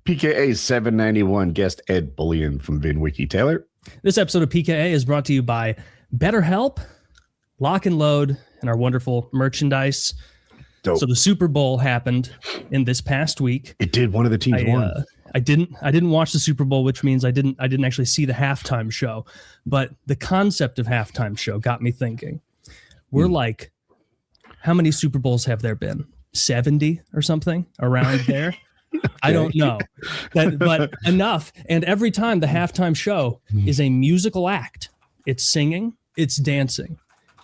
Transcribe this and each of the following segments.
PKA 791 guest Ed Bolian from VinWiki. Taylor? This episode of PKA is brought to you by BetterHelp, Lock and Load, and our wonderful merchandise. Dope. So the Super Bowl happened in this past week. It did. One of the teams won. I didn't watch the Super Bowl, which means I didn't actually see the halftime show. But the concept of halftime show got me thinking. We're like, how many Super Bowls have there been? 70 or something around there? Okay. I don't know, but enough. And every time the halftime show is a musical act. It's singing, it's dancing.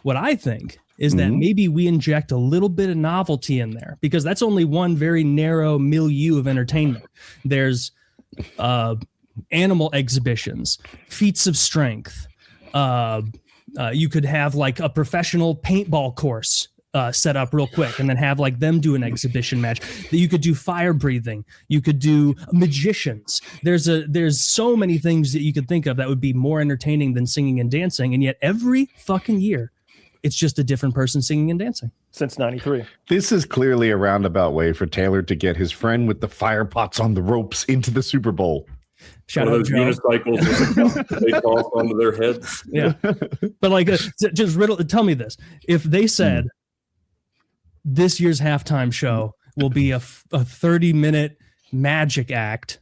What I think is that maybe we inject a little bit of novelty in there, because that's only one very narrow milieu of entertainment. There's animal exhibitions, feats of strength. You could have like a professional paintball course set up real quick and then have like them do an exhibition match. You could do fire breathing. You could do magicians. There's so many things that you could think of that would be more entertaining than singing and dancing. And yet every fucking year, it's just a different person singing and dancing. Since 93. This is clearly a roundabout way for Taylor to get his friend with the fire pots on the ropes into the Super Bowl. Shout out those unicycles they toss onto their heads. Yeah. But like, just tell me this. If they said this year's halftime show will be a 30-minute magic act,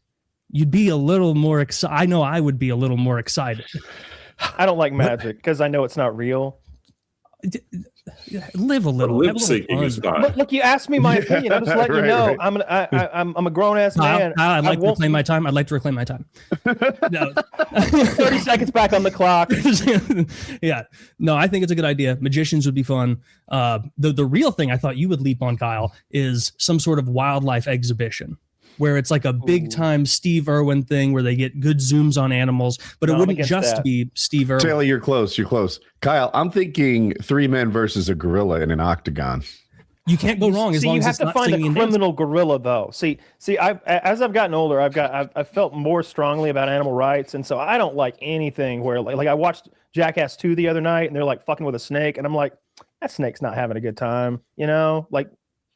you'd be a little more excited. I know I would be a little more excited. I don't like magic because I know it's not real. Live a little. Lip syncing is fine. Look, you asked me my opinion. I'm just letting you know. Right. I'm a grown ass man. I'd like to reclaim my time. I'd like to reclaim my time. No. 30 seconds back on the clock. Yeah. No, I think it's a good idea. Magicians would be fun. The real thing I thought you would leap on, Kyle, is some sort of wildlife exhibition, where it's like a big time Steve Irwin thing where they get good zooms on animals, but it wouldn't just be Steve Irwin. Taylor, you're close. Kyle, I'm thinking 3 men versus a gorilla in an octagon. You can't go wrong as long as it's not singing. You have to find a criminal gorilla, though. See, as I've gotten older, I've felt more strongly about animal rights, and so I don't like anything where like I watched Jackass 2 the other night, and they're like fucking with a snake, and I'm like, that snake's not having a good time, you know? Like,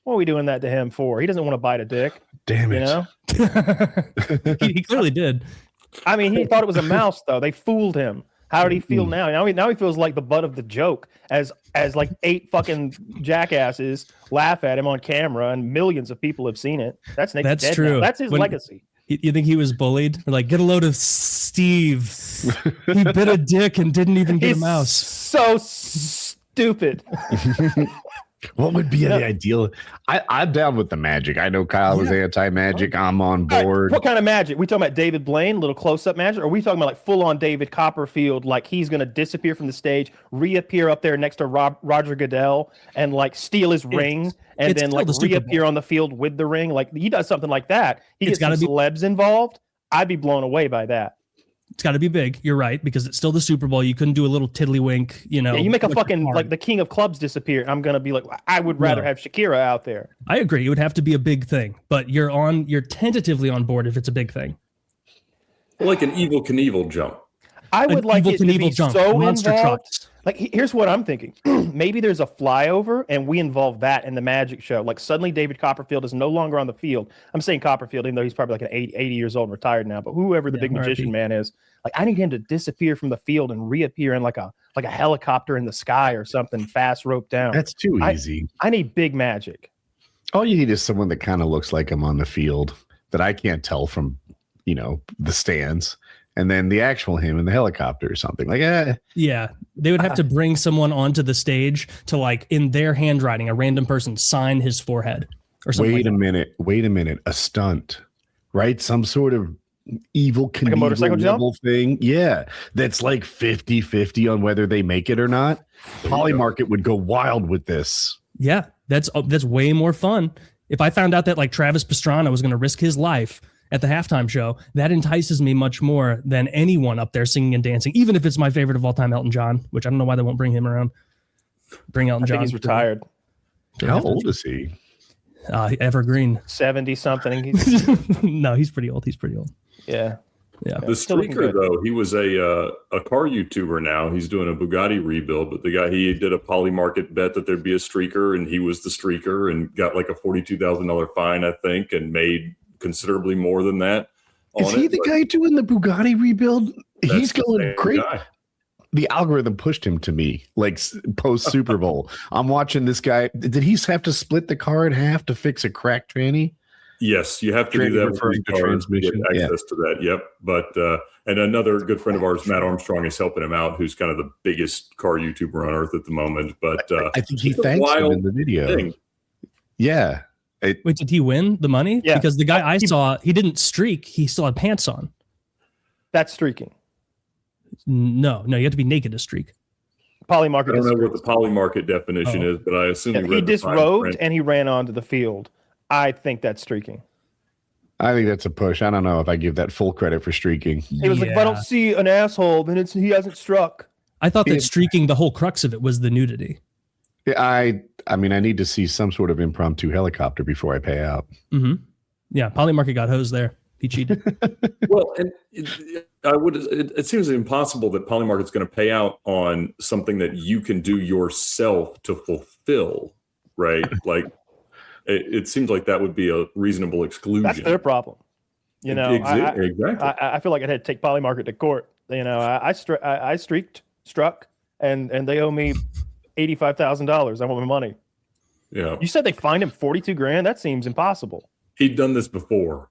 what are we doing that to him for? He doesn't want to bite a dick. Damn it. You know? He clearly did. I mean, he thought it was a mouse, though. They fooled him. How did he feel now? Now he feels like the butt of the joke as like 8 fucking jackasses laugh at him on camera, and millions of people have seen it. That's dead true. Now. That's his legacy. You think he was bullied? Like, get a load of Steve. He bit a dick and didn't even get a mouse. So stupid. What would be the ideal? I'm down with the magic. I know Kyle was anti-magic. I'm on board. Right. What kind of magic? We talking about David Blaine, little close-up magic? Or are we talking about like full-on David Copperfield, like he's going to disappear from the stage, reappear up there next to Roger Goodell, and like steal his ring, and then like reappear on the field with the ring? Like he does something like that. He gets some celebs involved. I'd be blown away by that. It's got to be big. You're right, because it's still the Super Bowl. You couldn't do a little tiddlywink, you know. Yeah, you make a fucking like the king of clubs disappear. I'm gonna be like, I would rather have Shakira out there. I agree. It would have to be a big thing, but you're tentatively on board if it's a big thing. Like an Evel Knievel jump. I would like it to be so monster involved. trucks. Like, here's what I'm thinking. Maybe there's a flyover and we involve that in the magic show. Like suddenly David Copperfield is no longer on the field. I'm saying Copperfield, even though he's probably like 80 years old and retired now, but whoever the big magician man is, like I need him to disappear from the field and reappear in like a helicopter in the sky or something fast roped down. That's too easy. I need big magic. All you need is someone that kind of looks like him on the field that I can't tell from, the stands. And then the actual him in the helicopter or something Yeah, they would have to bring someone onto the stage to like in their handwriting, a random person sign his forehead or something. Wait a minute. A stunt, right? Some sort of evil like a motorcycle jump thing. Yeah. That's like 50-50 on whether they make it or not. Polymarket would go wild with this. Yeah, that's way more fun. If I found out that like Travis Pastrana was going to risk his life at the halftime show, that entices me much more than anyone up there singing and dancing, even if it's my favorite of all time, Elton John, which I don't know why they won't bring him around. Bring Elton John. I think he's retired. How old is he? Evergreen. 70 something. No, he's pretty old. Yeah. The streaker, though, he was a car YouTuber now. He's doing a Bugatti rebuild, but the guy, he did a Polymarket bet that there'd be a streaker, and he was the streaker and got like a $42,000 fine, I think, and made considerably more than that. Is he the guy doing the Bugatti rebuild? He's going great. Guy. The algorithm pushed him to me, like post Super Bowl. I'm watching this guy. Did he have to split the car in half to fix a cracked tranny? Yes, you have to do that referring to transmission. Get access to that. Yep. But and another good friend of ours, Matt Armstrong, is helping him out, who's kind of the biggest car YouTuber on earth at the moment. But I think he thanks him in the video. Thing. Yeah. Wait, did he win the money? Yeah. Because the guy I saw, he didn't streak. He still had pants on. That's streaking. No, you have to be naked to streak. Polymarket. I don't know what the polymarket definition is, but I assume he disrobed and he ran onto the field. I think that's streaking. I think that's a push. I don't know if I give that full credit for streaking. He was like, if I don't see an asshole, then he hasn't struck. I thought that streaking, the whole crux of it was the nudity. Yeah, I mean, I need to see some sort of impromptu helicopter before I pay out. Mm-hmm. Yeah, Polymarket got hosed there. He cheated. Well, and it seems impossible that Polymarket's going to pay out on something that you can do yourself to fulfill, right? Like, it seems like that would be a reasonable exclusion. That's their problem. You know, exactly. I feel like I'd have to take Polymarket to court. You know, I struck, and they owe me $85,000. I want my money. Yeah. You said they fined him $42,000. That seems impossible. He'd done this before.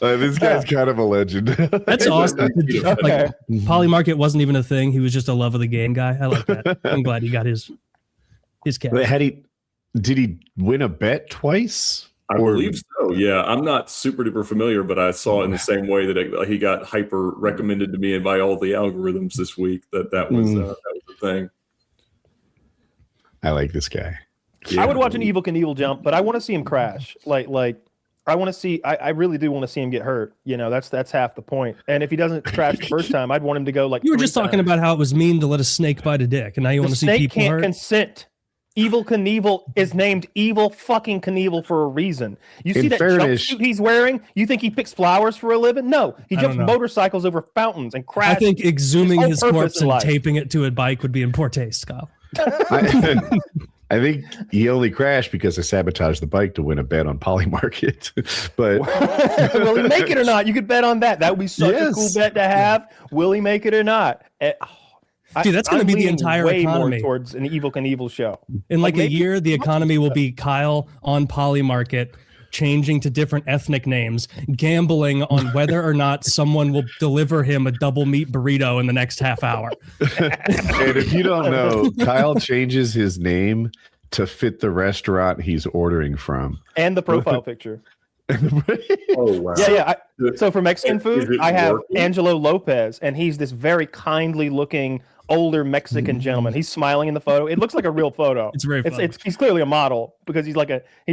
This guy's kind of a legend. That's awesome. Like, Polymarket wasn't even a thing. He was just a love of the game guy. I like that. I'm glad he got his cash. Did he win a bet twice? I believe so. Yeah, I'm not super duper familiar, but I saw it in the same way that he got hyper recommended to me and by all the algorithms this week. That was the thing. I like this guy. Yeah. I would watch an Evel Knievel jump, but I want to see him crash. Like I want to see. I really do want to see him get hurt. You know, that's half the point. And if he doesn't crash the first time, I'd want him to go like. You were just talking about how it was mean to let a snake bite a dick, and now you want to see people snake can't hurt? consent. Evel Knievel is named Evel fucking Knievel for a reason. You see that jumpsuit he's wearing? You think he picks flowers for a living? No, he jumps motorcycles over fountains and crashes. I think exhuming his corpse and taping it to a bike would be in poor taste, Kyle. I think he only crashed because I sabotaged the bike to win a bet on Polymarket. But will he make it or not? You could bet on that. That would be such a cool bet to have. Will he make it or not? Dude, that's going to be the entire economy. More towards an Evel Knievel show. In like a year, the economy will be Kyle on Polymarket, changing to different ethnic names, gambling on whether or not someone will deliver him a double meat burrito in the next half hour. And if you don't know, Kyle changes his name to fit the restaurant he's ordering from. And the profile picture. Oh, wow. Yeah. So for Mexican food, I have Angelo Lopez, and he's this very kindly looking older Mexican gentleman. He's smiling in the photo. It looks like a real photo. It's very fun. He's clearly a model because he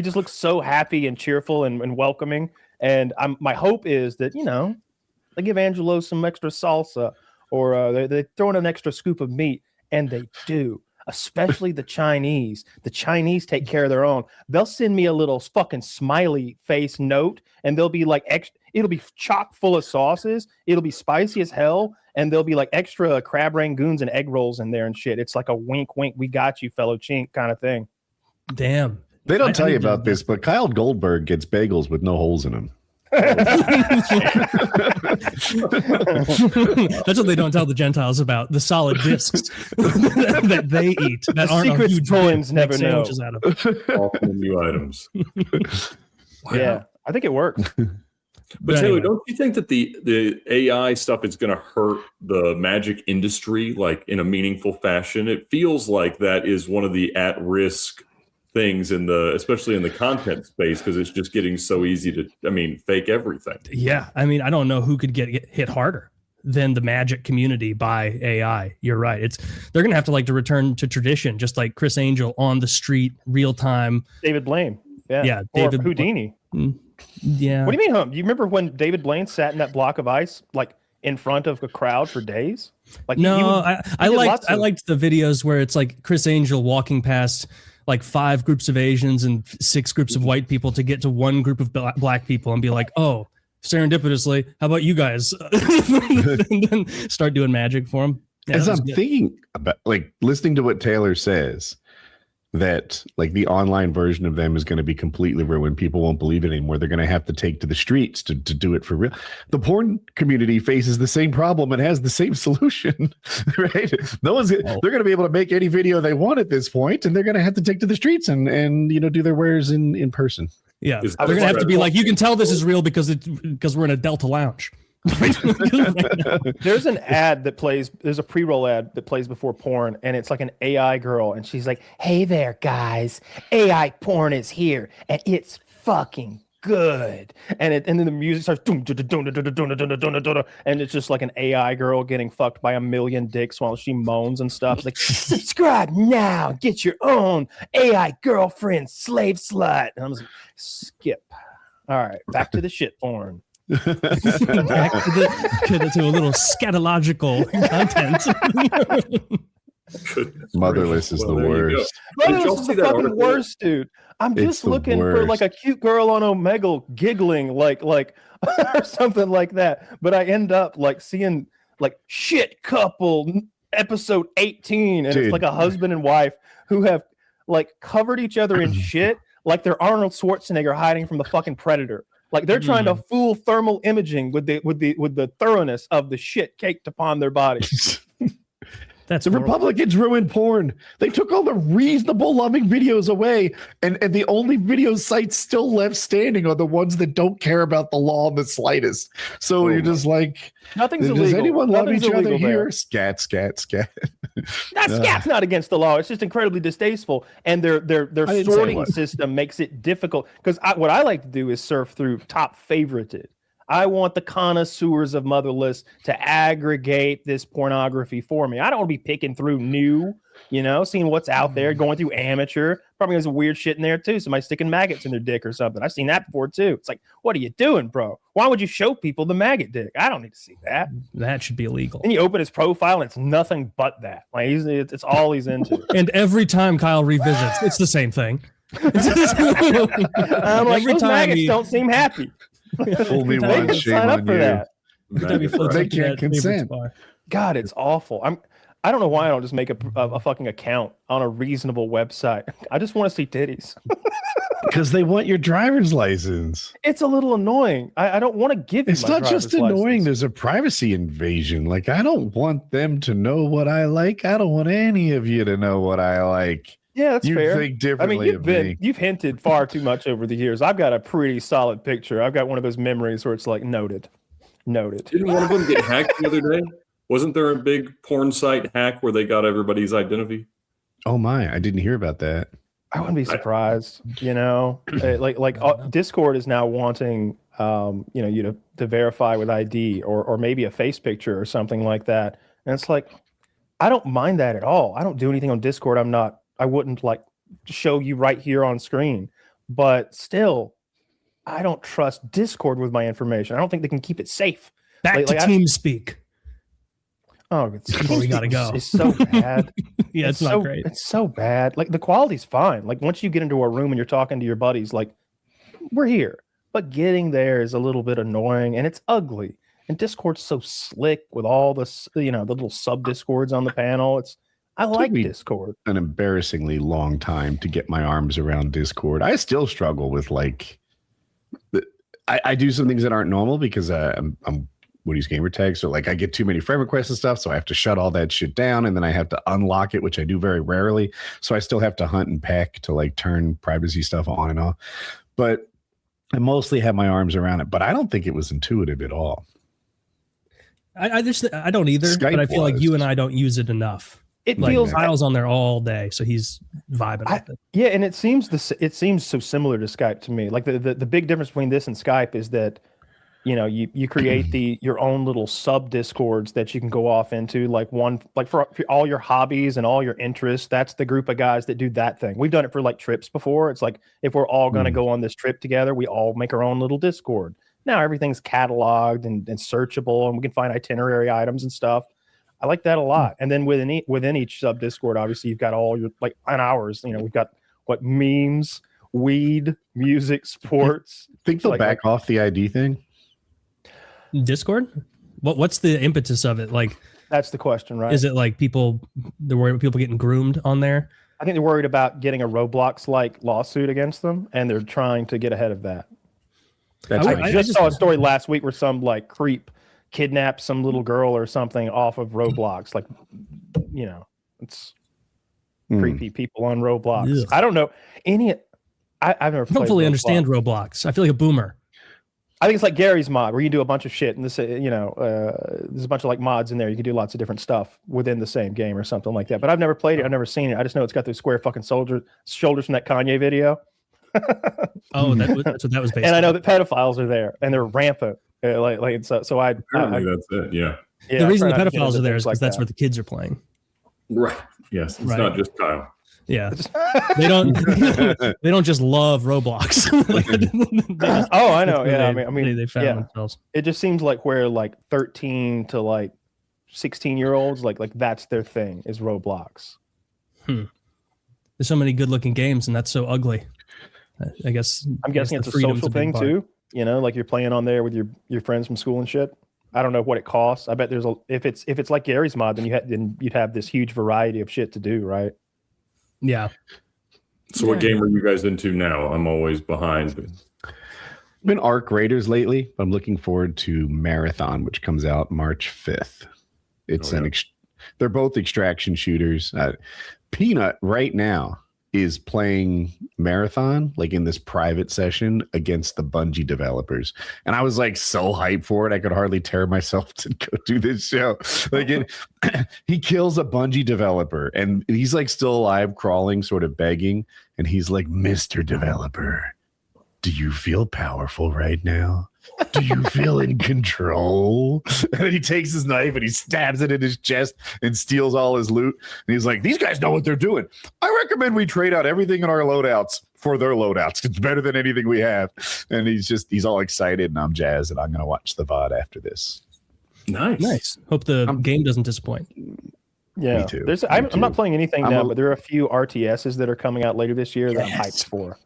just looks so happy and cheerful and welcoming. And my hope is that, you know, they give Angelo some extra salsa or they throw in an extra scoop of meat, and they do. Especially the Chinese. The Chinese take care of their own. They'll send me a little fucking smiley face note, and they'll be like it'll be chock full of sauces. It'll be spicy as hell, and there'll be like extra crab rangoons and egg rolls in there and shit. It's like a wink, wink, we got you, fellow chink kind of thing. Damn. They don't tell you about this, but Kyle Goldberg gets bagels with no holes in them. That's what they don't tell the Gentiles about, the solid discs that they eat that the aren't secrets huge Goyans never know. Out of. All new items. Wow. Yeah, I think it works. But Taylor, don't you think that the AI stuff is going to hurt the magic industry like in a meaningful fashion? It feels like that is one of the at-risk things especially in the content space, because it's just getting so easy to fake everything. Yeah, I don't know who could get hit harder than the magic community by AI. You're right. They're gonna have to return to tradition, just like Chris Angel on the street, real time. David Blaine, yeah, David or Houdini. Yeah. What do you mean, Do you remember when David Blaine sat in that block of ice in front of a crowd for days? I liked the videos where it's like Chris Angel walking past like 5 groups of Asians and 6 groups of white people to get to one group of black people and be like, oh, serendipitously, how about you guys? And then start doing magic for them. Yeah, as I'm thinking about listening to what Taylor says, that like the online version of them is going to be completely ruined. People won't believe it anymore. They're going to have to take to the streets to do it for real. The porn community faces the same problem and has the same solution, right? They're going to be able to make any video they want at this point, and they're going to have to take to the streets and do their wares in person. Yeah, they're going to have to be like, you can tell this is real because we're in a Delta lounge. There's an ad that plays, there's a pre-roll ad that plays before porn, and it's like an AI girl, and she's like, hey there guys, AI porn is here and it's fucking good, and then the music starts and it's just like an AI girl getting fucked by a million dicks while she moans and stuff. It's like, subscribe now, get your own AI girlfriend slave slut. And I'm like, skip. All right, back to the shit porn. Back to a little scatological content. Motherless is the worst. Motherless is the fucking worst, dude. I'm just looking for like a cute girl on Omegle giggling like or something like that. But I end up like seeing like shit couple episode 18, and it's like a husband and wife who have like covered each other in shit like they're Arnold Schwarzenegger hiding from the fucking Predator. Like they're trying to fool thermal imaging with the thoroughness of the shit caked upon their bodies. That's the Republicans ruined porn. They took all the reasonable, loving videos away, and the only video sites still left standing are the ones that don't care about the law in the slightest. So you're just like, nothing's does illegal. anyone love each other here? There. Scat, scat, scat. Scat's not against the law. It's just incredibly distasteful, and their sorting system makes it difficult. Because what I like to do is surf through top favorited. I want the connoisseurs of Motherless to aggregate this pornography for me. I don't want to be picking through new, seeing what's out there, going through amateur. Probably has some weird shit in there too. Somebody sticking maggots in their dick or something. I've seen that before too. It's like, what are you doing, bro? Why would you show people the maggot dick? I don't need to see that. That should be illegal. Then you open his profile and it's nothing but that. Like it's all he's into. And every time Kyle revisits, it's the same thing. I'm like, those maggots don't seem happy. Fool me once, shame on you. They can't consent. God, it's awful. I don't know why I don't just make a fucking account on a reasonable website. I just want to see titties. Because they want your driver's license. It's a little annoying. I don't want to give you. It's not just annoying. License. There's a privacy invasion. Like, I don't want them to know what I like. I don't want any of you to know what I like. Yeah, that's fair. Think differently. You've hinted far too much over the years. I've got a pretty solid picture. I've got one of those memories where it's like noted. Didn't one of them get hacked the other day? Wasn't there a big porn site hack where they got everybody's identity? Oh my, I didn't hear about that. I wouldn't be surprised. Discord is now wanting you to verify with ID or maybe a face picture or something like that. And it's like, I don't mind that at all. I don't do anything on Discord. I wouldn't like show you right here on screen, but still, I don't trust Discord with my information. I don't think they can keep it safe. Back to TeamSpeak. Oh, we gotta go. It's so bad. Yeah, it's not great. It's so bad. Like the quality's fine. Like once you get into a room and you're talking to your buddies, like we're here, but getting there is a little bit annoying and it's ugly. And Discord's so slick with all the the little sub Discords on the panel. I like Discord. An embarrassingly long time to get my arms around Discord. I still struggle with I do some things that aren't normal because I'm Woody's gamer tag. So like I get too many friend requests and stuff. So I have to shut all that shit down and then I have to unlock it, which I do very rarely. So I still have to hunt and peck to like turn privacy stuff on and off. But I mostly have my arms around it, but I don't think it was intuitive at all. I don't either, Skype but I feel like you and I don't use it enough. It feels Kyle's on there all day, so he's vibing with it. Yeah, and it seems so similar to Skype to me. Like the big difference between this and Skype is that you create your own little sub discords that you can go off into, for all your hobbies and all your interests. That's the group of guys that do that thing. We've done it for like trips before. It's like if we're all going to go on this trip together, we all make our own little Discord. Now everything's cataloged and searchable, and we can find itinerary items and stuff. I like that a lot. And then within each sub Discord, obviously you've got all your on ours. We've got memes, weed, music, sports. Think they'll back off the ID thing. Discord? What's the impetus of it? Like, that's the question, right? Is it like they're worried about people getting groomed on there? I think they're worried about getting a Roblox-like lawsuit against them, and they're trying to get ahead of that. I just saw a story last week where some like creep kidnapped some little girl or something off of Roblox. Like, you know, it's creepy people on Roblox. Ugh. I don't know any. I've never. I don't fully understand Roblox. I feel like a boomer. I think it's like Gary's mod, where you do a bunch of shit, and this, you know, there's a bunch of like mods in there. You can do lots of different stuff within the same game or something like that. But I've never played it. I've never seen it. I just know it's got those square fucking shoulders from that Kanye video. Oh, that's what that was based. And I know that pedophiles are there, and they're rampant. So apparently that's it. Yeah. The reason the pedophiles are there is because that's where the kids are playing. Right. Yes. It's not just Kyle. Yeah, they don't just love Roblox. Oh, I know. Yeah, I mean, they found themselves. It just seems like where like 13 to like 16-year-olds like that's their thing is Roblox. There's so many good-looking games, and that's so ugly. I guess I'm guessing it's a social thing too. You know, like you're playing on there with your friends from school and shit. I don't know what it costs. I bet there's if it's like Gary's mod, then you'd have this huge variety of shit to do, right? Yeah. So what game are you guys into now? I'm always behind. I've been Arc Raiders lately. I'm looking forward to Marathon, which comes out March 5th. It's they're both extraction shooters. Peanut right now is playing Marathon like in this private session against the Bungie developers, and I was like so hyped for it I could hardly tear myself to go do this show. Like he kills a Bungie developer and he's like still alive, crawling, sort of begging, and he's like, "Mr. Developer, do you feel powerful right now? Do you feel in control?" And then he takes his knife and he stabs it in his chest and steals all his loot. And he's like, "These guys know what they're doing. I recommend we trade out everything in our loadouts for their loadouts. It's better than anything we have." And he's all excited, and I'm jazzed, and I'm going to watch the VOD after this. Nice. Hope the game doesn't disappoint. Yeah. Me too. I'm not playing anything now, but there are a few RTSs that are coming out later this year that I'm hyped for.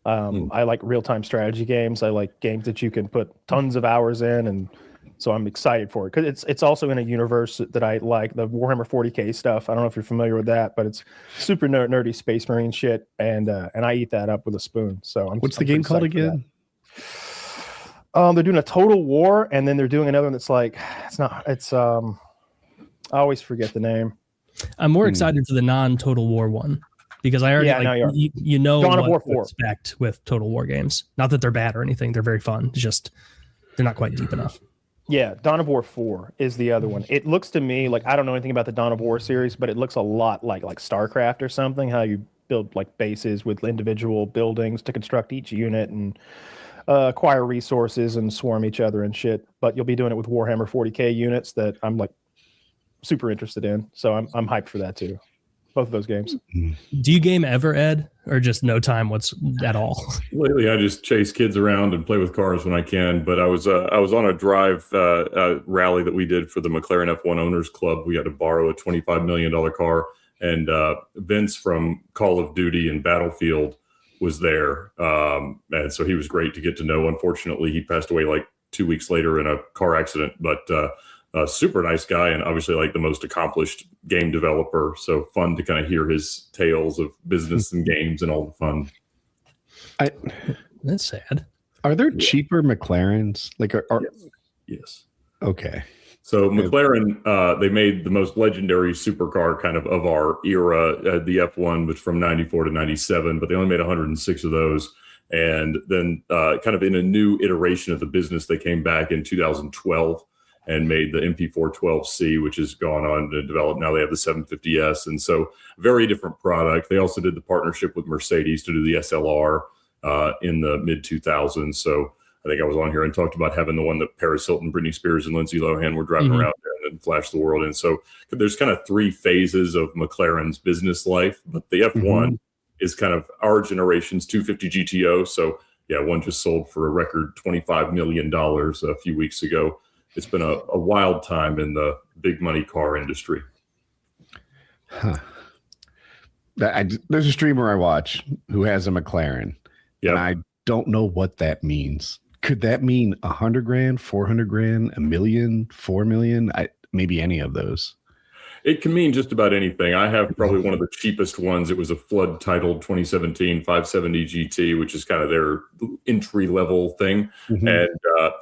I like real-time strategy games. I like games that you can put tons of hours in, and so I'm excited for it because it's also in a universe that I like, the Warhammer 40K stuff. I don't know if you're familiar with that, but it's super nerdy Space Marine shit, and I eat that up with a spoon. So what's the game called again? They're doing a Total War, and then they're doing another one that's like I always forget the name. I'm more excited for the non-Total War one. Because I already you know Dawn what of War to expect with Total War games. Not that they're bad or anything; they're very fun. It's just they're not quite deep enough. Yeah, Dawn of War 4 is the other one. It looks to me like I don't know anything about the Dawn of War series, but it looks a lot like StarCraft or something. How you build like bases with individual buildings to construct each unit and acquire resources and swarm each other and shit. But you'll be doing it with Warhammer 40K units that I'm like super interested in. So I'm hyped for that too. Both of those games. Do you game ever, Ed, or just no time at all? Lately, I just chase kids around and play with cars when I can. But I was on a drive rally that we did for the McLaren F1 Owners Club. We had to borrow a $25 million car, and Vince from Call of Duty and Battlefield was there, and so he was great to get to know. Unfortunately, he passed away like 2 weeks later in a car accident, but a super nice guy, and obviously like the most accomplished game developer. So fun to kind of hear his tales of business and games and all the fun. That's sad. Are there cheaper McLarens? Like, yes. Okay. So McLaren, they made the most legendary supercar kind of our era, the F1, which from 94 to 97, but they only made 106 of those. And then kind of in a new iteration of the business, they came back in 2012 and made the MP412C, which has gone on to develop. Now they have the 750S. And so very different product. They also did the partnership with Mercedes to do the SLR in the mid 2000s. So I think I was on here and talked about having the one that Paris Hilton, Britney Spears, and Lindsay Lohan were driving around there and flash the world. And so there's kind of three phases of McLaren's business life, but the F1 is kind of our generation's 250 GTO. So yeah, one just sold for a record $25 million a few weeks ago. It's been a wild time in the big money car industry. Huh. There's a streamer I watch who has a McLaren, and I don't know what that means. Could that mean 100 grand, 400 grand, $1 million, 4 million? Maybe any of those. It can mean just about anything. I have probably one of the cheapest ones. It was a flood titled 2017 570 GT, which is kind of their entry level thing. Mm-hmm. And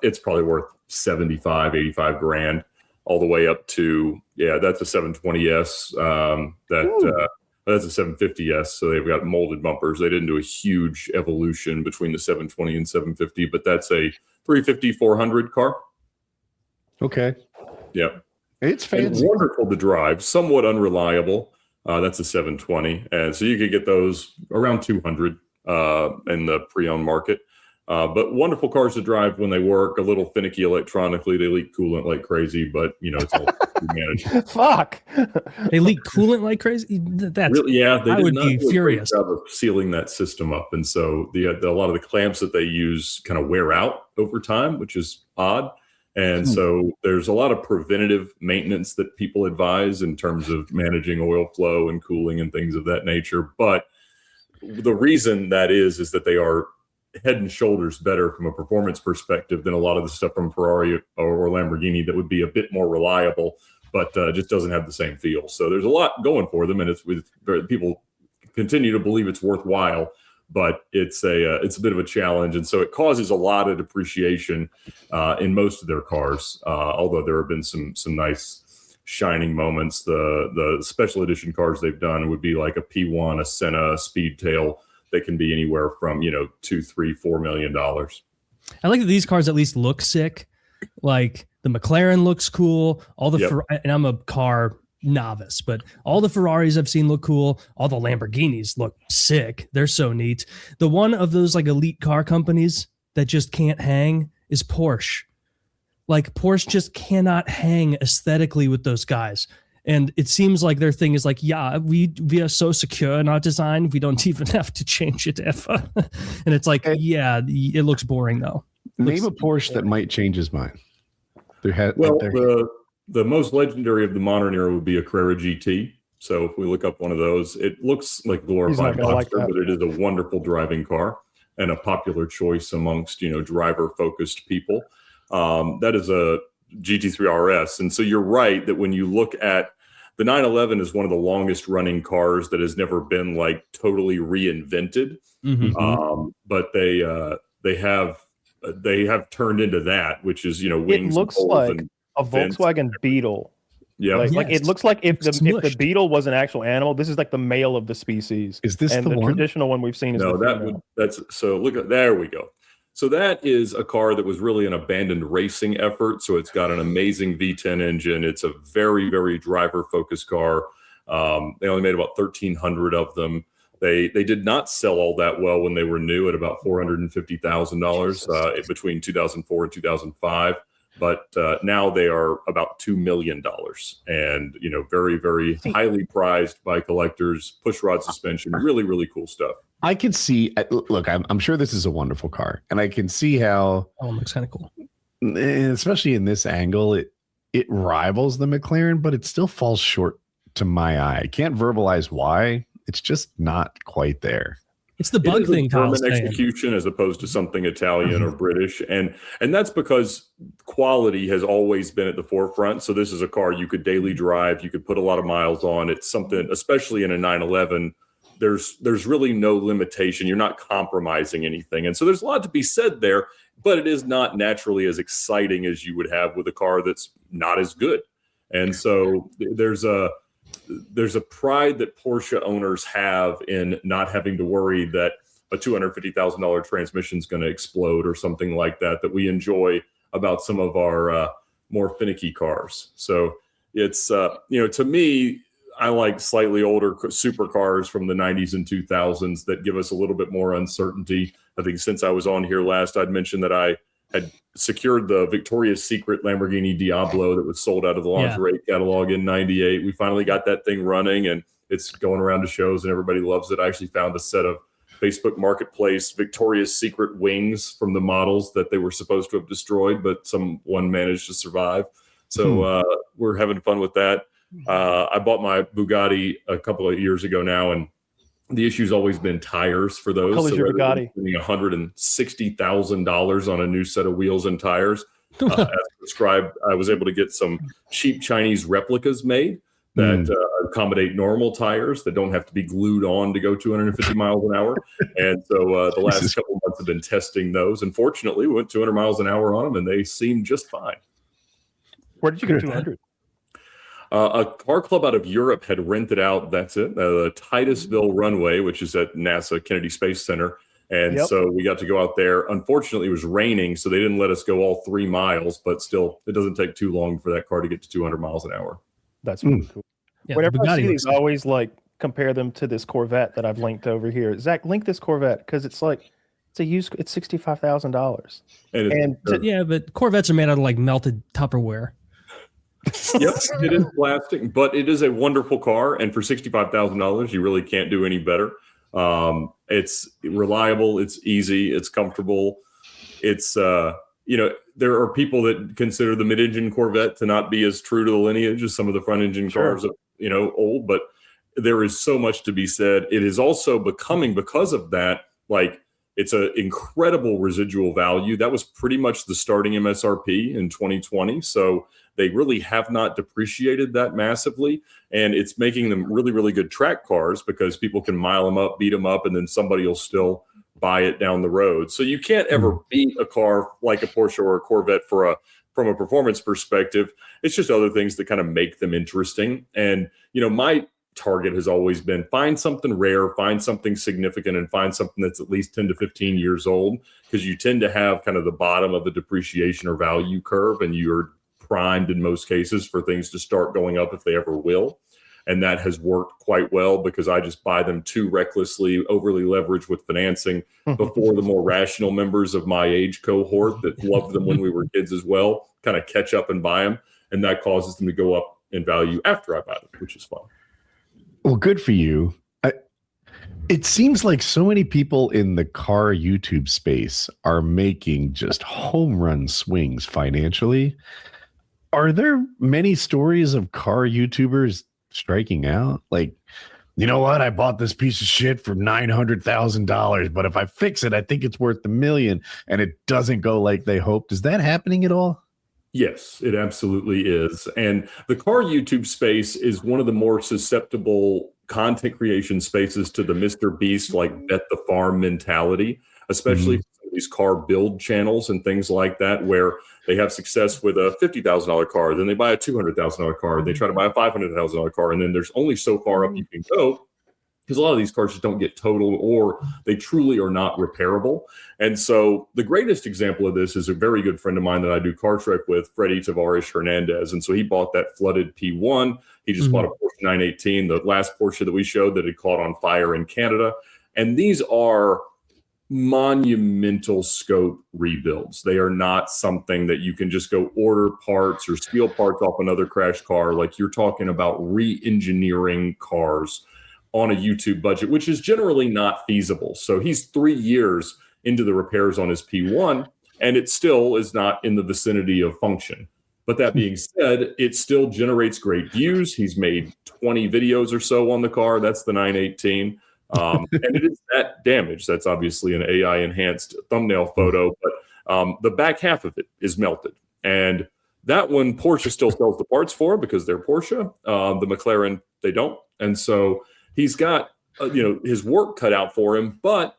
it's probably worth 75, 85 grand, all the way up to, that's a 720S. That's a 750S. So they've got molded bumpers. They didn't do a huge evolution between the 720 and 750, but that's a 350, 400 car. Okay. Yeah. It's fancy. And wonderful to drive, somewhat unreliable. That's a 720. And so you could get those around 200 in the pre-owned market. But wonderful cars to drive when they work, a little finicky electronically. They leak coolant like crazy, but it's all managed. Fuck. They leak coolant like crazy? That's really, they I did would not be do a great furious. job of sealing that system up. And so a lot of the clamps that they use kind of wear out over time, which is odd. And so there's a lot of preventative maintenance that people advise in terms of managing oil flow and cooling and things of that nature. But the reason that is that they are head and shoulders better from a performance perspective than a lot of the stuff from Ferrari or Lamborghini that would be a bit more reliable, but just doesn't have the same feel. So there's a lot going for them, and people continue to believe it's worthwhile. But it's a bit of a challenge, and so it causes a lot of depreciation in most of their cars. Although there have been some nice shining moments. The special edition cars they've done would be like a P1, a Senna, a Speedtail. They can be anywhere from $2, $3, $4 million. I like that these cars at least look sick. Like the McLaren looks cool. All the and I'm a car novice, but all the Ferraris I've seen look cool. All the Lamborghinis look sick. They're so neat. The one of those like elite car companies that just can't hang is Porsche. Like Porsche just cannot hang aesthetically with those guys. And it seems like their thing is like, we are so secure in our design, we don't even have to change it ever. And it's like, it looks boring though. Name a Porsche that might change his mind. The most legendary of the modern era would be a Carrera GT. So if we look up one of those, it looks like a glorified Boxster, but it is a wonderful driving car and a popular choice amongst, driver-focused people. That is a GT3 RS. And so you're right that when you look at the 911 is one of the longest running cars that has never been like totally reinvented. Mm-hmm. But they have turned into that, which is, wings. It looks like a Volkswagen Beetle. Yeah, like it looks like if the Beetle was an actual animal, this is like the male of the species. Is this and the traditional one we've seen? Is there we go. So that is a car that was really an abandoned racing effort. So it's got an amazing V10 engine. It's a very, very driver-focused car. They only made about 1,300 of them. They did not sell all that well when they were new at about $450,000 between 2004 and 2005. But now they are about $2 million and, very, very highly prized by collectors, push rod suspension, really, really cool stuff. I can see, look, I'm sure this is a wonderful car, and I can see how it looks kind of cool, especially in this angle, it rivals the McLaren, but it still falls short to my eye. I can't verbalize why. It's just not quite there. It's the bug thing, German execution as opposed to something Italian or British, and that's because quality has always been at the forefront. So this is a car you could daily drive, you could put a lot of miles on. It's something, especially in a 911. There's really no limitation. You're not compromising anything, and so there's a lot to be said there. But it is not naturally as exciting as you would have with a car that's not as good. And so there's a pride that Porsche owners have in not having to worry that a $250,000 transmission is going to explode or something like that we enjoy about some of our more finicky cars. So it's, to me, I like slightly older supercars from the 90s and 2000s that give us a little bit more uncertainty. I think since I was on here last, I'd mentioned that I had secured the Victoria's Secret Lamborghini Diablo that was sold out of the lingerie catalog in 98. We finally got that thing running and it's going around to shows and everybody loves it. I actually found a set of Facebook Marketplace Victoria's Secret wings from the models that they were supposed to have destroyed, but someone managed to survive. So we're having fun with that. I bought my Bugatti a couple of years ago now, and the issue's always been tires for those. What color's your Bugatti? Spending $160,000 on a new set of wheels and tires. As prescribed, I was able to get some cheap Chinese replicas made that accommodate normal tires that don't have to be glued on to go 250 miles an hour. And so the last couple of months have been testing those. And fortunately, we went 200 miles an hour on them, and they seemed just fine. Where did you get 200? A car club out of Europe had rented out, the Titusville runway, which is at NASA Kennedy Space Center. And so we got to go out there. Unfortunately, it was raining, so they didn't let us go all 3 miles. But still, it doesn't take too long for that car to get to 200 miles an hour. That's really cool. Yeah, Whenever I Bugatti see looks these, I always like compare them to this Corvette that I've linked over here. Zach, link this Corvette because it's like it's $65,000. yeah, but Corvettes are made out of like melted Tupperware. Yep, it is plastic, but it is a wonderful car, and for $65,000, you really can't do any better. It's reliable, it's easy, it's comfortable. It's there are people that consider the mid-engine Corvette to not be as true to the lineage as some of the front-engine cars, old, but there is so much to be said. It is also becoming, because of that, like it's an incredible residual value. That was pretty much the starting MSRP in 2020. So they really have not depreciated that massively. And it's making them really, really good track cars because people can mile them up, beat them up, and then somebody will still buy it down the road. So you can't ever beat a car like a Porsche or a Corvette from a performance perspective. It's just other things that kind of make them interesting. And, my target has always been find something rare, find something significant, and find something that's at least 10 to 15 years old, because you tend to have kind of the bottom of the depreciation or value curve, and you're primed in most cases for things to start going up if they ever will. And that has worked quite well because I just buy them too recklessly, overly leveraged with financing before the more rational members of my age cohort that loved them when we were kids as well kind of catch up and buy them. And that causes them to go up in value after I buy them, which is fun. Well, good for you. It seems like so many people in the car YouTube space are making just home run swings financially. Are there many stories of car YouTubers striking out? Like, you know what? I bought this piece of shit for $900,000, but if I fix it, I think it's worth $1 million, and it doesn't go like they hoped. Is that happening at all? Yes, it absolutely is. And the car YouTube space is one of the more susceptible content creation spaces to the Mr. Beast, like bet the farm mentality, especially for these car build channels and things like that, where they have success with a $50,000 car, then they buy a $200,000 car, they try to buy a $500,000 car, and then there's only so far up you can go, because a lot of these cars just don't get totaled, or they truly are not repairable. And so the greatest example of this is a very good friend of mine that I do car trek with, Freddie Tavares Hernandez. And so he bought that flooded P1. He just bought a Porsche 918, the last Porsche that we showed that had caught on fire in Canada. And these are monumental scope rebuilds. They are not something that you can just go order parts or steal parts off another crash car. Like, you're talking about re-engineering cars on a YouTube budget, which is generally not feasible. So he's 3 years into the repairs on his P1, and it still is not in the vicinity of function. But that being said, it still generates great views. He's made 20 videos or so on the car. That's the 918. And it is that damage. That's obviously an AI enhanced thumbnail photo, but the back half of it is melted. And that one Porsche still sells the parts for because they're Porsche. The McLaren, they don't. And so he's got, his work cut out for him, but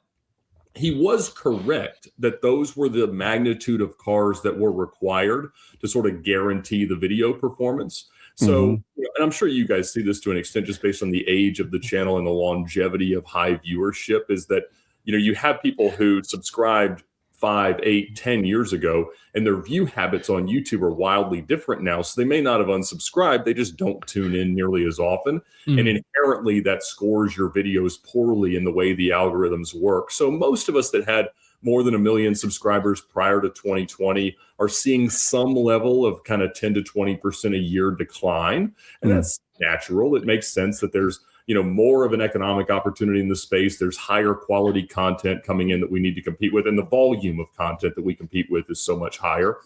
he was correct that those were the magnitude of cars that were required to sort of guarantee the video performance. So, and I'm sure you guys see this to an extent just based on the age of the channel and the longevity of high viewership, is that, you have people who subscribed 5, 8, 10 years ago, and their view habits on YouTube are wildly different now. So they may not have unsubscribed. They just don't tune in nearly as often. And inherently that scores your videos poorly in the way the algorithms work. So most of us that had more than 1 million subscribers prior to 2020 are seeing some level of kind of 10 to 20% a year decline. And that's natural. It makes sense that there's, more of an economic opportunity in the space. There's higher quality content coming in that we need to compete with, and the volume of content that we compete with is so much higher.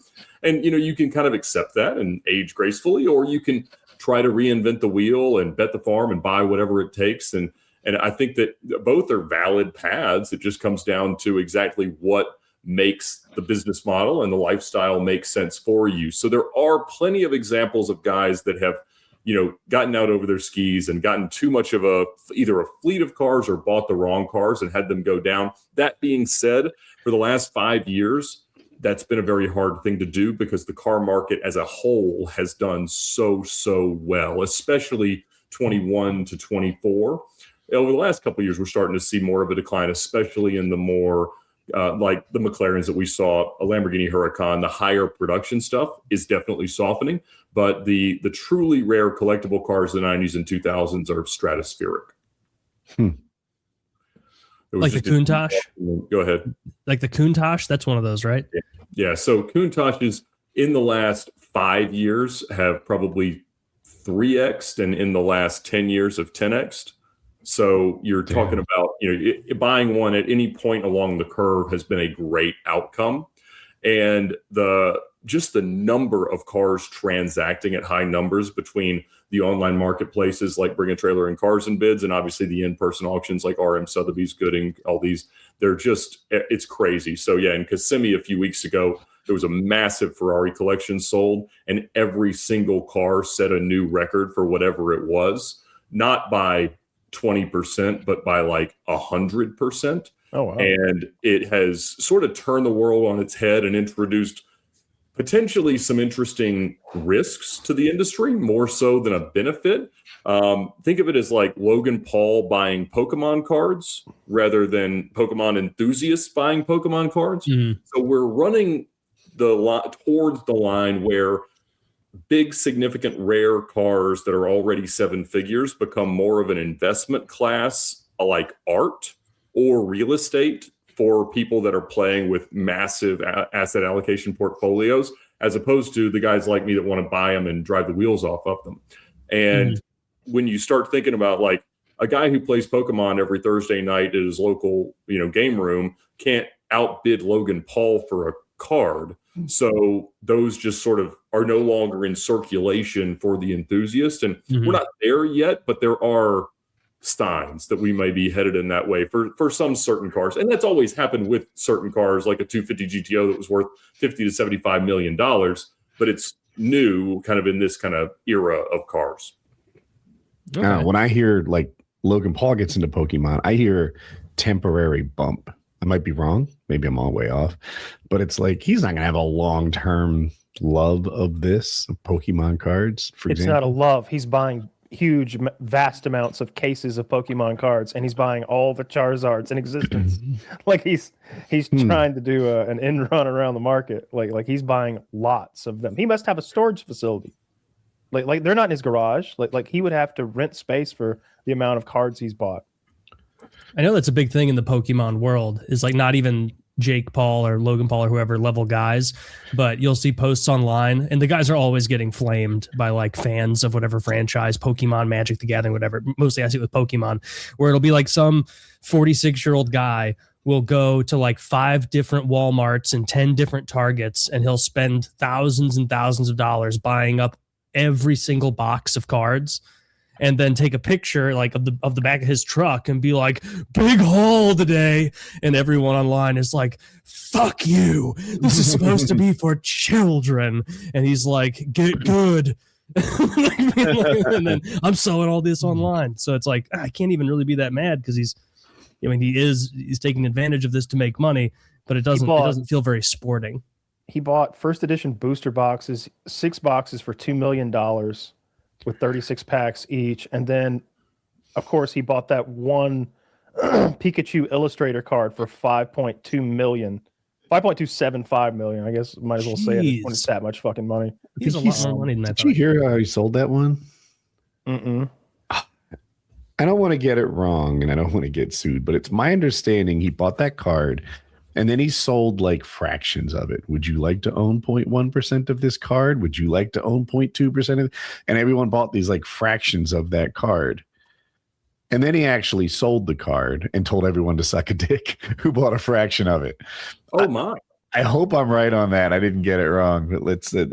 And, you can kind of accept that and age gracefully, or you can try to reinvent the wheel and bet the farm and buy whatever it takes. And I think that both are valid paths. It just comes down to exactly what makes the business model and the lifestyle make sense for you. So there are plenty of examples of guys that have gotten out over their skis and gotten too much of either a fleet of cars or bought the wrong cars and had them go down. That being said, for the last 5 years, that's been a very hard thing to do because the car market as a whole has done so well, especially 21 to 24. Over the last couple of years, we're starting to see more of a decline, especially in the more like the McLarens that we saw, a Lamborghini Huracan. The higher production stuff is definitely softening, but the truly rare collectible cars of the 90s and 2000s are stratospheric. Like the Countach? Go ahead. Like the Countach? That's one of those, right? Yeah. So Countaches in the last 5 years have probably 3x'd, and in the last 10 years have 10x'd. So you're talking about, buying one at any point along the curve has been a great outcome. And just the number of cars transacting at high numbers between the online marketplaces like Bring a Trailer and Cars and Bids, and obviously the in-person auctions like RM Sotheby's, Gooding, all these, it's crazy. So yeah, in Kissimmee a few weeks ago, there was a massive Ferrari collection sold, and every single car set a new record for whatever it was, not by 20%, but by like 100%. Oh, wow. And it has sort of turned the world on its head and introduced potentially some interesting risks to the industry, more so than a benefit. Think of it as like Logan Paul buying Pokemon cards rather than Pokemon enthusiasts buying Pokemon cards. So we're running towards the line where big, significant, rare cars that are already seven figures become more of an investment class, like art or real estate, for people that are playing with massive asset allocation portfolios, as opposed to the guys like me that want to buy them and drive the wheels off of them. And when you start thinking about like a guy who plays Pokemon every Thursday night at his local, game room can't outbid Logan Paul for a card. So those just sort of are no longer in circulation for the enthusiast. And we're not there yet, but there are signs that we may be headed in that way for some certain cars. And that's always happened with certain cars, like a 250 GTO that was worth $50 to $75 million, but it's new kind of in this kind of era of cars. Okay. When I hear like Logan Paul gets into Pokemon, I hear temporary bump. I might be wrong. Maybe I'm all the way off, but it's like, he's not going to have a long-term love of this, of Pokemon cards, for example. It's not a love. He's buying huge, vast amounts of cases of Pokemon cards, and he's buying all the Charizards in existence. Like he's trying to do an end run around the market. Like he's buying lots of them. He must have a storage facility. Like they're not in his garage. Like he would have to rent space for the amount of cards he's bought. I know that's a big thing in the Pokemon world, is like not even Jake Paul or Logan Paul or whoever level guys, but you'll see posts online and the guys are always getting flamed by like fans of whatever franchise, Pokemon, Magic the Gathering, whatever. Mostly I see it with Pokemon, where it'll be like some 46-year-old guy will go to like 5 different Walmarts and 10 different Targets, and he'll spend thousands and thousands of dollars buying up every single box of cards, and then take a picture like of the back of his truck and be like, big haul today. And everyone online is like, fuck you. This is supposed to be for children. And he's like, get good. And then I'm selling all this online. So it's like, I can't even really be that mad because he's taking advantage of this to make money, but it doesn't feel very sporting. He bought first edition booster boxes, 6 boxes for $2 million. With 36 packs each. And then, of course, he bought that one Pikachu Illustrator card for $5.275 million. I guess might as well say it when it's that much fucking money. He's a lot more money than that. Did you hear how he sold that one? I don't want to get it wrong and I don't want to get sued, but it's my understanding he bought that card and then he sold like fractions of it. Would you like to own 0.1% of this card? Would you like to own 0.2% of it? And everyone bought these like fractions of that card. And then he actually sold the card and told everyone to suck a dick who bought a fraction of it. Oh my. I hope I'm right on that. I didn't get it wrong, but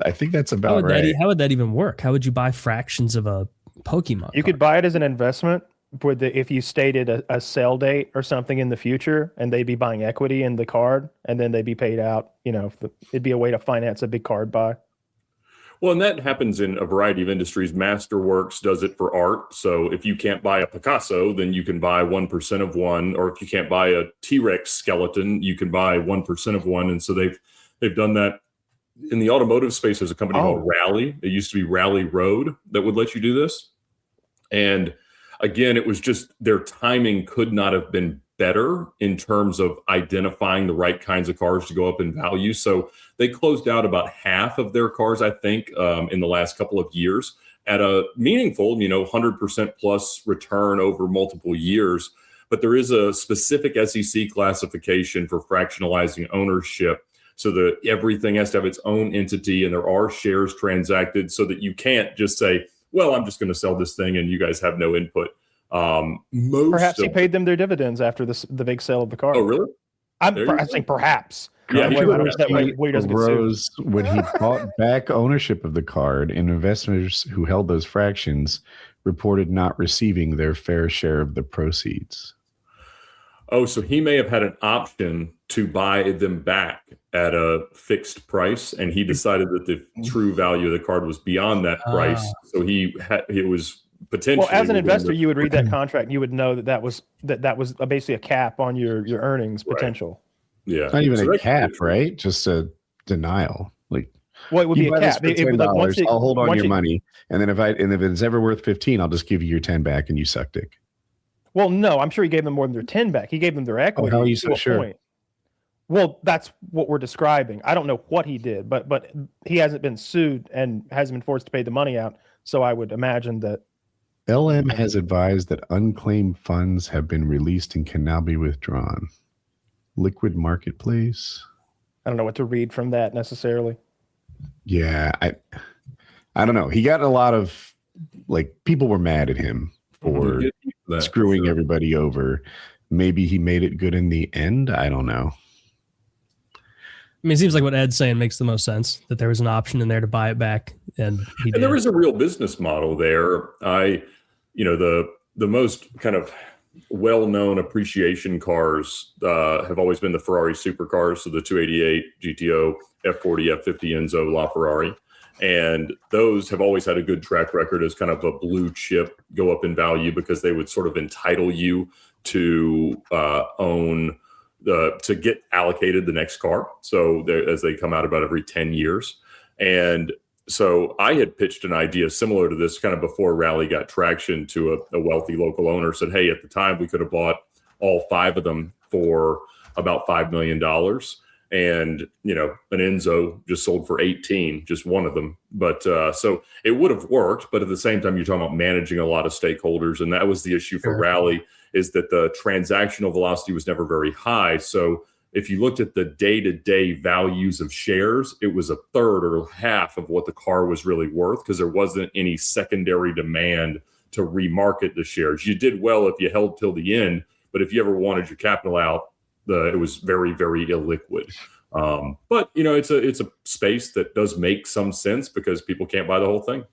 I think that's about right. How would that even work? How would you buy fractions of a Pokemon You card? could buy it as an investment. If you stated a sale date or something in the future, and they'd be buying equity in the card, and then they'd be paid out, it'd be a way to finance a big card buy. Well, and that happens in a variety of industries. Masterworks does it for art. So if you can't buy a Picasso, then you can buy 1% of one. Or if you can't buy a T-Rex skeleton, you can buy 1% of one. And so they've done that. In the automotive space, there's a company called Rally. It used to be Rally Road that would let you do this. And again, it was just their timing could not have been better in terms of identifying the right kinds of cars to go up in value. So they closed out about half of their cars, I think, in the last couple of years at a meaningful, 100% plus return over multiple years. But there is a specific SEC classification for fractionalizing ownership, so that everything has to have its own entity and there are shares transacted, so that you can't just say, well, I'm just going to sell this thing and you guys have no input. Perhaps he paid them their dividends after the big sale of the car. Oh, really? I'm saying perhaps. Yeah, rose when he bought back ownership of the card, and investors who held those fractions reported not receiving their fair share of the proceeds. Oh, so he may have had an option to buy them back at a fixed price, and he decided that the true value of the card was beyond that price. So it was potentially. Well, as an investor, you would read that contract, and you would know that was basically a cap on your earnings potential. Yeah, it's not even a cap, right? Just a denial. Like, well, it would be a cap. I'll hold on your money, and then if it's ever worth 15, I'll just give you your 10 back, and you suck dick. Well, no, I'm sure he gave them more than their 10 back. He gave them their equity. How are you so sure? Point. Well, that's what we're describing. I don't know what he did, but he hasn't been sued and hasn't been forced to pay the money out. So I would imagine that. LM has advised that unclaimed funds have been released and can now be withdrawn. Liquid marketplace. I don't know what to read from that necessarily. Yeah, I don't know. He got a lot of, people were mad at him for screwing everybody over. Maybe he made it good in the end. I don't know. I mean, it seems like what Ed's saying makes the most sense, that there was an option in there to buy it back. And there was a real business model there. The most kind of well-known appreciation cars have always been the Ferrari supercars. So the 288, GTO, F40, F50, Enzo, LaFerrari. And those have always had a good track record as kind of a blue chip go up in value, because they would sort of entitle you to to get allocated the next car. So as they come out about every 10 years. And so I had pitched an idea similar to this kind of before Rally got traction to a wealthy local owner. Said, hey, at the time we could have bought all 5 of them for about $5 million. And, an Enzo just sold for 18, just one of them. But so it would have worked. But at the same time, you're talking about managing a lot of stakeholders. And that was the issue for Rally, is that the transactional velocity was never very high. So if you looked at the day-to-day values of shares, it was a third or half of what the car was really worth, because there wasn't any secondary demand to remarket the shares. You did well if you held till the end, but if you ever wanted your capital out, it was very, very illiquid. But it's a space that does make some sense because people can't buy the whole thing.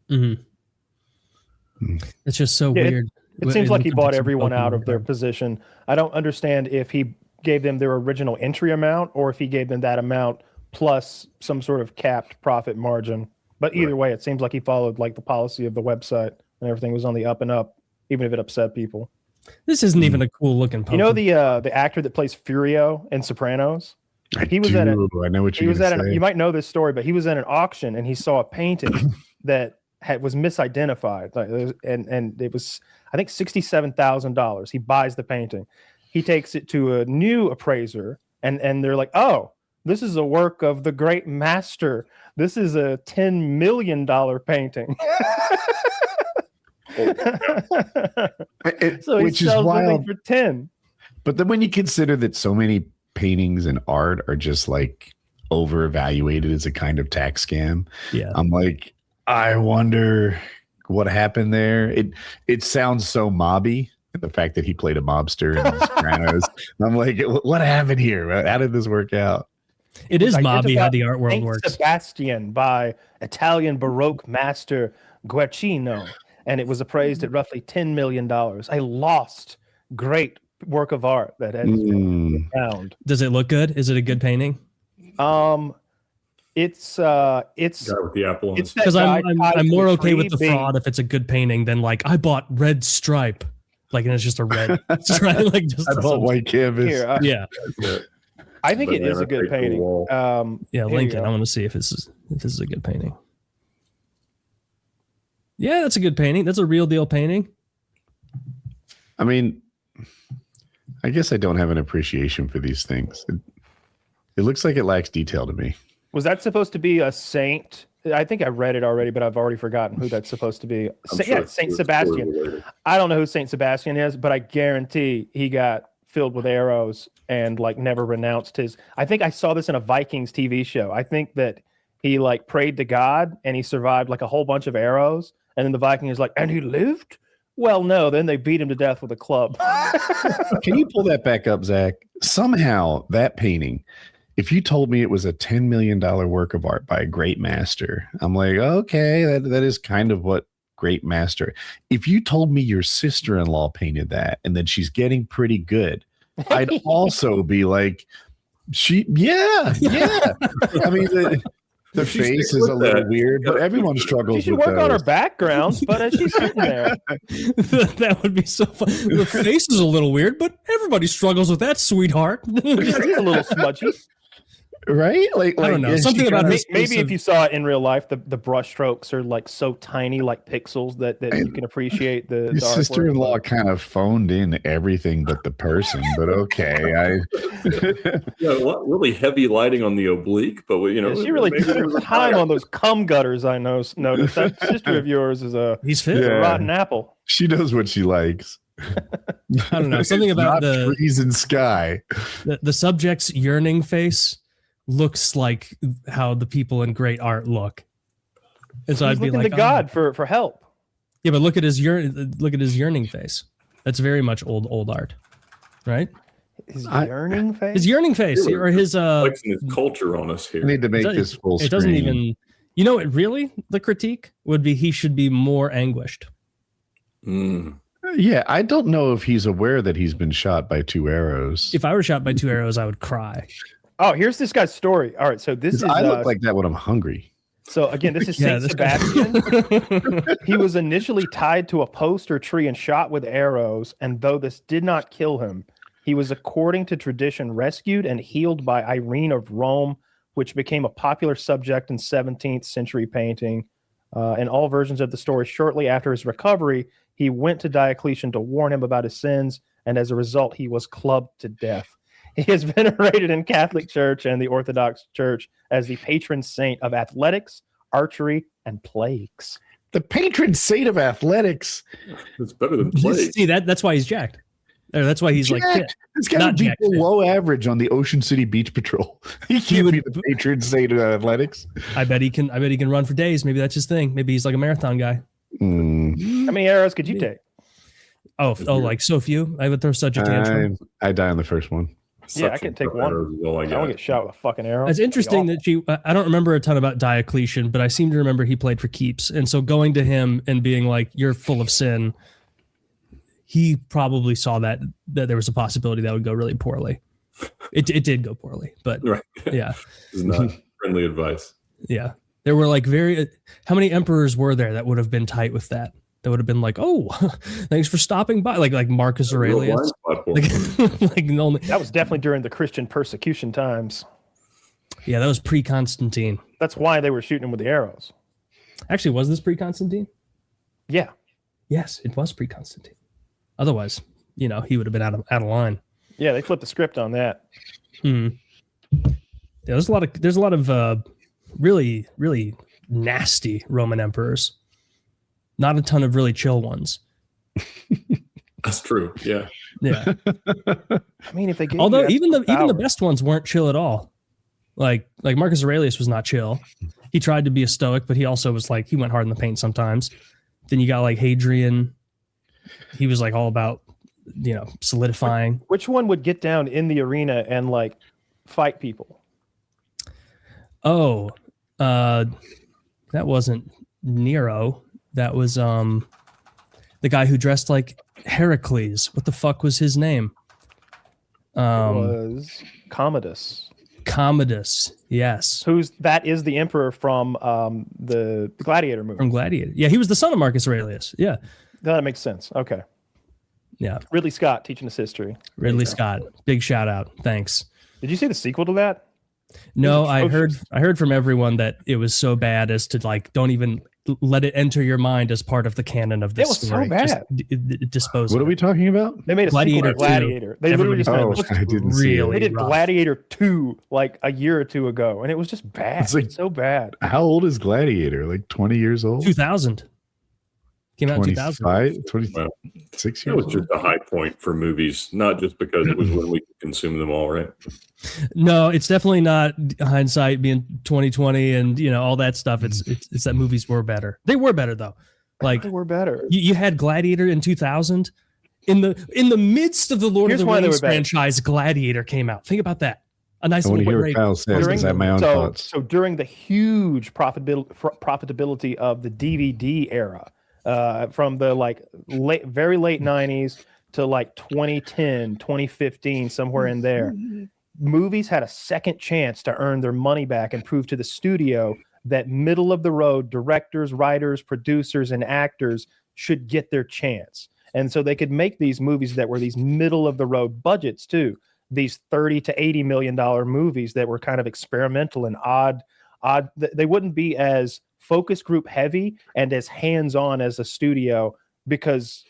Mm-hmm. It's just so weird. It seems like he bought everyone out of their position. I don't understand if he gave them their original entry amount or if he gave them that amount plus some sort of capped profit margin. But either way, it seems like he followed the policy of the website and everything was on the up and up, even if it upset people. This isn't even a cool looking pumpkin. The actor that plays Furio in Sopranos? I know what you're going to say. You might know this story, but he was at an auction and he saw a painting that was misidentified, and it was, I think, $67,000. He buys the painting, he takes it to a new appraiser, and they're like, "Oh, this is a work of the great master. This is a $10 million painting." So he sells something for 10. But then when you consider that so many paintings and art are just over evaluated as a kind of tax scam, I'm like, I wonder what happened there. It sounds so mobby, the fact that he played a mobster in The Sopranos. I'm like, what happened here? How did this work out? It is mobby how the art world Saint works. Sebastian by Italian Baroque master Guercino, and it was appraised at roughly $10 million. A lost great work of art that has been found. Does it look good? Is it a good painting? It's Guy with the apple on his that Because guy I'm tied to more a okay with tree the being- fraud if it's a good painting than like I bought red stripe, like and it's just a red stripe, like just I bought white canvas. Here, yeah, I think it is a good Banana painting. wall. yeah. Here you Lincoln. go. I want to see if this is a good painting. Yeah, that's a good painting. That's a real deal painting. I mean, I guess I don't have an appreciation for these things. It looks like it lacks detail to me. Was that supposed to be a saint? I think I read it already, but I've already forgotten who that's supposed to be. Saint Sebastian. I don't know who Saint Sebastian is, but I guarantee he got filled with arrows and like never renounced his. I think I saw this in a Vikings TV show. I think that he like prayed to God and he survived like a whole bunch of arrows. And then the Viking is like, and he lived? Well, no. Then they beat him to death with a club. Can you pull that back up, Zach? Somehow that painting, if you told me it was a $10 million work of art by a great master, I'm like, okay, that is kind of what great master. If you told me your sister-in-law painted that and that she's getting pretty good, I'd also be like, yeah. I mean, the face is a little weird, but everyone struggles. She should with work on her those. background, but she's sitting there. That would be so fun. The face is a little weird, but everybody struggles with that, sweetheart. He's a little smudgy. Right? Like I don't know. yeah, Something she about kinda- his Maybe if you saw it in real life, the brush strokes are like so tiny, like pixels, that you can appreciate the Your artwork. sister-in-law kind of phoned in everything but the person, but okay. Yeah, really heavy lighting on the oblique, but She really maybe took there her was a time fire. on those cum gutters. I noticed that sister of yours is a he's fit. Yeah. rotten apple. She knows what she likes. I don't know. Something about Not trees and sky. the subject's yearning face looks like how the people in great art look. And so He's I'd be looking like, to God for help. yeah, but look at his yearning face. That's very much old art, right? His yearning face. His yearning face or his Flexing his culture on us here. I need to make It this full screen. It doesn't even. You know, it really the critique would be he should be more anguished. Mm. Yeah, I don't know if he's aware that he's been shot by 2 arrows. If I were shot by 2 arrows, I would cry. Oh, here's this guy's story. All right, so this is. I look like that when I'm hungry. So again, this is Yeah, Saint this guy- Sebastian. He was initially tied to a post or tree and shot with arrows, and though this did not kill him, he was, according to tradition, rescued and healed by Irene of Rome, which became a popular subject in 17th century painting. In all versions of the story, shortly after his recovery, he went to Diocletian to warn him about his sins, and as a result, he was clubbed to death. He is venerated in Catholic Church and the Orthodox Church as the patron saint of athletics, archery, and plagues. The patron saint of athletics. It's better than play. See that's why he's jacked. Or that's why he's like fit. It's got to Not be jacked fit. below average on the Ocean City Beach Patrol. He can't be the patron saint of athletics. I bet he can run for days. Maybe that's his thing. Maybe he's like a marathon guy. How many arrows could you take? Oh, like so few. I would throw such a tantrum. I die on the first one. Yeah, I can take one. All I I don't got. get shot with a fucking arrow. It's interesting That'd that I don't remember a ton about Diocletian, but I seem to remember he played for keeps. And so going to him and being like, you're full of sin, he probably saw that there was a possibility that would go really poorly. It did go poorly, but Right. yeah. This is not friendly advice. Yeah. There were like how many emperors were there that would have been tight with that? That would have been like, oh, thanks for stopping by. Like Marcus Real Aurelius. blind spot for me. Like no, That was definitely during the Christian persecution times. yeah, that was pre-Constantine. That's why they were shooting him with the arrows. Actually, was this pre-Constantine? Yeah. Yes, it was pre-Constantine. Otherwise, he would have been out of line. Yeah, they flipped the script on that. Yeah, there's a lot of really, really nasty Roman emperors. Not a ton of really chill ones. That's true. Yeah. Yeah. I mean, if they gave Although you even the power- best ones weren't chill at all. Like Marcus Aurelius was not chill. He tried to be a stoic, but he also was like he went hard in the paint sometimes. Then you got like Hadrian. He was like all about solidifying. Which one would get down in the arena and like fight people? Oh, that wasn't Nero. That was the guy who dressed like Heracles. What the fuck was his name? It was Commodus. Commodus. Yes. That is the emperor from the Gladiator movie. From Gladiator. Yeah, he was the son of Marcus Aurelius. Yeah. That makes sense. Okay. Yeah. Ridley Scott teaching us history. Ridley Scott. Big shout out. Thanks. Did you see the sequel to that? No, I heard from everyone that it was so bad as to like don't even let it enter your mind as part of the canon of this story. It was so bad. Dispose. What are we talking about? They made a Gladiator sequel to Gladiator. They literally just I didn't see it. they did rough. Gladiator 2 like a year or two ago, and it was just bad. It's like- so bad. How old is Gladiator? Like 20 years old? 2000. Came out in 2000. 26 That years was old? just a high point for movies, not just because it was when we could consume them all, right? No, it's definitely not hindsight being 2020 and all that stuff. It's that movies were better. They were better though. Like They were better. you had Gladiator in 2000. In the midst of the Lord Here's of the why they Rings were better. franchise, Gladiator came out. Think about that. A nice I want to little hear break. what Kyle says because I have my own thoughts. So during the huge profitability of the DVD era, from the very late 90s to like 2010, 2015, somewhere in there, movies had a second chance to earn their money back and prove to the studio that middle of the road directors, writers, producers, and actors should get their chance. And so they could make these movies that were these middle of the road budgets too. These $30 to $80 million movies that were kind of experimental and odd. They wouldn't be as focus group heavy and as hands-on as a studio because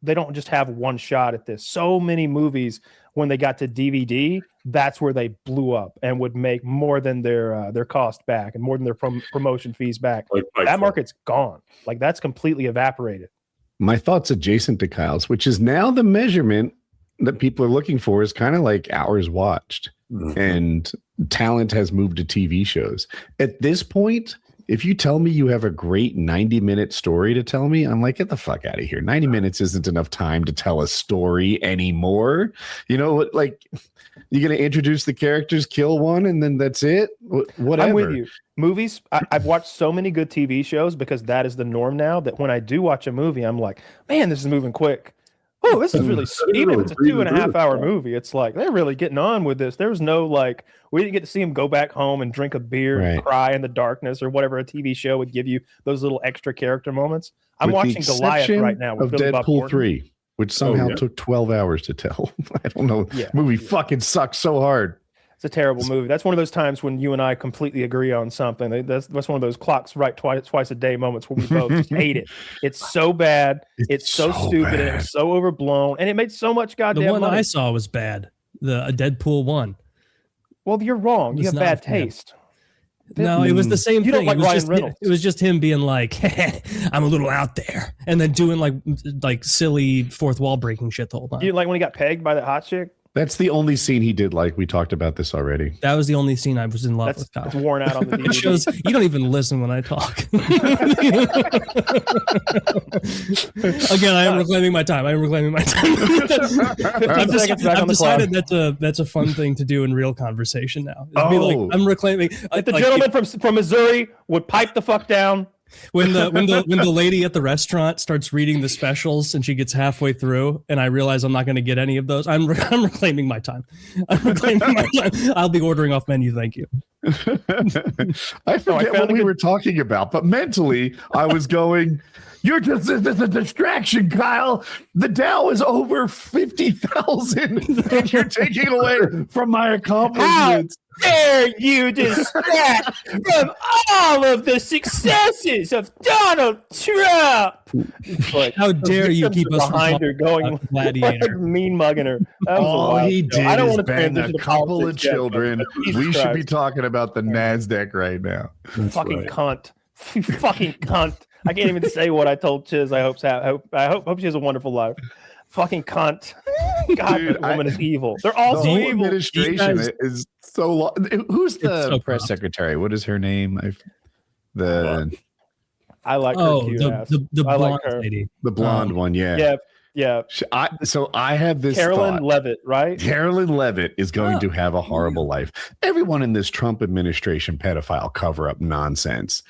they don't just have one shot at this. So many movies, when they got to DVD, that's where they blew up and would make more than their cost back and more than their promotion fees back. That market's gone. Like that's completely evaporated. My thoughts adjacent to Kyle's, which is now the measurement that people are looking for is kind of like hours watched. Mm-hmm. And talent has moved to TV shows. At this point, if you tell me you have a great 90-minute story to tell me, I'm like, get the fuck out of here. 90 minutes isn't enough time to tell a story anymore. You know what? Like, you're going to introduce the characters, kill one, and then that's it? Whatever. I'm with you. Movies, I've watched so many good TV shows because that is the norm now that when I do watch a movie, I'm like, man, this is moving quick. Oh, this is really even if it's a 2.5 hour movie, it's like they're really getting on with this. There was no we didn't get to see him go back home and drink a beer and cry in the darkness or whatever a TV show would give you those little extra character moments. I'm watching Goliath right now with Deadpool Bob Thornton. 3, which somehow took 12 hours to tell. I don't know. Yeah. Movie fucking sucks so hard. It's a terrible movie. That's one of those times when you and I completely agree on something. That's one of those clocks right twice a day moments where we both just hate it. It's so bad. It's so stupid. And it's so overblown. And it made so much goddamn money. The one I saw was bad. The Deadpool 1. Well, you're wrong. You have bad taste. No, it was the same thing. Don't like Ryan Reynolds. It was just him being like, I'm a little out there. And then doing like silly fourth wall breaking shit the whole time. You like when he got pegged by that hot chick? That's the only scene he did like. We talked about this already. That was the only scene I was in love with. Kyle. It's worn out on the DVD. It shows you don't even listen when I talk. Again, I am reclaiming my time. I've decided that's a fun thing to do in real conversation now. I'm reclaiming. If the gentleman from Missouri would pipe the fuck down. When the lady at the restaurant starts reading the specials and she gets halfway through and I realize I'm not going to get any of those, I'm reclaiming my time. I'll be ordering off menu. Thank you. I forget what we were talking about, but mentally I was going, you're just a distraction, Kyle. The Dow is over 50,000 and you're taking away from my accomplishments. How dare you distract from all of the successes of Donald Trump? How dare you keep us behind her going Gladiator. like mean mugging her? All he did I don't is want to bang a transition to couple of politics yet, children. Jesus We should be Christ. talking about the NASDAQ right now. Fucking cunt. You fucking cunt. I can't even say what I told Chiz. I hope she has a wonderful life. Fucking cunt. God, Dude, that woman is evil. They're all The so whole evil. administration is so long. Who's the so press corrupt. secretary? What is her name? I like her cute the ass. the I blonde like her. lady. The blonde one, yeah. Yeah. So I have this Carolyn thought. Levitt, right? Carolyn Levitt is going to have a horrible life. Everyone in this Trump administration pedophile cover-up nonsense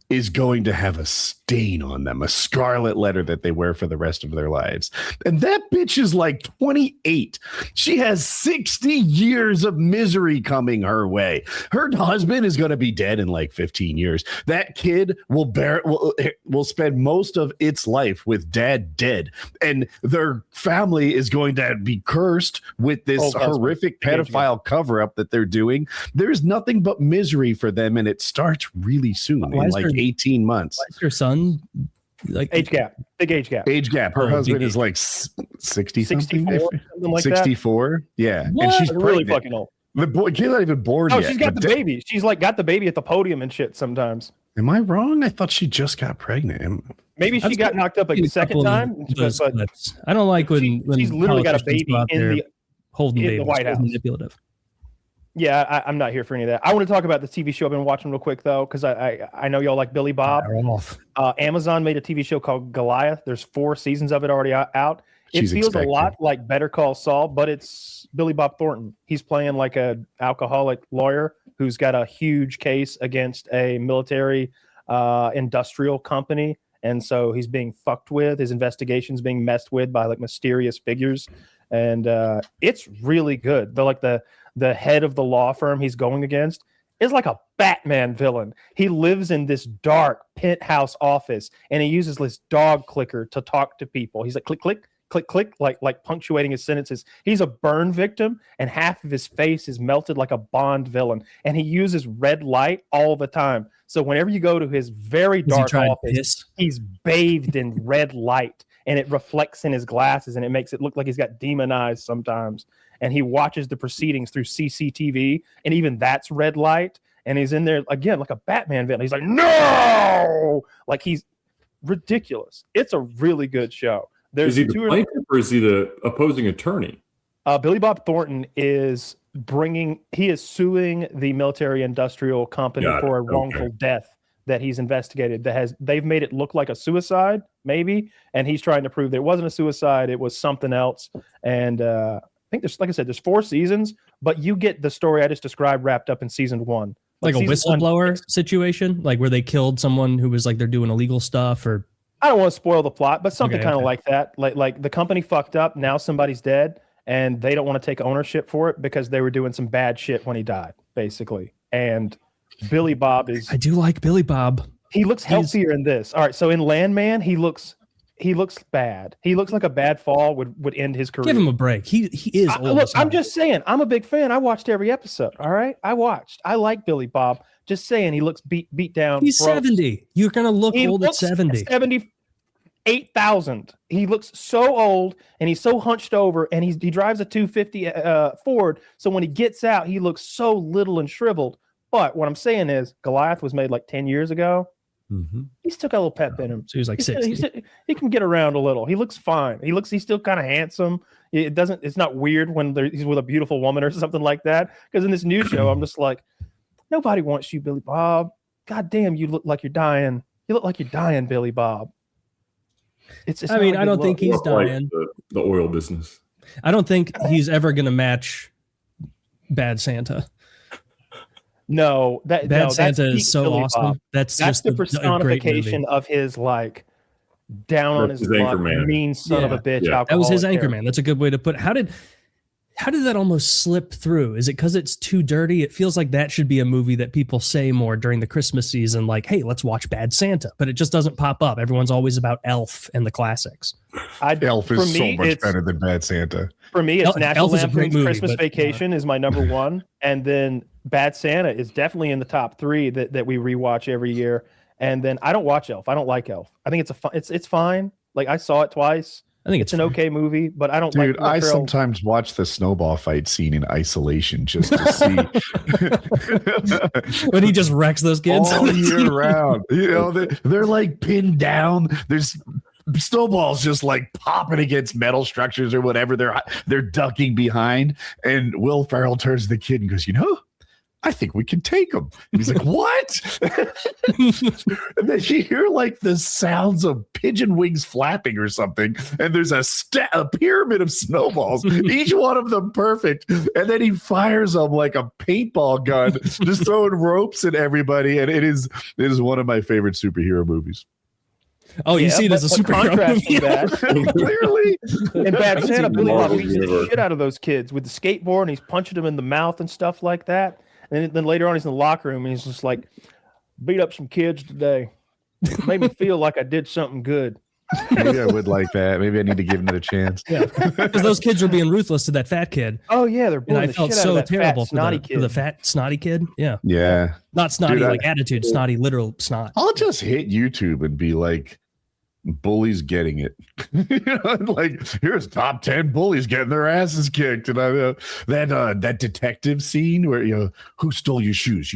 is going to have a stain on them, a scarlet letter that they wear for the rest of their lives. And that bitch is like 28. She has 60 years of misery coming her way. Her husband is going to be dead in like 15 years. That kid will spend most of its life with dad dead. And their family is going to be cursed with this horrific pedophile cover-up that they're doing. There's nothing but misery for them, and it starts really soon, in like 18 months. Why is your son like age gap? Big age gap. Age gap. Her husband is like 60 something, 64, something like 64. That. Yeah, what? And she's really pregnant. fucking old. The boy kid's not even born No, yet. she's got the baby. She's like got the baby at the podium and shit sometimes. Am I wrong? I thought she just got pregnant. Maybe she got knocked up a second time. But I don't like when she's literally got a baby in the White House. Manipulative. Yeah, I'm not here for any of that. I want to talk about the TV show I've been watching real quick, though, because I know y'all like Billy Bob. Amazon made a TV show called Goliath. There's 4 seasons of it already out. It feels a lot like Better Call Saul, but it's Billy Bob Thornton. He's playing like a alcoholic lawyer who's got a huge case against a military industrial company. And so he's being fucked with. His investigation's being messed with by like mysterious figures. And it's really good. They're like the head of the law firm he's going against is like a Batman villain. He lives in this dark penthouse office, and he uses this dog clicker to talk to people. He's like, click, click, click, click, like punctuating his sentences. He's a burn victim, and half of his face is melted like a Bond villain, and he uses red light all the time. So whenever you go to his very dark office, he's bathed in red light, and it reflects in his glasses, and it makes it look like he's got demon eyes sometimes. And he watches the proceedings through CCTV, and even that's red light. And he's in there again like a Batman villain. He's like, no, like he's ridiculous. It's a really good show. Is he the plaintiff or is he the opposing attorney? Billy Bob Thornton is suing the military industrial company for a wrongful death that he's investigated. They've made it look like a suicide, maybe, and he's trying to prove that it wasn't a suicide, it was something else. And I think there's 4 seasons, but you get the story I just described wrapped up in season 1. Like a whistleblower situation, like where they killed someone who was like they're doing illegal stuff, or I don't want to spoil the plot, but something kind of like that. Like the company fucked up, now somebody's dead, and they don't want to take ownership for it because they were doing some bad shit when he died, basically. And Billy Bob I do like Billy Bob. He looks healthier in this. All right, so in Landman, he looks bad. He looks like a bad fall would end his career. Give him a break. He is old. Look, I'm just saying, I'm a big fan. I watched every episode. All right, I like Billy Bob. Just saying, he looks beat down. He's 70. You're gonna look old at 70. 78,000. He looks so old, and he's so hunched over, and he drives a 250 Ford. So when he gets out, he looks so little and shriveled. But what I'm saying is, Goliath was made like 10 years ago. Mm-hmm. He's still got a little pep in him. So he's like 60. He can get around a little. He looks fine. He's still kind of handsome. It's not weird when he's with a beautiful woman or something like that. Because in this new show, I'm just like, nobody wants you, Billy Bob. God damn, you look like you're dying. You look like you're dying, Billy Bob. I mean, I don't think he's dying. Like the oil business. I don't think he's ever going to match Bad Santa. No, Bad Santa is so Billy awesome. Bob. That's just the personification of his like down on his luck, mean son of a bitch. Yeah. That was his Anchorman. That's a good way to put it. How did that almost slip through? Is it because it's too dirty? It feels like that should be a movie that people say more during the Christmas season, like, hey, let's watch Bad Santa. But it just doesn't pop up. Everyone's always about Elf and the classics. Elf is so much better than Bad Santa. For me, it's National Lampoon's Christmas Vacation is my number 1. And then Bad Santa is definitely in the top 3 that we rewatch every year. And then I don't watch Elf. I don't like Elf. I think it's fine. Like I saw it twice. I think it's an okay movie, but I don't like. Dude, I sometimes watch the snowball fight scene in isolation just to see when he just wrecks those kids all year round. You know, they're like pinned down. There's snowballs just like popping against metal structures or whatever they're ducking behind. And Will Ferrell turns to the kid and goes, I think we can take him. And he's like, what? And then you hear like the sounds of pigeon wings flapping or something. And there's a pyramid of snowballs, each one of them perfect. And then he fires them like a paintball gun, just throwing ropes at everybody. And it is one of my favorite superhero movies. Oh, you see it as a superhero movie. Clearly. In Bad Santa, Billy Bob Marvel beats the universe. shit out of those kids with the skateboard, and he's punching them in the mouth and stuff like that. And then later on, he's in the locker room, and he's just like, beat up some kids today. It made me feel like I did something good. Maybe I would like that. Maybe I need to give another chance. Yeah, because those kids were being ruthless to that fat kid. Oh, yeah, they're And bullying I the felt shit out so of that terrible fat, snotty for kid. the fat, snotty kid. Yeah. Yeah. Not snotty Dude, like attitude, snotty, literal snot. I'll just hit YouTube and be like, bullies getting it. Like, here's top 10 bullies getting their asses kicked. And that detective scene where, who stole your shoes?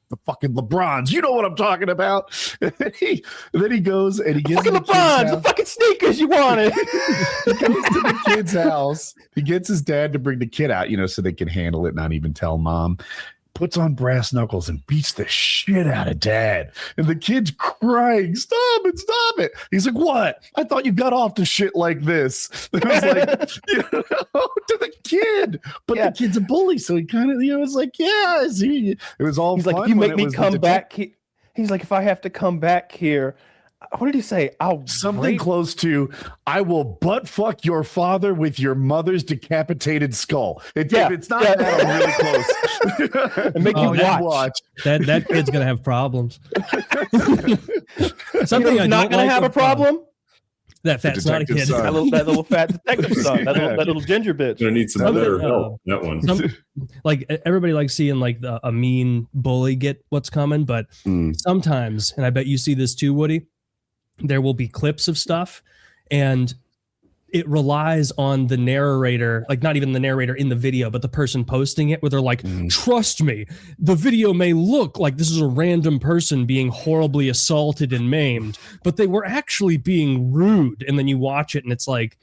The fucking LeBrons. You know what I'm talking about. And then he goes and he gets Fucking LeBrons, the fucking sneakers you wanted. He goes to the kid's house. He gets his dad to bring the kid out, so they can handle it, not even tell mom. Puts on brass knuckles and beats the shit out of dad. And the kid's crying, stop it. He's like, what? I thought you got off to shit like this. It was like, to the kid. But the kid's a bully. So he kind of, was like, yeah, I see. It was all He's fun like, if you when make it me was come back, he's like, if I have to come back here, what did he say? Something close to, I will butt fuck your father with your mother's decapitated skull. If it's not that, I'm really close. And make you watch. That kid's gonna have problems. Something I not gonna have a problem. That fat snotty kid. That little fat detective son. That little ginger bitch. Gonna need some other help. That one. Like everybody likes seeing like a mean bully get what's coming, but sometimes, and I bet you see this too, Woody, there will be clips of stuff and it relies on the narrator, like not even the narrator in the video, but the person posting it, where they're like, trust me, the video may look like this is a random person being horribly assaulted and maimed, but they were actually being rude. And then you watch it and it's like,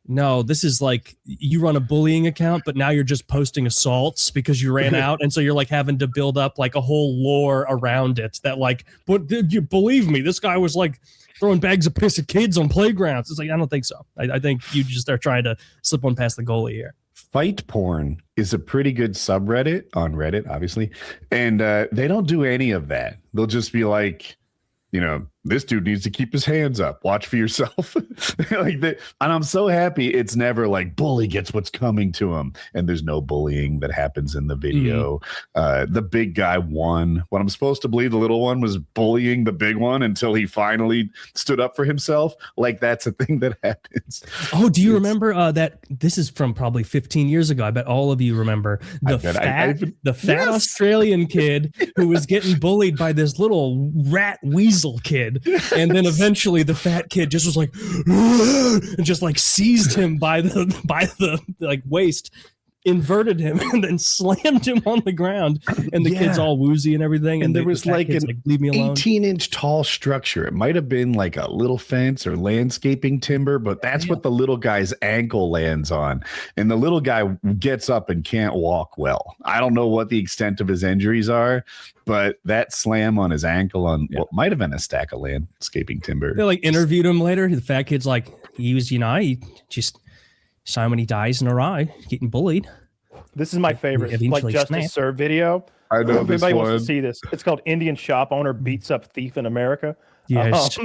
no, this is like you run a bullying account, but now you're just posting assaults because you ran out. And so you're like having to build up like a whole lore around it that like, but did you believe me? This guy was like throwing bags of piss at kids on playgrounds. It's like, I don't think so. I think you just are trying to slip one past the goalie here. Fight porn is a pretty good subreddit on Reddit, obviously. And they don't do any of that. They'll just be like, this dude needs to keep his hands up. Watch for yourself. And I'm so happy it's never like bully gets what's coming to him. And there's no bullying that happens in the video. The big guy won. What I'm supposed to believe the little one was bullying the big one until he finally stood up for himself. Like that's a thing that happens. Oh, do you remember that? This is from probably 15 years ago. I bet all of you remember the fat Australian kid who was getting bullied by this little rat weasel kid. And then eventually the fat kid just was like, and just like seized him by the like waist, inverted him, and then slammed him on the ground. And the kid's all woozy and everything. And there was like an leave me alone. 18-inch tall structure. It might have been like a little fence or landscaping timber, but that's what the little guy's ankle lands on. And the little guy gets up and can't walk well. I don't know what the extent of his injuries are, but that slam on his ankle on what might have been a stack of landscaping timber. They like interviewed him later. The fat kid's like, he just saw when he dies in a eye, getting bullied. This is my favorite, like Justice Serve video. I know if anybody wants to see this. It's called Indian Shop Owner Beats Up Thief in America. Yes.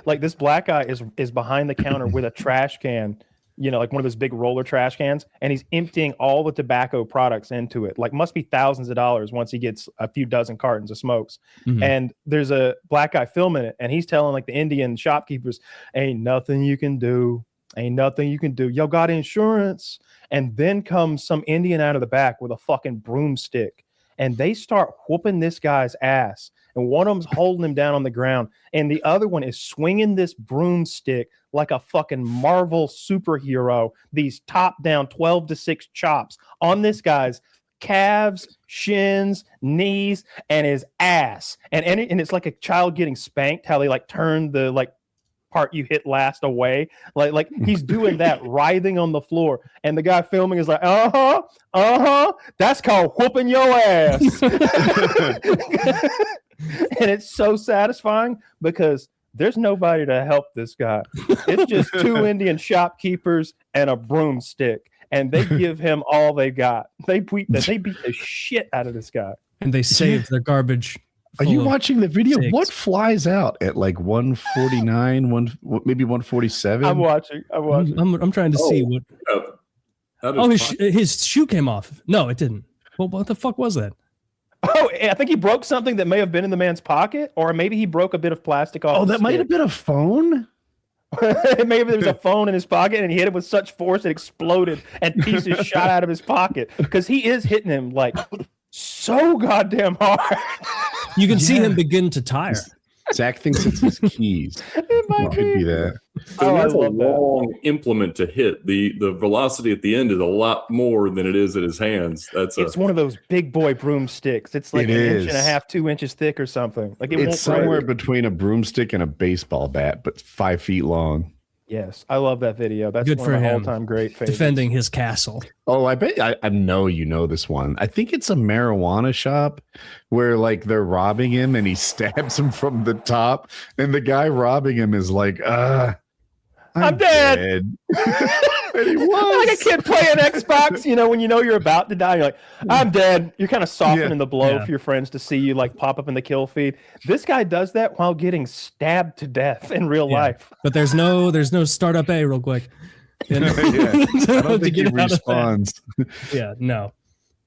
Like this black guy is behind the counter with a trash can, like one of those big roller trash cans, and he's emptying all the tobacco products into it. Like must be thousands of dollars once he gets a few dozen cartons of smokes. And there's a black guy filming it, and he's telling like the Indian shopkeepers, ain't nothing you can do. Ain't nothing you can do. Y'all got insurance. And then comes some Indian out of the back with a fucking broomstick. And they start whooping this guy's ass. And one of them's holding him down on the ground. And the other one is swinging this broomstick like a fucking Marvel superhero. These top down 12-6 chops on this guy's calves, shins, knees, and his ass. And it's like a child getting spanked, how they like turn the like part you hit last away. Like he's doing that, writhing on the floor, and the guy filming is like, that's called whooping your ass. And it's so satisfying because there's nobody to help this guy. It's just two Indian shopkeepers and a broomstick, and they give him all they got. They beat the shit out of this guy, and they saved their garbage. Are you watching the video? Six. What flies out at like 149, maybe 147? I'm watching. I'm trying to see what. His shoe came off. No, it didn't. Well, what the fuck was that? Oh, I think he broke something that may have been in the man's pocket, or maybe he broke a bit of plastic off. Oh, that might have been a phone. Maybe there was a phone in his pocket, and he hit it with such force it exploded, and pieces shot out of his pocket because he is hitting him like so goddamn hard. You can see him begin to tire. Zach thinks it's his keys. It could be that. That's a long implement to hit. The velocity at the end is a lot more than it is at his hands. It's one of those big boy broomsticks. It's like an inch and a half, 2 inches thick or something. Like it's somewhere between a broomstick and a baseball bat, but 5 feet long. Yes, I love that video. That's good one for of my him. all-time great favorites. Defending his castle. Oh, I bet I know you know this one. I think it's a marijuana shop where like they're robbing him and he stabs him from the top, and the guy robbing him is like, I'm dead. And he was like a kid playing Xbox, when you're about to die, you're like, I'm dead. You're kind of softening the blow for your friends to see you like pop up in the kill feed. This guy does that while getting stabbed to death in real life. But there's no startup A real quick. I don't think he responds. No.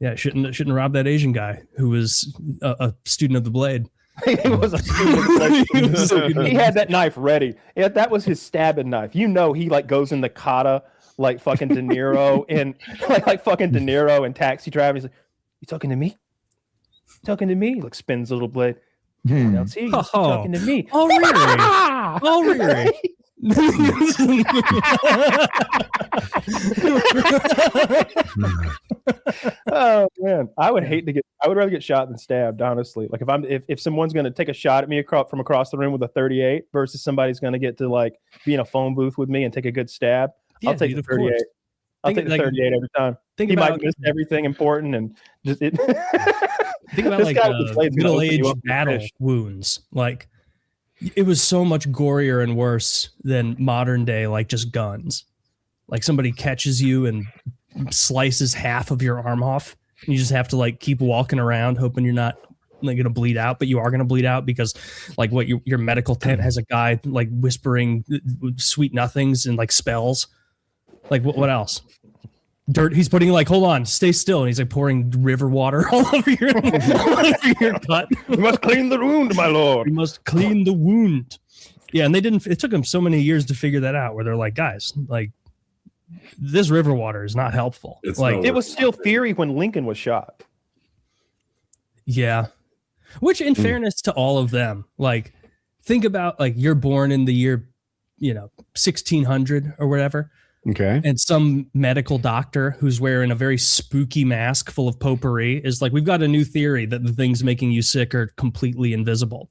Yeah, shouldn't rob that Asian guy who was a student of the blade. He was a student. He had that knife ready. Yeah, that was his stabbing knife. He like goes in the kata like fucking De Niro and like fucking De Niro and Taxi Driver. He's like, "You talking to me? You talking to me?" He like spins a little blade. Now see, you talking to me. Oh really? Oh really? Oh man, I would rather get shot than stabbed, honestly. Like if someone's going to take a shot at me from across the room with a 38 versus somebody's going to get to like be in a phone booth with me and take a good stab, I'll take the 38. I'll take the 38 every time. He might miss everything important and just it. Think about like middle-aged battle wounds. Like it was so much gorier and worse than modern day, like just guns. Like somebody catches you and slices half of your arm off. And you just have to like keep walking around hoping you're not like going to bleed out, but you are going to bleed out because like your medical tent has a guy like whispering sweet nothings and like spells. Like what else? Dirt. He's putting like, hold on, stay still. And he's like pouring river water all over your cut. We must clean the wound, my lord. We must clean the wound. Yeah. And it took them so many years to figure that out where they're like, guys, like this river water is not helpful. It was still theory when Lincoln was shot. Yeah. Which in fairness to all of them, like think about like you're born in the year, 1600 or whatever. Okay. And some medical doctor who's wearing a very spooky mask full of potpourri is like, we've got a new theory that the things making you sick are completely invisible.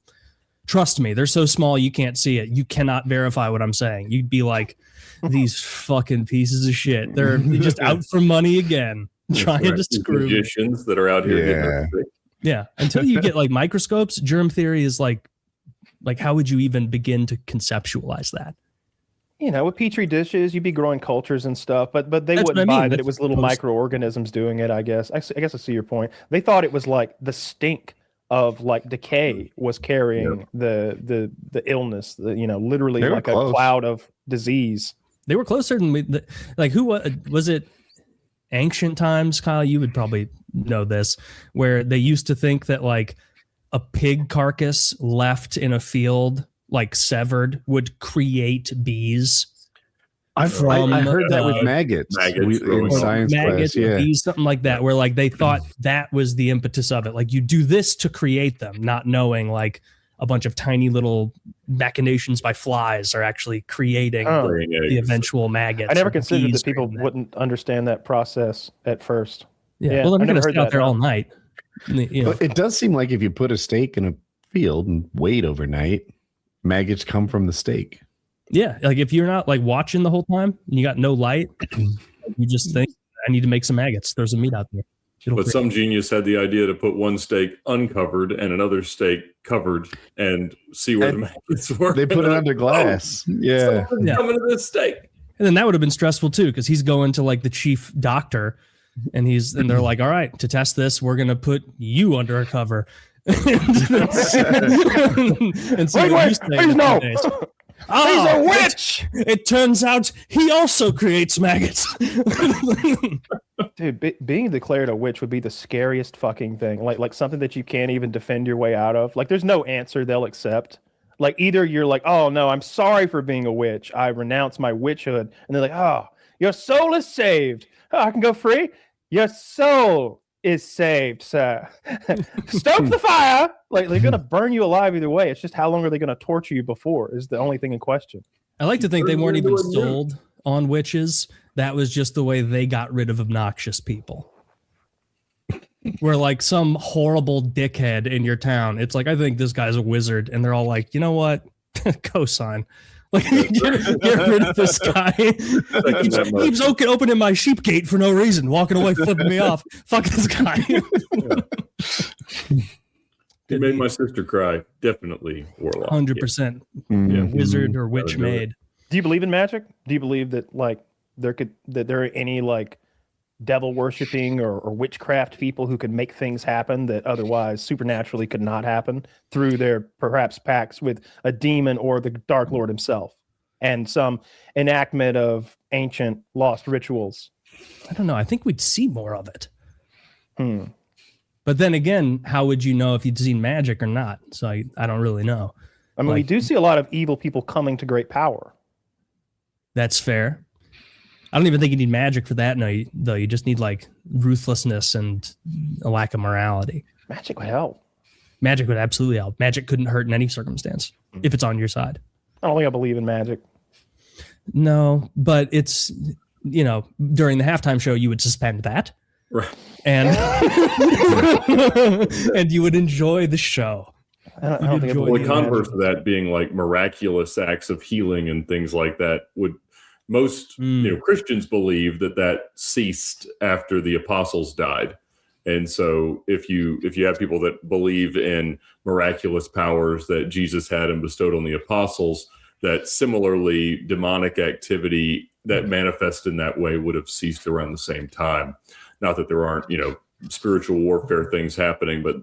Trust me, they're so small you can't see it. You cannot verify what I'm saying. You'd be like, these fucking pieces of shit. They're just out for money again, trying to screw magicians that are out here getting sick. Yeah. Until you get like microscopes, germ theory is like how would you even begin to conceptualize that? With petri dishes, you'd be growing cultures and stuff, but they wouldn't buy that it was little microorganisms doing it. I guess I see your point. They thought it was like the stink of like decay was carrying the illness. Literally like a cloud of disease. They were closer than like who was it? Ancient times, Kyle. You would probably know this, where they used to think that like a pig carcass left in a field, like severed, would create bees. I heard that with maggots in science class. Yeah, bees, something like that, where like they thought that was the impetus of it. Like you do this to create them, not knowing like a bunch of tiny little machinations by flies are actually creating the eventual maggots. I never considered that people wouldn't understand that process at first. Yeah, well, they're going to stay out there all night. But it does seem like if you put a steak in a field and wait overnight, maggots come from the steak. Yeah, like if you're not like watching the whole time and you got no light, you just think, I need to make some maggots. There's some meat out there. But some genius had the idea to put one steak uncovered and another steak covered and see where the maggots were. They put it under glass. Yeah. Coming to this steak. And then that would have been stressful too, because he's going to like the chief doctor, and they're like, all right, to test this, we're gonna put you under a cover. and see what you say please no. He's a witch. It turns out he also creates maggots. Dude, being declared a witch would be the scariest fucking thing. Like something that you can't even defend your way out of. Like there's no answer they'll accept. Like either you're like, oh no, I'm sorry for being a witch. I renounce my witchhood. And they're like, oh, your soul is saved. Oh, I can go free. Your soul is saved, sir. Stoke the fire. Like they're gonna burn you alive either way. It's just how long are they gonna torture you before is the only thing in question. I like to think they weren't even sold on witches. That was just the way they got rid of obnoxious people. Where like some horrible dickhead in your town, it's like, I think this guy's a wizard, and they're all like, you know what? Cosign. Like, get rid of this guy. He keeps opening my sheep gate for no reason, walking away, flipping me off. Fuck this guy. He made my sister cry. Definitely warlock. 100%. Yeah. Wizard or witch made. Do you believe in magic? Do you believe that like there are any like devil worshipping or witchcraft people who could make things happen that otherwise supernaturally could not happen through their perhaps pacts with a demon or the Dark Lord himself and some enactment of ancient lost rituals? I don't know. I think we'd see more of it. But then again, how would you know if you'd seen magic or not? So I don't really know. I mean, we do see a lot of evil people coming to great power. That's fair. I don't even think you need magic for that, though. You just need like ruthlessness and a lack of morality. Magic would help. Magic would absolutely help. Magic couldn't hurt in any circumstance if it's on your side. I don't think I believe in magic. No, but it's, during the halftime show, you would suspend that. Right. And and you would enjoy the show. I don't think the converse of that being like miraculous acts of healing and things like that would most Christians believe that ceased after the apostles died. And so if you have people that believe in miraculous powers that Jesus had and bestowed on the apostles, that similarly demonic activity that manifests in that way would have ceased around the same time. Not that there aren't, spiritual warfare things happening, but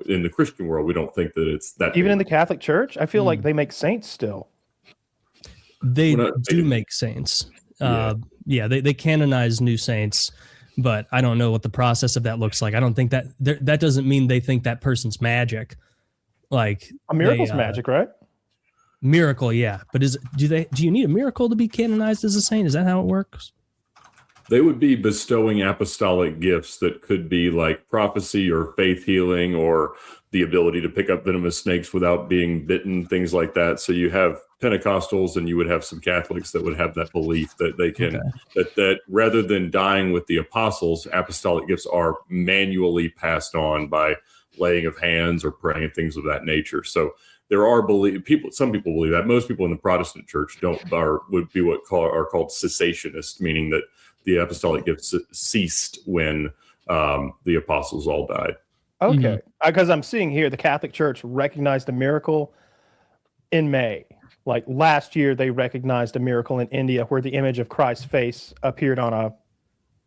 in the Christian world, we don't think that it's that. Even in the Catholic Church, I feel like they make saints still. They do make saints. They canonize new saints, but I don't know what the process of that looks like. I don't think that doesn't mean they think that person's magic. Like a miracle's magic, right? Miracle, yeah. But do you need a miracle to be canonized as a saint? Is that how it works? They would be bestowing apostolic gifts that could be like prophecy or faith healing or the ability to pick up venomous snakes without being bitten, things like that. So you have Pentecostals and you would have some Catholics that would have that belief that they can, that rather than dying with the apostles, apostolic gifts are manually passed on by laying of hands or praying and things of that nature. So there are some people believe that. Most people in the Protestant church would be what are called cessationists, meaning that the apostolic gifts ceased when the apostles all died. Okay, because I'm seeing here the Catholic Church recognized a miracle in May. Like last year, they recognized a miracle in India where the image of Christ's face appeared on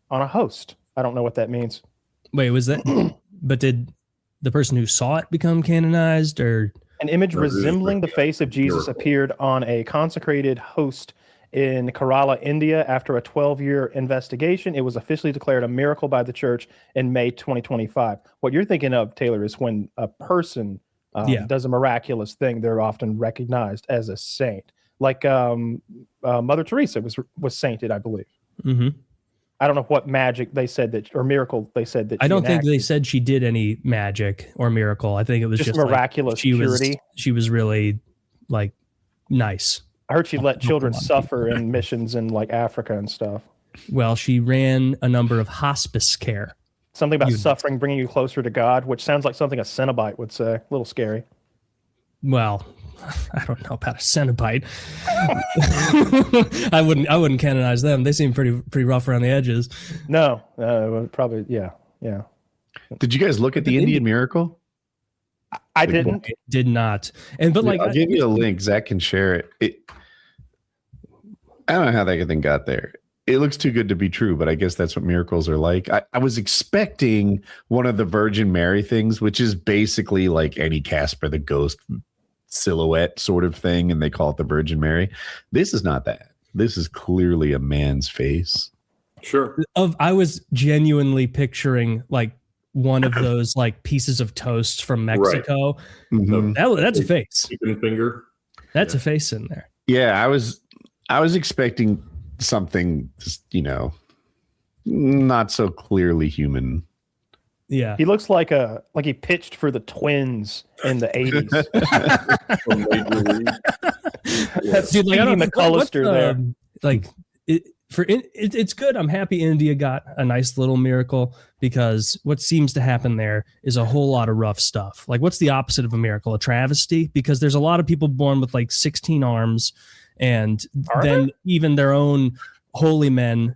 a host. I don't know what that means. Wait, was that? But did the person who saw it become canonized, or an image resembling the face of Jesus appeared on a consecrated host in Kerala, India, after a 12-year investigation? It was officially declared a miracle by the church in May 2025. What you're thinking of, Taylor, is when a person does a miraculous thing, they're often recognized as a saint. Like Mother Teresa was sainted, I believe. Mm-hmm. I don't know what magic they said that, or miracle they said that. I don't think they said she did any magic or miracle. I think it was just miraculous like purity. She was really like nice. I heard she let children suffer in missions in like Africa and stuff. Well, she ran a number of hospice care. Something about suffering bringing you closer to God, which sounds like something a Cenobite would say. A little scary. Well, I don't know about a Cenobite. I wouldn't canonize them. They seem pretty rough around the edges. No, probably, yeah. Did you guys look at the Indian miracle? I didn't. I did not. But like, I'll give you a link. Zach can share it. I don't know how that thing got there. It looks too good to be true, but I guess that's what miracles are like. I was expecting one of the Virgin Mary things, which is basically like any Casper the Ghost silhouette sort of thing, and they call it the Virgin Mary. This is not that. This is clearly a man's face. Sure. I was genuinely picturing like one of those like pieces of toast from Mexico. Right. Mm-hmm. That's a face. Chicken finger. That's a face in there. Yeah, I was expecting something just, not so clearly human. Yeah. He looks like he pitched for the Twins in the 80s. That's Dude, like, I don't know McCullister there. Like it's good. I'm happy India got a nice little miracle, because what seems to happen there is a whole lot of rough stuff. Like, what's the opposite of a miracle? A travesty? Because there's a lot of people born with like 16 arms, and then even their own holy men,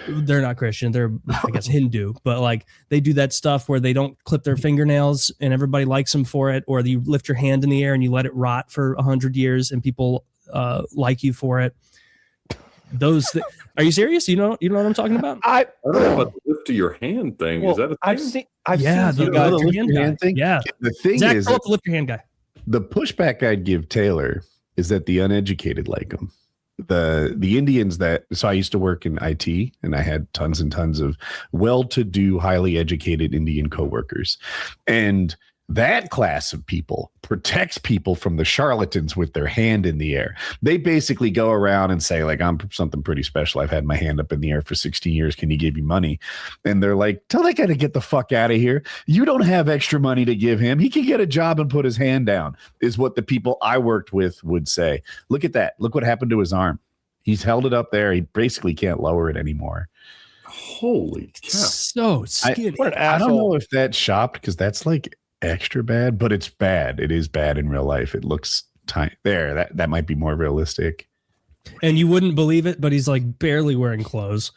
they're not Christian, they're I guess Hindu, but like they do that stuff where they don't clip their fingernails and everybody likes them for it, or you lift your hand in the air and you let it rot for 100 years and people like you for it. Are you serious? You know what I'm talking about? I don't know about the lift to your hand thing. Well, is that a thing? I've seen the lift your hand thing. Yeah. The thing Zach, is, pull up the lift your hand guy. the pushback I'd give Taylor is that the uneducated like him. The Indians so I used to work in IT, and I had tons and tons of well-to-do, highly educated Indian coworkers. And that class of people protects people from the charlatans with their hand in the air. They basically go around and say, like, I'm something pretty special. I've had my hand up in the air for 16 years. Can you give me money? And they're like, tell that guy to get the fuck out of here. You don't have extra money to give him. He can get a job and put his hand down, is what the people I worked with would say. Look at that. Look what happened to his arm. He's held it up there. He basically can't lower it anymore. Holy cow. So skinny. What an I don't asshole. know if that's shopped, because that's like extra bad, but it's bad. It is bad in real life. It looks tiny. There, that might be more realistic. And you wouldn't believe it, but he's like barely wearing clothes.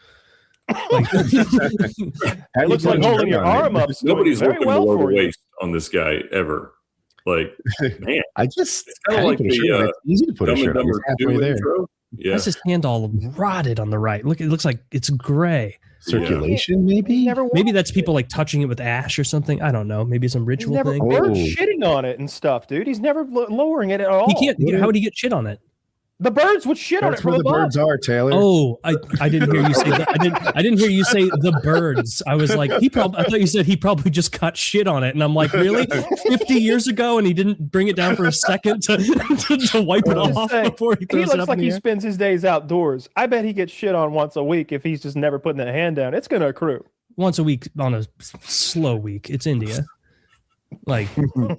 Like, It looks like holding your arm up. Nobody's very working well below the for you. waist on this guy ever. Like, man, I just it's kind of like the it's easy to put a Dumb and shirt on. Dumber It's 2 halfway there. intro. Yeah. That's his hand all rotted on the right. Look, it looks like it's gray. Circulation, maybe. Maybe that's people like touching it with ash or something. I don't know. Maybe some He's ritual never thing. bird shitting on it and stuff, dude. He's never lowering it at all. He can't. How would he get shit on it? The birds would shit on it That's from where the above. birds are, Taylor. Oh, I didn't hear you say that. I didn't hear you say the birds. I was like, I thought you said he probably just got shit on it, and I'm like, really? 50 years ago, and he didn't bring it down for a second to wipe it off before he throws He it looks up like in the he air? spends his days outdoors. I bet he gets shit on once a week if he's just never putting that hand down. It's going to accrue. Once a week on a slow week. It's India. Like,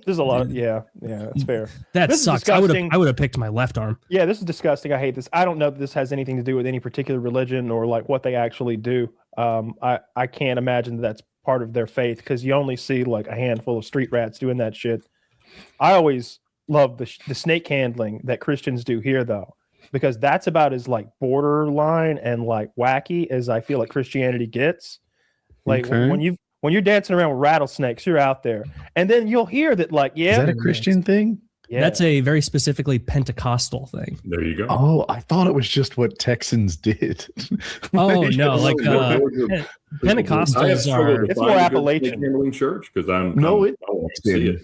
There's a lot of, yeah, that's fair. that This is sucks. disgusting. I would have picked my left arm. Yeah, this is disgusting. I hate this. I don't know that this has anything to do with any particular religion or like what they actually do. I can't imagine that's part of their faith, because you only see like a handful of street rats doing that shit. I always love the snake handling that Christians do here, though, because that's about as like borderline and like wacky as I feel like Christianity gets. Like when you're dancing around with rattlesnakes, you're out there, and then you'll hear that like, yeah, Is that a Christian thing? Yeah. That's a very specifically Pentecostal thing. There you go. Oh, I thought it was just what Texans did. Oh no, like I have Pentecostals struggled are. to It's find more a good Appalachian. snake handling church, because I No, want to see it.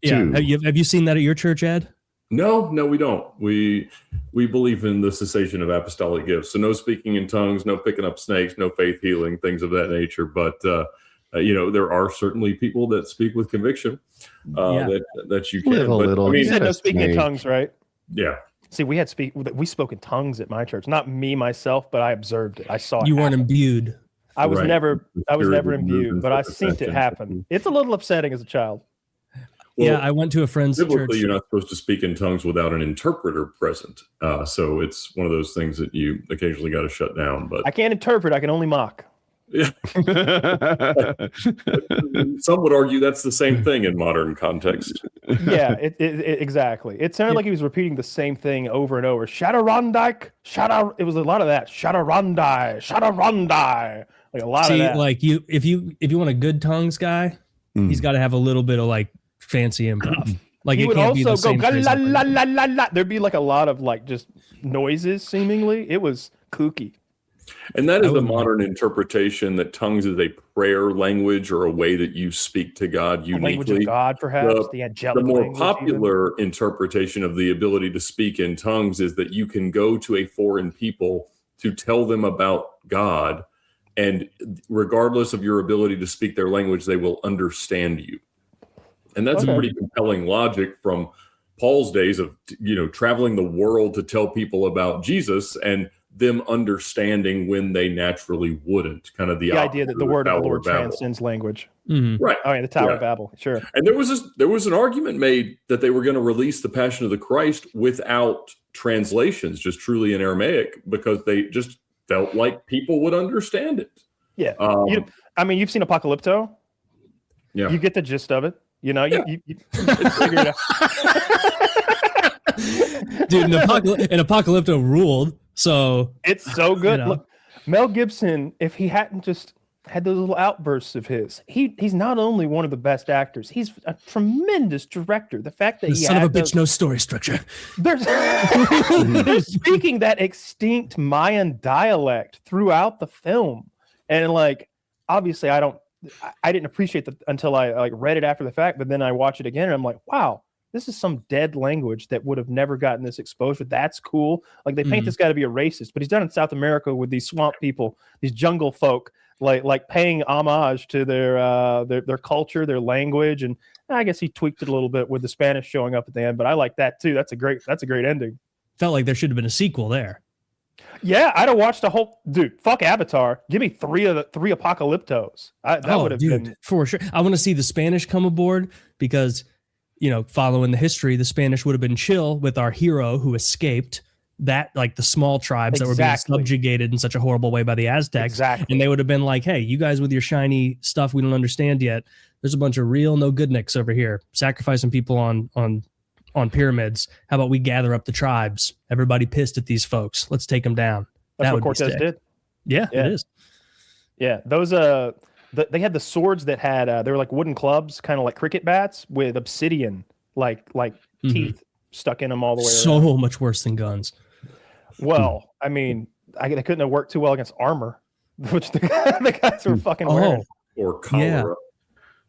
Yeah, too. have you seen that at your church, Ed? No, we don't. We believe in the cessation of apostolic gifts. So no speaking in tongues, no picking up snakes, no faith healing, things of that nature. But there are certainly people that speak with conviction that you can. Live a little. You I mean, said no speaking in snake. tongues, right? yeah. See, we spoke in tongues at my church. Not me myself, but I observed it. I saw it. You weren't happen. imbued. I was Right. never Spirit would move imbued, and but I set seen it attention. happen. It's a little upsetting as a child. Yeah, Well, I went to a friend's church. Biblically, you're not supposed to speak in tongues without an interpreter present. So it's one of those things that you occasionally got to shut down. But I can't interpret. I can only mock. Yeah. Some would argue that's the same thing in modern context. Yeah, exactly. It sounded like he was repeating the same thing over and over. Shadowrondike, It was a lot of that. Shadowrondike. Like a lot of that. Like if you want a good tongues guy, he's got to have a little bit of like fancy improv. Like he it would can't be the also same go phrase la over and la over. la la la. There'd be like a lot of like just noises. Seemingly, it was kooky. And that is a modern interpretation that tongues is a prayer language or a way that you speak to God uniquely. A language of God, perhaps the angelic. The more language popular interpretation of the ability to speak in tongues is that you can go to a foreign people to tell them about God, and regardless of your ability to speak their language, they will understand you. And that's a pretty compelling logic from Paul's days of, traveling the world to tell people about Jesus and them understanding when they naturally wouldn't. Kind of the idea that the word of the Lord transcends language. Mm-hmm. Right. Oh, yeah, the Tower of Babel. Sure. And there was an argument made that they were going to release the Passion of the Christ without translations, just truly in Aramaic, because they just felt like people would understand it. Yeah. You've seen Apocalypto. Yeah. You get the gist of it. You figure it out. Dude, and Apocalypto ruled. So it's so good. Look, Mel Gibson, if he hadn't just had those little outbursts of his, he's not only one of the best actors, he's a tremendous director. The fact that son of a bitch, no story structure. They're speaking that extinct Mayan dialect throughout the film, and like obviously I didn't appreciate that until I read it after the fact, but then I watch it again and I'm like, wow. This is some dead language that would have never gotten this exposure. That's cool. Like they paint this guy to be a racist, but he's done in South America with these swamp people, these jungle folk, like paying homage to their culture, their language, and I guess he tweaked it a little bit with the Spanish showing up at the end. But I like that too. That's a great ending. Felt like there should have been a sequel there. Yeah, I'd have watched a whole fuck Avatar. Give me three Apocalyptos. That would have been for sure. I want to see the Spanish come aboard because. Following the history, the Spanish would have been chill with our hero who escaped that, like the small tribes that were being subjugated in such a horrible way by the Aztecs. Exactly. And they would have been like, hey, you guys with your shiny stuff we don't understand yet. There's a bunch of real no good nicks over here sacrificing people on pyramids. How about we gather up the tribes? Everybody pissed at these folks. Let's take them down. That's what Cortez did. Yeah, it is. Yeah, those they had the swords that had they were like wooden clubs, kind of like cricket bats with obsidian like teeth stuck in them all the way around. So much worse than guns. Well, I mean, they couldn't have worked too well against armor, which the guys were fucking wearing. Or cholera.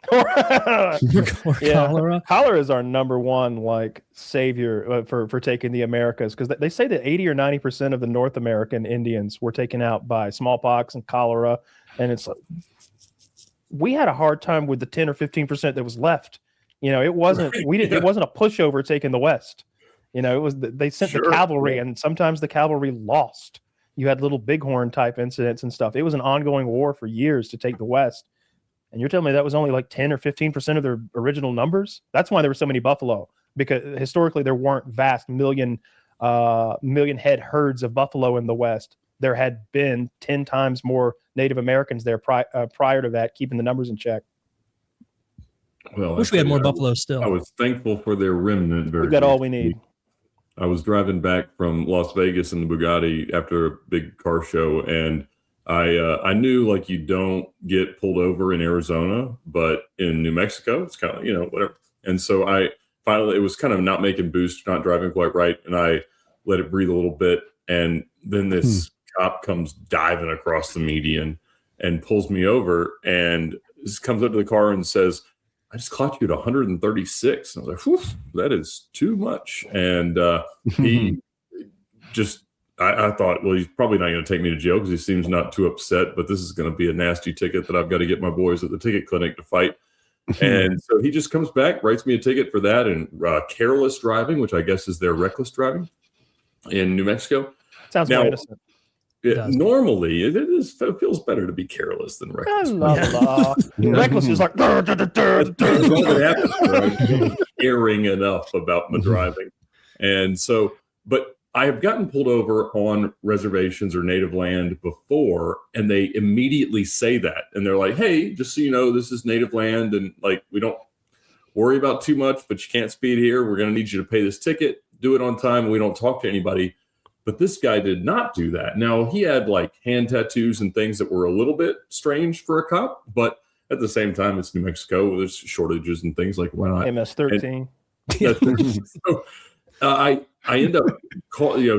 Cholera. Cholera is our number one like savior for taking the Americas, because they say that 80 or 90% of the North American Indians were taken out by smallpox and cholera, and it's like we had a hard time with the 10 or 15% that was left. It wasn't it wasn't a pushover taking the West. It was they sent the cavalry, and sometimes the cavalry lost. You had little bighorn type incidents and stuff. It was an ongoing war for years to take the West. And you're telling me that was only like 10 or 15% of their original numbers? That's why there were so many buffalo, because historically there weren't vast million head herds of buffalo in the West. There had been 10 times more Native Americans there prior to that, keeping the numbers in check. Well, wish we had more buffalo still. I was thankful for their remnant. We've got all we need. I was driving back from Las Vegas in the Bugatti after a big car show, and I knew like you don't get pulled over in Arizona, but in New Mexico, it's kind of, whatever. And so it was kind of not making boost, not driving quite right. And I let it breathe a little bit. And then this cop comes diving across the median and pulls me over and just comes up to the car and says, I just caught you at 136. And I was like, whew, that is too much. And he just, I thought, well, he's probably not going to take me to jail because he seems not too upset, but this is going to be a nasty ticket that I've got to get my boys at the ticket clinic to fight. And so he just comes back, writes me a ticket for that, and careless driving, which I guess is their reckless driving in New Mexico. Sounds more innocent. Normally, it feels better to be careless than reckless. Reckless is like caring enough about my driving, and so. But I have gotten pulled over on reservations or native land before, and they immediately say that. And they're like, hey, just so you know, this is native land. And like, we don't worry about too much, but you can't speed here. We're going to need you to pay this ticket, do it on time. We don't talk to anybody. But this guy did not do that. Now, he had like hand tattoos and things that were a little bit strange for a cop, but at the same time, it's New Mexico. There's shortages and things, like why not? MS-13. So I end up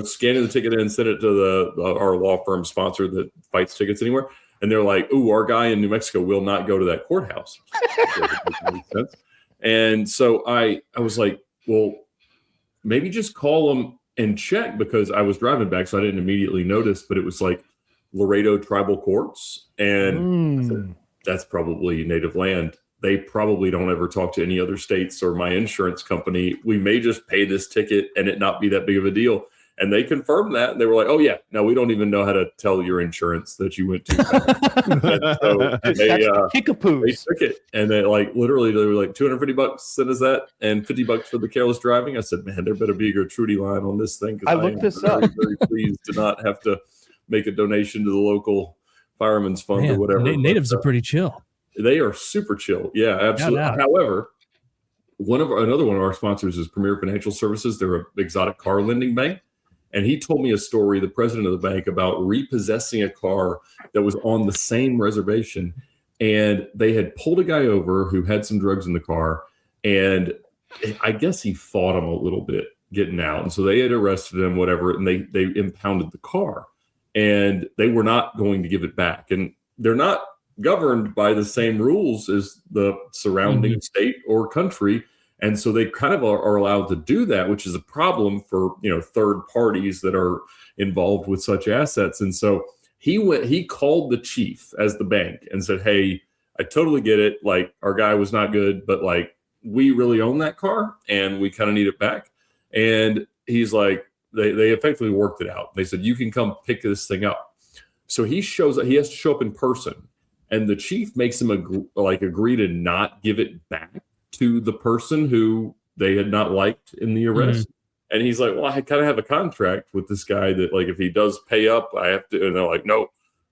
scanning the ticket and send it to our law firm sponsor that fights tickets anywhere. And they're like, ooh, our guy in New Mexico will not go to that courthouse. Doesn't make sense. And so I was like, well, maybe just call them and check, because I was driving back, so I didn't immediately notice, but it was like Laredo Tribal Courts. And I said, that's probably native land. They probably don't ever talk to any other states or my insurance company. We may just pay this ticket and it not be that big of a deal. And they confirmed that. And they were like, oh, yeah, no, we don't even know how to tell your insurance that you went to. So they took it. And they literally, they were like, $250, send us that, and $50 for the careless driving. I said, man, there better be a gratuity line on this thing. I looked this up. Very pleased to not have to make a donation to the local fireman's fund or whatever. Natives are pretty chill. They are super chill. Yeah, absolutely. However, another one of our sponsors is Premier Financial Services. They're an exotic car lending bank. And he told me a story, the president of the bank, about repossessing a car that was on the same reservation. And they had pulled a guy over who had some drugs in the car. And I guess he fought him a little bit getting out. And so they had arrested him, whatever, and they impounded the car. And they were not going to give it back. And they're not governed by the same rules as the surrounding state or country. And so they kind of are allowed to do that, which is a problem for, third parties that are involved with such assets. And so he called the chief as the bank and said, hey, I totally get it. Like, our guy was not good, but like, we really own that car and we kind of need it back. And he's like, they effectively worked it out. They said, you can come pick this thing up. So he shows up, he has to show up in person, and the chief makes him agree to not give it back to the person who they had not liked in the arrest. And he's like, well, I kind of have a contract with this guy that, like, if he does pay up, I have to. And they're like, no.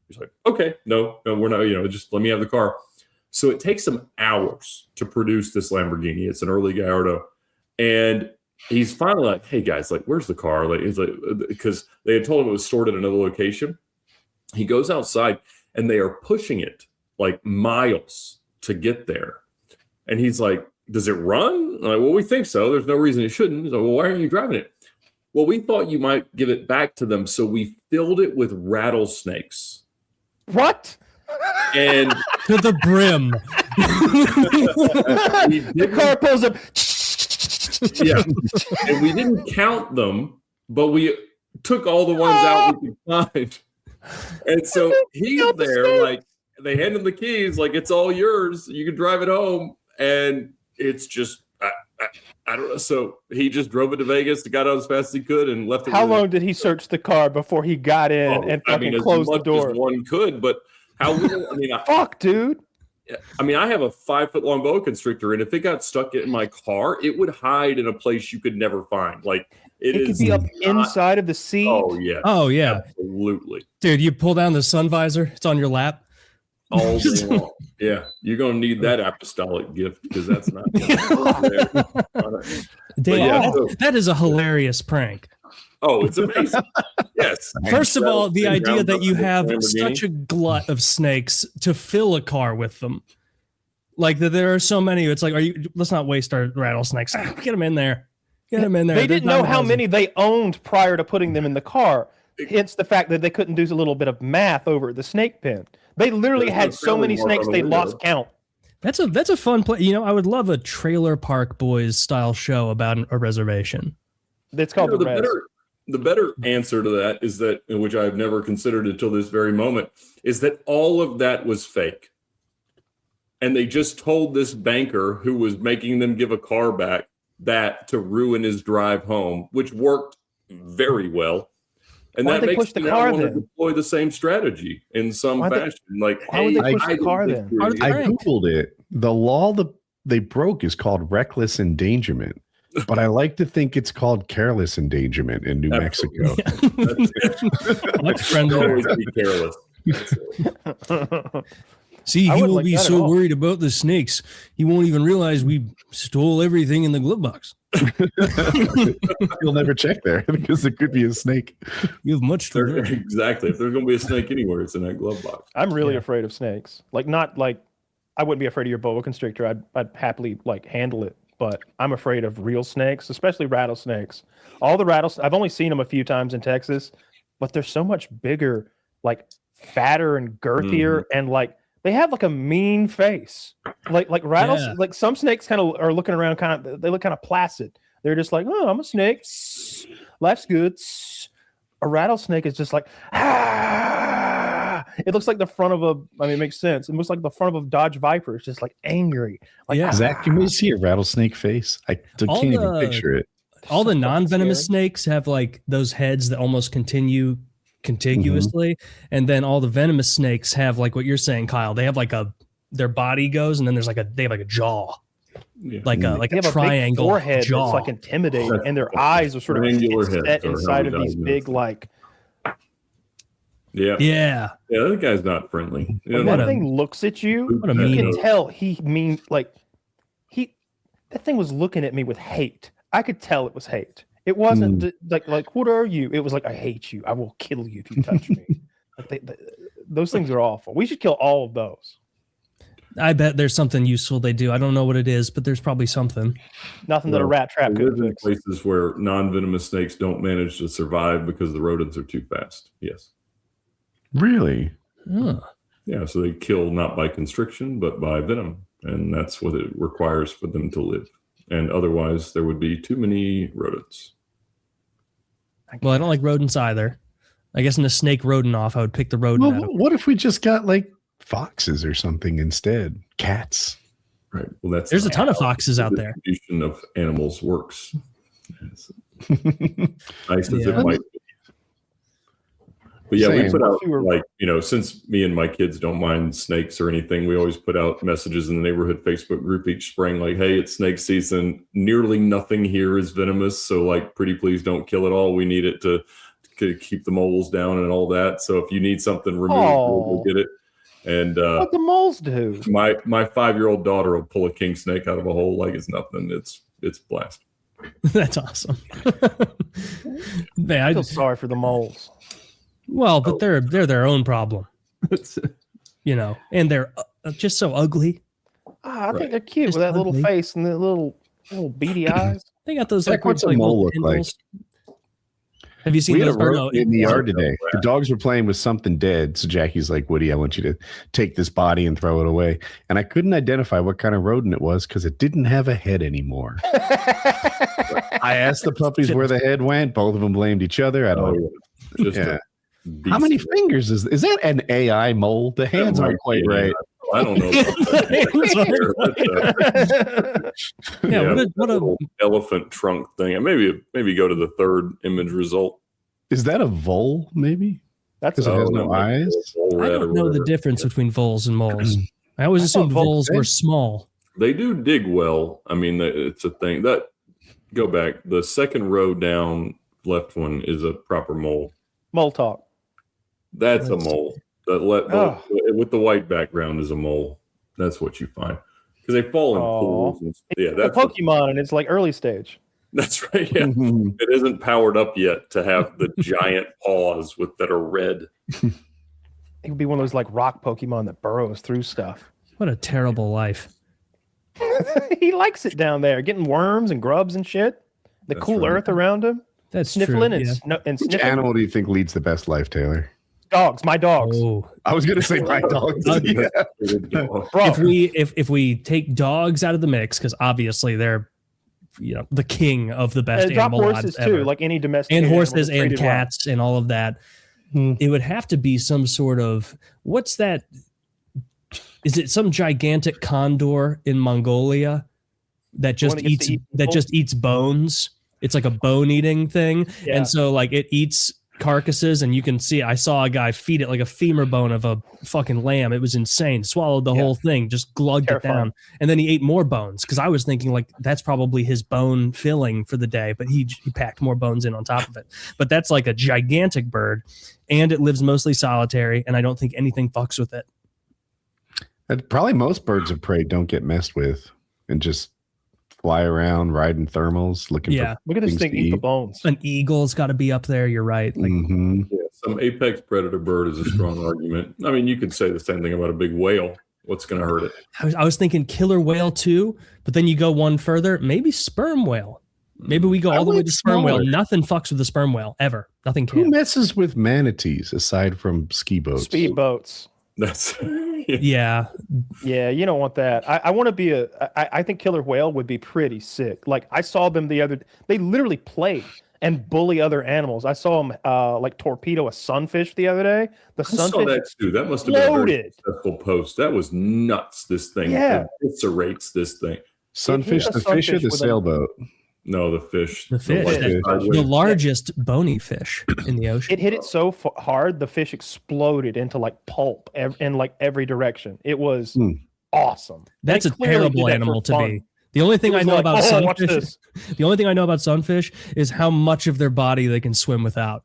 He's like, okay, no, we're not, just let me have the car. So it takes him hours to produce this Lamborghini. It's an early Gallardo. And he's finally like, hey guys, like, where's the car? Like, he's like, because they had told him it was stored at another location. He goes outside and they are pushing it like miles to get there. And he's like, does it run? I'm like, well, we think so. There's no reason it shouldn't. He's like, well, why aren't you driving it? Well, we thought you might give it back to them. So we filled it with rattlesnakes. What? And to the brim. The car pulls up. Yeah. And we didn't count them, but we took all the ones out we could find. And so he's there, like, they hand him the keys, like, it's all yours. You can drive it home. And it's just, I don't know. So he just drove it to Vegas, got out as fast as he could, and left it. How long did he search the car before he got in and fucking closed the door? As one could, but how little, fuck, dude. I mean, I have a 5-foot-long boa constrictor, and if it got stuck in my car, it would hide in a place you could never find. Like, it could be up inside of the seat. Oh, yeah. Oh, yeah. Absolutely. Dude, you pull down the sun visor, it's on your lap. All day long. Yeah, you're going to need that apostolic gift, because that's not there. That is a hilarious prank. Oh, it's amazing. Yes. First of all, the idea that you have such a glut of snakes to fill a car with them. Like, that there are so many. It's like, let's not waste our rattlesnakes. Get them in there. Get them in there. They didn't know how many they owned prior to putting them in the car. Hence the fact that they couldn't do a little bit of math over at the snake pen. They literally had so many snakes they lost count. That's a fun play. I would love a Trailer Park Boys style show about a reservation. It's called the better answer to that is that, which I've never considered until this very moment, is that all of that was fake. And they just told this banker who was making them give a car back that to ruin his drive home, which worked very well. And that makes me now want to deploy the same strategy in some fashion. Like, why would they push the car then? I Googled it. The law they broke is called reckless endangerment. But I like to think it's called careless endangerment in New Mexico. Much friendly. Always be careless. See, he won't be so worried about the snakes. He won't even realize we stole everything in the glove box. You'll never check there because it could be a snake. You have much to learn. Exactly. If there's going to be a snake anywhere, it's in that glove box. I'm really afraid of snakes. Not like I wouldn't be afraid of your boa constrictor. I'd happily handle it. But I'm afraid of real snakes, especially rattlesnakes. All the rattlesnakes, I've only seen them a few times in Texas, but they're so much bigger, fatter and girthier, and they have a mean face. Like some snakes kind of are looking around, they look kind of placid. They're just like, oh, I'm a snake. Life's good. A rattlesnake is just it looks like the front of it makes sense. It looks like the front of a Dodge Viper. It's just angry. Zach, you may see a rattlesnake face. I can't even picture it. All the non-venomous snakes have those heads that almost contiguously, and then all the venomous snakes have what you're saying, Kyle. They have their body goes, and then they have a jaw, like a triangle a forehead jaw. That's intimidating, and their eyes are sort of set inside of these big Yeah, that guy's not friendly. When that thing looks at you, you can tell he means that thing was looking at me with hate. I could tell it was hate. It wasn't like what are you? It was I hate you. I will kill you if you touch me. Those things are awful. We should kill all of those. I bet there's something useful they do. I don't know what it is, but there's probably something. Nothing that a rat trap could live in places where non-venomous snakes don't manage to survive because the rodents are too fast. Yes. Really? Huh. Yeah, so they kill not by constriction, but by venom. And that's what it requires for them to live. And otherwise, there would be too many rodents. Well, I don't like rodents either. I guess in a snake rodent off, I would pick the rodent out. What if we just got foxes or something instead? Cats. Right. Well, there's a ton of foxes out there. The distribution of animals works. Nice as it might be. But yeah, we put out since me and my kids don't mind snakes or anything, we always put out messages in the neighborhood Facebook group each spring, hey, it's snake season. Nearly nothing here is venomous. So pretty please don't kill it all. We need it to keep the moles down and all that. So if you need something removed, we'll get it. And what the moles do? My 5-year-old daughter will pull a king snake out of a hole like it's nothing. It's blast. That's awesome. Man, I feel sorry for the moles. Well, but they're their own problem, and they're just so ugly. I think they're cute with that little face and the little beady eyes. They got those what's a mole look like? Have you seen those? In the yard today, the dogs were playing with something dead. So Jackie's like, "Woody, I want you to take this body and throw it away." And I couldn't identify what kind of rodent it was because it didn't have a head anymore. I asked the puppies where the head went. Both of them blamed each other. I don't know. How many fingers is that an AI mole? The hands aren't quite right. I don't know. What a elephant trunk thing. Maybe go to the third image result. Is that a vole? Maybe that's because it has no eyes. I don't know the difference between voles and moles. I always assumed voles were small. They do dig well. I mean, it's a thing. Go back. The second row down, left one is a proper mole. Mole talk. That's a mole. With the white background is a mole. That's what you find because they fall in pools. That's a Pokemon, and it's early stage. That's right. Yeah, it isn't powered up yet to have the giant paws that are red. It would be one of those rock Pokemon that burrows through stuff. What a terrible life. He likes it down there, getting worms and grubs and shit. That's cool earth around him. That's sniffling true, and Which animal do you think leads the best life, Taylor? Dogs, my dogs. Oh. I was gonna say my dogs. Yeah. If we take dogs out of the mix, because obviously they're the king of the best animal horses ever. too, any domestic and horses and cats and all of that. It would have to be some sort of what's that? Is it some gigantic condor in Mongolia that just eats bones? It's like a bone eating thing, and so it eats carcasses, and you can see, I saw a guy feed it like a femur bone of a fucking lamb. It was insane. Swallowed the whole thing, just glugged it down. And then he ate more bones, because I was thinking like that's probably his bone filling for the day, but he packed more bones in on top of it. But that's like a gigantic bird, and it lives mostly solitary, and I don't think anything fucks with it. And probably most birds of prey don't get messed with and just fly around riding thermals looking for look at this thing eat the bones. An eagle's got to be up there. You're right. Like, some apex predator bird is a strong argument. I mean, you could say the same thing about a big whale. What's going to hurt it? I was thinking killer whale too, but then you go one further, maybe sperm whale. Maybe we go all the way to sperm whale. Nothing fucks with the sperm whale ever. Nothing can. Who messes with manatees aside from ski boats? Speed boats. That's yeah. You don't want that. I want to be I think killer whale would be pretty sick. Like I saw them they literally play and bully other animals. I saw them like torpedo a sunfish the other day. I saw that too. That must have been a very successful post. That was nuts. This thing eviscerates this thing. Sunfish, the fish or the sailboat? No, the fish. The fish. The largest bony fish in the ocean. It hit it so hard, the fish exploded into like pulp in like every direction. It was awesome. That's a terrible animal to be. The only thing I know about sunfish, the only thing I know about sunfish is how much of their body they can swim without.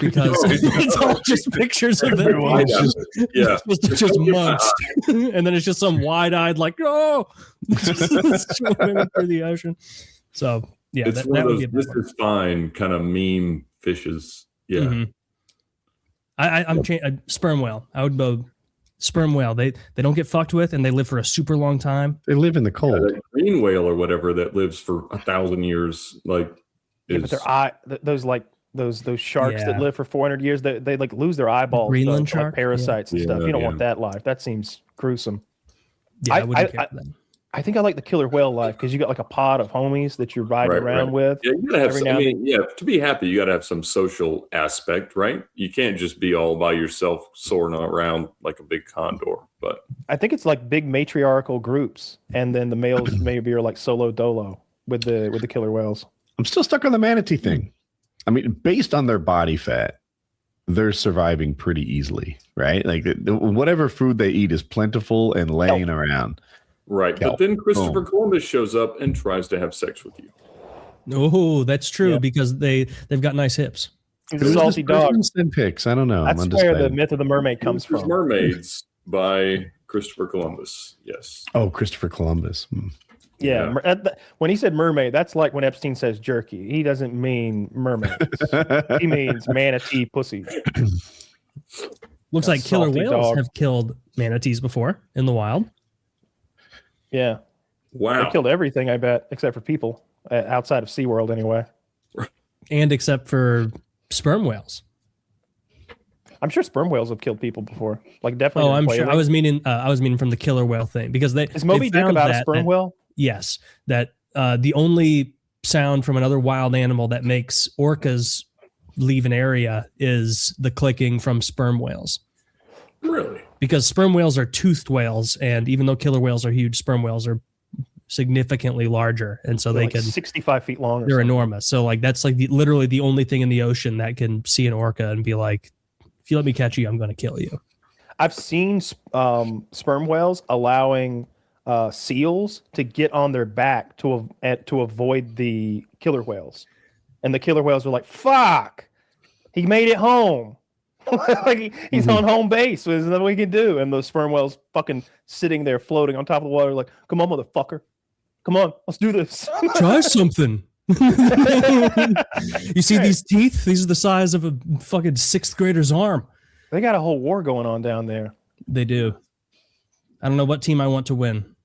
Because it's all just pictures of them. It's just months. And then it's just some wide-eyed like, oh, swimming through the ocean. So yeah, it's one of those this is fine kind of meme fishes. Yeah. Mm-hmm. I'm sperm whale. I would go sperm whale. They don't get fucked with, and they live for a super long time. They live in the cold. That green whale or whatever that lives for 1,000 years. Like, but their those sharks that live for 400 years, they like lose their eyeballs. Greenland shark, like parasites and stuff. You don't want that life. That seems gruesome. Yeah, I wouldn't care for that. I think I like the killer whale life because you got like a pod of homies that you're riding around with. Yeah, you gotta have to be happy, you gotta have some social aspect, right? You can't just be all by yourself soaring around like a big condor. But I think it's like big matriarchal groups, and then the males maybe are like solo dolo with the killer whales. I'm still stuck on the manatee thing. I mean, based on their body fat, they're surviving pretty easily, right? Like whatever food they eat is plentiful and laying around. Right. But then Christopher Columbus shows up and tries to have sex with you. Oh, that's true because they've got nice hips. He's a salty dog. Pics. I don't know. That's where the myth of the mermaid comes from. Mermaids by Christopher Columbus. Yes. Oh, Christopher Columbus. Yeah. When he said mermaid, that's like when Epstein says jerky. He doesn't mean mermaids. He means manatee pussy. Looks like killer whales have killed manatees before in the wild. Yeah. Wow. They killed everything, I bet, except for people outside of SeaWorld anyway. And except for sperm whales. I'm sure sperm whales have killed people before. Like definitely. Oh, I'm sure. I was meaning from the killer whale thing because is Moby Dick about a sperm whale? Yes. That the only sound from another wild animal that makes orcas leave an area is the clicking from sperm whales. Really? Because sperm whales are toothed whales, and even though killer whales are huge, sperm whales are significantly larger, and so they can 65 feet long. They're enormous. So like that's like literally the only thing in the ocean that can see an orca and be like, if you let me catch you, I'm going to kill you. I've seen sperm whales allowing seals to get on their back to avoid the killer whales, and the killer whales are like, "Fuck, he made it home." Like he's on home base. There's nothing we can do. And those sperm whales fucking sitting there floating on top of the water like, come on, motherfucker. Come on, let's do this. Try something. You see these teeth? These are the size of a fucking 6th grader's arm. They got a whole war going on down there. They do. I don't know what team I want to win.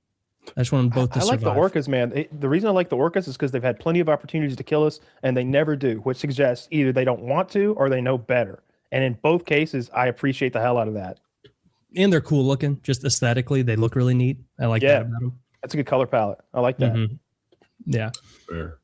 I just want them both to survive. I like the orcas, man. The reason I like the orcas is because they've had plenty of opportunities to kill us, and they never do, which suggests either they don't want to or they know better. And in both cases, I appreciate the hell out of that. And they're cool looking, just aesthetically. They look really neat. I like that about them. That's a good color palette. I like that. Mm-hmm. Yeah. Fair.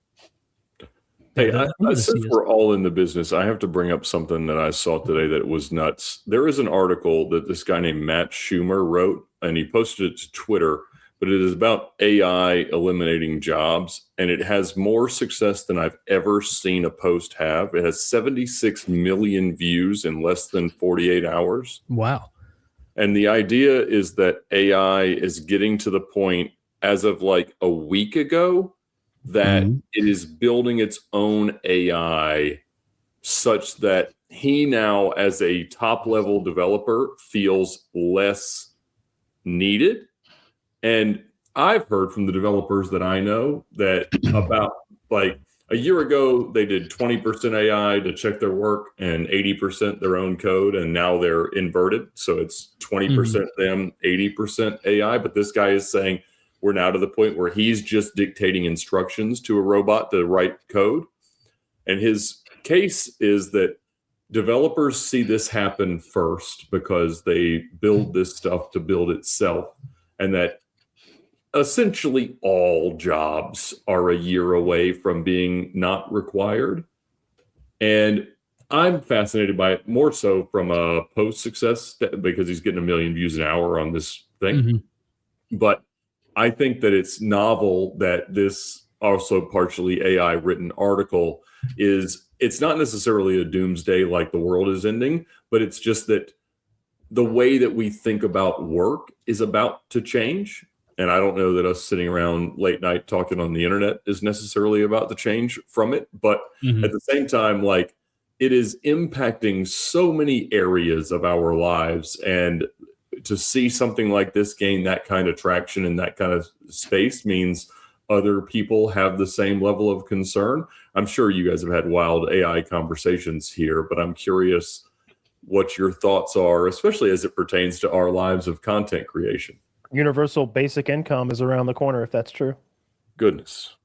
Hey, since we're all in the business, I have to bring up something that I saw today that was nuts. There is an article that this guy named Matt Schumer wrote, and he posted it to Twitter but it is about AI eliminating jobs, and it has more success than I've ever seen a post have. It has 76 million views in less than 48 hours. Wow. And the idea is that AI is getting to the point as of like a week ago that it is building its own AI such that he now, as a top level developer, feels less needed. And I've heard from the developers that I know that about like a year ago, they did 20% AI to check their work and 80% their own code. And now they're inverted. So it's 20% them, 80% AI. But this guy is saying we're now to the point where he's just dictating instructions to a robot to write code. And his case is that developers see this happen first because they build this stuff to build itself. And that essentially all jobs are a year away from being not required. And I'm fascinated by it more so from a post success because he's getting 1 million views an hour on this thing. But I think that it's novel that this also partially AI written article it's not necessarily a doomsday like the world is ending, but it's just that the way that we think about work is about to change. And I don't know that us sitting around late night talking on the internet is necessarily about to change from it. But at the same time, like it is impacting so many areas of our lives. And to see something like this gain that kind of traction in that kind of space means other people have the same level of concern. I'm sure you guys have had wild AI conversations here, but I'm curious what your thoughts are, especially as it pertains to our lives of content creation. Universal basic income is around the corner, if that's true. Goodness.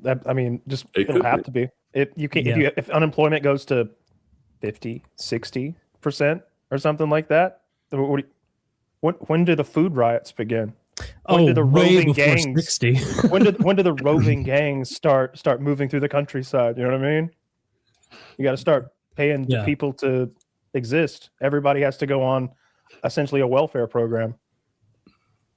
I mean, just it'll have to be. If unemployment goes to 50, 60% or something like that, when do the food riots begin? When do the roving gangs? 60. when do the roving gangs start moving through the countryside? You know what I mean? You got to start paying people to exist. Everybody has to go on essentially a welfare program,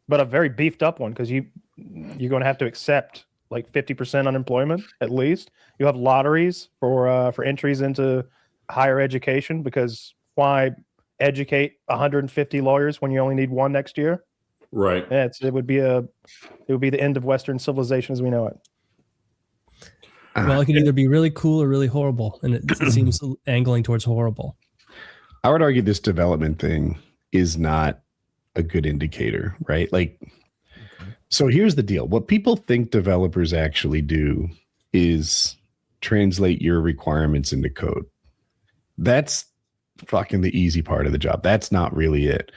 but a very beefed up one because you're going to have to accept like 50% unemployment at least. You have lotteries for entries into higher education because why educate 150 lawyers when you only need one next year? Right. It would be the end of Western civilization as we know it. Well, it can either be really cool or really horrible, and it seems angling towards horrible. I would argue this development thing is not a good indicator, right? Like, so here's the deal. What people think developers actually do is translate your requirements into code. That's fucking the easy part of the job. That's not really it.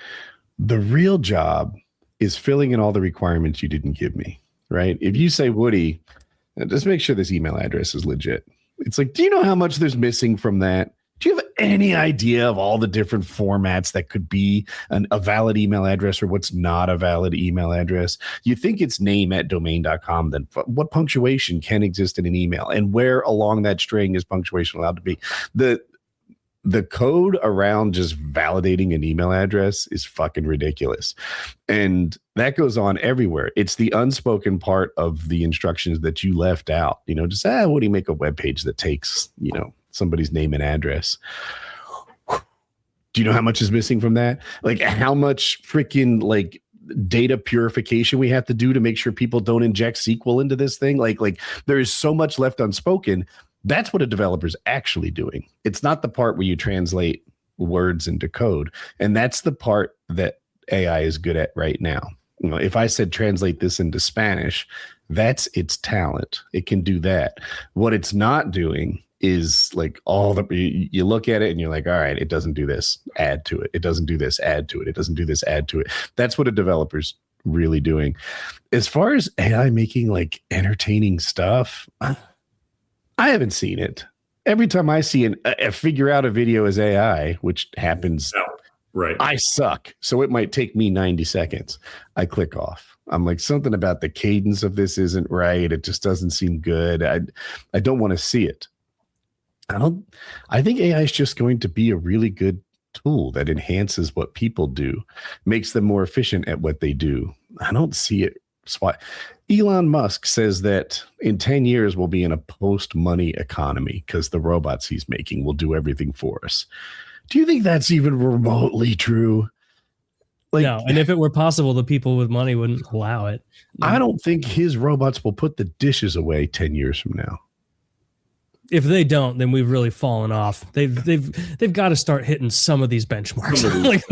The real job is filling in all the requirements you didn't give me, right? If you say, Woody, just make sure this email address is legit. It's like, do you know how much there's missing from that? Do you have any idea of all the different formats that could be a valid email address or what's not a valid email address? You think it's name@domain.com, then what punctuation can exist in an email? And where along that string is punctuation allowed to be? The code around just validating an email address is fucking ridiculous. And that goes on everywhere. It's the unspoken part of the instructions that you left out. You know, just, what do you make a web page that takes, somebody's name and address? Do you know how much is missing from that? Like how much freaking data purification we have to do to make sure people don't inject SQL into this thing? Like there is so much left unspoken. That's what a developer's actually doing. It's not the part where you translate words into code. And that's the part that AI is good at right now. If I said translate this into Spanish, that's its talent. It can do that. What it's not doing is like you look at it and you're like, all right, it doesn't do this, add to it. It doesn't do this, add to it. It doesn't do this, add to it. That's what a developer's really doing. As far as AI making entertaining stuff, I haven't seen it. Every time I see a figure out a video as AI, which happens, right? I suck. So it might take me 90 seconds. I click off. I'm like, something about the cadence of this isn't right. It just doesn't seem good. I don't want to see it. I think AI is just going to be a really good tool that enhances what people do, makes them more efficient at what they do. I don't see it. Elon Musk says that in 10 years we'll be in a post-money economy because the robots he's making will do everything for us. Do you think that's even remotely true? Like, no, and if it were possible, the people with money wouldn't allow it. I don't think his robots will put the dishes away 10 years from now. If they don't, then we've really fallen off. They've got to start hitting some of these benchmarks. Like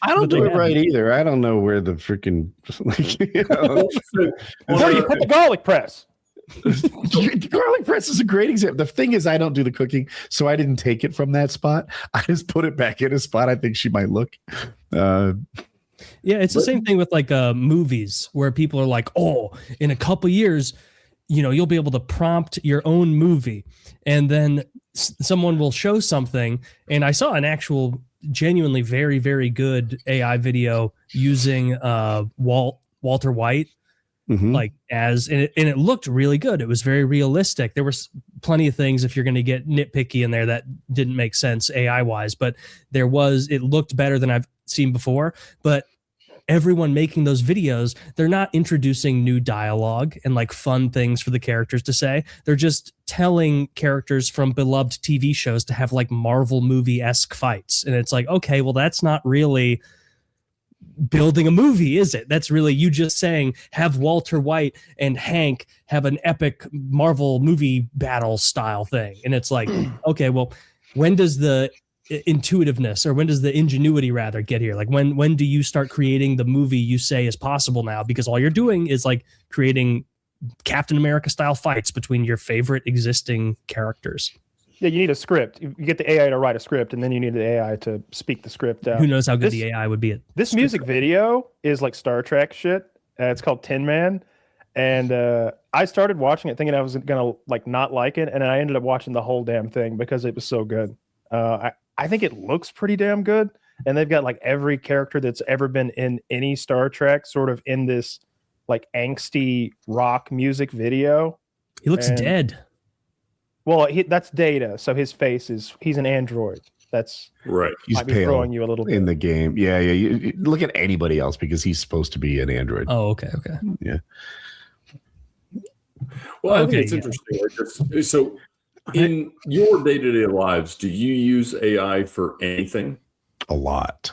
I don't do it right either. I don't know where the freaking where do you put the garlic press? Garlic press is a great example. The thing is, I don't do the cooking, so I didn't take it from that spot. I just put it back in a spot I think she might look. Yeah, it's the same thing with like movies where people are like, oh, in a couple years, you know, you'll be able to prompt your own movie, and then someone will show something. And I saw an actual genuinely very, very good AI video using Walter White. Like and it looked really good. It was very realistic. There was plenty of things, if you're going to get nitpicky in there, that didn't make sense AI wise, but it looked better than I've seen before. But everyone making those videos, they're not introducing new dialogue and like fun things for the characters to say. They're just telling characters from beloved TV shows to have like Marvel movie-esque fights. And it's like, okay, well, that's not really building a movie, is it? That's really you just saying have Walter White and Hank have an epic Marvel movie battle style thing. And it's like, okay, well, when does the intuitiveness, or when does the ingenuity rather get here? Like when do you start creating the movie you say is possible now? Because all you're doing is like creating Captain America style fights between your favorite existing characters. Yeah, you need a script. You get the AI to write a script, and then you need the AI to speak the script out. Who knows how good the AI would be at this music video is like Star Trek shit. It's called Tin Man. And I started watching it thinking I was going to like not like it, and then I ended up watching the whole damn thing because it was so good. I think it looks pretty damn good, and they've got like every character that's ever been in any Star Trek sort of in this like angsty rock music video. He looks dead. Well, that's Data, so his face he's an android. That's right. He's pale throwing you a little bit in the game. Yeah. You look at anybody else because he's supposed to be an android. Oh, okay. Yeah. Well, I think it's interesting. So, in your day-to-day lives, do you use AI for anything? A lot.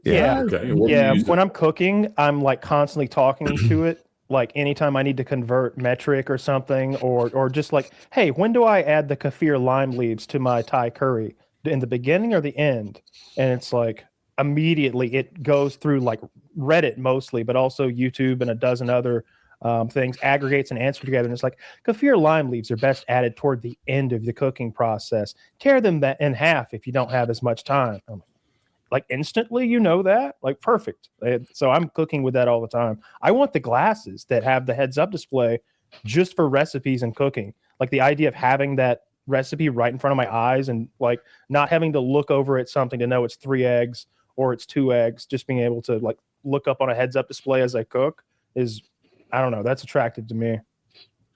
Yeah. Okay. Yeah. When I'm cooking, I'm like constantly talking to it. Like anytime I need to convert metric or something, or just like, hey, when do I add the kaffir lime leaves to my Thai curry? In the beginning or the end? And it's like immediately it goes through like Reddit mostly, but also YouTube and a dozen other things, aggregates and answers together. And it's like, kaffir lime leaves are best added toward the end of the cooking process. Tear them in half if you don't have as much time. Like instantly, you know that? Like perfect. So I'm cooking with that all the time. I want the glasses that have the heads up display just for recipes and cooking. Like the idea of having that recipe right in front of my eyes and like not having to look over at something to know it's 3 eggs or it's 2 eggs, just being able to like look up on a heads up display as I cook is, I don't know, that's attractive to me.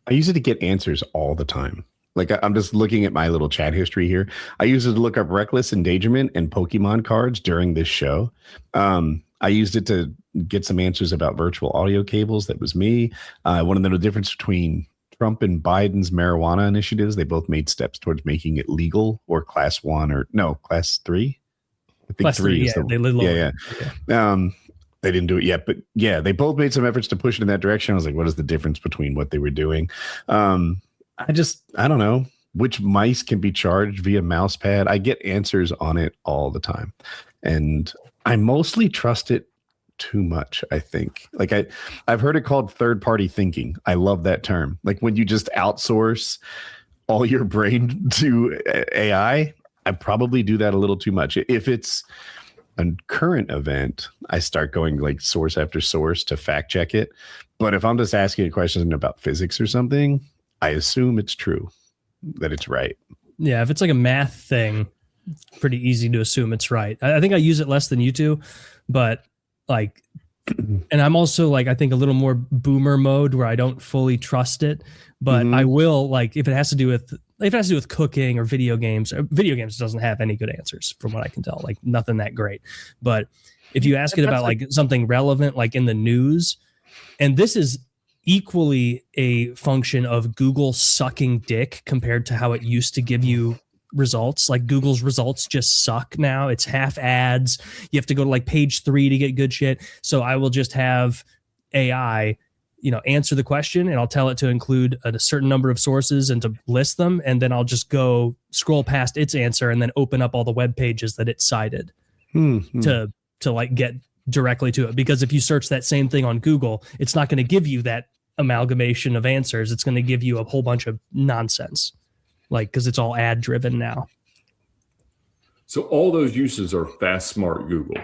I use it to get answers all the time. Like I'm just looking at my little chat history here. I use it to look up reckless endangerment and Pokemon cards during this show. I used it to get some answers about virtual audio cables. That was me. I wanted to know the difference between Trump and Biden's marijuana initiatives. They both made steps towards making it legal or class 1 or no, class 3. I think class 3 is they live lower. Yeah. They didn't do it yet, but yeah, they both made some efforts to push it in that direction. I was like, what is the difference between what they were doing? I don't know which mice can be charged via mouse pad. I get answers on it all the time. And I mostly trust it too much, I think. Like I've heard it called third-party thinking. I love that term. Like when you just outsource all your brain to AI, I probably do that a little too much. If it's a current event, I start going like source after source to fact check it. But if I'm just asking a question about physics or something, I assume it's true, that it's right. Yeah, if it's like a math thing, pretty easy to assume it's right. I think I use it less than you do, but like, and I'm also like, I think a little more boomer mode where I don't fully trust it, but I will, like, if it has to do with cooking or video games doesn't have any good answers from what I can tell, like nothing that great. But If you ask it about like something relevant, like in the news, and this is equally a function of Google sucking dick compared to how it used to give you results. Like Google's results just suck now. It's half ads. You have to go to like page 3 to get good shit. So I will just have AI, answer the question, and I'll tell it to include a certain number of sources and to list them. And then I'll just go scroll past its answer and then open up all the web pages that it cited to like get directly to it. Because if you search that same thing on Google, it's not going to give you that amalgamation of answers. It's going to give you a whole bunch of nonsense, like, because it's all ad driven now. So all those uses are Fast Smart Google.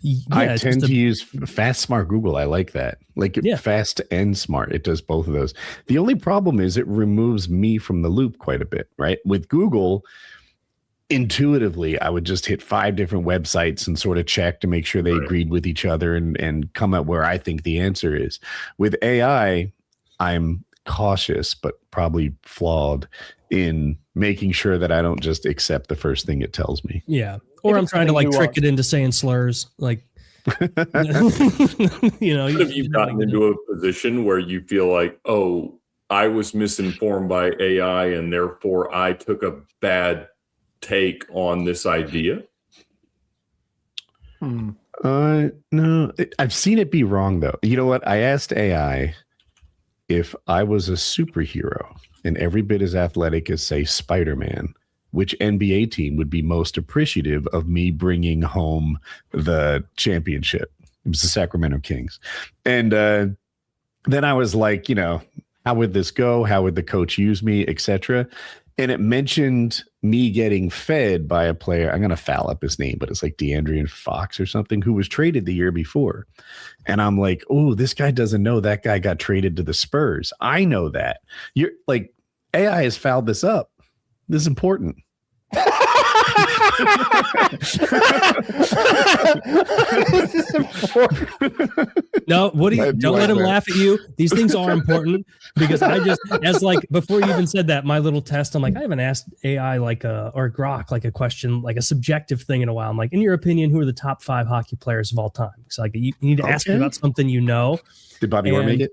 Yeah, I tend to use Fast Smart Google. I like that. Like fast and smart. It does both of those. The only problem is it removes me from the loop quite a bit, right? With Google, intuitively, I would just hit 5 different websites and sort of check to make sure they agreed with each other and come up where I think the answer is. With AI, I'm cautious, but probably flawed in making sure that I don't just accept the first thing it tells me. Yeah. Or I'm trying to like trick it into saying slurs. Like, Have you gotten into a position where you feel like, oh, I was misinformed by AI and therefore I took a bad take on this idea? No, I've seen it be wrong though. You know what? I asked AI if I was a superhero and every bit as athletic as, say, Spider-Man, which NBA team would be most appreciative of me bringing home the championship? It was the Sacramento Kings. And then I was like, how would this go? How would the coach use me, etc.? And it mentioned me getting fed by a player. I'm going to foul up his name, but it's like DeAndre Fox or something, who was traded the year before. And I'm like, oh, this guy doesn't know that guy got traded to the Spurs. I know that. You're like, AI has fouled this up. This is important. No, Woody, don't let him laugh at you. These things are important because before you even said that, my little test, I'm like, I haven't asked AI or Grok like a question, like a subjective thing in a while. I'm like, in your opinion, who are the top 5 hockey players of all time? So like, you need to ask me about something you know. Did Bobby Orr make it?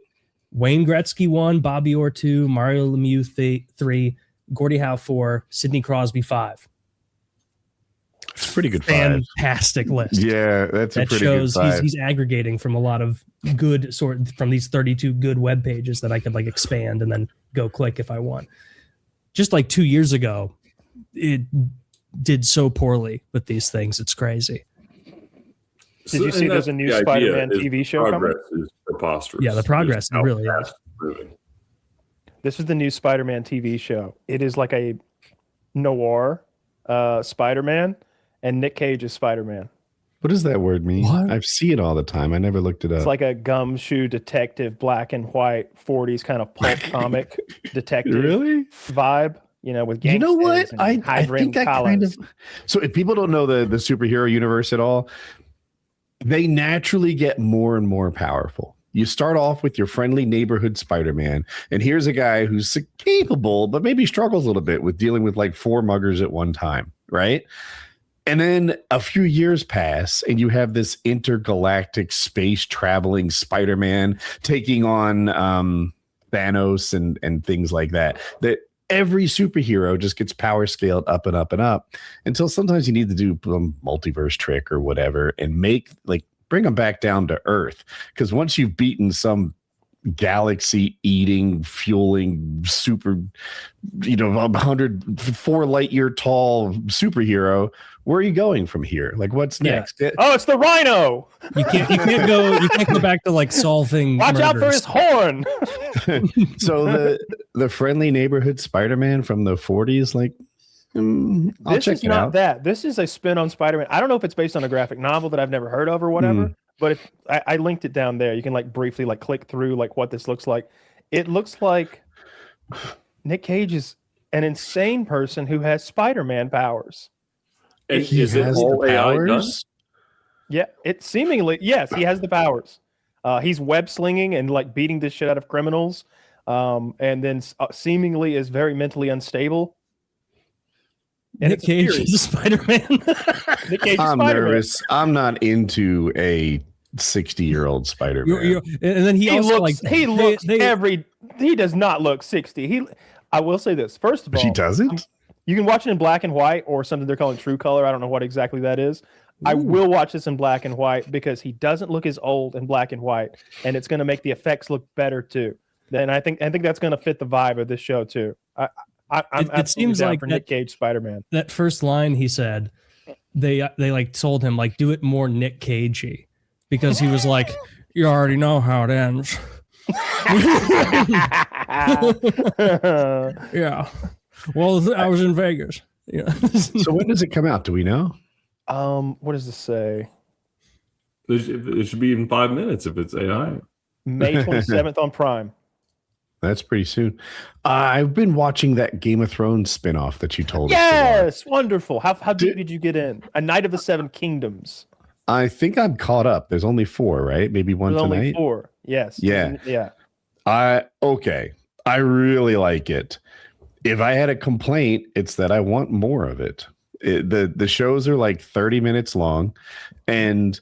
Wayne Gretzky 1, Bobby Orr 2, Mario Lemieux 3, Gordie Howe 4, Sidney Crosby 5. It's a pretty good fantastic list. Yeah, that shows he's aggregating from a lot of good from these 32 good web pages that I could like expand and then go click if I want. Just like 2 years ago, it did so poorly with these things. It's crazy. Did you see there's a new Spider-Man TV show coming? Is preposterous. Yeah, the progress really is. This is the new Spider-Man TV show. It is like a noir Spider-Man, and Nick Cage is Spider-Man. What does that word mean? What? I see it all the time. I never looked it up. It's like a gumshoe detective, black and white, 40s kind of pulp comic detective vibe, with gangsters. You know what? I think that collars. kind of. So if people don't know the superhero universe at all, they naturally get more and more powerful. You start off with your friendly neighborhood Spider-Man, and here's a guy who's capable, but maybe struggles a little bit with dealing with like 4 muggers at one time, right? And then a few years pass, and you have this intergalactic space traveling Spider-Man taking on Thanos and things like that. That every superhero just gets power scaled up and up and up until sometimes you need to do a multiverse trick or whatever and bring them back down to Earth. Because once you've beaten some galaxy eating, fueling, super, 104 light year tall superhero, where are you going from here? Like, what's next? Oh, it's the Rhino. You can't go back to like solving. Watch out for his horn. So the friendly neighborhood Spider-Man from the 40s, like, I'll check it out. This is a spin on Spider-Man. I don't know if it's based on a graphic novel that I've never heard of or whatever, but if I linked it down there, you can like briefly like click through like what this looks like. It looks like Nick Cage is an insane person who has Spider-Man powers. And is it all AI done? Yeah, it seemingly, yes, he has the powers. He's web slinging and like beating this shit out of criminals, and then seemingly is very mentally unstable. And Nick it's a Cage series. is Spider-Man. Nick Cage is I'm Spider-Man. nervous. I'm not into a 60-year-old Spider-Man. And then he also looks. like He looks He does not look 60. I will say this. First of all, He doesn't? You can watch it in black and white or something they're calling true color. I don't know what exactly that is. I will watch this in black and white because he doesn't look as old in black and white, and it's going to make the effects look better too. And I think that's going to fit the vibe of this show too. It seems like for Nick Cage Spider-Man. That first line he said, they like told him like do it more Nick Cagey, because he was like, you already know how it ends. Yeah. Well, I was in Vegas. Yeah. So when does it come out? Do we know? What does this say? It should be in 5 minutes if it's AI. May 27th on Prime. That's pretty soon. I've been watching that Game of Thrones spinoff that you told us Yes, wonderful. How deep did you get in? A Knight of the Seven Kingdoms. I think I'm caught up. There's only 4, right? Maybe one There's tonight. only 4. Yes. Yeah. Yeah. Okay. I really like it. If I had a complaint, it's that I want more of it. The shows are like 30 minutes long, and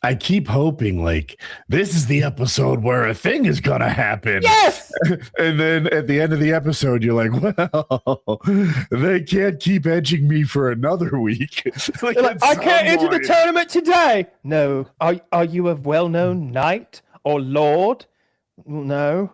I keep hoping like this is the episode where a thing is gonna happen. Yes. And then at the end of the episode, you're like, well, they can't keep edging me for another week. Like, I can't enter the tournament today. No. Are you a well-known knight or lord? No.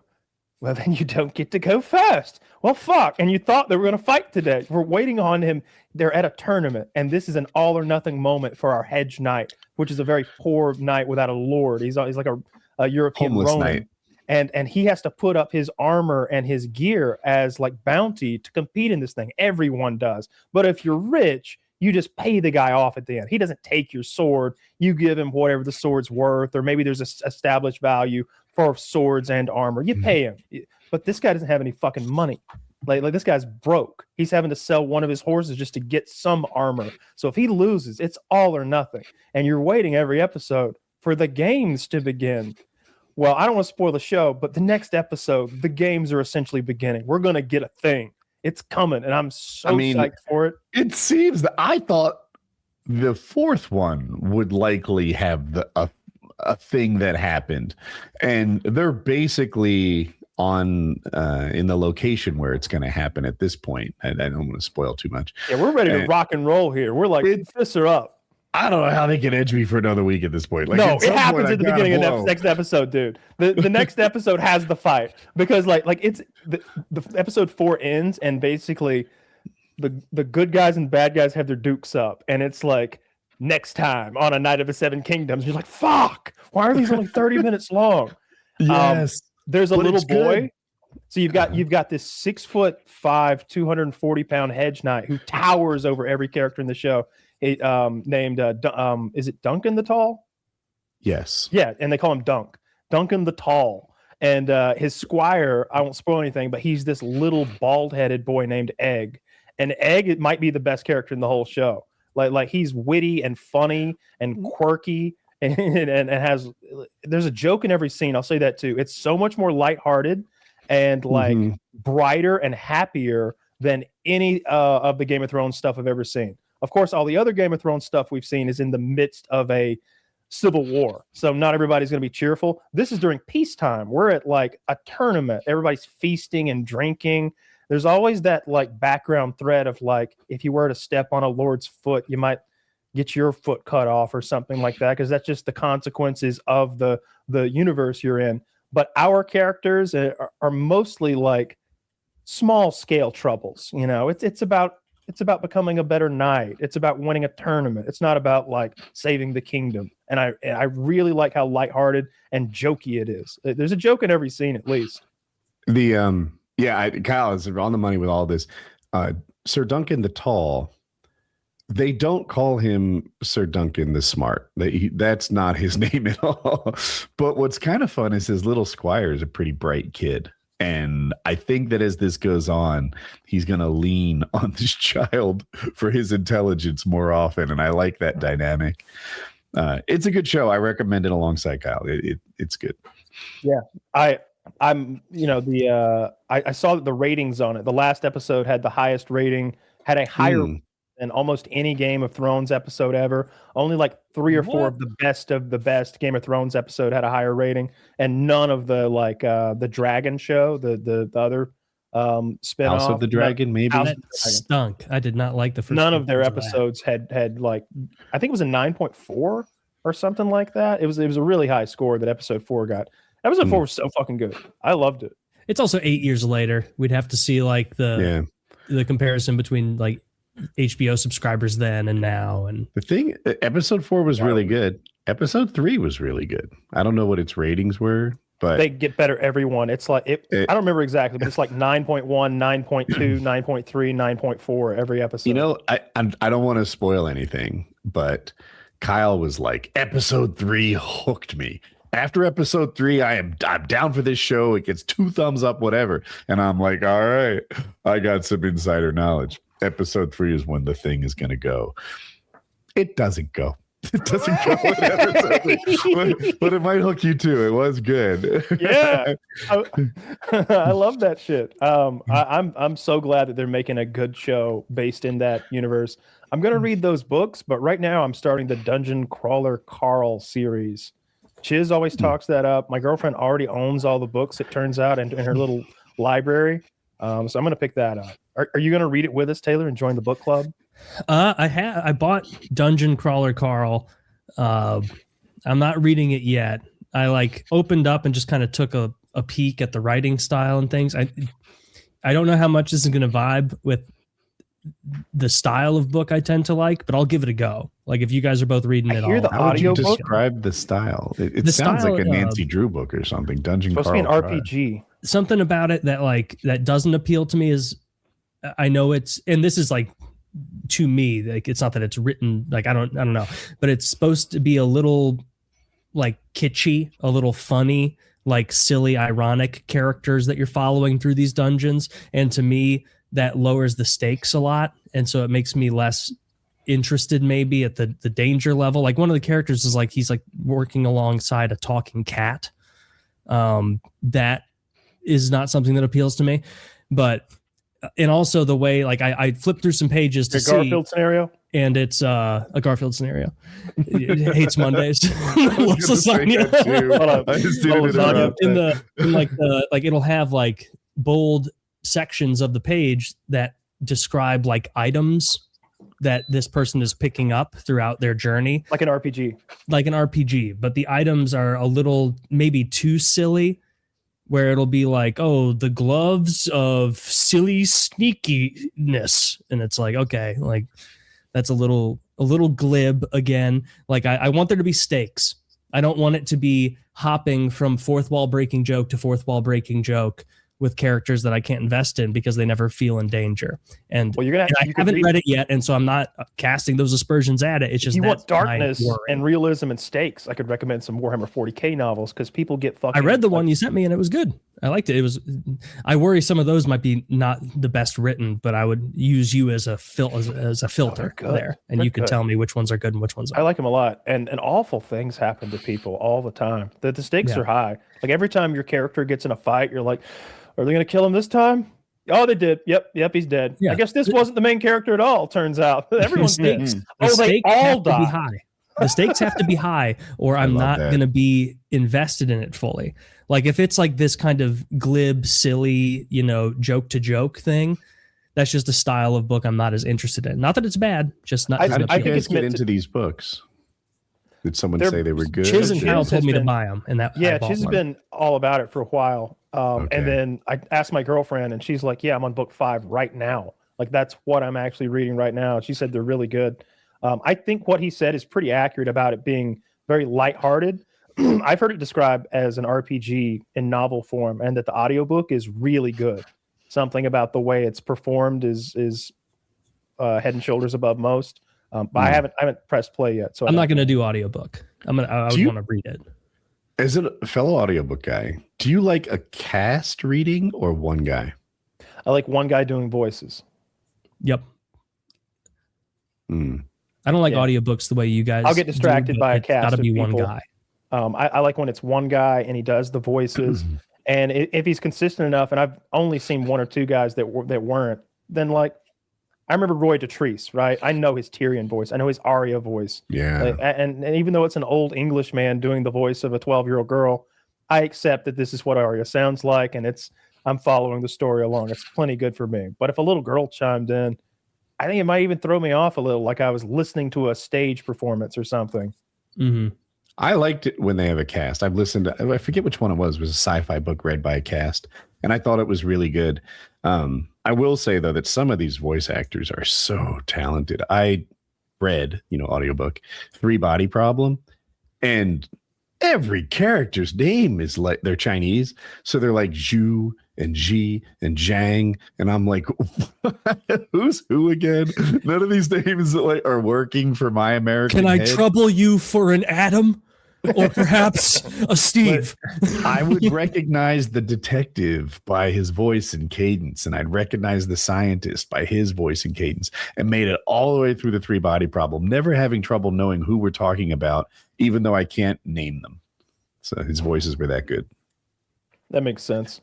Well, then you don't get to go first. Well, fuck. And you thought they were going to fight today. We're waiting on him. They're at a tournament, and this is an all or nothing moment for our hedge knight, which is a very poor knight without a lord. He's like a European Homeless Roman. knight. And he has to put up his armor and his gear as like bounty to compete in this thing. Everyone does. But if you're rich, you just pay the guy off at the end. He doesn't take your sword. You give him whatever the sword's worth, or maybe there's a established value for swords and armor. You pay him. But this guy doesn't have any fucking money. Like this guy's broke. He's having to sell one of his horses just to get some armor. So if he loses, it's all or nothing. And you're waiting every episode for the games to begin. Well, I don't want to spoil the show, but the next episode, the games are essentially beginning. We're going to get a thing. It's coming, and I'm so psyched for it. It seems that I thought the 4th one would likely have a thing that happened, and they're basically on in the location where it's going to happen at this point. I don't want to spoil too much. Yeah, we're ready to rock and roll here. We're like, fists are up. I don't know how they can edge me for another week at this point. Like, no, it happens at the beginning of the next episode, dude. The next episode has the fight, because like it's the episode 4 ends, and basically the good guys and bad guys have their dukes up, and it's like next time on A Night of the Seven Kingdoms. You're like, fuck, why are these only 30 minutes long? Yes. There's a little boy. Good. So you've got this 6'5", 240-pound hedge knight who towers over every character in the show. Named is it Duncan the Tall? Yes. Yeah, and they call him Duncan the Tall. And his squire, I won't spoil anything, but he's this little bald-headed boy named Egg. And Egg, it might be the best character in the whole show. Like he's witty and funny and quirky, and has, there's a joke in every scene. I'll say that too. It's so much more lighthearted and like brighter and happier than any of the Game of Thrones stuff I've ever seen. Of course, all the other Game of Thrones stuff we've seen is in the midst of a civil war. So not everybody's going to be cheerful. This is during peacetime. We're at like a tournament. Everybody's feasting and drinking. There's always that like background thread of like, if you were to step on a lord's foot, you might get your foot cut off or something like that, because that's just the consequences of the universe you're in. But our characters are mostly like small scale troubles. You know, it's about becoming a better knight. It's about winning a tournament. It's not about like saving the kingdom. And I really like how lighthearted and jokey it is. There's a joke in every scene, at least. Kyle is on the money with all this. Sir Duncan the Tall, they don't call him Sir Duncan the Smart. That's not his name at all. But what's kind of fun is his little squire is a pretty bright kid. And I think that as this goes on, he's going to lean on this child for his intelligence more often. And I like that dynamic. It's a good show. I recommend it alongside Kyle. It's good. Yeah. I saw that the ratings on it. The last episode had the highest rating, had a higher than almost any Game of Thrones episode ever. Only like 3 or 4 of the best Game of Thrones episode had a higher rating, and none of the the Dragon show, the other spinoff, House of the Dragon, maybe that stunk. I did not like the first. None of their episodes had like, I think it was a 9.4 or something like that. It was a really high score that episode 4 got. Episode 4 was so fucking good. I loved it. It's also 8 years later. We'd have to see like the comparison between like HBO subscribers then and now. And the thing, episode 4 was really good. Episode 3 was really good. I don't know what its ratings were, but they get better every one. It's like I don't remember exactly, but it's like 9.1, 9.2, 9.3, 9.4 every episode. You know, I don't want to spoil anything, but Kyle was like, episode 3 hooked me. After episode 3, I'm down for this show. It gets 2 thumbs up, whatever. And I'm like, all right, I got some insider knowledge. Episode 3 is when the thing is going to go. It doesn't go. It doesn't go in episode 3, but it might hook you too. It was good. Yeah, I love that shit. I'm so glad that they're making a good show based in that universe. I'm gonna read those books, but right now I'm starting the Dungeon Crawler Carl series. Chiz always talks that up. My girlfriend already owns all the books, it turns out, in her little library. So I'm going to pick that up. Are you going to read it with us, Taylor, and join the book club? I bought Dungeon Crawler Carl. I'm not reading it yet. I like opened up and just kind of took a peek at the writing style and things. I don't know how much this is going to vibe with the style of book I tend to like, but I'll give it a go. Like if you guys are both reading it, how would you describe the style? It sounds style, like a Nancy Drew book or something. Dungeon supposed Carl to be an RPG. Something about it that doesn't appeal to me is, I know it's, and this is like to me, like it's not that it's written like I don't know, but it's supposed to be a little like kitschy, a little funny, like silly, ironic characters that you're following through these dungeons, and to me that lowers the stakes a lot, and so it makes me less interested maybe at the danger level. Like one of the characters is like he's like working alongside a talking cat. That is not something that appeals to me, but and also the way like I flipped through some pages to see Garfield scenario, and it's a Garfield scenario. It hates Mondays. Loves lasagna. In it'll have like bold sections of the page that describe like items that this person is picking up throughout their journey, like an RPG, but the items are a little maybe too silly, where it'll be like, oh, the gloves of silly sneakiness, and it's like, okay, like that's a little glib again. Like I want there to be stakes. I don't want it to be hopping from fourth wall breaking joke to fourth wall breaking joke with characters that I can't invest in because they never feel in danger. And, well, I haven't read it yet, and so I'm not casting those aspersions at it. It's just you want darkness and realism and stakes. I could recommend some Warhammer 40K novels because people get fucking. I read the one you sent me and it was good. I liked it. It was. I worry some of those might be not the best written, but I would use you as a filter there, and you could tell me which ones are good and which ones aren't. I like them a lot, and awful things happen to people all the time. The stakes are high. Like every time your character gets in a fight, you're like, are they going to kill him this time? Oh, they did. Yep, he's dead. Yeah. I guess this wasn't the main character at all, turns out. Everyone's dead. They all die. The stakes have to be high, or I'm not going to be invested in it fully. Like if it's like this kind of glib, silly, joke to joke thing, that's just a style of book I'm not as interested in. Not that it's bad, just not. How did you guys get into these books? Did someone say they were good? Chiz and Kyle told me to buy them, and that Chiz has been all about it for a while. And then I asked my girlfriend, and she's like, "Yeah, I'm on book 5 right now. Like that's what I'm actually reading right now." She said they're really good. I think what he said is pretty accurate about it being very lighthearted. I've heard it described as an RPG in novel form, and that the audiobook is really good. Something about the way it's performed is head and shoulders above most. But I haven't pressed play yet, so I'm not going to do audiobook. I would want to read it. As a fellow audiobook guy, do you like a cast reading or one guy? I like one guy doing voices. Yep. I don't like audiobooks the way you guys. I'll get distracted by a cast. Got to be people. one guy. I like when it's one guy and he does the voices, and if he's consistent enough, and I've only seen one or two guys that weren't, then like I remember Roy Dotrice, right? I know his Tyrion voice. I know his Arya voice. Yeah. And even though it's an old English man doing the voice of a 12-year-old girl, I accept that this is what Arya sounds like, and I'm following the story along. It's plenty good for me. But if a little girl chimed in, I think it might even throw me off a little, like I was listening to a stage performance or something. Mm-hmm. I liked it when they have a cast. I've listened to, I forget which one it was a sci-fi book read by a cast, and I thought it was really good. I will say, though, that some of these voice actors are so talented. I read, audiobook, 3 Body Problem, and every character's name is like they're Chinese. So they're like Zhu and Ji and Zhang. And I'm like, who's who again? None of these names are working for my American Can I head. trouble you for an Adam? Or perhaps a Steve. I would recognize the detective by his voice and cadence, and I'd recognize the scientist by his voice and cadence, and made it all the way through the 3 Body Problem, never having trouble knowing who we're talking about, even though I can't name them. So his voices were that good. That makes sense.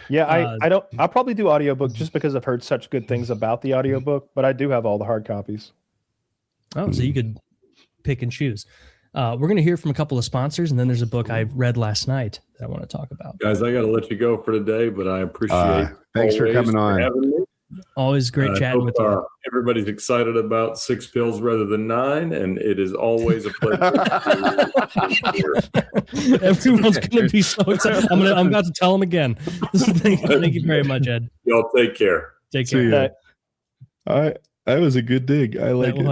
Yeah, I'll probably do audiobook just because I've heard such good things about the audiobook, but I do have all the hard copies. Oh, so you could pick and choose. We're going to hear from a couple of sponsors, and then there's a book I read last night that I want to talk about. Guys, I got to let you go for today, but I appreciate thanks for coming on. having me. Always great chatting with you. Everybody's excited about 6 pills rather than 9, and it is always a pleasure. Everyone's going to be so excited. I'm about to tell them again. Thank you very much, Ed. Y'all take care. Take care. That was a good dig. I like it.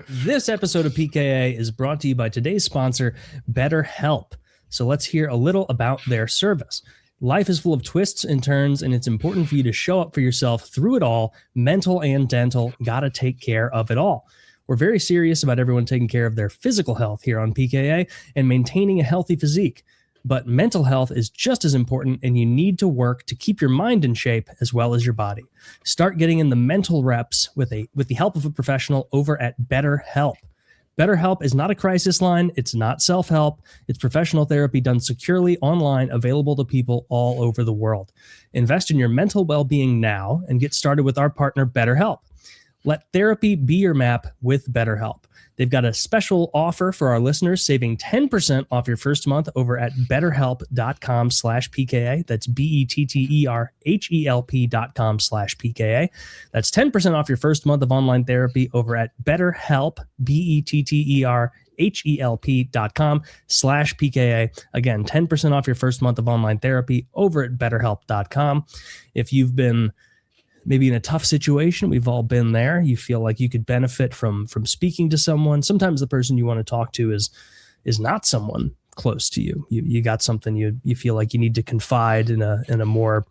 This episode of PKA is brought to you by today's sponsor, BetterHelp. So let's hear a little about their service. Life is full of twists and turns, and it's important for you to show up for yourself through it all, mental and dental. Gotta take care of it all. We're very serious about everyone taking care of their physical health here on PKA and maintaining a healthy physique. But mental health is just as important, and you need to work to keep your mind in shape as well as your body. Start getting in the mental reps with the help of a professional over at BetterHelp. BetterHelp is not a crisis line. It's not self-help. It's professional therapy done securely online, available to people all over the world. Invest in your mental well-being now and get started with our partner, BetterHelp. Let therapy be your map with BetterHelp. They've got a special offer for our listeners, saving 10% off your first month over at betterhelp.com/PKA. That's BetterHelp.com/PKA. That's 10% off your first month of online therapy over at BetterHelp, BetterHelp.com/PKA. Again, 10% off your first month of online therapy over at betterhelp.com. If you've been maybe in a tough situation, we've all been there. You feel like you could benefit from speaking to someone. Sometimes the person you want to talk to is not someone close to you. You got something you feel like you need to confide in a more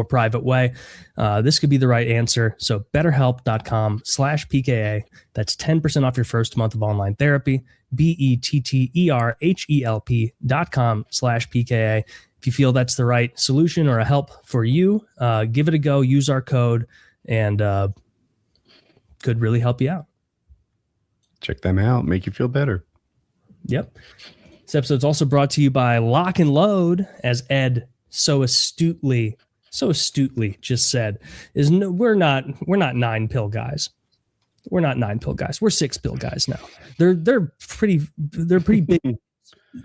private way. This could be the right answer. So betterhelp.com/PKA. That's 10% off your first month of online therapy. BetterHelp.com/PKA. If you feel that's the right solution or a help for you, give it a go. Use our code, and could really help you out. Check them out. Make you feel better. Yep. This episode's also brought to you by Lock and Load, as Ed so astutely just said. We're not 9 pill guys. We're not 9 pill guys. We're 6 pill guys now. They're pretty big.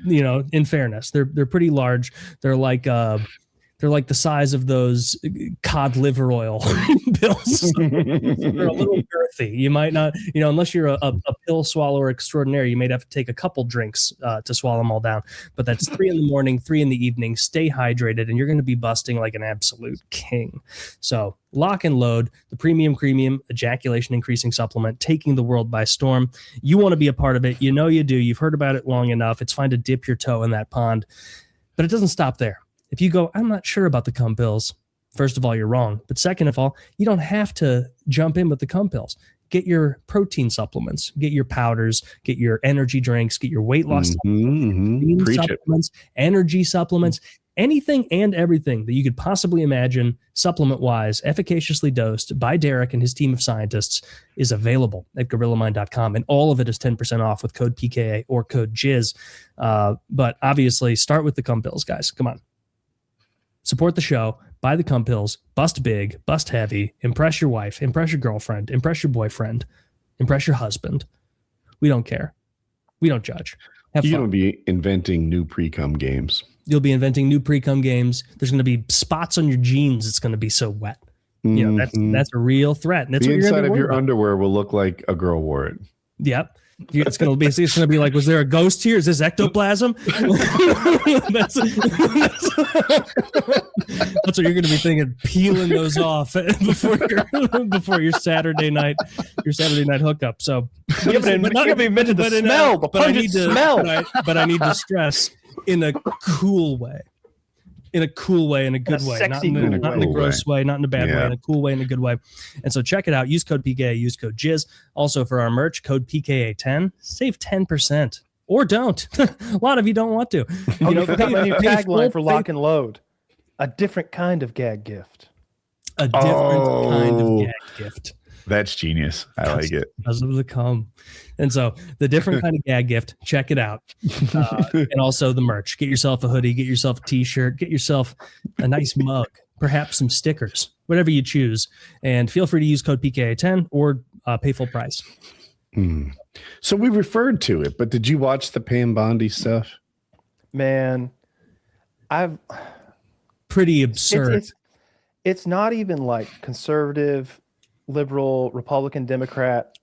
In fairness, they're pretty large. They're like the size of those cod liver oil pills. They're a little girthy. You might not, unless you're a pill swallower extraordinaire, you might have to take a couple drinks to swallow them all down. But that's 3 in the morning, 3 in the evening. Stay hydrated, and you're going to be busting like an absolute king. So Lock and Load, the premium ejaculation increasing supplement, taking the world by storm. You want to be a part of it. You know you do. You've heard about it long enough. It's fine to dip your toe in that pond. But it doesn't stop there. If you go, I'm not sure about the cum pills, first of all, you're wrong. But second of all, you don't have to jump in with the cum pills. Get your protein supplements, get your powders, get your energy drinks, get your weight loss supplements, energy supplements, anything and everything that you could possibly imagine supplement-wise, efficaciously dosed by Derek and his team of scientists is available at GorillaMind.com. And all of it is 10% off with code PKA or code JIZ. But obviously, start with the cum pills, guys. Come on. Support the show. buy the cum pills, bust big, bust heavy, impress your wife, impress your girlfriend, impress your boyfriend, impress your husband. We don't care. We don't judge. Have You're fun. going to be inventing new pre-cum games. You'll be inventing new pre-cum games. There's going to be spots on your jeans. It's going to be so wet. You know, that's a real threat. And that's The what you're inside gonna be of your worried about. underwear will look like a girl wore it. Yep. It's going to be like, was there a ghost here? Is this ectoplasm? that's what you're going to be thinking, peeling those off before your Saturday night hookup. So You haven't even mentioned the smell, the pungent smell. But I need to stress in a cool way. In a cool way, in a good way, not in a gross way, not in a bad way, in a cool way, in a good way. And so check it out. Use code PKA, use code Jizz. Also for our merch, code PKA10. Save 10%. Or don't. A lot of you don't want to. You know, got my new tagline for Lock and Load. A different kind of gag gift. A different kind of gag gift. That's genius. I like it. Because of the cum. And so the different kind of gag gift, check it out. And also the merch. Get yourself a hoodie, get yourself a t-shirt, get yourself a nice mug, perhaps some stickers, whatever you choose. And feel free to use code PKA10 or pay full price. So we referred to it, but did you watch the Pam Bondi stuff? Man, pretty absurd. It's not even like conservative, liberal, Republican, Democrat.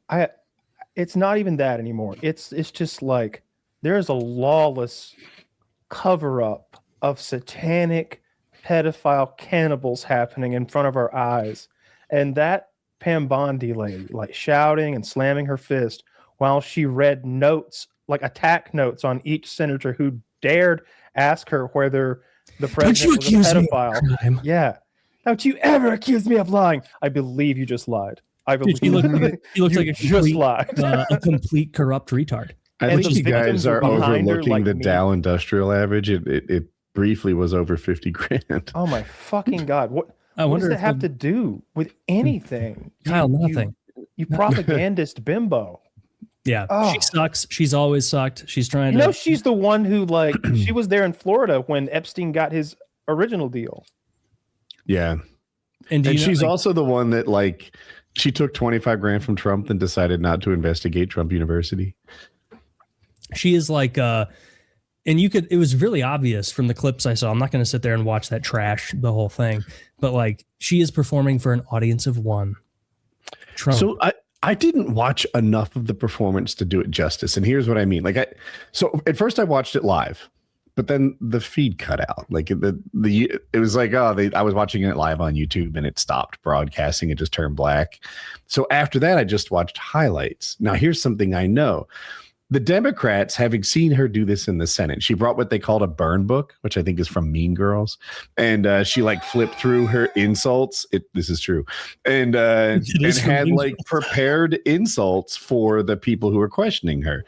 It's not even that anymore. It's just like there's a lawless cover-up of satanic pedophile cannibals happening in front of our eyes. And that Pam Bondi lady, like shouting and slamming her fist while she read notes, like attack notes on each senator who dared ask her whether the president was a pedophile. Yeah. Don't you ever accuse me of lying? I believe you just lied. I believe he looks like a complete corrupt retard. I think you guys are overlooking the Dow Industrial Average. It briefly was over 50 grand. Oh my fucking God. What does that have to do with anything? Kyle, nothing. You propagandist bimbo. Yeah, she sucks. She's always sucked. She's trying to. You know, she's the one who, she was there in Florida when Epstein got his original deal. Yeah. And she's also the one that, she took 25 grand from Trump and decided not to investigate Trump University. She is and it was really obvious from the clips I saw. I'm not going to sit there and watch that trash, the whole thing, but she is performing for an audience of one. Trump. So I didn't watch enough of the performance to do it justice. And here's what I mean. So at first I watched it live, but then the feed cut out. It was I was watching it live on YouTube and it stopped broadcasting. It just turned black. So after that, I just watched highlights. Now here's something I know. The Democrats, having seen her do this in the Senate, she brought what they called a burn book, which I think is from Mean Girls. And she flipped through her insults. This is true. And had prepared insults for the people who were questioning her.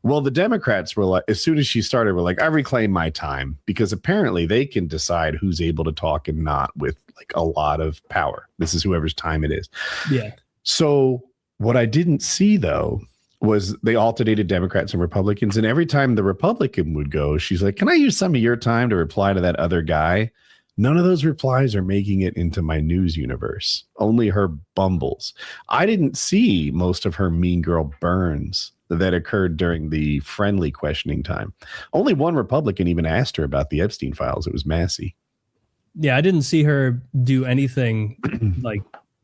Well, the Democrats were as soon as she started, were I reclaim my time, because apparently they can decide who's able to talk and not with a lot of power. This is whoever's time it is. Yeah. So what I didn't see, though, was they alternated Democrats and Republicans. And every time the Republican would go, she's like, can I use some of your time to reply to that other guy? None of those replies are making it into my news universe. Only her bumbles. I didn't see most of her mean girl burns that occurred during the friendly questioning time. Only one Republican even asked her about the Epstein Files. It was Massey. Yeah, I didn't see her do anything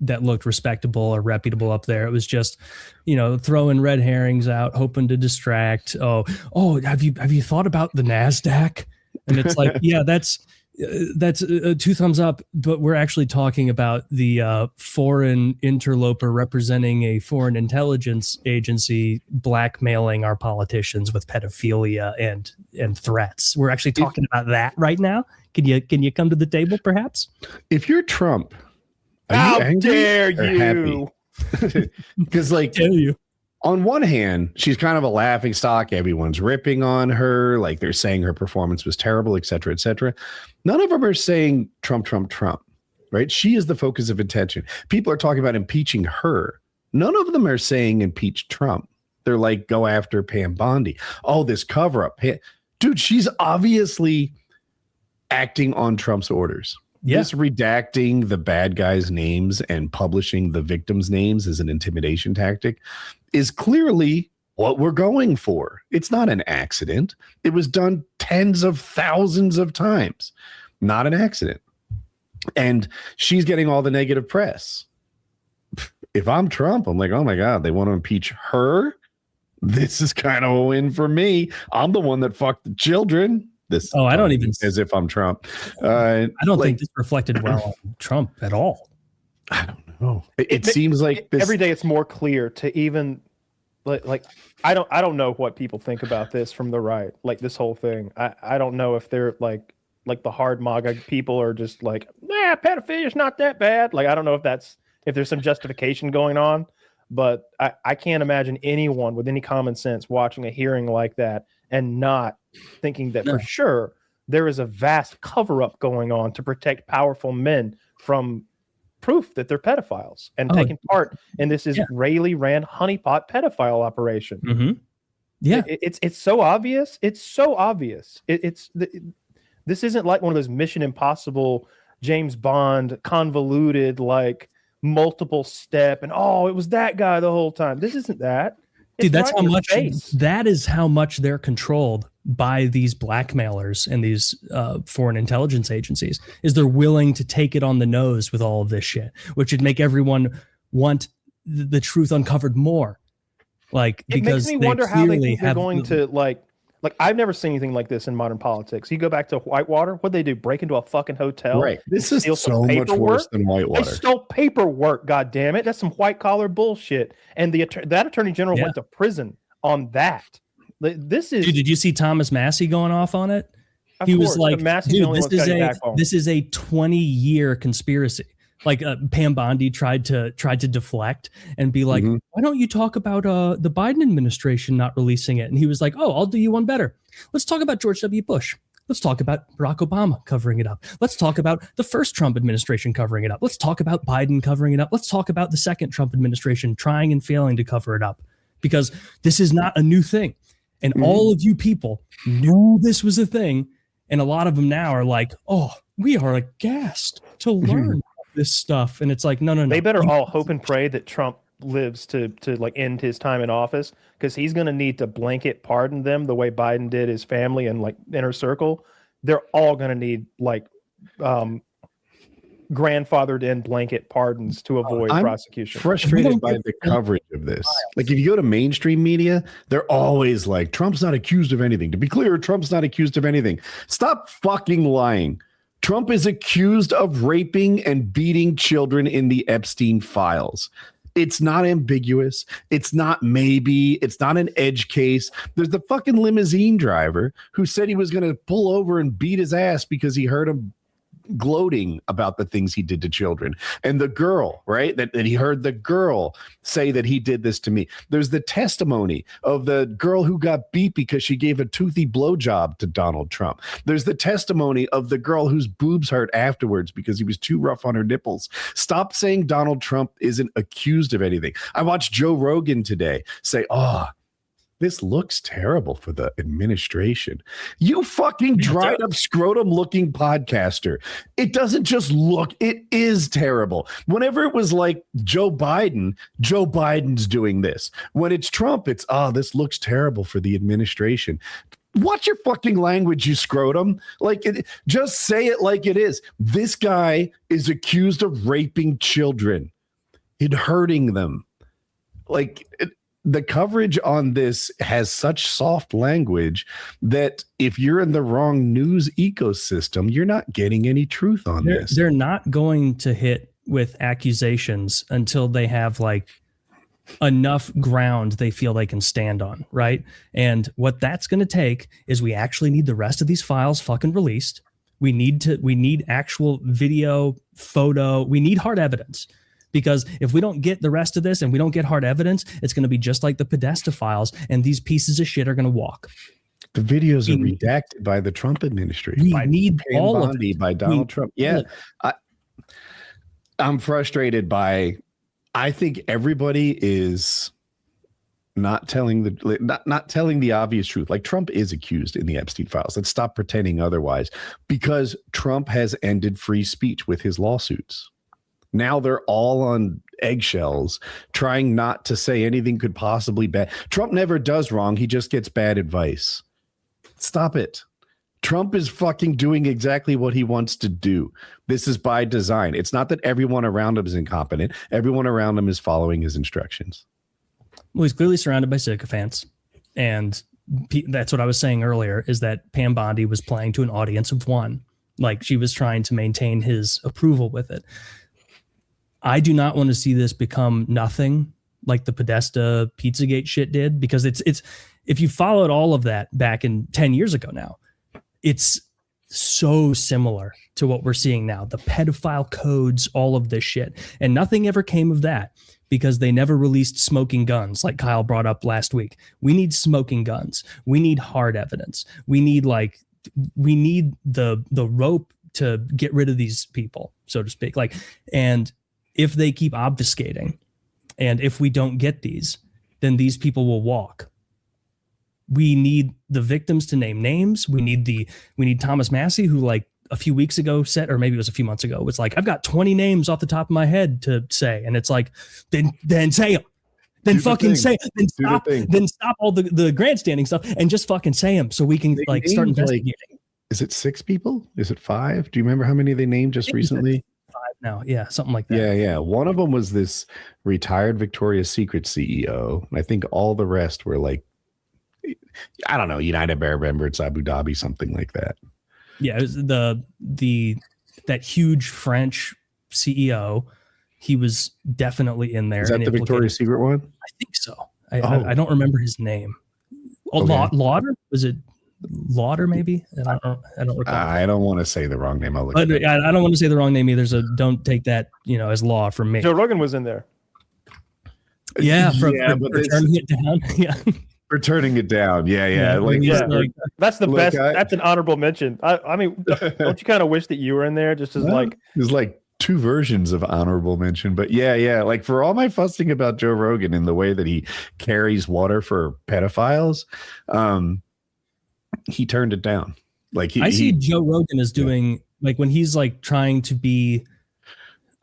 that looked respectable or reputable up there. It was just, throwing red herrings out, hoping to distract. Oh, have you thought about the NASDAQ? And it's yeah, that's 2 thumbs up, but we're actually talking about the foreign interloper representing a foreign intelligence agency blackmailing our politicians with pedophilia and threats. We're actually talking about that right now. Can you come to the table, perhaps? If you're Trump, how dare you? Because on one hand, she's kind of a laughing stock. Everyone's ripping on her. They're saying her performance was terrible, et cetera, et cetera. None of them are saying Trump, Trump, Trump, right? She is the focus of attention. People are talking about impeaching her. None of them are saying impeach Trump. They're go after Pam Bondi. Oh, this cover up. Dude, she's obviously acting on Trump's orders. this redacting the bad guys' names and publishing the victims' names as an intimidation tactic is clearly what we're going for. It's not an accident. It was done tens of thousands of times. Not an accident. And she's getting all the negative press. If I'm Trump, I'm like, oh my God, they want to impeach her? This is kind of a win for me. I'm the one that fucked the children. I don't even as if I'm Trump. I don't think this reflected well on Trump at all. I don't know. It seems like this, every day it's more clear to even like I don't know what people think about this from the right. Like this whole thing. I don't know if they're like the hard MAGA people are just like, nah, pedophilia is not that bad. Like I don't know if there's some justification going on, but I can't imagine anyone with any common sense watching a hearing like that and not thinking that for sure there is a vast cover-up going on to protect powerful men from proof that they're pedophiles and taking part in this Israeli-ran honeypot pedophile operation. Mm-hmm. Yeah, it's so obvious. It's so obvious. This isn't like one of those Mission Impossible, James Bond, convoluted, like multiple step and it was that guy the whole time. This isn't that. It's dude, that's right how much face. That is how much they're controlled by these blackmailers and these foreign intelligence agencies. Is they're willing to take it on the nose with all of this shit, which would make everyone want the truth uncovered more. Like it because makes me wonder how they think they're going to like I've never seen anything like this in modern politics. You go back to Whitewater, what'd they do? Break into a fucking hotel? Right. This is so much worse than Whitewater. They stole paperwork, God damn it. That's some white collar bullshit. And that attorney general went to prison on that. This is. Dude, did you see Thomas Massey going off on it? He was like, dude, this is a 20-year conspiracy. Like Pam Bondi tried to deflect and be like, why don't you talk about the Biden administration not releasing it? And he was like, oh, I'll do you one better. Let's talk about George W. Bush. Let's talk about Barack Obama covering it up. Let's talk about the first Trump administration covering it up. Let's talk about Biden covering it up. Let's talk about the second Trump administration trying and failing to cover it up, because this is not a new thing. And all of you people knew this was a thing. And a lot of them now are like, oh, we are aghast to learn this stuff. And it's like, no. They better all hope and pray that Trump lives to like end his time in office, because he's going to need to blanket pardon them the way Biden did his family and like inner circle. They're all going to need like grandfathered in blanket pardons to avoid prosecution. Frustrated by the coverage of this. Like if you go to mainstream media, they're always like, Trump's not accused of anything. To be clear, Trump's not accused of anything. Stop fucking lying. Trump is accused of raping and beating children in the Epstein Files. It's not ambiguous. It's not maybe. It's not an edge case. There's the fucking limousine driver who said he was going to pull over and beat his ass because he heard him gloating about the things he did to children. And the girl, right, that he heard the girl say that he did this to me. There's the testimony of the girl who got beat because she gave a toothy blowjob to Donald Trump. There's the testimony of the girl whose boobs hurt afterwards because he was too rough on her nipples. Stop saying Donald Trump isn't accused of anything. I watched Joe Rogan today say, this looks terrible for the administration. You fucking dried up scrotum looking podcaster. It doesn't just look, it is terrible. Whenever it was like Joe Biden's doing this. When it's Trump, it's, this looks terrible for the administration. Watch your fucking language, you scrotum. Just say it like it is. This guy is accused of raping children and hurting them. The coverage on this has such soft language that if you're in the wrong news ecosystem, you're not getting any truth on this. They're not going to hit with accusations until they have enough ground they feel they can stand on, right? And what that's going to take is we actually need the rest of these files fucking released. We need actual video, photo. We need hard evidence. Because if we don't get the rest of this and we don't get hard evidence, it's going to be just like the Podesta files, and these pieces of shit are going to walk. The videos are redacted by the Trump administration. We need Pam all Bondi, of it. by Donald Trump. Yeah, I'm frustrated by. I think everybody is not telling the obvious truth. Like, Trump is accused in the Epstein Files. Let's stop pretending otherwise, because Trump has ended free speech with his lawsuits. Now they're all on eggshells, trying not to say anything could possibly bad. Trump never does wrong. He just gets bad advice. Stop it. Trump is fucking doing exactly what he wants to do. This is by design. It's not that everyone around him is incompetent. Everyone around him is following his instructions. Well, he's clearly surrounded by sycophants. And that's what I was saying earlier, is that Pam Bondi was playing to an audience of one. Like, she was trying to maintain his approval with it. I do not want to see this become nothing like the Podesta Pizzagate shit did, because it's if you followed all of that back in 10 years ago now, it's so similar to what we're seeing now. The pedophile codes, all of this shit. And nothing ever came of that because they never released smoking guns, like Kyle brought up last week. We need smoking guns. We need hard evidence. We need the rope to get rid of these people, so to speak. Like, and if they keep obfuscating, and if we don't get these, then these people will walk. We need the victims to name names. We need Thomas Massey, who like a few weeks ago said, or maybe it was a few months ago, was like, I've got 20 names off the top of my head to say. And it's like, then say them. Then fucking say it. Then stop all the grandstanding stuff and just fucking say them so we can like start investigating. Is it 6 people? Is it 5? Do you remember how many they named just recently? 5 now. Yeah, something like that. Yeah. One of them was this retired Victoria's Secret CEO. And I think all the rest were like, I don't know, United Arab Emirates, Abu Dhabi, something like that. Yeah, it was that huge French CEO. He was definitely in there. Is that the Victoria's Secret one? I think so. I don't remember his name. Lauder? Was it Lauder? Maybe. I don't recall. I don't want to say the wrong name. I don't want to say the wrong name either. So don't take that as law from me. Joe Rogan was in there. Yeah, for turning it down. Yeah. For turning it down. Yeah. That's the best. That's an honorable mention. I mean, don't you kind of wish that you were in there just as there's like 2 versions of honorable mention, but yeah. Like, for all my fussing about Joe Rogan and the way that he carries water for pedophiles, he turned it down. Like, I see Joe Rogan as doing like when he's like trying to be,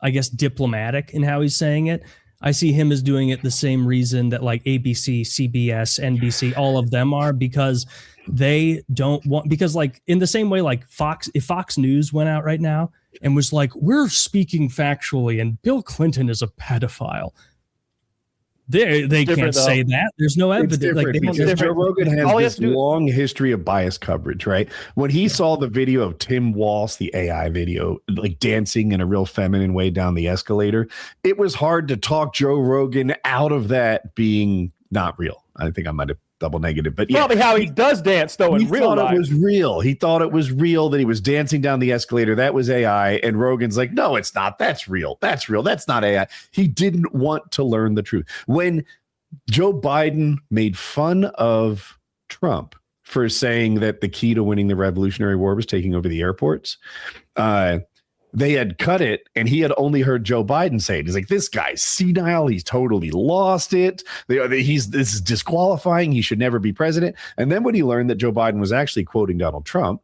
I guess, diplomatic in how he's saying it. I see him as doing it the same reason that like ABC, CBS, NBC, all of them are, because they don't want, because like in the same way, like if Fox News went out right now and was like, we're speaking factually and Bill Clinton is a pedophile. They can't say that. There's no evidence. Like, Joe Rogan has this long history of bias coverage, right? When he saw the video of Tim Walsh, the AI video, like dancing in a real feminine way down the escalator, it was hard to talk Joe Rogan out of that being not real. I think I might have double negative, but probably how he does dance though in real life. It was real. He thought it was real that he was dancing down the escalator. That was AI. And Rogan's like, no, it's not. That's real. That's real. That's not AI. He didn't want to learn the truth. When Joe Biden made fun of Trump for saying that the key to winning the Revolutionary War was taking over the airports, they had cut it, and he had only heard Joe Biden say it. He's like, this guy's senile. He's totally lost it. This is disqualifying. He should never be president. And then when he learned that Joe Biden was actually quoting Donald Trump,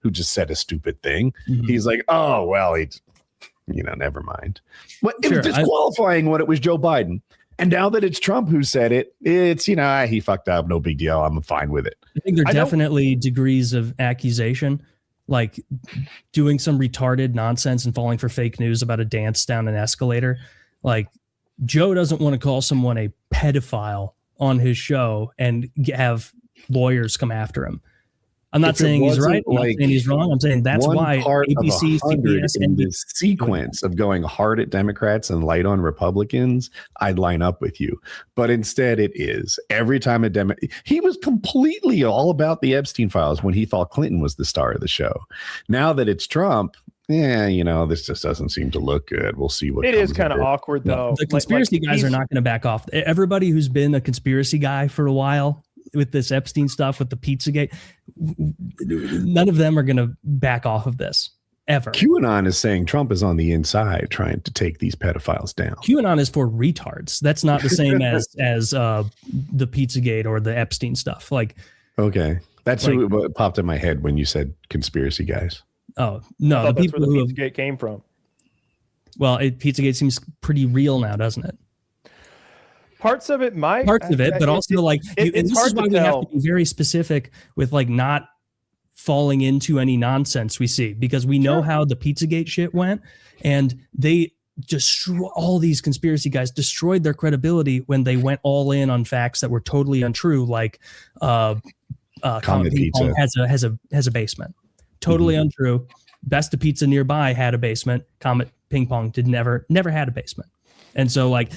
who just said a stupid thing, he's like, oh, well, never mind. But it was disqualifying when it was Joe Biden. And now that it's Trump who said it, it's, he fucked up. No big deal. I'm fine with it. I think there are definitely degrees of accusation, like doing some retarded nonsense and falling for fake news about a dance down an escalator. Like, Joe doesn't want to call someone a pedophile on his show and have lawyers come after him. I'm not saying he's right. I'm not saying he's wrong. I'm saying that's why ABC, CBS, in this sequence of going hard at Democrats and light on Republicans, I'd line up with you. But instead, it is every time he was completely all about the Epstein Files when he thought Clinton was the star of the show. Now that it's Trump, this just doesn't seem to look good. We'll see what it is. Kind of awkward though. The conspiracy guys are not going to back off. Everybody who's been a conspiracy guy for a while with this Epstein stuff, with the Pizzagate, none of them are going to back off of this. ever. QAnon is saying Trump is on the inside trying to take these pedophiles down. QAnon is for retards. That's not the same as the Pizzagate or the Epstein stuff. Like, okay, that's what popped in my head when you said conspiracy guys. Oh no, the people who Pizzagate came from. Well, Pizzagate seems pretty real now, doesn't it? Parts of it might. But also like this is why we have to be very specific with like not falling into any nonsense we see, because we know how the Pizzagate shit went, and they all these conspiracy guys destroyed their credibility when they went all in on facts that were totally untrue, like Comet Pizza has a basement. Totally untrue. Best of Pizza nearby had a basement. Comet Ping Pong never had a basement. And so like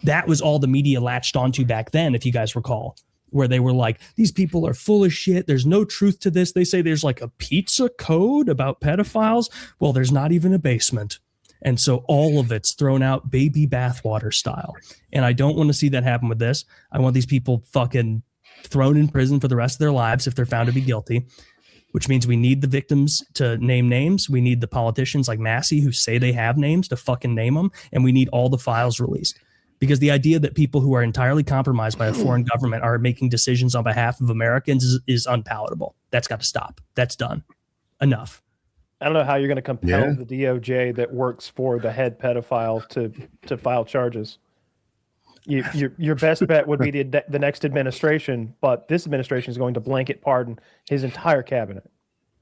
that was all the media latched onto back then, if you guys recall, where they were like, these people are full of shit. There's no truth to this. They say there's like a pizza code about pedophiles. Well, there's not even a basement. And so all of it's thrown out baby bathwater style. And I don't want to see that happen with this. I want these people fucking thrown in prison for the rest of their lives if they're found to be guilty, which means we need the victims to name names. We need the politicians like Massey who say they have names to fucking name them. And we need all the files released. Because the idea that people who are entirely compromised by a foreign government are making decisions on behalf of Americans is unpalatable. That's got to stop. That's done. Enough. I don't know how you're going to compel the DOJ that works for the head pedophile to file charges. Your best bet would be the next administration, but this administration is going to blanket pardon his entire cabinet.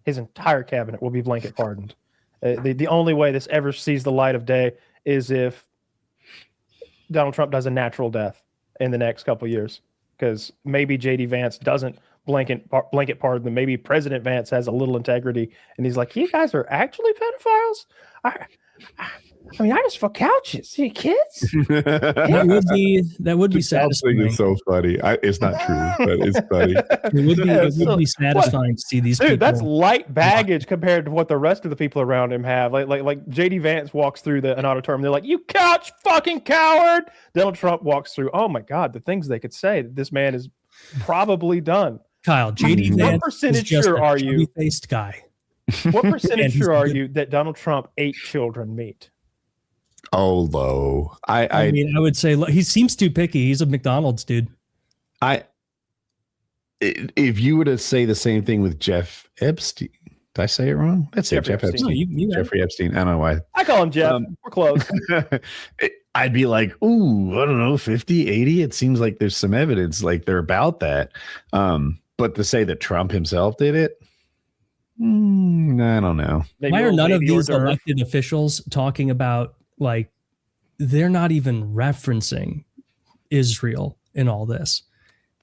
His entire cabinet will be blanket pardoned. The only way this ever sees the light of day is if Donald Trump does a natural death in the next couple of years, because maybe J.D. Vance doesn't blanket pardon them. Maybe President Vance has a little integrity, and he's like, "You guys are actually pedophiles? I mean, I just fuck couches. You kids." That would be satisfying. It's so funny. It's not true, but it's funny. It would be satisfying to see these people. Dude, that's light baggage compared to what the rest of the people around him have. Like JD Vance walks through an auditorium. They're like, "You couch fucking coward." Donald Trump walks through. Oh my God, the things they could say that this man is probably done. Kyle, JD Vance. What percentage sure are you? Faced guy. What percentage sure are you that Donald Trump ate children meat? Oh, low. I mean, I would say he seems too picky. He's a McDonald's dude. If you were to say the same thing with Jeff Epstein, did I say it wrong? Let's say Jeff Epstein. No, Jeffrey Epstein. I don't know why. I call him Jeff. We're close. I'd be like, ooh, I don't know, 50, 80. It seems like there's some evidence like they're about that. But to say that Trump himself did it, I don't know. Why are none of these elected officials talking about, like, they're not even referencing Israel in all this?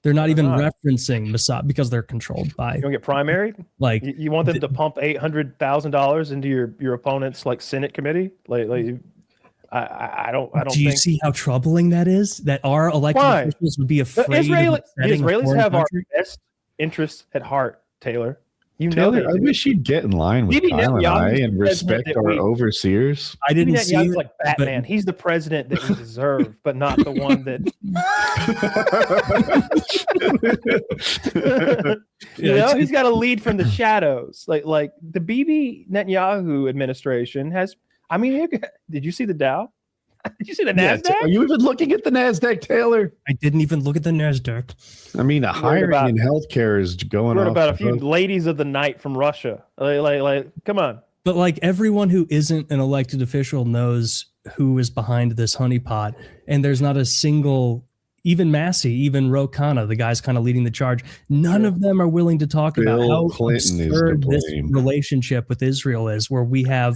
They're not even referencing Mossad because they're controlled by. You want to get primaried? Like, you want them to pump $800,000 into your opponent's like Senate committee? I don't. Do you see how troubling that is? That our elected officials would be afraid. The Israelis have our best interests at heart, Taylor. Taylor, I wish you'd get in line with Kyle and I and respect our overseers. I didn't see it, like Batman. He's the president that we deserve, but not the one that. He's got to lead from the shadows. Like the Bibi Netanyahu administration has. I mean, did you see the Dow? Did you see the NASDAQ? Are you even looking at the NASDAQ, Taylor? I didn't even look at the NASDAQ. I mean, the hiring in healthcare is going on. What about a few ladies of the night from Russia? Like, come on. But like everyone who isn't an elected official knows who is behind this honeypot. And there's not a single, even Massey, even Ro Khanna, the guy's kind of leading the charge. None of them are willing to talk about how absurd this relationship with Israel is, where we have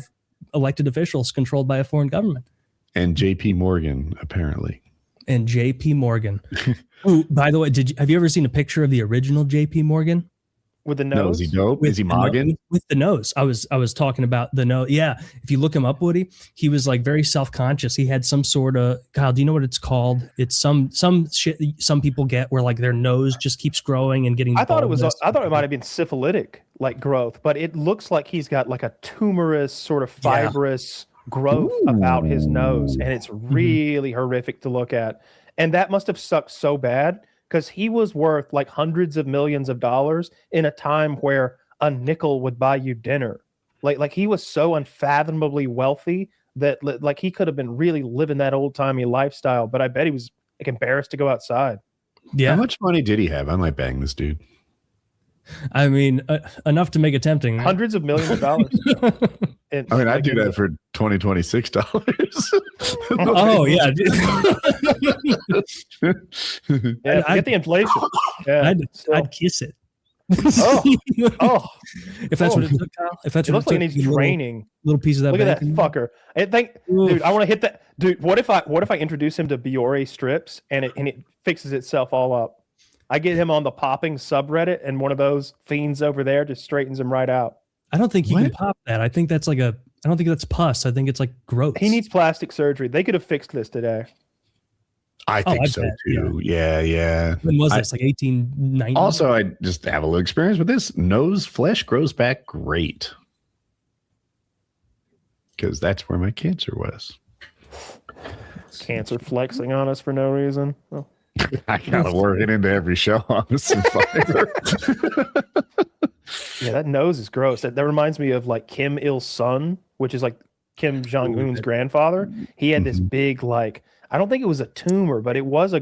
elected officials controlled by a foreign government. And JP Morgan, apparently. And JP Morgan. Oh, by the way, have you ever seen a picture of the original JP Morgan? With the nose? No, is he dope? Is he Morgan? With the nose. I was talking about the nose. Yeah. If you look him up, Woody, he was like very self-conscious. He had some sort of, Kyle, do you know what it's called? It's some shit some people get where like their nose just keeps growing and getting. I thought it might have been syphilitic like growth, but it looks like he's got like a tumorous sort of fibrous growth about his nose, and it's really horrific to look at. And that must have sucked so bad because he was worth like hundreds of millions of dollars in a time where a nickel would buy you dinner. Like he was so unfathomably wealthy that like he could have been really living that old timey lifestyle. But I bet he was like embarrassed to go outside. Yeah. How much money did he have? I might bang this dude. I mean, enough to make it tempting. Right? Hundreds of millions of dollars. I mean, I'd do that for $26. Oh yeah. Yeah, forget the inflation. Yeah, I'd kiss it. Oh, if that's what it took, Kyle. If that's it what looks like it needs training. Little piece of that. Look at that bacon. fucker. Dude, I want to hit that. Dude, what if I introduce him to Biore strips and it fixes itself all up? I get him on the popping subreddit, and one of those fiends over there just straightens him right out. I don't think he can pop that. I think that's like I don't think that's pus. I think it's like gross. He needs plastic surgery. They could have fixed this today. I think so bet, too. Yeah. When was this? Like 1890? Also, I just have a little experience with this. Nose flesh grows back great. Because that's where my cancer was. Cancer flexing on us for no reason. Oh. I gotta work it into every show on the Survivor. Yeah, that nose is gross. That reminds me of like Kim Il Sung, which is like Kim Jong Un's grandfather. He had this big, like, I don't think it was a tumor, but it was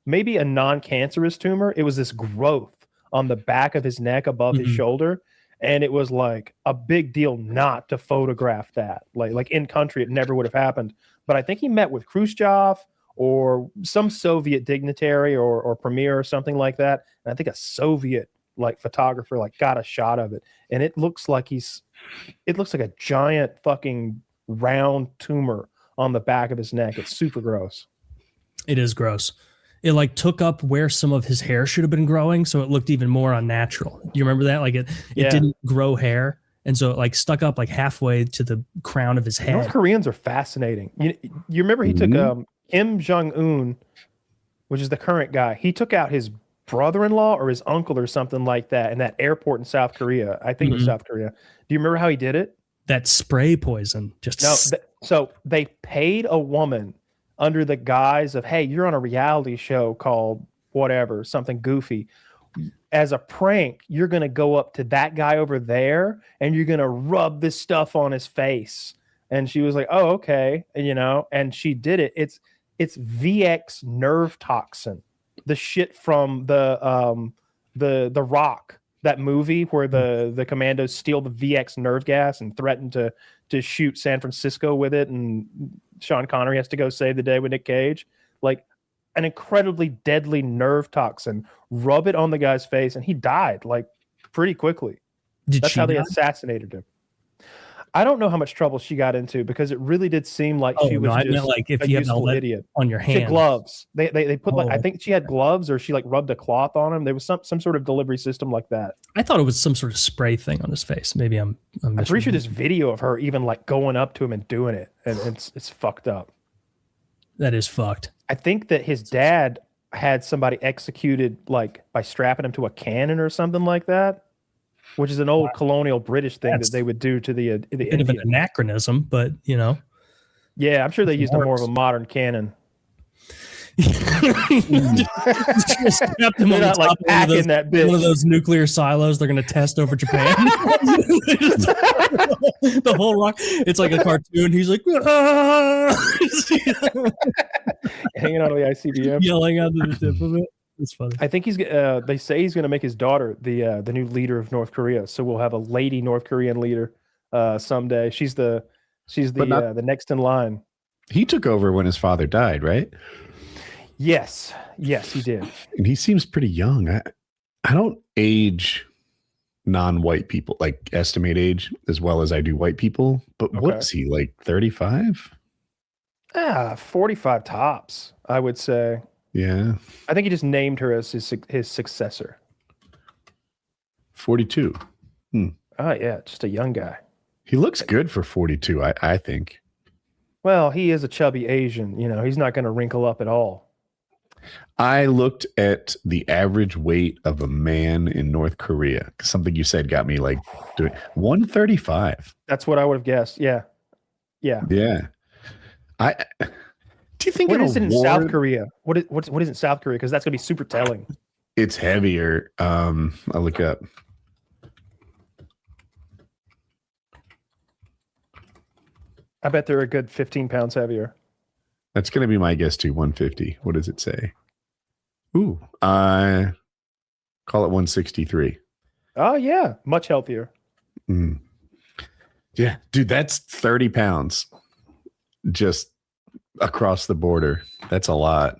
maybe a non-cancerous tumor. It was this growth on the back of his neck above his shoulder. And it was like a big deal not to photograph that. Like in country, it never would have happened. But I think he met with Khrushchev or some Soviet dignitary or premier or something like that. And I think a Soviet like photographer like got a shot of it. And it looks like a giant fucking round tumor on the back of his neck. It's super gross. It is gross. It like took up where some of his hair should have been growing, so it looked even more unnatural. Do you remember that? Like it didn't grow hair, and so it like stuck up like halfway to the crown of his head. North Koreans are fascinating. You remember he took Kim Jong Un, which is the current guy. He took out his brother-in-law or his uncle or something like that in that airport in South Korea. I think it was South Korea. Do you remember how he did it? That spray poison. So they paid a woman under the guise of, hey, you're on a reality show called whatever, something goofy. As a prank, you're going to go up to that guy over there and you're going to rub this stuff on his face. And she was like, oh, okay. And, and she did it. It's VX nerve toxin, the shit from the Rock, that movie where the commandos steal the VX nerve gas and threaten to shoot San Francisco with it. And Sean Connery has to go save the day with Nick Cage. Like an incredibly deadly nerve toxin, rub it on the guy's face, and he died like pretty quickly. That's how they assassinated him. I don't know how much trouble she got into because it really did seem like she was just like if a you have useful idiot on your hand. She had gloves. They put like I think she had gloves or she like rubbed a cloth on him. There was some sort of delivery system like that. I thought it was some sort of spray thing on his face. Maybe I'm pretty sure there's video of her even like going up to him and doing it, and it's fucked up. That is fucked. I think that his dad had somebody executed like by strapping him to a cannon or something like that, which is an old colonial British thing that they would do to the bit of an anachronism, but yeah, I'm sure they used a more of a modern cannon. Strapped him on not like packing that bitch. One of those nuclear silos they're going to test over Japan. The whole rock. It's like a cartoon. He's like hanging out of the ICBM, yelling out of the tip of it. It's funny. I think he's. They say he's going to make his daughter the new leader of North Korea. So we'll have a lady North Korean leader someday. She's the next in line. He took over when his father died, right? Yes, he did. And he seems pretty young. I don't age non-white people, like estimate age as well as I do white people. But what's he, like 35? 45 tops, I would say. Yeah. I think he just named her as his successor. 42. Oh, yeah, just a young guy. He looks good for 42, I think. Well, he is a chubby Asian. He's not going to wrinkle up at all. I looked at the average weight of a man in North Korea. Something you said got me like doing 135. That's what I would have guessed. Yeah. Do you think what is it in South Korea? What is in South Korea? Because that's going to be super telling. It's heavier. I'll look up. I bet they're a good 15 pounds heavier. That's going to be my guess too. 150. What does it say? Ooh, call it 163. Oh yeah, much healthier. Mm. Yeah, dude, that's 30 pounds just across the border. That's a lot.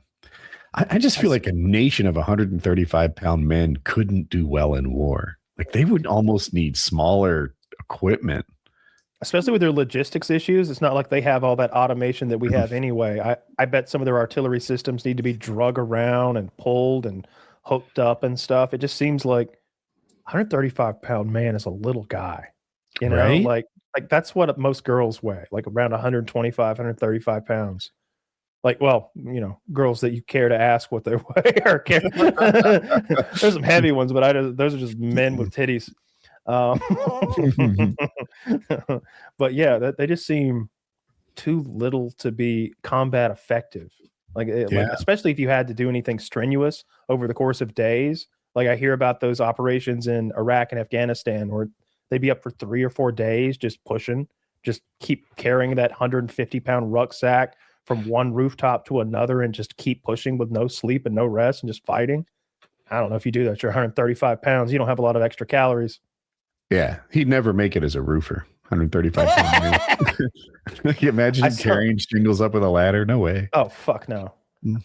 I just feel like a nation of 135-pound men couldn't do well in war. Like they would almost need smaller equipment. Especially with their logistics issues. It's not like they have all that automation that we have anyway. I bet some of their artillery systems need to be drug around and pulled and hooked up and stuff. It just seems like 135-pound man is a little guy. You know, Right? like that's what most girls weigh, like around 125, 135 pounds. Like, well, you know, girls that you care to ask what they weigh or care. There's some heavy ones, but those are just men with titties. But yeah, they just seem too little to be combat effective. Like, especially if you had to do anything strenuous over the course of days. Like I hear about those operations in Iraq and Afghanistan where they'd be up for 3 or 4 days just pushing, just keep carrying that 150-pound rucksack from one rooftop to another and just keep pushing with no sleep and no rest and just fighting. I don't know if you do that. You're 135 pounds. You don't have a lot of extra calories. Yeah, he'd never make it as a roofer. 135 pounds. Can you imagine carrying shingles up with a ladder? No way. Oh, fuck no.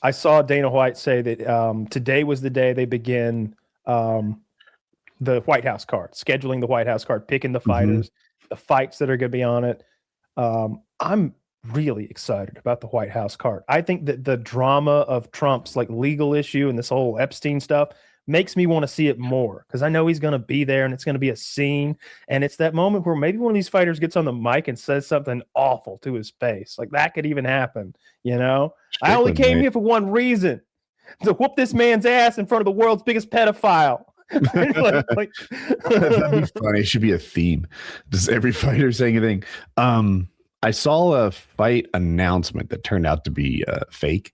I saw Dana White say that today was the day they begin the White House card, scheduling the White House card, picking the fighters, the fights that are going to be on it. I'm really excited about the White House card. I think that the drama of Trump's like legal issue and this whole Epstein stuff makes me want to see it more because I know he's going to be there and it's going to be a scene. And it's that moment where maybe one of these fighters gets on the mic and says something awful to his face. Like that could even happen, you know? I only came here for one reason, to whoop this man's ass in front of the world's biggest pedophile. That'd be funny. It should be a theme. Does every fighter say anything? I saw a fight announcement that turned out to be fake,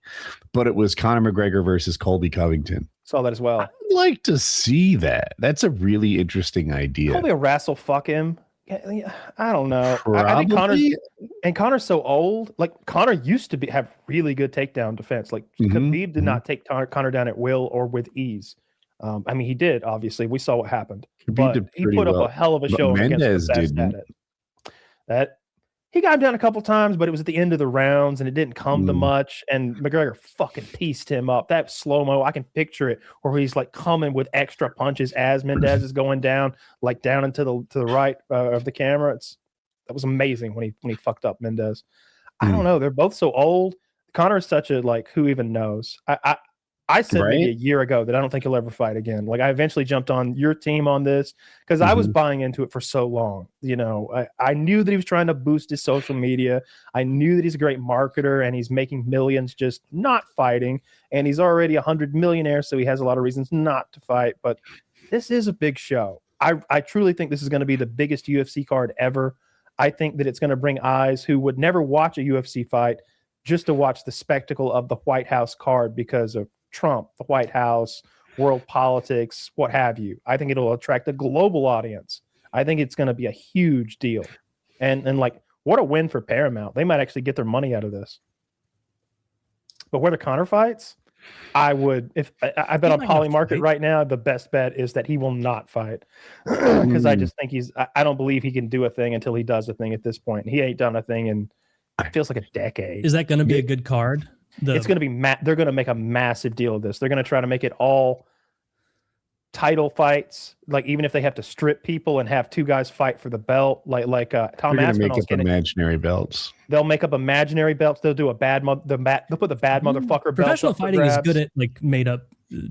but it was Conor McGregor versus Colby Covington. Saw that as well. I'd like to see that. That's a really interesting idea. Probably a wrestle fuck him. I don't know. I think Conor's so old. Like Conor used to have really good takedown defense. Like Khabib did not take Conor down at will or with ease. I mean, he did. Obviously, we saw what happened. But he put up a hell of a show against the best at it. That he got him down a couple times, but it was at the end of the rounds, and it didn't come to much. And McGregor fucking pieced him up. That slow mo, I can picture it, where he's like coming with extra punches as Mendez is going down, like down into the right of the camera. That was amazing when he fucked up Mendez. I don't know. They're both so old. Conor is such a like who even knows. I said maybe a year ago that I don't think he'll ever fight again. Like I eventually jumped on your team on this because I was buying into it for so long. You know, I knew that he was trying to boost his social media. I knew that he's a great marketer and he's making millions just not fighting. And he's already 100 millionaire, so he has a lot of reasons not to fight. But this is a big show. I truly think this is going to be the biggest UFC card ever. I think that it's going to bring eyes who would never watch a UFC fight just to watch the spectacle of the White House card because of Trump, the White House, world politics, what have you. I think it'll attract a global audience. I think it's going to be a huge deal. And like, what a win for Paramount. They might actually get their money out of this. But where the Conor fights, I bet on Polymarket right now, the best bet is that he will not fight. Because I just think I don't believe he can do a thing until he does a thing at this point. He ain't done a thing in, it feels like a decade. Is that going to be a good card? It's going to be they're going to make a massive deal of this. They're going to try to make it all title fights, like even if they have to strip people and have two guys fight for the belt, like Tom Aspinall's getting imaginary belts. They'll make up imaginary belts. They'll do they'll put the bad motherfucker belt. Professional fighting is good at like made up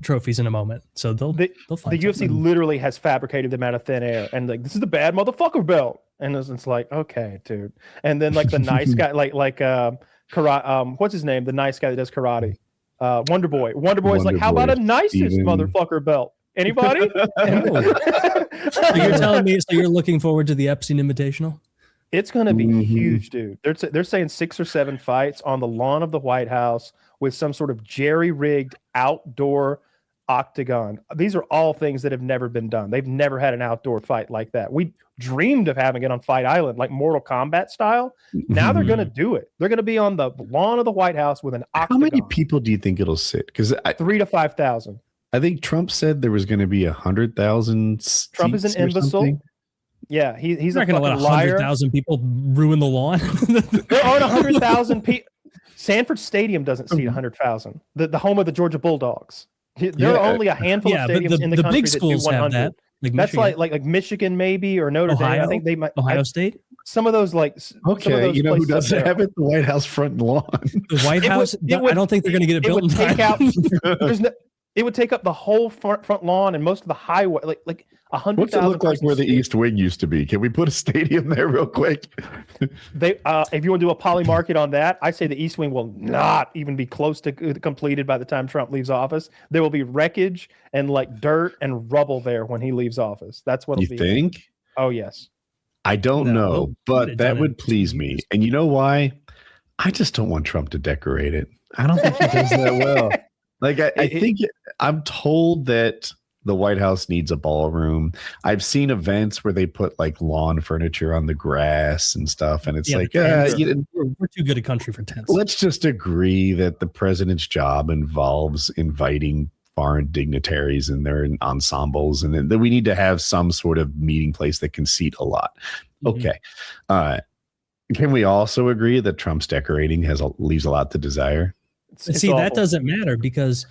trophies in a moment, so they'll fight. The UFC literally has fabricated them out of thin air, and like this is the bad motherfucker belt, and it's like okay, dude, and then like the nice guy, like karate, what's his name? The nice guy that does karate. Wonder Boy. Wonder Boy's like, how about a nicest motherfucker belt? Anybody? So you're telling me, so you're looking forward to the Epstein Invitational? It's going to be huge, dude. They're saying 6 or 7 fights on the lawn of the White House with some sort of jerry-rigged outdoor octagon. These are all things that have never been done. They've never had an outdoor fight like that. We dreamed of having it on Fight Island, like Mortal Kombat style. Now they're going to do it. They're going to be on the lawn of the White House with an octagon. How many people do you think it'll sit? Because 3,000 to 5,000. I think Trump said there was going to be 100,000. Trump is an imbecile. Yeah, he's not going to let 100,000 people ruin the lawn. There aren't 100,000 people. Sanford Stadium doesn't seat 100,000. The home of the Georgia Bulldogs. There are only a handful of stadiums in the country big schools that do 100. Have that. Like that's Michigan. like Michigan maybe or Notre Dame. I think they might. Ohio State. Some of those Okay, you know who doesn't have it? The White House front lawn. The White House. I don't think they're going to get it built in time. It would take up the whole front lawn and most of the highway, like 100,000. What's it look like where the East Wing used to be? Can we put a stadium there real quick? If you want to do a poly market on that, I say the East Wing will not even be close to completed by the time Trump leaves office. There will be wreckage and like dirt and rubble there when he leaves office. That's what it'll be. You think? Oh yes. I don't know, but that would please me. And you know why? I just don't want Trump to decorate it. I don't think he does that well. Like I think I'm told that the White House needs a ballroom. I've seen events where they put like lawn furniture on the grass and stuff, and it's we're too good a country for tents. Let's just agree that the president's job involves inviting foreign dignitaries and their ensembles, and that we need to have some sort of meeting place that can seat a lot. Okay. Can we also agree that Trump's decorating leaves a lot to desire? See, that doesn't matter because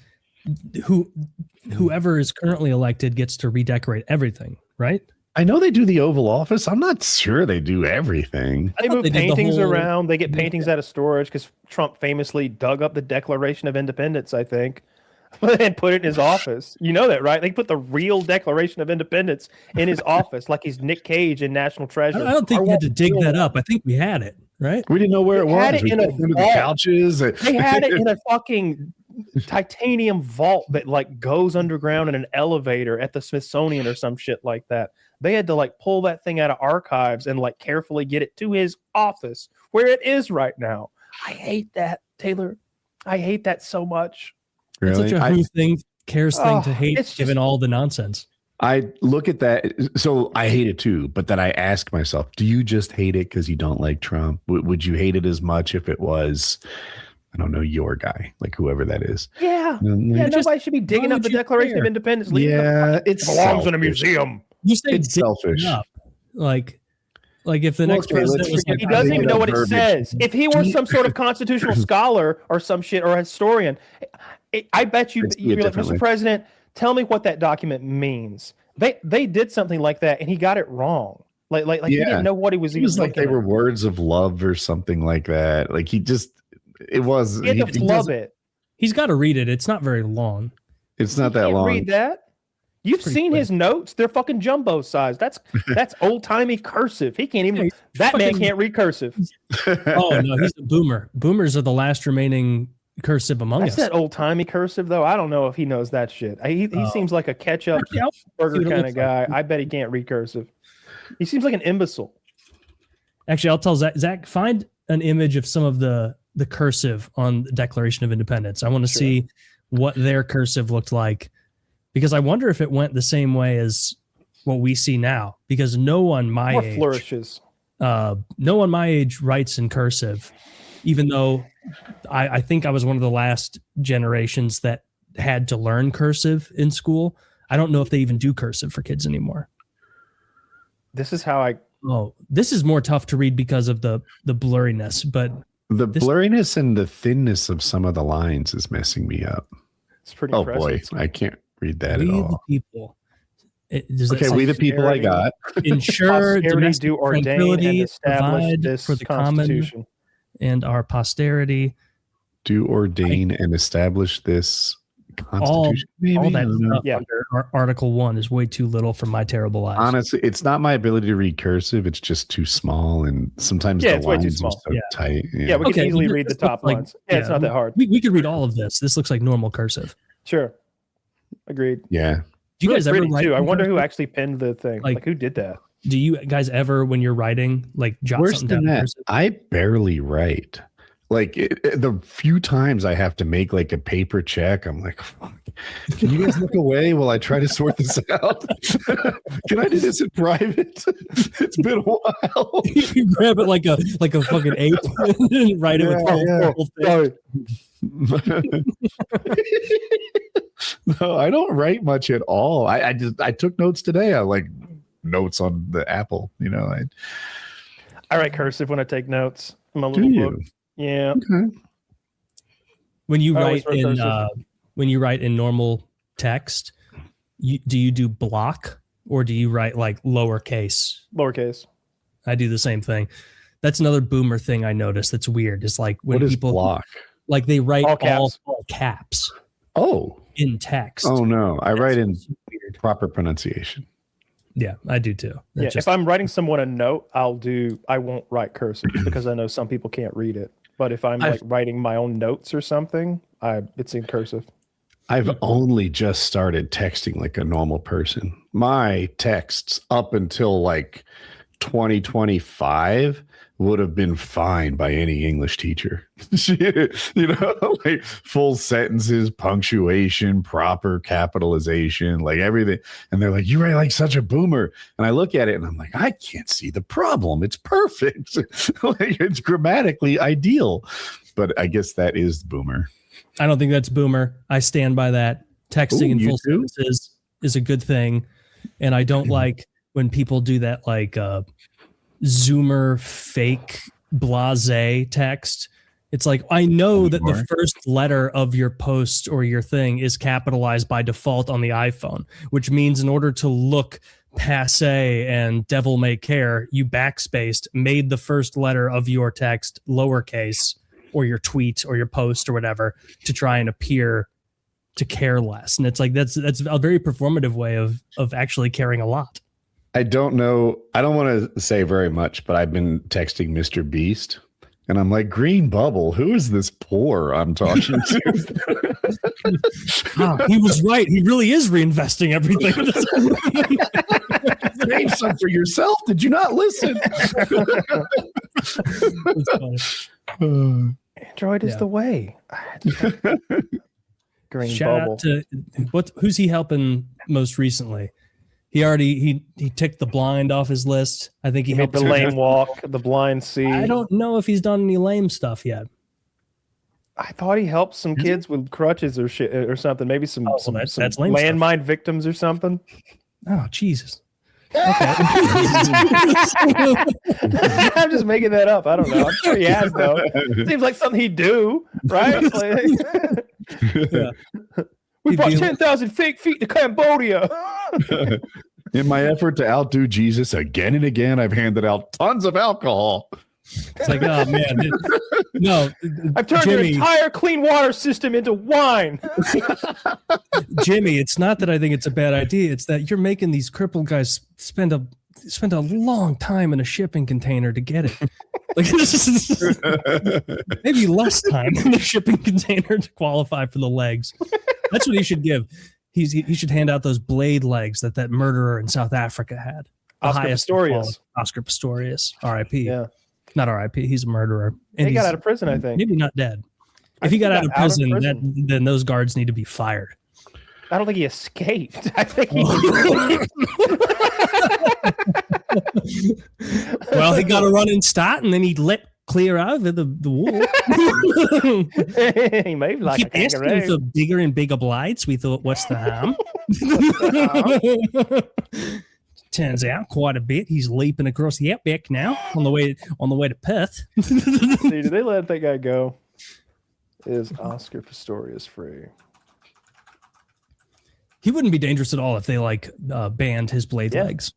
whoever is currently elected gets to redecorate everything, right? I know they do the Oval Office. I'm not sure they do everything. They move paintings around. They get paintings out of storage because Trump famously dug up the Declaration of Independence, I think, and put it in his office. You know that, right? They put the real Declaration of Independence in his office like he's Nick Cage in National Treasure. I don't think we had to dig that up. I think we had it. Right? We didn't know where it was. Had it we in a under the couches. They had it in a fucking titanium vault that like goes underground in an elevator at the Smithsonian or some shit like that. They had to like pull that thing out of archives and like carefully get it to his office where it is right now. I hate that, Taylor. I hate that so much. Really? It's such a thing, cares thing to hate, given all the nonsense. I look at that. So I hate it too. But then I ask myself, do you just hate it because you don't like Trump? Would you hate it as much if it was, I don't know, your guy, like whoever that is? Yeah. Nobody should be digging up the Declaration of Independence. It belongs in a museum. You say it's selfish. Up. Like if the next president was he doesn't even know what it says. If he were some sort of constitutional scholar or some shit or a historian, I bet you'd be like, Mr. President, tell me what that document means. They did something like that and he got it wrong. Like he didn't know what he was even like they were words of love or something like that. Like he had to flub it. He's got to read it. It's not very long. It's not that long. Read that. You've seen his notes. They're fucking jumbo size. That's old-timey cursive. He can't even that man can't read cursive. Oh no, he's a boomer. Boomers are the last remaining cursive among us. That's that old-timey cursive, though. I don't know if he knows that shit. He seems like a ketchup burger kind of guy. I bet he can't read cursive. He seems like an imbecile. Actually, I'll tell Zach, find an image of some of the cursive on the Declaration of Independence. I want to see what their cursive looked like, because I wonder if it went the same way as what we see now, because no one my age flourishes. No one my age writes in cursive, even though I think I was one of the last generations that had to learn cursive in school. I don't know if they even do cursive for kids anymore. This is how this is more tough to read because of the blurriness, but blurriness and the thinness of some of the lines is messing me up. It's pretty impressive. Boy, I can't read that at all. The people. We the people I got. Ensure domestic do ordain and establish this for the Constitution. Common and our posterity. Do ordain and establish this Constitution. All that stuff under Article 1 is way too little for my terrible eyes. Honestly, it's not my ability to read cursive. It's just too small, and sometimes the lines are so tight. Yeah, we can easily read the top lines. It's not that hard. We could read all of this. This looks like normal cursive. Sure. Agreed. Yeah. Do you guys ever write? I wonder who actually penned the thing. Like who did that? Do you guys ever, when you're writing, like jot something down? I barely write. Like the few times I have to make like a paper check, I'm like, fuck, can you guys look away while I try to sort this out? Can I do this in private? It's been a while. You grab it like a fucking ape and write it with No, I don't write much at all. I took notes today. I like notes on the Apple, I write cursive when I take notes. I'm a little book. Yeah. Okay. When you write in normal text, do you do block or do you write like lowercase? Lowercase. I do the same thing. That's another boomer thing I noticed. That's weird. It's like when people block, like they write all caps. Oh, in text. Oh no, I write in proper pronunciation. Yeah, I do too. If I'm writing someone a note, I won't write cursive because I know some people can't read it. But if I'm like writing my own notes or something, it's in cursive. I've only just started texting like a normal person. My texts up until like 2025 would have been fine by any English teacher. Like full sentences, punctuation, proper capitalization, like everything. And they're like, you write like such a boomer. And I look at it and I'm like, I can't see the problem. It's perfect. Like, it's grammatically ideal. But I guess that is boomer. I don't think that's boomer. I stand by that. Texting in full sentences is a good thing. And I don't like when people do that like Zoomer fake blase text. It's like, I know that the first letter of your post or your thing is capitalized by default on the iPhone, which means in order to look passe and devil may care, you backspaced, made the first letter of your text lowercase, or your tweet or your post or whatever, to try and appear to care less. And it's like, that's a very performative way of actually caring a lot. I don't know. I don't want to say very much, but I've been texting Mr. Beast and I'm like, green bubble. Who is this poor I'm talking to? He was right. He really is reinvesting everything. Save some for yourself. Did you not listen? Android is the way. Green Shout bubble. out to who's he helping most recently? He ticked the blind off his list. I think he helped the lame walk, the blind see. I don't know if he's done any lame stuff yet. I thought he helped some kids with crutches or shit or something. Maybe some that's lame landmine victims or something. Oh, Jesus. Okay. I'm just making that up. I don't know. I'm sure he has though. Seems like something he'd do, right? Yeah. We brought 10,000 fake feet to Cambodia. In my effort to outdo Jesus again and again, I've handed out tons of alcohol. It's like, oh man, no. I've turned your entire clean water system into wine. Jimmy, it's not that I think it's a bad idea. It's that you're making these crippled guys spend a long time in a shipping container to get it. Like, maybe less time in the shipping container to qualify for the legs. That's what he should give. He should hand out those blade legs that murderer in South Africa had. Oscar Pistorius. Oscar Pistorius, R.I.P. Yeah. Not R.I.P. He's a murderer. And he got out of prison, I think. Maybe not dead. If he got out of prison, then those guards need to be fired. I don't think he escaped. I think Well, he got a running start, and then he let clear out of the wool. He may like keep asking for bigger and bigger blights. We thought, what's the harm? Turns out quite a bit. He's leaping across the outback now on the way to Perth. See, did they let that guy go? Is Oscar Pistorius free? He wouldn't be dangerous at all if they banned his blade legs.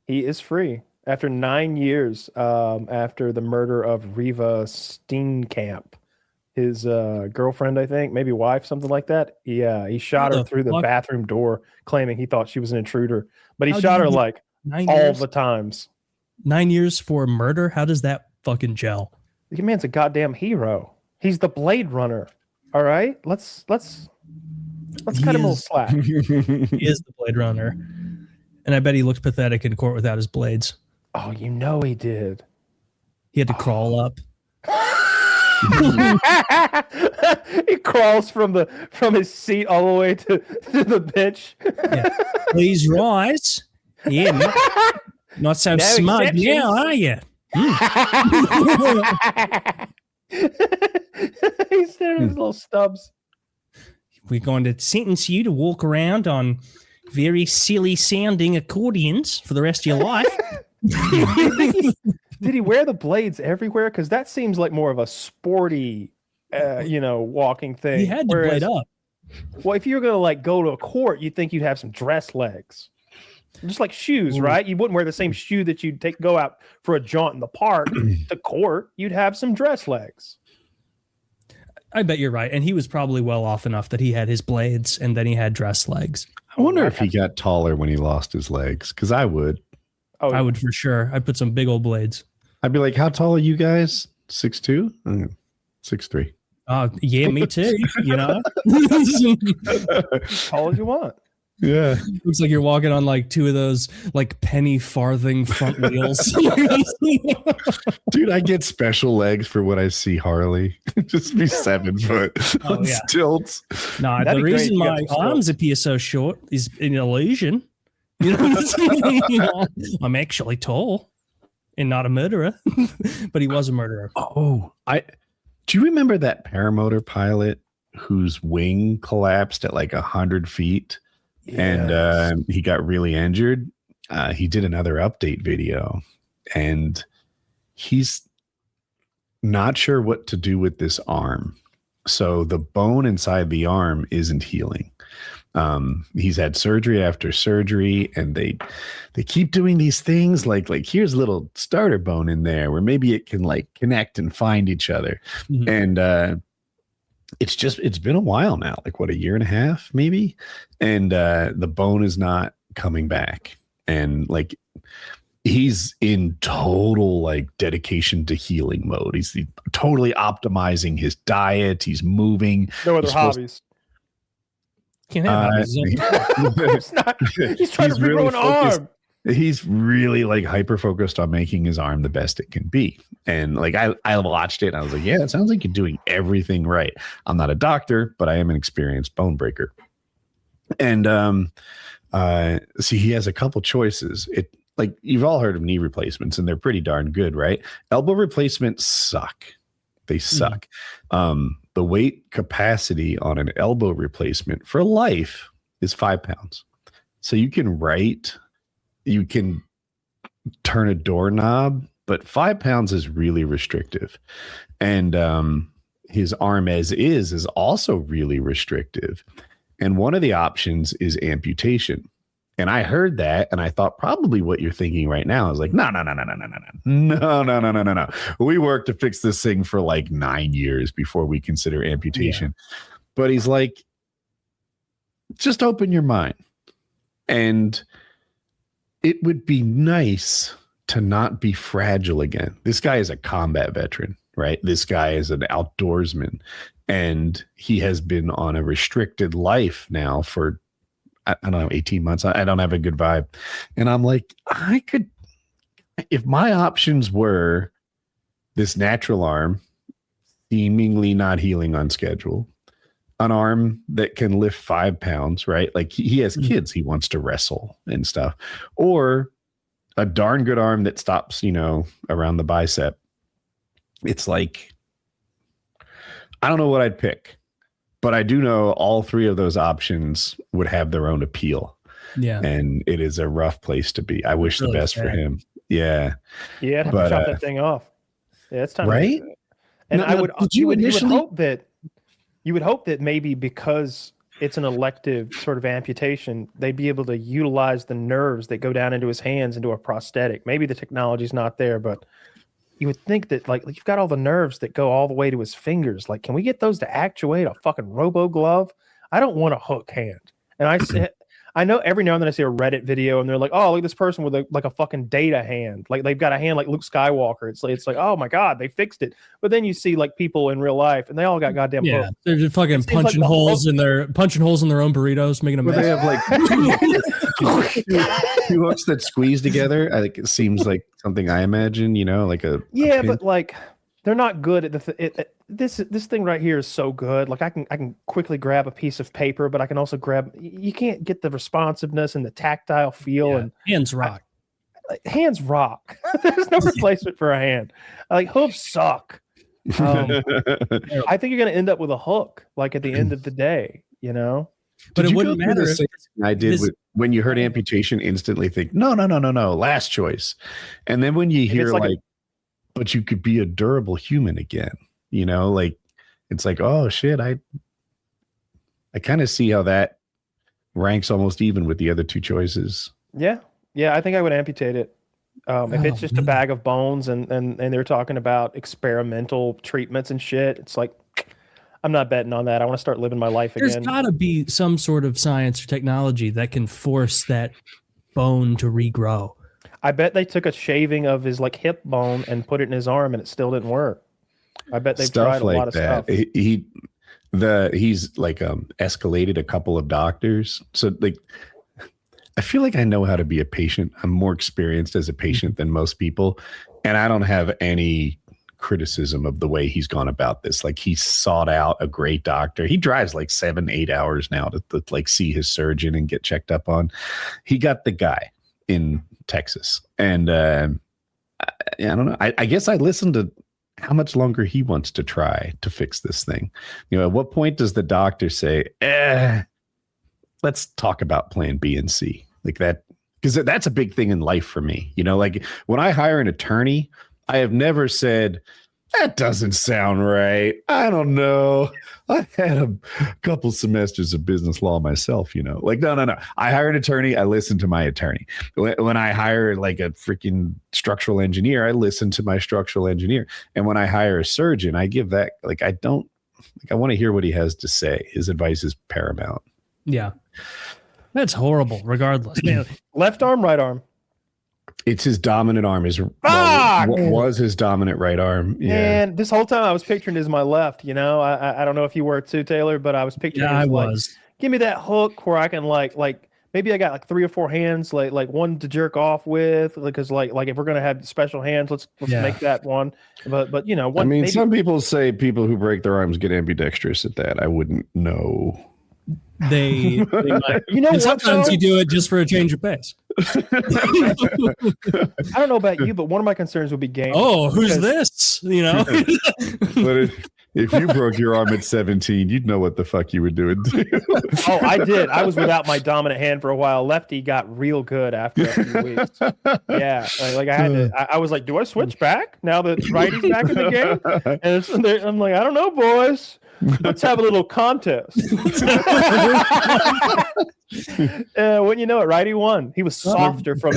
He is free after 9 years. After the murder of Riva Steenkamp, his girlfriend, I think, maybe wife, something like that. Yeah, he shot her through the bathroom door, claiming he thought she was an intruder. But he shot her like all the times. 9 years for murder? How does that fucking gel? The man's a goddamn hero. He's the Blade Runner. All right, let's cut him a little slack. He is the Blade Runner, and I bet he looked pathetic in court without his blades. Oh, you know he did. He had to crawl up. He crawls from his seat all the way to the bench. Yeah. Please rise. Yeah, not so No smug exceptions. now, are you? He's staring at his little stubs. We're going to sentence you to walk around on very silly sounding accordions for the rest of your life. Did he wear the blades everywhere? Because that seems like more of a sporty, walking thing. He had to blade up. Well, if you were going to go to a court, you'd think you'd have some dress legs. Just like shoes, right? You wouldn't wear the same shoe that you'd go out for a jaunt in the park to court. You'd have some dress legs. I bet you're right. And he was probably well off enough that he had his blades and then he had dress legs. I wonder if he got taller when he lost his legs, because I would. Oh, I would for sure. I'd put some big old blades. I'd be like, how tall are you guys? 6'2"? 6'3". Yeah, me too. as tall as you want. Yeah. Looks like you're walking on two of those penny farthing front wheels. Dude, I get special legs for when I see Harley. Just be 7 foot on stilts. No, That'd the be great reason if you got my some stilts. arms appear so short is an illusion. I'm actually tall and not a murderer, but he was a murderer. Oh, do you remember that paramotor pilot whose wing collapsed at 100 feet? Yes. And he got really injured. He did another update video, and he's not sure what to do with this arm. So the bone inside the arm isn't healing. He's had surgery after surgery, and they keep doing these things like here's a little starter bone in there where maybe it can connect and find each other. Mm-hmm. And it's been a while now, a year and a half maybe, and the bone is not coming back, and he's in total dedication to healing mode. He's totally optimizing his diet. He's moving. No other hobbies. Can't have hobbies. He's trying to regrow an arm. He's really hyper focused on making his arm the best it can be. And I watched it and I was like, yeah, it sounds like you're doing everything right. I'm not a doctor, but I am an experienced bone breaker. And see, he has a couple choices. You've all heard of knee replacements, and they're pretty darn good, right? Elbow replacements suck. They suck. The weight capacity on an elbow replacement for life is 5 pounds. So you can turn a doorknob, but 5 pounds is really restrictive. And his arm as is also really restrictive. And one of the options is amputation. And I heard that, and I thought probably what you're thinking right now is no. We worked to fix this thing for 9 years before we consider amputation. Yeah. But he's just open your mind. And it would be nice to not be fragile again. This guy is a combat veteran, right? This guy is an outdoorsman, and he has been on a restricted life now for, I don't know, 18 months. I don't have a good vibe. And I'm I could, if my options were this natural arm, seemingly not healing on schedule, an arm that can lift 5 pounds, right? He has kids he wants to wrestle and stuff, or a darn good arm that stops, around the bicep. It's I don't know what I'd pick, but I do know all three of those options would have their own appeal. Yeah. And it is a rough place to be. I wish the best for him. Yeah. Yeah. But, chop that thing off. Yeah. It's time. Right. And you would hope that maybe because it's an elective sort of amputation, they'd be able to utilize the nerves that go down into his hands into a prosthetic. Maybe the technology's not there, but you would think that you've got all the nerves that go all the way to his fingers. Can we get those to actuate a fucking robo glove? I don't want a hook hand. And I know every now and then I see a Reddit video and they're like, oh, look at this person with a fucking data hand. They've got a hand like Luke Skywalker. It's oh my God, they fixed it. But then you see people in real life and they all got goddamn hooks. They're just fucking punching holes in their own burritos, making a mess. They have two hooks that squeeze together. It seems like something I imagine, but they're not good at this thing right here is so good. Like I can quickly grab a piece of paper, but I can also grab. You can't get the responsiveness and the tactile feel and hands rock. Hands rock. There's no replacement for a hand. Like hooves suck. I think you're going to end up with a hook, like at the end of the day, you know. But it wouldn't matter. I did when you heard amputation, instantly think no, last choice, and then when you hear like but you could be a durable human again, you know, like it's like, oh shit, I kind of see how that ranks almost even with the other two choices. Yeah, I think I would amputate it. If it's just a bag of bones and they're talking about experimental treatments and shit, it's like, I'm not betting on that. I want to start living my life again. There's got to be some sort of science or technology that can force that bone to regrow. I bet they took a shaving of his like hip bone and put it in his arm and it still didn't work. I bet they've tried a lot of stuff. He's like escalated a couple of doctors. So like, I feel like I know how to be a patient. I'm more experienced as a patient than most people. And I don't have any criticism of the way he's gone about this. Like he sought out a great doctor. He drives like 7-8 hours now to like see his surgeon and get checked up on. He got the guy in Texas. And I don't know. I guess I listened to how much longer he wants to try to fix this thing. You know, at what point does the doctor say, let's talk about plan B and C like that? Because that's a big thing in life for me. You know, like when I hire an attorney, I have never said, that doesn't sound right. I don't know. I had a couple semesters of business law myself, you know, like, no. I hire an attorney. I listen to my attorney. When I hire like a freaking structural engineer, I listen to my structural engineer. And when I hire a surgeon, I give that, like, I want to hear what he has to say. His advice is paramount. Yeah. That's horrible, regardless. Man. Left arm, right arm. It's his dominant arm. Was his dominant right arm. Yeah. And this whole time I was picturing it as my left, you know. I don't know if you were too, Taylor, but I was picturing it as like, give me that hook where I can like maybe I got like 3 or 4 hands, like one to jerk off with, because like if we're gonna have special hands, let's make that one. But you know, one. I mean, some people say people who break their arms get ambidextrous at that. I wouldn't know. They might. You know, sometimes you do it just for a change of pace. I don't know about you, but one of my concerns would be game. Oh, who's this? You know. But if you broke your arm at 17, you'd know what the fuck you were doing too. Oh, I did. I was without my dominant hand for a while. Lefty got real good after a few weeks. Yeah, like I had to. I was like, do I switch back now that righty's back in the game? And I'm like, I don't know, boys. Let's have a little contest. When you know it, righty won. He was softer from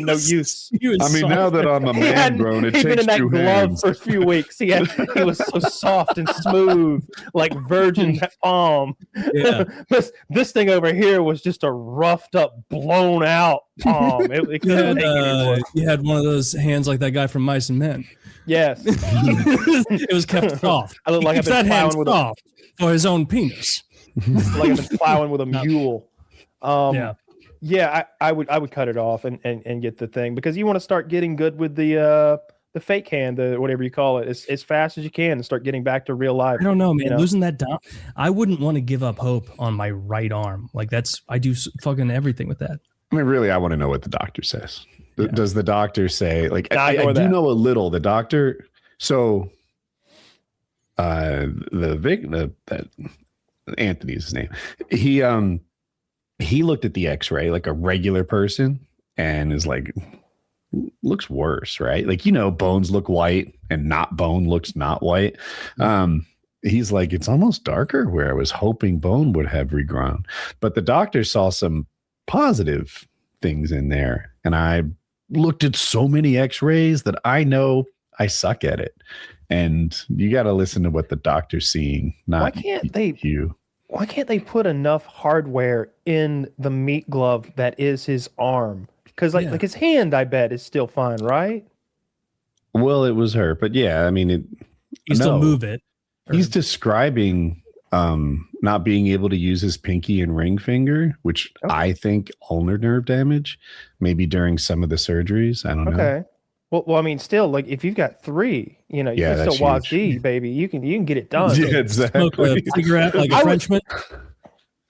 no use. I mean, now that I'm a man grown, it takes 2 hands. He'd been in that glove for a few weeks. He was so soft and smooth, like virgin palm. Yeah. This thing over here was just a roughed up, blown out palm. It couldn't take it anymore. You had one of those hands like that guy from Mice and Men. Yes. It was kept soft. I look like I've been plowing with soft for his own penis. Like I've been plowing with a mule. I would cut it off and get the thing, because you want to start getting good with the fake hand, the whatever you call it, as fast as you can and start getting back to real life. I don't know, man. You know? Losing that down, I wouldn't want to give up hope on my right arm. Like I do fucking everything with that. I mean, really, I want to know what the doctor says. Does the doctor say, like, I do know a little. The doctor, so that Anthony's his name. He looked at the X-ray like a regular person and is like, looks worse, right? Like, you know, bones look white and not bone looks not white. He's like, it's almost darker where I was hoping bone would have regrown. But the doctor saw some positive things in there. And I looked at so many X-rays that I know I suck at it. And you got to listen to what the doctor's seeing, not you. Why can't they put enough hardware in the meat glove that is his arm? Because like his hand, I bet, is still fine, right? Well, it was her, but yeah, I mean, you still move it. He's describing not being able to use his pinky and ring finger, which I think ulnar nerve damage, maybe during some of the surgeries. I don't know. Well, I mean, still, like if you've got 3, you know, you can that's still watch huge. D, baby. You can get it done. Yeah, Smoke a exactly. cigarette like a Frenchman.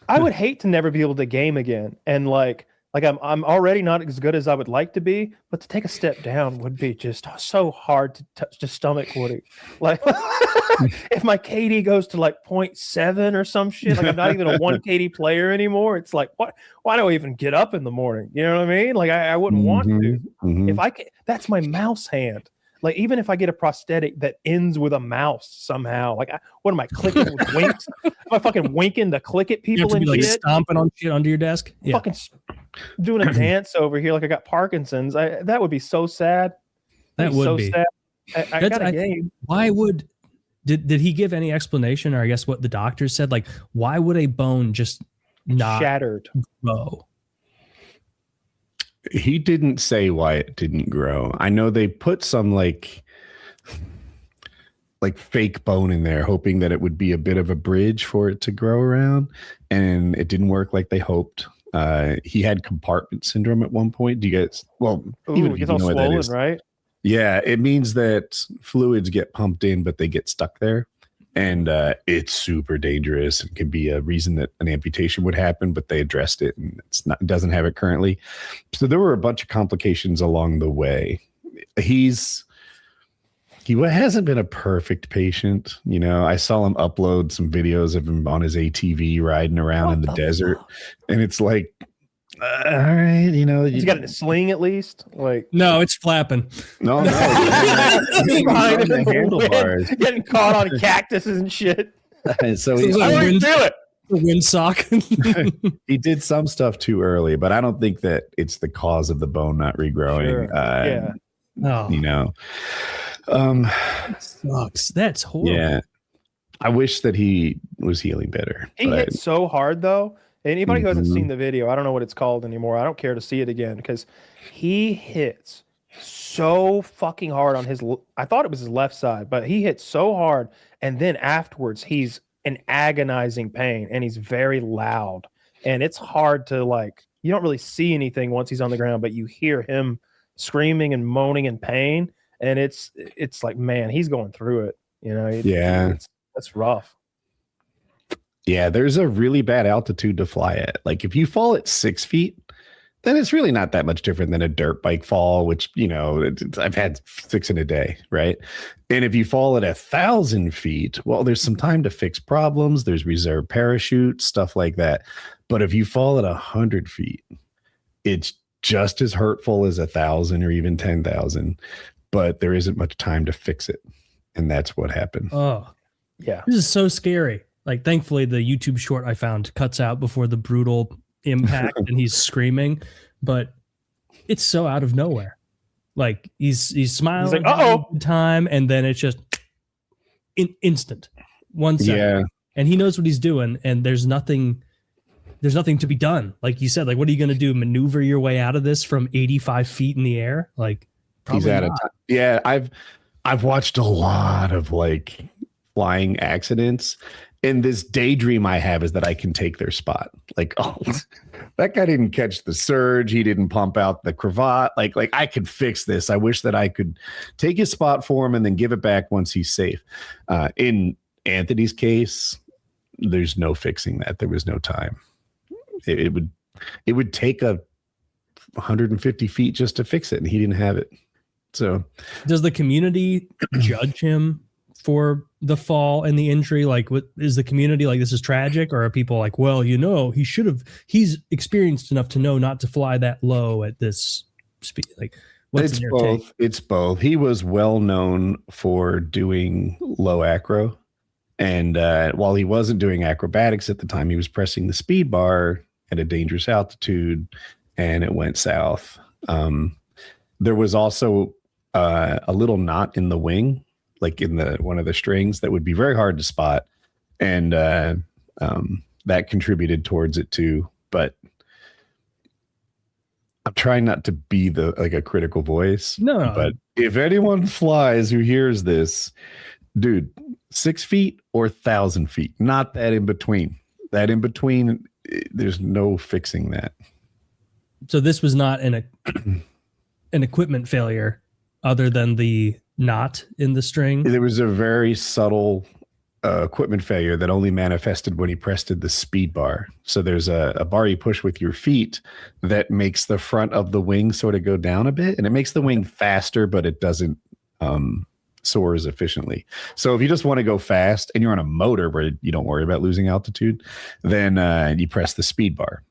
I would hate to never be able to game again, and like I'm already not as good as I would like to be, but to take a step down would be just so hard to touch the stomach. Would it? Like if my KD goes to like 0.7 or some shit, like I'm not even a 1 KD player anymore. It's like what? Why do I even get up in the morning? You know what I mean? Like I wouldn't want to. If I can, that's my mouse hand. Like even if I get a prosthetic that ends with a mouse somehow, like what am I clicking with winks? Am I fucking winking to click at people and like shit? Stomping on shit under your desk. Yeah. Fucking doing a dance over here like I got Parkinson's. That would be so sad. That would be. Sad. I got a game. Why would did he give any explanation, or I guess what the doctor said? Like, why would a bone just not shattered grow? He didn't say why it didn't grow. I know they put some like fake bone in there, hoping that it would be a bit of a bridge for it to grow around, and it didn't work like they hoped. He had compartment syndrome at one point. Do you guys? Well, even if you know what that is, right? Yeah, it means that fluids get pumped in, but they get stuck there. And it's super dangerous and can be a reason that an amputation would happen, but they addressed it and it doesn't have it currently. So there were a bunch of complications along the way. He hasn't been a perfect patient. You know, I saw him upload some videos of him on his ATV riding around in the desert. And it's like, all right, you know, he's got a sling at least. Like no, it's flapping. No, he's behind the handlebars, getting caught on cactuses and shit. So he's I wouldn't do it. Windsock. He did some stuff too early, but I don't think that it's the cause of the bone not regrowing. Sure. Yeah. You know, that sucks. That's horrible. Yeah, I wish that he was healing better. He hit so hard though. Anybody who hasn't seen the video, I don't know what it's called anymore. I don't care to see it again because he hits so fucking hard on his. I thought it was his left side, but he hit so hard, and then afterwards he's in agonizing pain, and he's very loud, and it's hard to like. You don't really see anything once he's on the ground, but you hear him screaming and moaning in pain, and it's like, man, he's going through it. You know, that's rough. Yeah, there's a really bad altitude to fly at. Like if you fall at 6 feet, then it's really not that much different than a dirt bike fall, which, you know, I've had 6 in a day, right? And if you fall at 1,000 feet, well, there's some time to fix problems. There's reserve parachutes, stuff like that. But if you fall at 100 feet, it's just as hurtful as 1,000 or even 10,000, but there isn't much time to fix it. And that's what happened. Oh, yeah. This is so scary. Like, thankfully, the YouTube short I found cuts out before the brutal impact and he's screaming, but it's so out of nowhere. Like, he's smiling, he's like, uh-oh, time, and then it's just instant. 1 second. Yeah. And he knows what he's doing, and there's nothing to be done. Like you said, like, what are you going to do? Maneuver your way out of this from 85 feet in the air? Like, he's out of time. Yeah, I've watched a lot of like flying accidents. And this daydream I have is that I can take their spot. Like, oh, that guy didn't catch the surge. He didn't pump out the cravat. Like I could fix this. I wish that I could take his spot for him and then give it back once he's safe. In Anthony's case, there's no fixing that. There was no time. It would take 150 feet just to fix it, and he didn't have it. So, does the community judge him for the fall and the injury? Like, what is the community like? This is tragic, or are people like, well, you know, he's experienced enough to know not to fly that low at this speed? Like, what's it's both. Take? It's both. He was well known for doing low acro, and while he wasn't doing acrobatics at the time, he was pressing the speed bar at a dangerous altitude, and it went south. There was also a little knot in the wing, like in one of the strings, that would be very hard to spot, and that contributed towards it too. But I'm trying not to be a critical voice. No. But if anyone flies who hears this, dude, 6 feet or 1,000 feet, not that in between. That in between, there's no fixing that. So this was not an equipment failure. other than the knot in the string? There was a very subtle equipment failure that only manifested when he pressed the speed bar. So there's a bar you push with your feet that makes the front of the wing sort of go down a bit, and it makes the wing faster, but it doesn't soar as efficiently. So if you just want to go fast and you're on a motor where you don't worry about losing altitude, then you press the speed bar.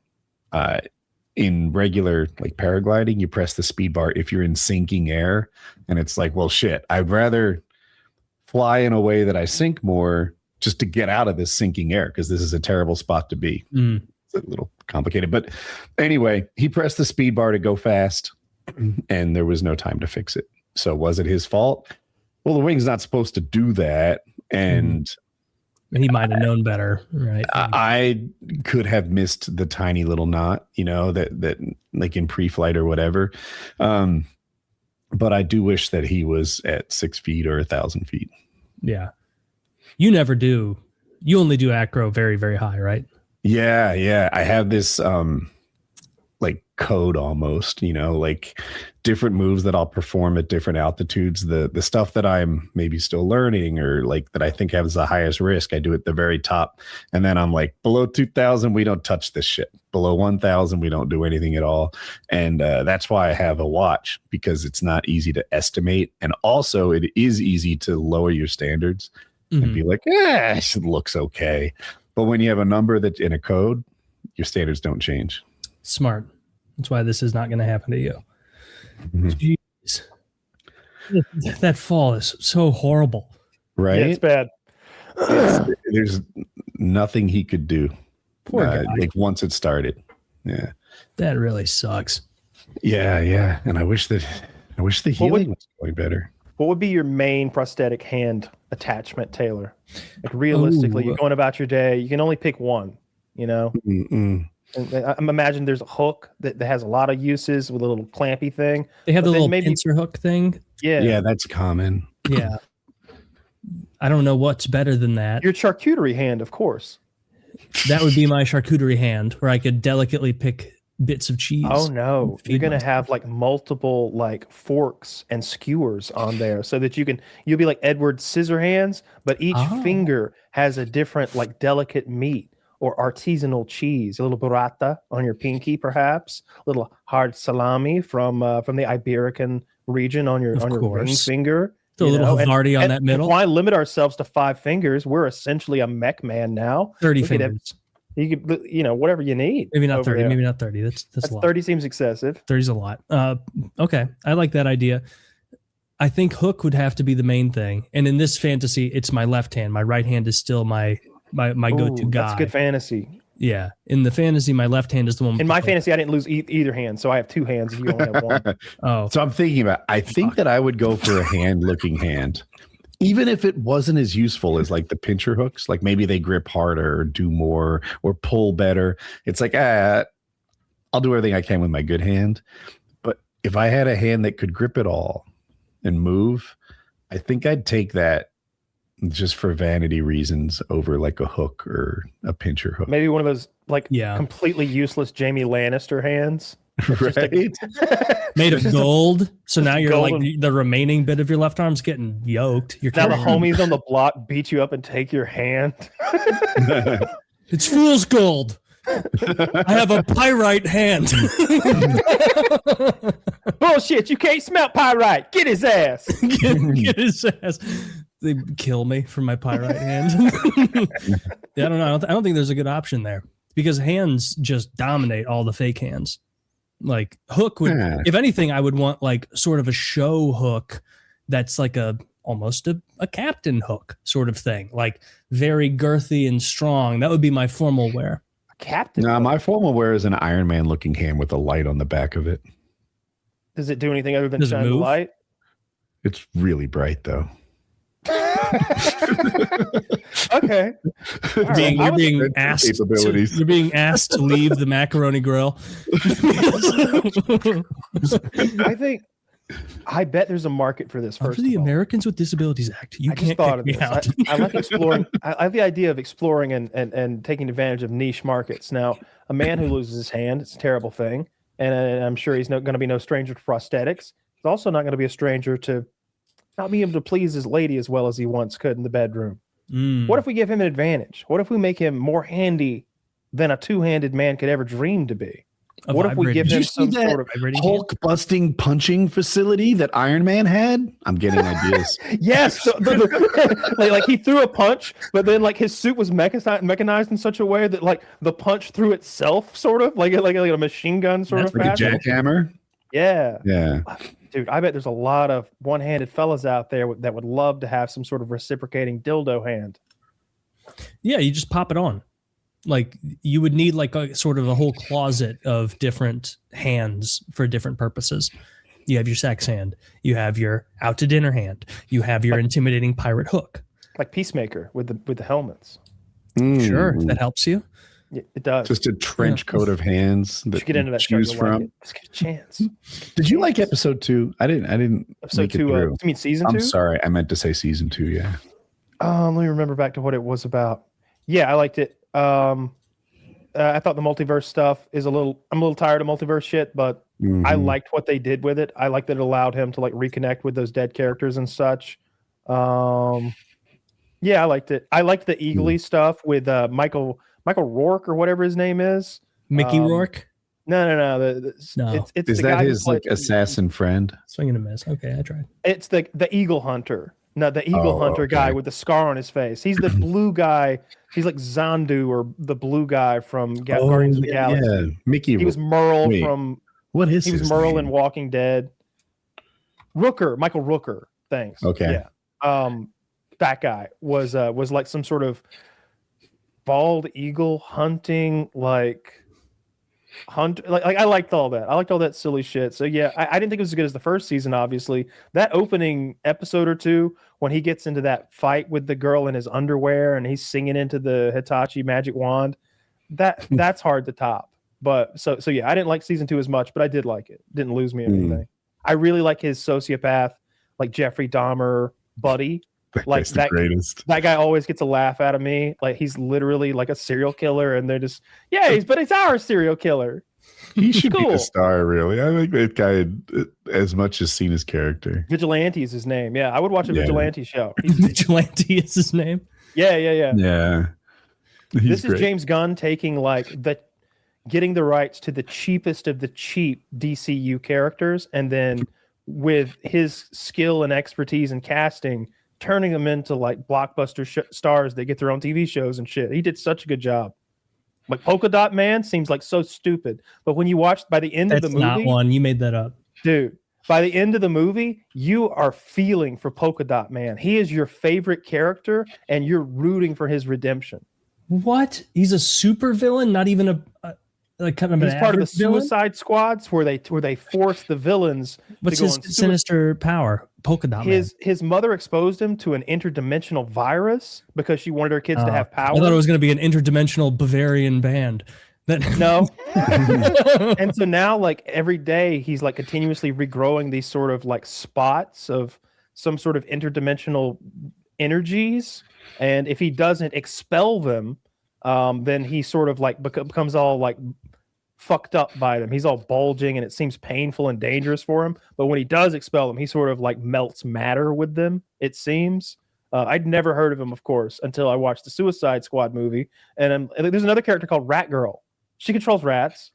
In regular like paragliding, you press the speed bar if you're in sinking air, and it's like, well, shit, I'd rather fly in a way that I sink more just to get out of this sinking air, because this is a terrible spot to be. It's a little complicated, but anyway, he pressed the speed bar to go fast, and there was no time to fix it. So was it his fault? Well, the wing's not supposed to do that, and he might have known better, right? I could have missed the tiny little knot, that like in pre-flight or whatever. But I do wish that he was at 6 feet or 1,000 feet. Yeah. You never do. You only do acro very, very high, right? Yeah. I have this like code almost, like different moves that I'll perform at different altitudes. The stuff that I'm maybe still learning or like that I think has the highest risk, I do at the very top. And then I'm like, below 2,000, we don't touch this shit. Below 1,000, we don't do anything at all. And that's why I have a watch, because it's not easy to estimate. And also it is easy to lower your standards and be like, it looks okay. But when you have a number that's in a code, your standards don't change. Smart. That's why this is not going to happen to you. Jeez. That fall is so horrible. Right? Yeah, it's bad. There's nothing he could do. Poor guy. Like once it started. Yeah. That really sucks. Yeah. And I wish the healing was going better. What would be your main prosthetic hand attachment, Taylor? Like realistically, you're going about your day. You can only pick one, And I imagine there's a hook that has a lot of uses with a little clampy thing. They have the little pincer hook thing. Yeah, that's common. Yeah. I don't know what's better than that. Your charcuterie hand, of course. That would be my charcuterie hand, where I could delicately pick bits of cheese. Oh no, you're gonna have like multiple like forks and skewers on there, so that you'll be like Edward Scissorhands, but each finger has a different like delicate meat or artisanal cheese. A little burrata on your pinky, perhaps. A little hard salami from the Iberican region on your ring finger. A little Havarti on that middle. Why limit ourselves to 5 fingers? We're essentially a mech man now. 30 fingers. You could, whatever you need. Maybe not 30. Maybe not 30. That's a lot. 30 seems excessive. 30's a lot. Okay, I like that idea. I think hook would have to be the main thing. And in this fantasy, it's my left hand. My right hand is still my go-to guy. That's good fantasy. Yeah. In the fantasy, my left hand is the one. In my fantasy, I didn't lose either hand, so I have 2 hands if you only have one. So I'm thinking I think that I would go for a hand-looking hand. Even if it wasn't as useful as like the pincher hooks, like maybe they grip harder or do more or pull better. It's like, I'll do everything I can with my good hand. But if I had a hand that could grip it all and move, I think I'd take that just for vanity reasons over like a hook or a pincher hook. Maybe one of those like completely useless Jamie Lannister hands. Right? Made of gold. So now you're like the remaining bit of your left arm's getting yoked. Now the homies on the block beat you up and take your hand. It's fool's gold. I have a pyrite hand. Bullshit, you can't smell pyrite. Get his ass. Get his ass. They kill me for my pyrite hand. Yeah, I don't know. I don't think there's a good option there, because hands just dominate all the fake hands. Like hook would, if anything, I would want like sort of a show hook that's like almost a captain hook sort of thing, like very girthy and strong. That would be my formal wear. A captain? No, my formal wear is an Iron Man looking hand with a light on the back of it. Does it do anything other than shine the light? It's really bright though. Okay. You're being asked to leave the macaroni grill. I bet there's a market for this. Under the Americans with Disabilities Act, you can't kick me out. I like exploring. I like the idea of exploring and taking advantage of niche markets. Now, a man who loses his hand, it's a terrible thing, and I'm sure he's going to be no stranger to prosthetics. He's also not going to be a stranger to not being able to please his lady as well as he once could in the bedroom. What if we give him an advantage? What if we make him more handy than a two-handed man could ever dream to be? What if we give him some sort of Hulk busting punching facility that Iron Man had? I'm getting ideas. Yes, like he threw a punch, but then like his suit was mechanized in such a way that like the punch threw itself, sort of like a machine gun sort of like a jackhammer. Yeah. Dude, I bet there's a lot of one-handed fellas out there that would love to have some sort of reciprocating dildo hand. Yeah, you just pop it on. Like you would need like a sort of a whole closet of different hands for different purposes. You have your sex hand, you have your out to dinner hand, you have your intimidating pirate hook. Like Peacemaker with the helmets. Sure, that helps you. Yeah, it does. Just a trench coat of hands that you get into that choose from. Like Let's get a chance. Did you like episode 2? I didn't. Episode 2. You mean season 2? I'm sorry, I meant to say season 2. Yeah. Let me remember back to what it was about. Yeah, I liked it. I thought the multiverse stuff is I'm a little tired of multiverse shit, but I liked what they did with it. I liked that it allowed him to like reconnect with those dead characters and such. Yeah, I liked it. I liked the Eagly stuff with Michael Rourke or whatever his name is. Mickey Rourke? No. It's is that his like assassin friend? Swing and a miss. Okay, I tried. It's the Eagle Hunter. No, the Eagle Hunter guy with the scar on his face. He's the blue guy. He's like Zandu or the blue guy from Guardians of the Galaxy. Yeah, Mickey. He was Merle from. What is? He was Merle in Walking Dead. Rooker, Michael Rooker. Thanks. Okay. Yeah. That guy was like some sort of bald eagle hunting hunt. Like I liked all that. I liked all that silly shit. So yeah, I didn't think it was as good as the first season. Obviously, that opening episode or two when he gets into that fight with the girl in his underwear and he's singing into the Hitachi magic wand, that's hard to top. But so yeah, I didn't like season 2 as much, but I did like it. Didn't lose me anything. I really like his sociopath, like Jeffrey Dahmer buddy. Like that guy always gets a laugh out of me. Like he's literally like a serial killer, and they're just but it's our serial killer. He should be a star, really. I think that guy as much as seen his character. Vigilante is his name. Yeah, I would watch a Vigilante show. Vigilante is his name. Yeah. Yeah. This is James Gunn taking getting the rights to the cheapest of the cheap DCU characters, and then with his skill and expertise in casting, turning them into like blockbuster stars that get their own TV shows and shit. He did such a good job. Like Polka Dot Man seems like so stupid, but when you watch by the end of the movie, that's not one. You made that up, dude. By the end of the movie, you are feeling for Polka Dot Man. He is your favorite character, and you're rooting for his redemption. What? He's a super villain, not even he's part of the Suicide Squads where they force the villains. What's his sinister power? Polka Dot Man. His mother exposed him to an interdimensional virus because she wanted her kids to have power. I thought it was going to be an interdimensional Bavarian band. No. And so now, like every day, he's like continuously regrowing these sort of like spots of some sort of interdimensional energies, and if he doesn't expel them, then he sort of like becomes all like fucked up by them. He's all bulging and it seems painful and dangerous for him. But when he does expel them, he sort of like melts matter with them, it seems. I'd never heard of him, of course, until I watched the Suicide Squad movie. And there's another character called Rat Girl. She controls rats.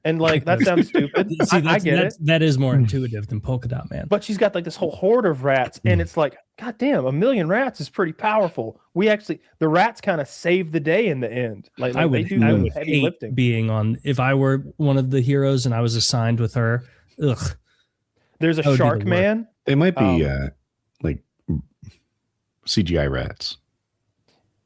And like, that sounds stupid. See, I get it. That is more intuitive than Polka Dot Man. But she's got like this whole horde of rats. And it's like, God damn, 1 million rats is pretty powerful. The rats kind of save the day in the end. Like I would heavy lifting. Being on, if I were one of the heroes and I was assigned with her, There's a Shark Man. They might be like CGI rats.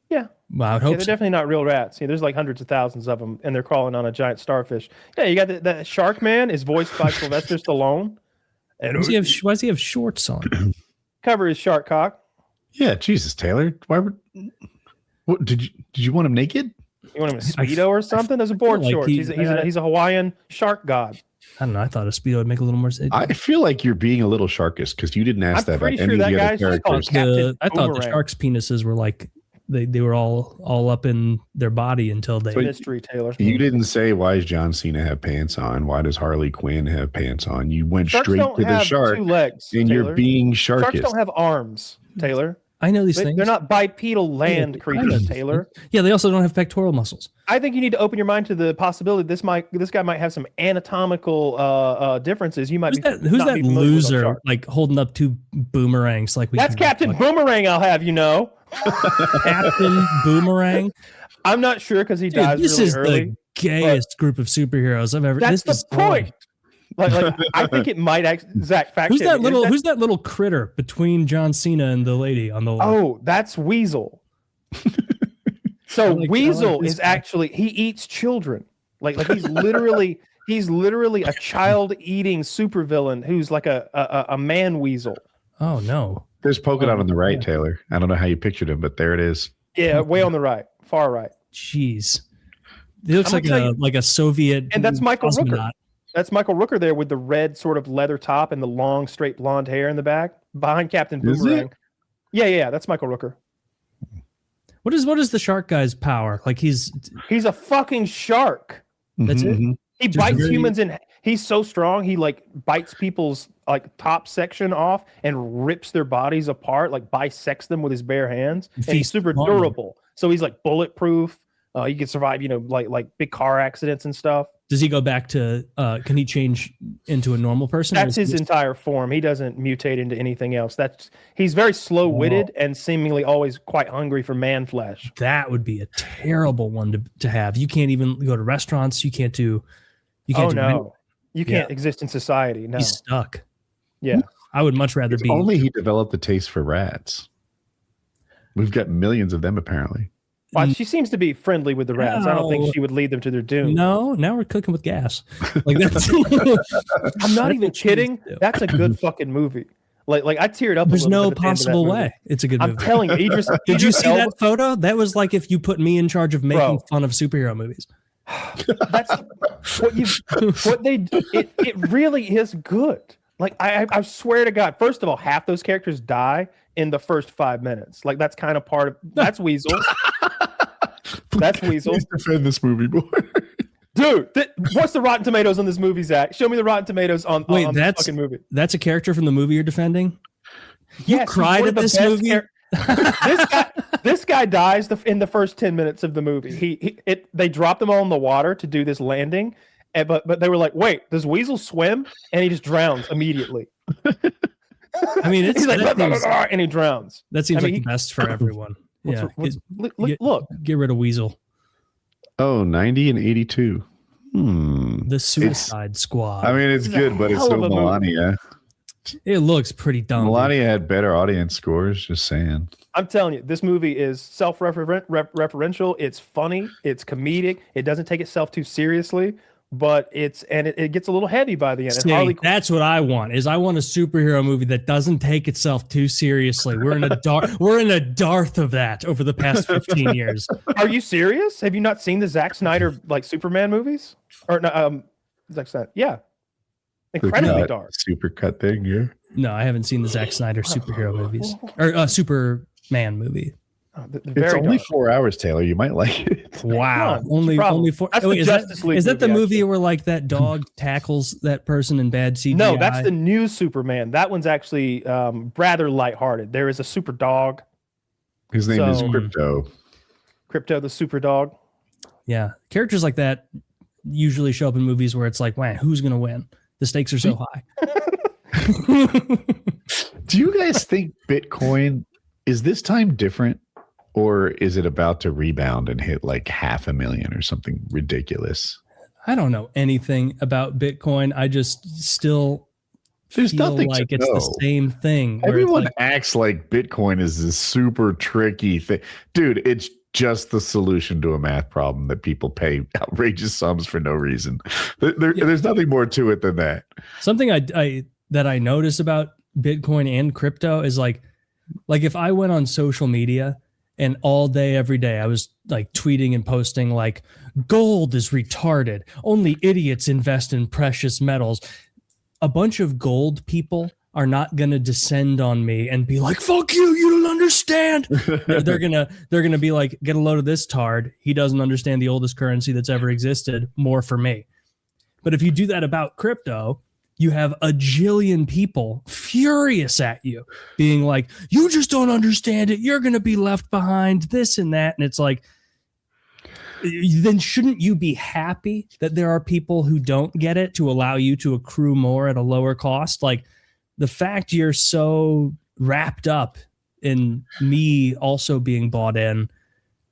Yeah. Well, I would hope they're definitely not real rats. There's like hundreds of thousands of them, and they're crawling on a giant starfish. Yeah, you got the Shark Man is voiced by Sylvester Stallone. And why does he have shorts on? Cover his shark cock. Yeah, Jesus, Taylor. What did you want him naked? You want him in a Speedo or something? Those are board shorts. He's a Hawaiian shark god. I don't know. I thought a Speedo would make a little more sense. I feel like you're being a little sharkish because you didn't ask that about any of the other characters. I thought the sharks' penises were like they were all up in their body until they. Mystery, Taylor. You didn't say, why does John Cena have pants on? Why does Harley Quinn have pants on? You went Sharks straight don't to the have shark, 2 legs, and Taylor. you're being Sharks sharkist. don't have arms, Taylor. I know these things. They're not bipedal land creatures, Taylor. Yeah, they also don't have pectoral muscles. I think you need to open your mind to the possibility this guy might have some anatomical differences. You might Who's that loser like holding up 2 boomerangs? Like that's Captain Boomerang. I'll have you know, Captain Boomerang. I'm not sure because he dies this really is early. the gayest group of superheroes I've ever. That's the point. Like I think it might Zach fact. Who's that little critter between John Cena and the lady on the left? Oh, that's Weasel. So Weasel is actually he eats children. Like he's literally a child eating supervillain who's like a man weasel. Oh no. There's Polka Dot on the right, Taylor. I don't know how you pictured him, but there it is. Yeah, way on the right, far right. Jeez. He looks like a Soviet. And that's Michael cosmonaut. Rooker. That's Michael Rooker there with the red sort of leather top and the long straight blonde hair in the back behind Captain Boomerang. Yeah, that's Michael Rooker. What is the shark guy's power? Like he's a fucking shark. That's it. He bites humans in. He's so strong. He like bites people's like top section off and rips their bodies apart, like bisects them with his bare hands. And he's super durable. So he's like bulletproof. He can survive, like big car accidents and stuff. Does he go back to? Can he change into a normal person? That's his entire form. He doesn't mutate into anything else. He's very slow-witted and seemingly always quite hungry for man flesh. That would be a terrible one to have. You can't even go to restaurants. You can't do. You can't exist in society. No, he's stuck. Yeah, I would much rather be. Only he developed the taste for rats. We've got millions of them apparently. Well, she seems to be friendly with the rats. I don't think she would lead them to their doom. No, now we're cooking with gas. Like that's. I'm not even kidding. That's a good fucking movie. Like I teared up. There's no possible way. It's a good movie. I'm telling you, Idris. Did you see that photo? That was like if you put me in charge of making fun of superhero movies. That's what they do. It really is good. Like I swear to God. First of all, half those characters die in the first 5 minutes. Like that's kind of part of that's Weasel. That's Weasel. Please defend this movie more. Dude, what's the Rotten Tomatoes on this movie, Zach? Show me the Rotten Tomatoes on this fucking movie. That's a character from the movie you're defending? You cried at this movie? This guy dies in the first 10 minutes of the movie. They dropped him all in the water to do this landing, but they were like, wait, does Weasel swim? And he just drowns immediately. I mean, he's like, and he drowns. That seems like the best for everyone. Yeah, look, get rid of Weasel. Oh, 90 and 82. The Suicide Squad. I mean, it's good, but it's still Melania. It looks pretty dumb. Melania had better audience scores, just saying. I'm telling you, this movie is self-referential. It's funny. It's comedic. It doesn't take itself too seriously, but it gets a little heavy by the end. See, that's what I want. I want a superhero movie that doesn't take itself too seriously. We're in a dearth of that over the past 15 years. Are you serious? Have you not seen the Zack Snyder like Superman movies? Or Zack Snyder? Yeah. Incredibly dark. Super cut thing, yeah. No, I haven't seen the Zack Snyder superhero movies or Superman movie. It's only 4 hours, Taylor. You might like it. Wow, only 4. Is that the movie where like that dog tackles that person in bad CGI? No, that's the new Superman. That one's actually rather lighthearted. There is a super dog. His name is Crypto. Crypto, the super dog. Yeah, characters like that usually show up in movies where it's like, man, who's gonna win? The stakes are so high. Do you guys think Bitcoin is this time different, or is it about to rebound and hit like 500,000 or something ridiculous? I don't know anything about Bitcoin. I just still feel like it's the same thing. Everyone acts like Bitcoin is this super tricky thing. Dude, it's just the solution to a math problem that people pay outrageous sums for no reason. There's nothing more to it than that. Something that I notice about Bitcoin and crypto is like if I went on social media and all day, every day, I was like tweeting and posting like gold is retarded. Only idiots invest in precious metals. A bunch of gold people are not going to descend on me and be like, fuck you, you don't understand. understand. they're gonna be like, get a load of this tard. He doesn't understand the oldest currency that's ever existed. More for me. But if you do that about crypto, you have a jillion people furious at you, being like, you just don't understand it. You're gonna be left behind. This and that, and it's like, then shouldn't you be happy that there are people who don't get it to allow you to accrue more at a lower cost? Like, the fact you're so wrapped up in me also being bought in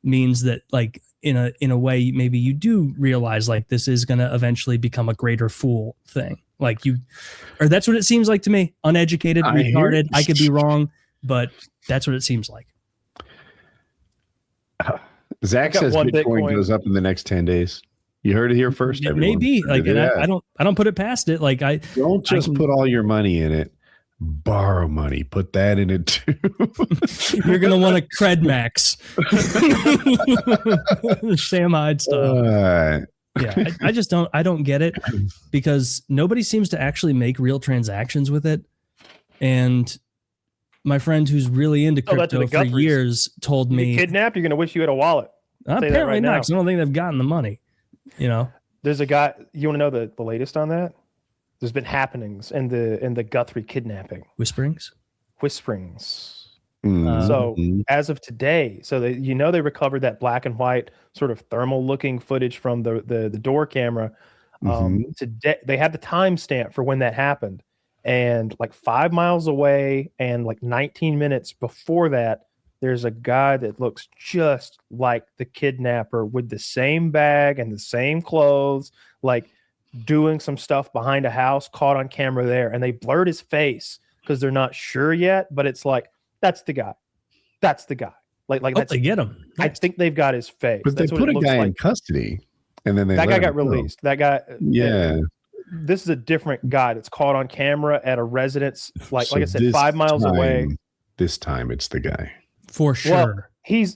means that, like, in a way, maybe you do realize like this is going to eventually become a greater fool thing. Like or that's what it seems like to me. Uneducated, retarded. I could be wrong, but that's what it seems like. Zach says Bitcoin goes up in the next 10 days. You heard it here first. It may be like, and I don't put it past it. Like, don't just put all your money in it. Borrow money. Put that in it too. You're gonna want a cred max. Sam Hyde style. Yeah, I don't get it, because nobody seems to actually make real transactions with it. And my friend who's really into crypto for years told me, you kidnapped, you're going to wish you had a wallet. Apparently not, because I don't think they've gotten the money. You know, there's a guy, you want to know the latest on that? There's been happenings in the Guthrie kidnapping. Whisperings. So as of today, they recovered that black and white sort of thermal looking footage from the door camera. Today they had the timestamp for when that happened. And like 5 miles away and like 19 minutes before that, there's a guy that looks just like the kidnapper with the same bag and the same clothes, like doing some stuff behind a house, caught on camera there. And they blurred his face because they're not sure yet, but it's like, that's the guy. Like they get him. I think they've got his face. But they put a guy in custody, and then that guy got released. That guy, yeah. This is a different guy that's caught on camera at a residence, like I said, 5 miles away. This time it's the guy. For sure. Well,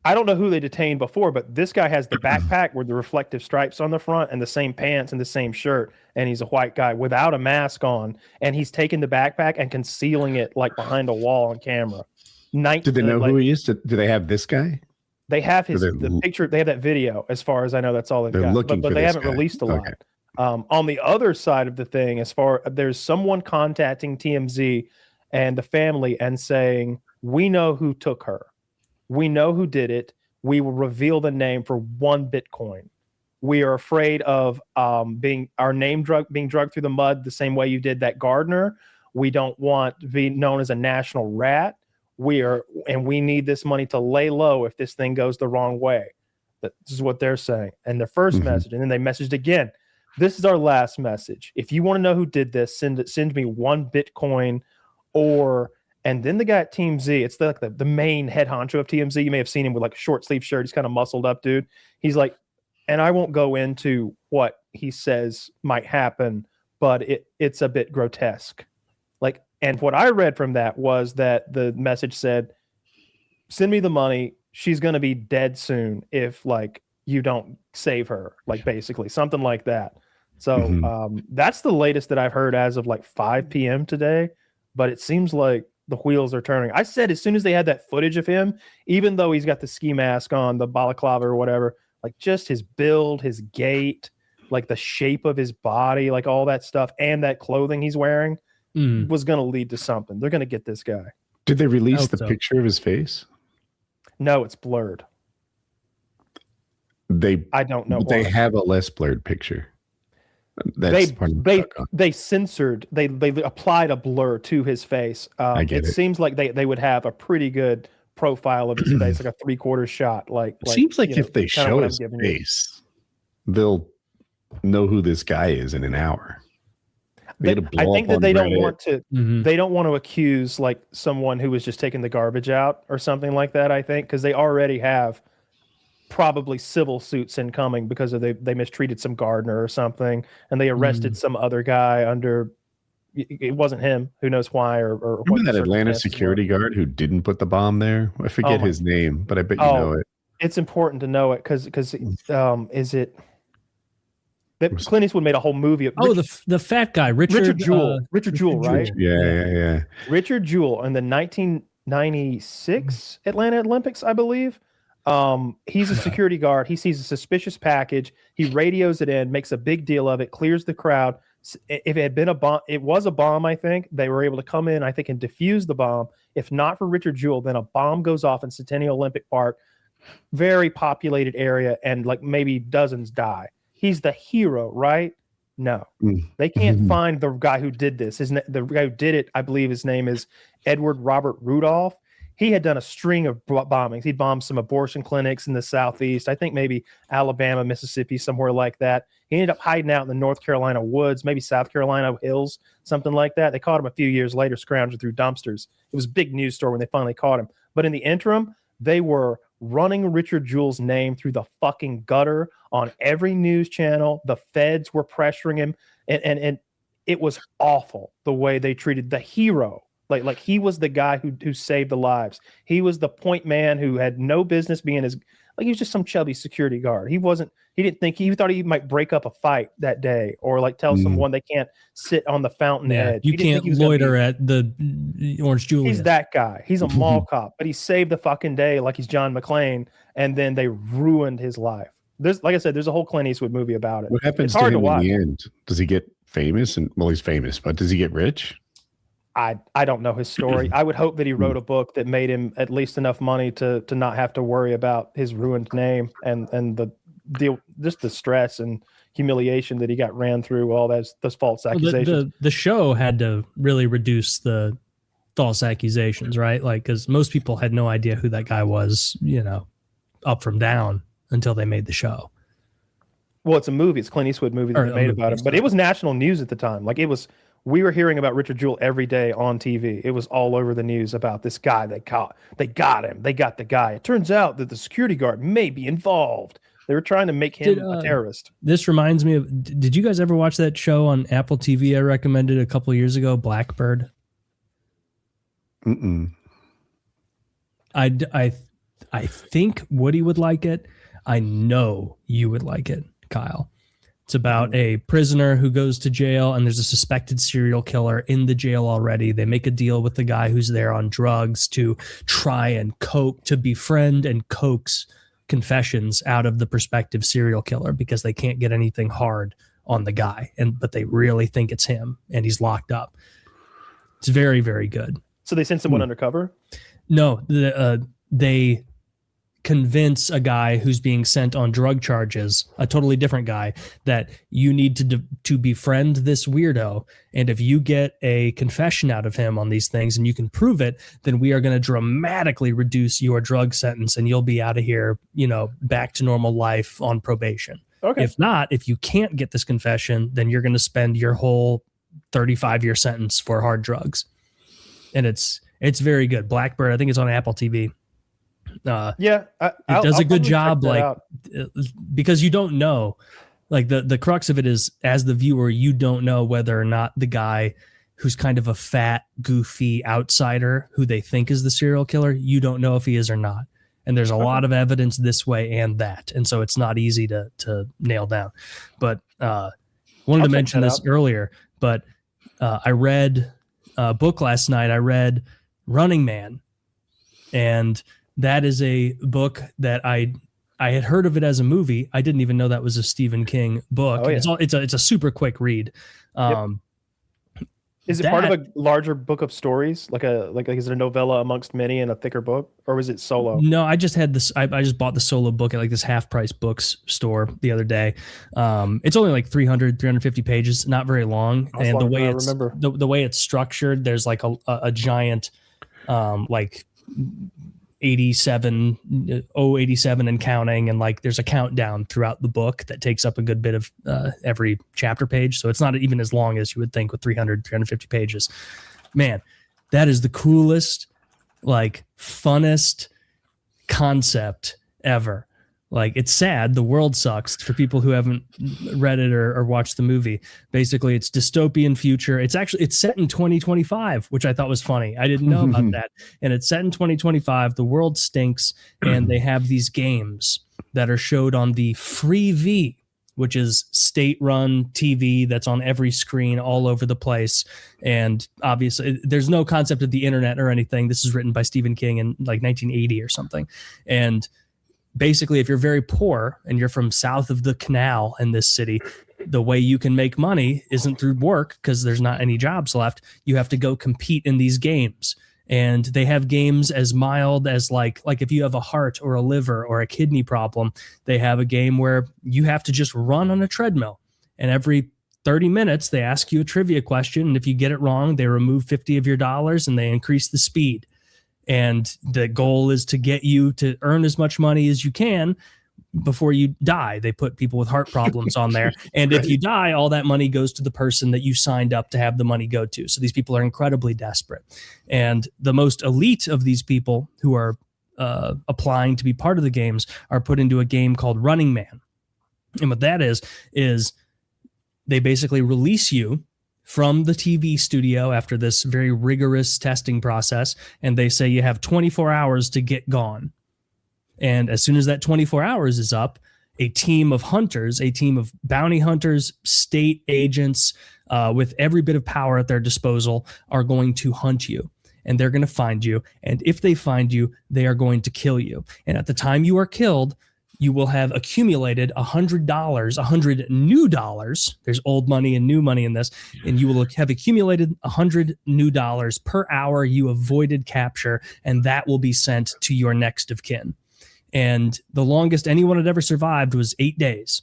I don't know who they detained before, but this guy has the backpack with the reflective stripes on the front and the same pants and the same shirt. And he's a white guy without a mask on. And he's taking the backpack and concealing it like behind a wall on camera. Did they know who he is? Do they have this guy? They have the picture. They have that video. As far as I know, that's all they've got. But they haven't released a lot. Okay. On the other side of the thing, there's someone contacting TMZ and the family and saying, we know who took her. We know who did it. We will reveal the name for 1 Bitcoin. We are afraid of being drugged through the mud the same way you did that gardener. We don't want to be known as a national rat. We need this money to lay low if this thing goes the wrong way. This is what they're saying. And the first message, and then they messaged again. This is our last message. If you want to know who did this, send me 1 Bitcoin and then the guy at TMZ, it's the main head honcho of TMZ. You may have seen him with like a short sleeve shirt. He's kind of muscled up, dude. He's like, and I won't go into what he says might happen, but it's a bit grotesque. Like, and what I read from that was that the message said, send me the money. She's going to be dead soon if like you don't save her, like basically something like that. So that's the latest that I've heard as of like 5 p.m. today, but it seems like the wheels are turning. I said as soon as they had that footage of him, even though he's got the ski mask on, the balaclava or whatever, like just his build, his gait, like the shape of his body, like all that stuff, and that clothing he's wearing was going to lead to something. They're going to get this guy. Did they release the picture of his face? No, it's blurred. I don't know. They have a less blurred picture. They censored. They applied a blur to his face. It seems like they would have a pretty good profile of his face, like a 3/4 shot. It seems like if they show his face, they'll know who this guy is in an hour. I think that they don't want to. They don't want to accuse like someone who was just taking the garbage out or something like that. I think because they already have probably civil suits incoming because of they mistreated some gardener or something, and they arrested some other guy under. It wasn't him. Who knows why or remember that Atlanta security guard who didn't put the bomb there? I forget his name, but I bet you know it. It's important to know it because is it? That Clint Eastwood made a whole movie. The fat guy, Richard Jewell. Richard Jewell, right? Yeah. Richard Jewell in the 96 Atlanta Olympics, I believe. He's a security guard. He sees a suspicious package. He radios it in, makes a big deal of it, clears the crowd. If it had been a bomb, it was a bomb, I think. They were able to come in, I think, and defuse the bomb. If not for Richard Jewell, then a bomb goes off in Centennial Olympic Park, very populated area, and like maybe dozens die. He's the hero, right? No. They can't find the guy who did this. The guy who did it, I believe his name is Edward Robert Rudolph. He had done a string of bombings. He'd bombed some abortion clinics in the Southeast. I think maybe Alabama, Mississippi, somewhere like that. He ended up hiding out in the North Carolina woods, maybe South Carolina hills, something like that. They caught him a few years later, scrounging through dumpsters. It was a big news story when they finally caught him. But in the interim, they were running Richard Jewell's name through the fucking gutter on every news channel. The feds were pressuring him. And it was awful the way they treated the hero. Like he was the guy who saved the lives. He was the point man who had no business being he was just some chubby security guard. He thought he might break up a fight that day or like tell someone they can't sit on the fountain edge. You can't loiter at the Orange Julius. He's that guy. He's a mall cop, but he saved the fucking day like he's John McClane, and then they ruined his life. Like I said, there's a whole Clint Eastwood movie about it. What happens to him in the end? Does he get famous? Well, he's famous, but does he get rich? I don't know his story. I would hope that he wrote a book that made him at least enough money to not have to worry about his ruined name and the deal, just the stress and humiliation that he got ran through all those false accusations. The show had to really reduce the false accusations, right? Like, because most people had no idea who that guy was, up from down until they made the show. Well, it's a movie. It's a Clint Eastwood movie that they made about him, but it was national news at the time. Like we were hearing about Richard Jewell every day on TV. It was all over the news about this guy they caught. They got him. They got the guy. It turns out that the security guard may be involved. They were trying to make him a terrorist. This reminds me of, did you guys ever watch that show on Apple TV I recommended a couple of years ago, Blackbird? I think Woody would like it. I know you would like it, Kyle. It's about a prisoner who goes to jail and there's a suspected serial killer in the jail already. They make a deal with the guy who's there on drugs to try and befriend and coax confessions out of the prospective serial killer because they can't get anything hard on the guy. But they really think it's him and he's locked up. It's very, very good. So they send someone undercover? No, they convince a guy who's being sent on drug charges, a totally different guy, that you need to befriend this weirdo. And if you get a confession out of him on these things and you can prove it, then we are going to dramatically reduce your drug sentence and you'll be out of here, back to normal life on probation. Okay. If not, if you can't get this confession, then you're going to spend your whole 35-year sentence for hard drugs. And it's very good. Blackbird, I think it's on Apple TV. It does a good job, because you don't know, like the crux of it is, as the viewer, you don't know whether or not the guy who's kind of a fat, goofy outsider who they think is the serial killer, you don't know if he is or not. And there's a lot of evidence this way and that. And so it's not easy to nail down. But wanted to mention this earlier, but I read a book last night. I read Running Man, and that is a book that I had heard of it as a movie. I didn't even know that was a Stephen King book. Oh, yeah. It's a super quick read. Is it part of a larger book of stories? Like is it a novella amongst many in a thicker book, or was it solo? No, I just had this. I just bought the solo book at like this half price books store the other day. It's only like 350 pages, not very long. And the way the way it's structured, there's like a giant, 87 and counting, and like there's a countdown throughout the book that takes up a good bit of every chapter page, so it's not even as long as you would think with 350 pages. Man, that is the coolest, like funnest concept ever. Like, it's sad. The world sucks for people who haven't read it or watched the movie. Basically, it's dystopian future. It's set in 2025, which I thought was funny. I didn't know about that. And it's set in 2025. The world stinks, and they have these games that are showed on the Free V, which is state-run TV that's on every screen all over the place. And obviously, there's no concept of the internet or anything. This is written by Stephen King in like 1980 or something. And basically, if you're very poor and you're from south of the canal in this city, the way you can make money isn't through work because there's not any jobs left. You have to go compete in these games. And they have games as mild as like if you have a heart or a liver or a kidney problem, they have a game where you have to just run on a treadmill. And every 30 minutes, they ask you a trivia question. And if you get it wrong, they remove $50 of your dollars and they increase the speed. And the goal is to get you to earn as much money as you can before you die. They put people with heart problems on there. And if you die, all that money goes to the person that you signed up to have the money go to. So these people are incredibly desperate. And the most elite of these people who are applying to be part of the games are put into a game called Running Man. And what that is they basically release you from the TV studio after this very rigorous testing process. And they say you have 24 hours to get gone. And as soon as that 24 hours is up, a team of hunters, a team of bounty hunters, state agents with every bit of power at their disposal are going to hunt you. And they're going to find you. And if they find you, they are going to kill you. And at the time you are killed, you will have accumulated $100, $100 new dollars. There's old money and new money in this. And you will have accumulated $100 new dollars per hour you avoided capture. And that will be sent to your next of kin. And the longest anyone had ever survived was 8 days,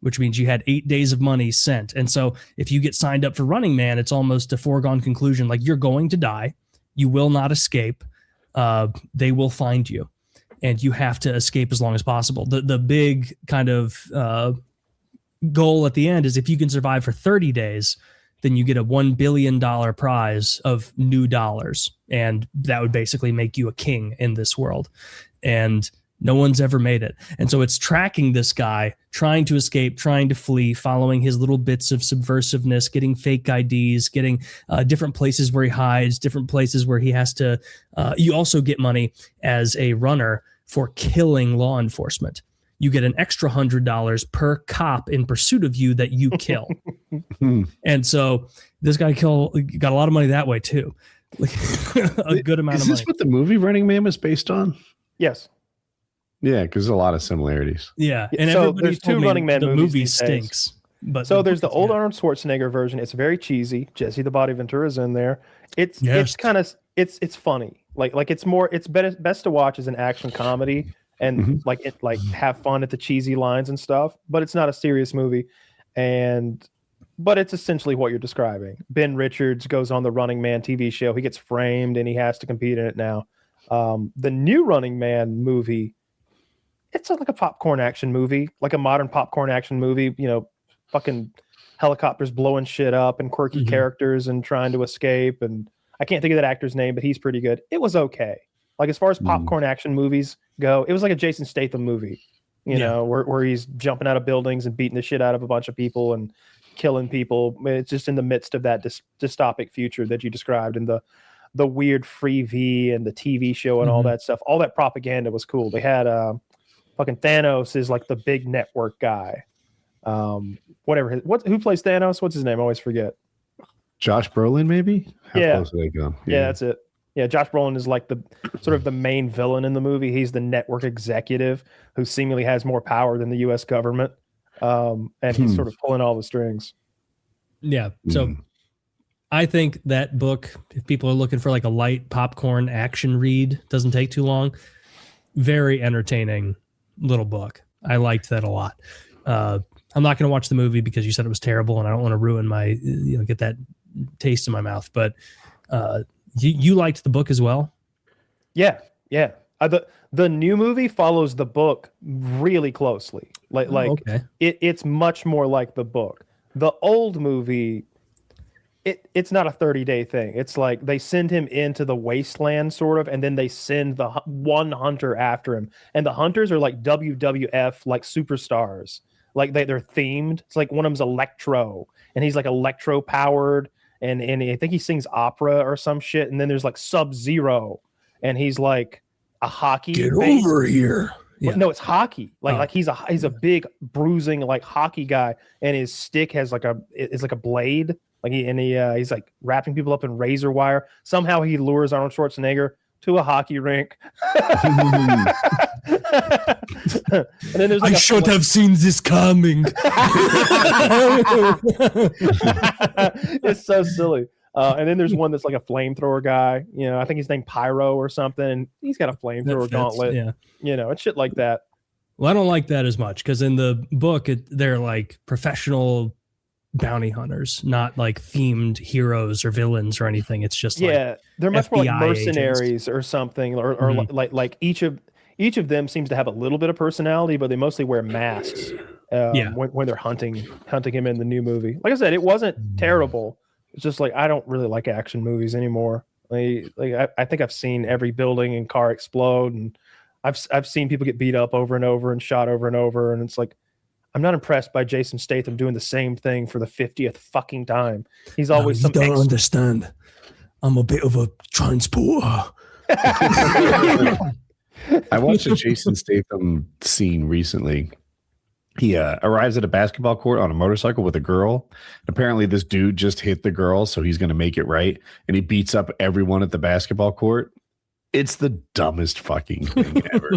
which means you had 8 days of money sent. And so if you get signed up for Running Man, it's almost a foregone conclusion. Like, you're going to die. You will not escape. They will find you. And you have to escape as long as possible. The big kind of goal at the end is if you can survive for 30 days, then you get a $1 billion prize of new dollars. And that would basically make you a king in this world. And no one's ever made it. And so it's tracking this guy, trying to escape, trying to flee, following his little bits of subversiveness, getting fake IDs, getting different places where he hides, different places where he has to. You also get money as a runner for killing law enforcement. You get an extra $100 per cop in pursuit of you that you kill. And so this guy got a lot of money that way too. A good amount of money. Is this what the movie Running Man was based on? Yes. Yeah, because there's a lot of similarities. Yeah, and so there's two Running Man the movies. Movie stinks. But so there's the old Arnold Schwarzenegger version. It's very cheesy. Jesse the Body Ventura's in there. It's kind of it's funny. Like it's best to watch as an action comedy and have fun at the cheesy lines and stuff. But it's not a serious movie, but it's essentially what you're describing. Ben Richards goes on the Running Man TV show. He gets framed and he has to compete in it now. The new Running Man movie. It's like a popcorn action movie, like a modern popcorn action movie, fucking helicopters blowing shit up and quirky characters and trying to escape. And I can't think of that actor's name, but he's pretty good. It was okay. Like, as far as popcorn action movies go, it was like a Jason Statham movie, where he's jumping out of buildings and beating the shit out of a bunch of people and killing people. It's just in the midst of that dystopic future that you described, and the weird free V and the TV show and all that stuff. All that propaganda was cool. They had fucking Thanos is like the big network guy. Who plays Thanos? What's his name? I always forget. Josh Brolin, maybe? How close do they go? Yeah, that's it. Yeah, Josh Brolin is like the sort of the main villain in the movie. He's the network executive who seemingly has more power than the U.S. government. And he's sort of pulling all the strings. Yeah. So I think that book, if people are looking for like a light popcorn action read, doesn't take too long. Very entertaining little book. I liked that a lot. I'm not going to watch the movie because you said it was terrible, and I don't want to ruin my, get that taste in my mouth. But you liked the book as well? Yeah. The new movie follows the book really closely. Okay. It's much more like the book. The old movie, it's not a 30-day thing. It's like they send him into the wasteland, sort of, and then they send the one hunter after him. And the hunters are like WWF, like superstars. Like they're themed. It's like one of them's Electro, and he's like Electro powered, and I think he sings opera or some shit. And then there's like Sub-Zero, and he's like a hockey. Get over here. Yeah. No, it's hockey. Like he's a big bruising like hockey guy, and his stick has like a blade. Like he's like wrapping people up in razor wire. Somehow he lures Arnold Schwarzenegger to a hockey rink. And then there's like I should have seen this coming. It's so silly. And then there's one that's like a flamethrower guy. You know, I think he's named Pyro or something. And he's got a flamethrower gauntlet. Yeah. You know, it's shit like that. Well, I don't like that as much because in the book, they're like professional bounty hunters, not like themed heroes or villains or anything. It's just they're much more like FBI mercenaries agents. or something, or like each of them seems to have a little bit of personality, but they mostly wear masks when they're hunting him in the new movie. Like I said, it wasn't terrible. It's just like I don't really like action movies anymore. I think I've seen every building and car explode, and I've seen people get beat up over and over and shot over and over, and it's like I'm not impressed by Jason Statham doing the same thing for the 50th fucking time. He's always you don't understand. I'm a bit of a transporter. I watched a Jason Statham scene recently. He arrives at a basketball court on a motorcycle with a girl. Apparently, this dude just hit the girl, so he's going to make it right. And he beats up everyone at the basketball court. It's the dumbest fucking thing ever.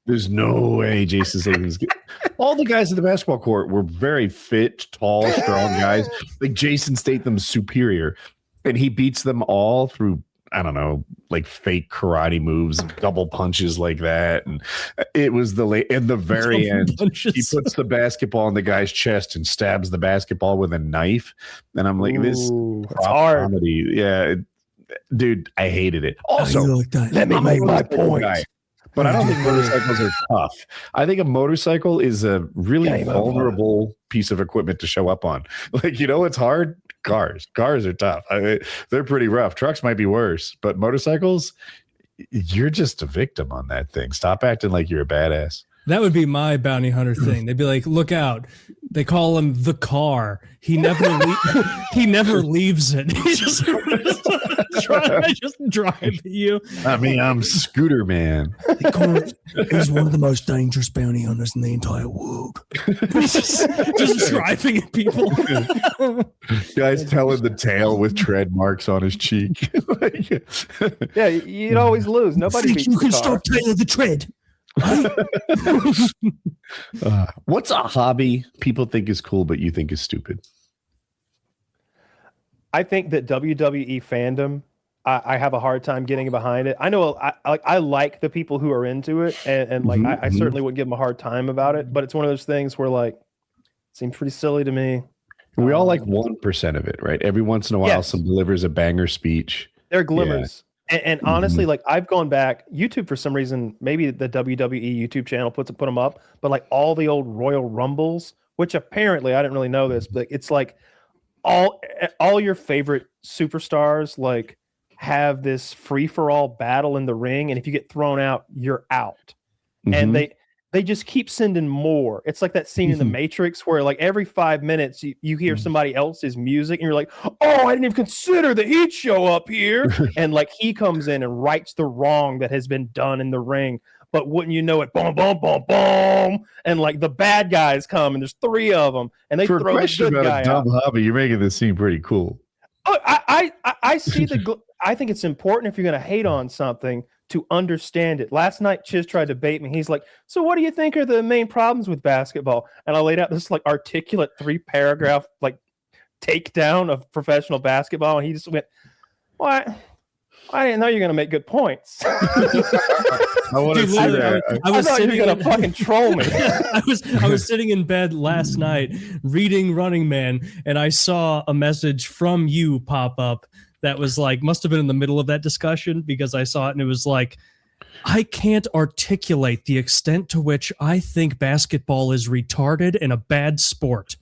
There's no way Jason Statham's all the guys at the basketball court were very fit, tall, strong guys. Like Jason Statham's superior. And he beats them all through, I don't know, like fake karate moves, double punches like that. And it was in the very end, he puts the basketball in the guy's chest and stabs the basketball with a knife. And I'm like, this comedy. Yeah. Dude, I hated it. Also, let me make my point. But I don't think motorcycles are tough. I think a motorcycle is a really vulnerable piece of equipment to show up on. Like, you know, it's hard. Cars are tough. They're pretty rough. Trucks might be worse, but motorcycles, you're just a victim on that thing. Stop acting like you're a badass. That would be my bounty hunter thing. They'd be like, look out. They call him the car. He never leaves it. He just drive at you. I mean, I'm Scooter Man. He's one of the most dangerous bounty hunters in the entire world. just driving at people. Guy's telling the tale with tread marks on his cheek. Yeah, you'd always lose. Nobody beats you can the car. stop telling the tread. What's a hobby people think is cool but you think is stupid? I think that WWE fandom, I have a hard time getting behind it. I know I like the people who are into it, and like I certainly wouldn't give them a hard time about it, but it's one of those things where like it seems pretty silly to me. We all like 1% of it, right? Every once in a while, some delivers a banger speech. There are glimmers. And honestly, like I've gone back, YouTube for some reason, maybe the WWE YouTube channel put them up, but like all the old Royal Rumbles, which apparently I didn't really know this, but it's like all your favorite superstars like have this free for all battle in the ring, and if you get thrown out, you're out. And they just keep sending more. It's like that scene in The Matrix where like every 5 minutes you hear somebody else's music and you're like, oh, I didn't even consider that he'd show up here. And like he comes in and rights the wrong that has been done in the ring. But wouldn't you know it, boom, boom, boom, boom. And like the bad guys come and there's 3 of them and they throw the good guy a dumb out. hobby, you're making this seem pretty cool. Oh, I see I think it's important if you're going to hate on something to understand it. Last night, Chiz tried to bait me. He's like, so what do you think are the main problems with basketball? And I laid out this like articulate 3-paragraph like takedown of professional basketball. And he just went, what? I didn't know you were going to make good points. I want to see that. I thought you were going to fucking troll me. I was sitting in bed last night reading Running Man, and I saw a message from you pop up that was like, must have been in the middle of that discussion because I saw it and it was like, I can't articulate the extent to which I think basketball is retarded and a bad sport.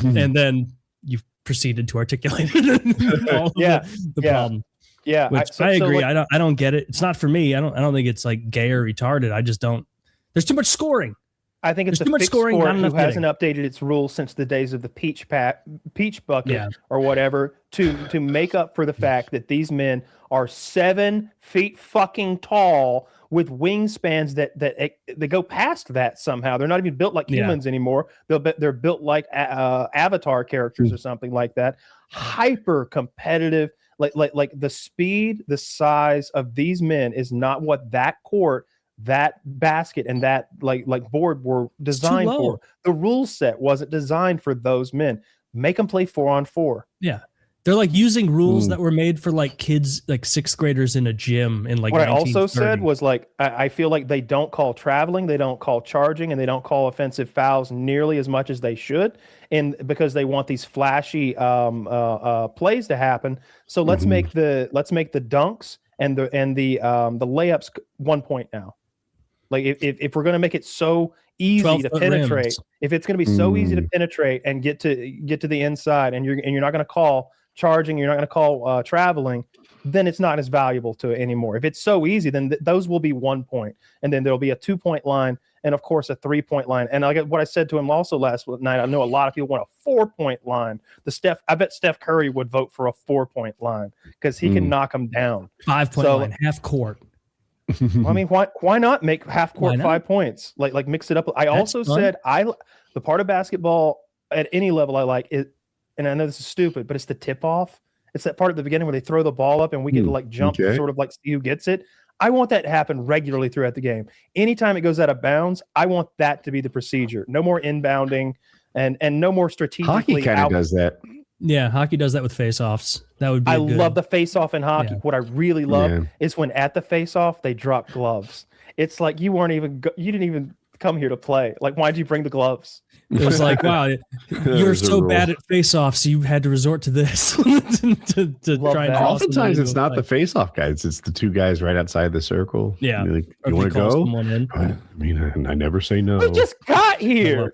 And then you proceeded to articulate all of the problem. Yeah, which I agree. Like, I don't get it. It's not for me. I don't think it's like gay or retarded. I just don't. There's too much scoring. I think it's a fixed sport who hasn't updated its rules since the days of the peach bucket or whatever to make up for the fact that these men are 7 feet fucking tall with wingspans that go past that somehow. They're not even built like humans anymore. They're built like avatar characters or something like that. Hyper competitive. Like the speed, the size of these men is not what that court, that basket, and that like board were designed for. The rule set wasn't designed for those men. Make them play 4-on-4. Yeah. They're like using rules that were made for like kids, like 6th graders in a gym in like. What I also said was like, I feel like they don't call traveling, they don't call charging, and they don't call offensive fouls nearly as much as they should, and because they want these flashy plays to happen. So let's make the dunks and the layups 1 point now. Like if we're gonna make it so easy to penetrate, rims. If it's gonna be so easy to penetrate and get to the inside, and you're not gonna call charging, you're not going to call traveling, then it's not as valuable to it anymore. If it's so easy, then those will be 1 point, and then there'll be a 2-point line, and of course a 3-point line. And like what I said to him also last night, I know a lot of people want a 4-point line. I bet Steph Curry would vote for a 4-point line because he can knock them down. 5-point line, half court. Well, I mean, why not make half court 5 points? Like mix it up. I also said the part of basketball at any level I like it. And I know this is stupid, but it's the tip off. It's that part at the beginning where they throw the ball up and we get to like jump, sort of like see who gets it. I want that to happen regularly throughout the game. Anytime it goes out of bounds, I want that to be the procedure. No more inbounding and no more strategically. Hockey kind of does that. Yeah, hockey does that with face-offs. That would be. I love the face-off in hockey. Yeah. What I really love is when at the face-off they drop gloves. It's like you didn't even come here to play. Like, why'd you bring the gloves? It was like, wow, you're so bad at face-offs, you had to resort to this to try and. Oftentimes, it's not the face-off guys; it's the two guys right outside the circle. Yeah, like, you want to go? I mean, I never say no. We just got here.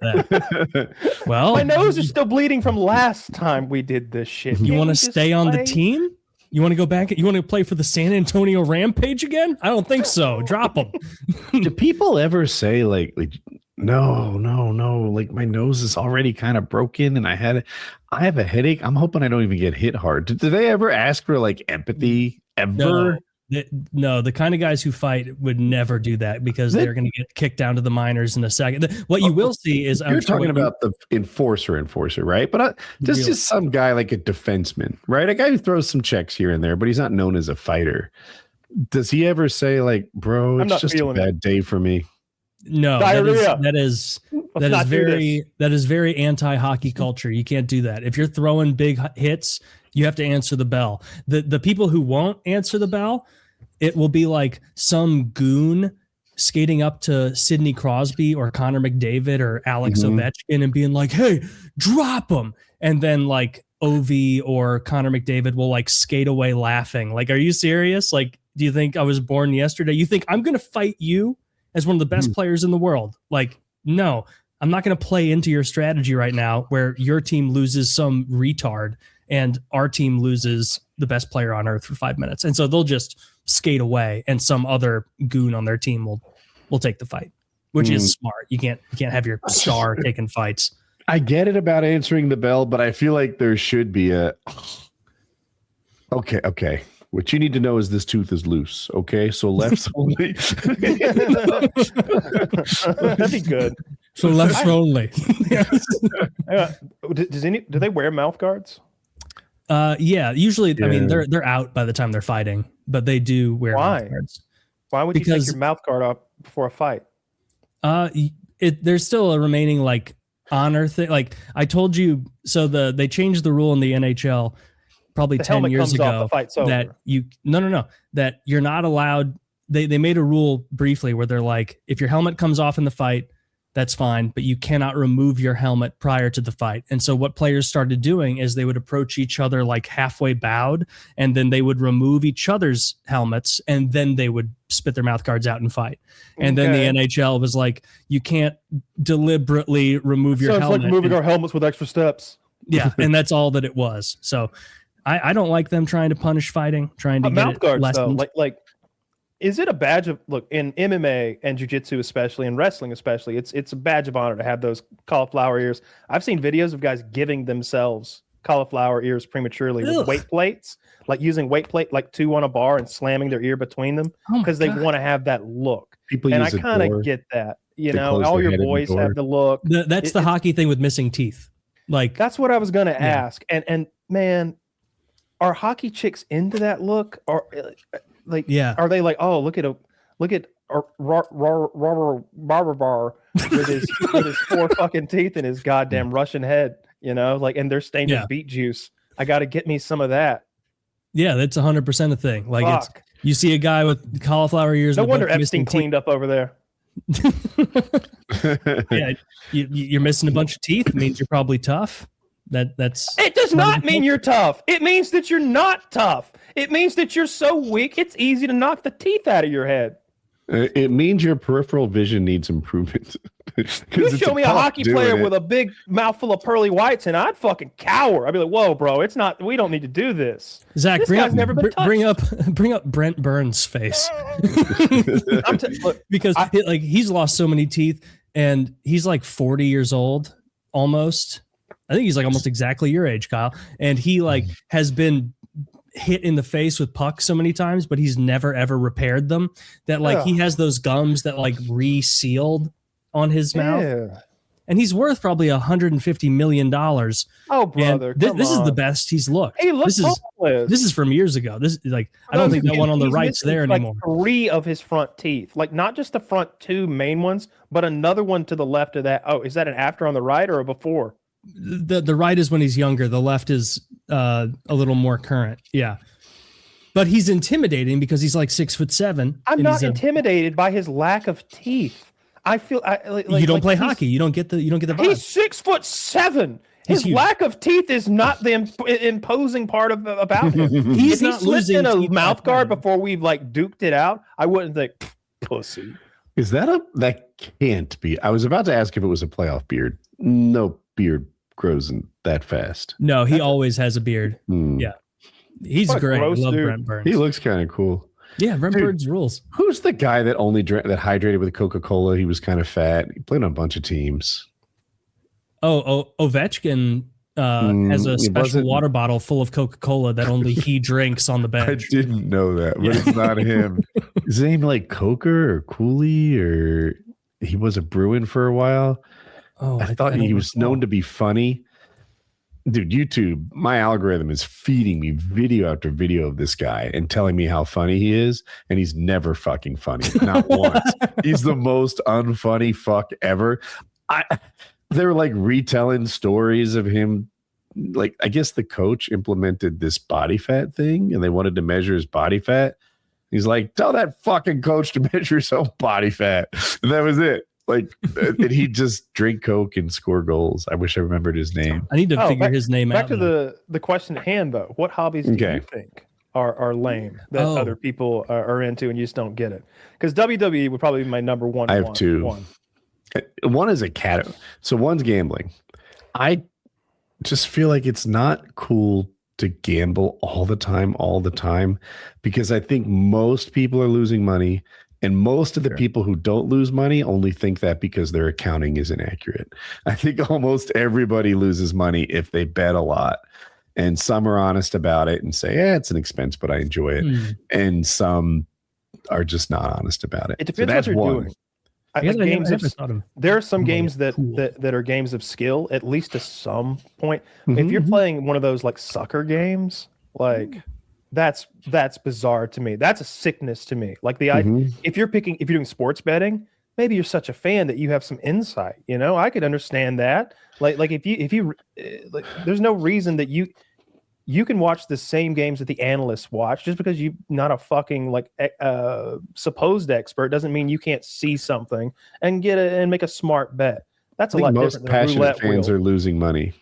Well, my nose is still bleeding from last time we did this shit. You want to stay on the team? You want to go back? You want to play for the San Antonio Rampage again? I don't think so. Drop them. Do people ever say like no, like my nose is already kind of broken and I have a headache. I'm hoping I don't even get hit hard. Do they ever ask for like empathy ever? No, the kind of guys who fight would never do that because they're going to get kicked down to the minors in a second. What you will see is you're talking about the enforcer, right? But this is some guy like a defenseman, right? A guy who throws some checks here and there, but he's not known as a fighter. Does he ever say like, bro, it's just a bad day for me? No, that is very anti-hockey culture. You can't do that. If you're throwing big hits, you have to answer the bell. The people who won't answer the bell, it will be like some goon skating up to Sidney Crosby or Connor McDavid or Alex Ovechkin and being like, "Hey, drop him!" And then like Ovi or Connor McDavid will like skate away laughing. Like, are you serious? Like, do you think I was born yesterday? You think I'm going to fight you as one of the best players in the world? Like, no, I'm not going to play into your strategy right now where your team loses some retard and our team loses the best player on earth for 5 minutes. And so they'll just skate away and some other goon on their team will take the fight, which is smart. You can't have your star taking fights. I get it about answering the bell, but I feel like there should be okay. What you need to know is this tooth is loose. Okay, so left only. That'd be good. So left only. Do they wear mouth guards? Yeah, usually. Yeah. I mean, they're out by the time they're fighting, but they do wear mouth guards. Why would you take your mouth guard off before a fight? There's still a remaining like honor thing. Like I told you, so they changed the rule in the NHL. Probably 10 years ago that that you're not allowed. They made a rule briefly where they're like, if your helmet comes off in the fight, that's fine, but you cannot remove your helmet prior to the fight. And so what players started doing is they would approach each other like halfway bowed, and then they would remove each other's helmets, and then they would spit their mouth guards out and fight. And then the NHL was like, you can't deliberately remove your helmet. It's like removing our helmets with extra steps. Yeah, and that's all that it was. So I don't like them trying to punish fighting, trying to get mouth guards lessened. Though. Like, is it a badge of look in MMA and jiu-jitsu especially, and wrestling especially? It's a badge of honor to have those cauliflower ears. I've seen videos of guys giving themselves cauliflower ears prematurely with weight plates, like using weight plate, like 2 on a bar and slamming their ear between them because they want to have that look. People and use I kind of get that. You know, all your boys have the look. That's the hockey thing with missing teeth. Like that's what I was going to ask. And man, are hockey chicks into that look? Or like, are they like, oh, look at Bar with his 4 fucking teeth and his goddamn Russian head, you know, like, and they're stained with beet juice. I got to get me some of that. Yeah, that's 100% a thing. Like you see a guy with cauliflower ears. No wonder Epstein cleaned up over there. Yeah, you're missing a bunch of teeth. It means you're probably tough. That's it does not mean you're tough. It means that you're not tough. It means that you're so weak it's easy to knock the teeth out of your head. It means your peripheral vision needs improvement. You show me a hockey player with a big mouthful of pearly whites and I'd fucking cower. I'd be like, whoa, bro, it's not, we don't need to do this. Zach, this bring up Brent Burns' face. Look, because he's lost so many teeth and he's like 40 years old almost. I think he's like almost exactly your age, Kyle. And he like has been hit in the face with pucks so many times, but he's never ever repaired them. That like he has those gums that like resealed on his mouth, and he's worth probably $150 million. Oh, brother, this is the best he's looked. He looks this is from years ago. This is like I don't think that one on the right's there anymore. Like 3 of his front teeth, like not just the front 2 main ones, but another one to the left of that. Oh, is that an after on the right or a before? The right is when he's younger. The left is a little more current. Yeah. But he's intimidating because he's like 6'7". I'm not intimidated by his lack of teeth. I feel you don't play hockey. You don't get the vibe. He's 6'7". His lack of teeth is not the imposing part about him. He's not losing a mouth guard before we've like duked it out. I wouldn't think pussy. Is that can't be? I was about to ask if it was a playoff beard. No beard grows in that fast. No, he always has a beard. Yeah, he's great. I love Brent Burns. He looks kind of cool. Yeah, Brent Burns rules. Who's the guy that only that hydrated with Coca-Cola? He was kind of fat. He played on a bunch of teams. Oh, Ovechkin has a special water bottle full of Coca-Cola that only he drinks on the bench. I didn't know that, but it's not him. Is his name like Coker or Cooley, or he was a Bruin for a while? Oh, I thought he was known to be funny. Dude, YouTube, my algorithm is feeding me video after video of this guy and telling me how funny he is, and he's never fucking funny. Not once. He's the most unfunny fuck ever. They're like retelling stories of him. Like, I guess the coach implemented this body fat thing, and they wanted to measure his body fat. He's like, tell that fucking coach to measure his own body fat. And that was it. Like, and he'd just drink Coke and score goals. I wish I remembered his name. I need to figure his name out. Back to the question at hand, though. What hobbies do you think are lame that other people are into and you just don't get it? Because WWE would probably be my number one. I have 2. One is a cat. So one's gambling. I just feel like it's not cool to gamble all the time, because I think most people are losing money. And most of the people who don't lose money only think that because their accounting is inaccurate. I think almost everybody loses money if they bet a lot. And some are honest about it and say, it's an expense, but I enjoy it. And some are just not honest about it. It depends what you're doing. There are some games that are games of skill, at least to some point. If you're playing one of those like sucker games, like... That's bizarre to me. That's a sickness to me. Like if you're doing sports betting, maybe you're such a fan that you have some insight. You know, I could understand that. Like if you like, there's no reason that you can watch the same games that the analysts watch. Just because you're not a fucking like supposed expert doesn't mean you can't see something and make a smart bet. That's a lot different than passionate roulette fans wheel. are losing money.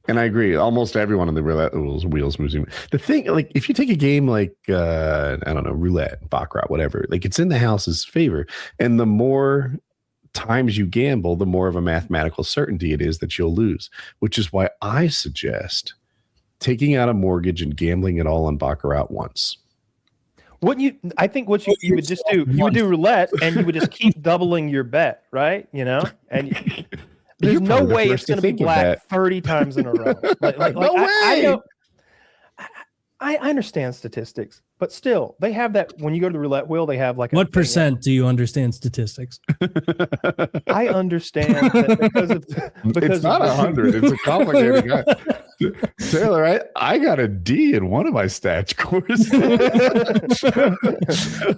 And I agree. Almost everyone on the roulette wheels losing. The thing, like, if you take a game like, I don't know, roulette, baccarat, whatever, like, it's in the house's favor. And the more times you gamble, the more of a mathematical certainty it is that you'll lose, which is why I suggest taking out a mortgage and gambling it all on baccarat once. I think what you would just do, you would do roulette and you would just keep doubling your bet, right? You know, and There's You're no probably the way first it's to going to be think of black that. 30 times in a row. No way! I understand statistics, but still, they have that when you go to the roulette wheel. They have like What percent do you understand statistics? I understand that because It's not 100. It's a complicated guy. Taylor, I got a D in one of my stats courses.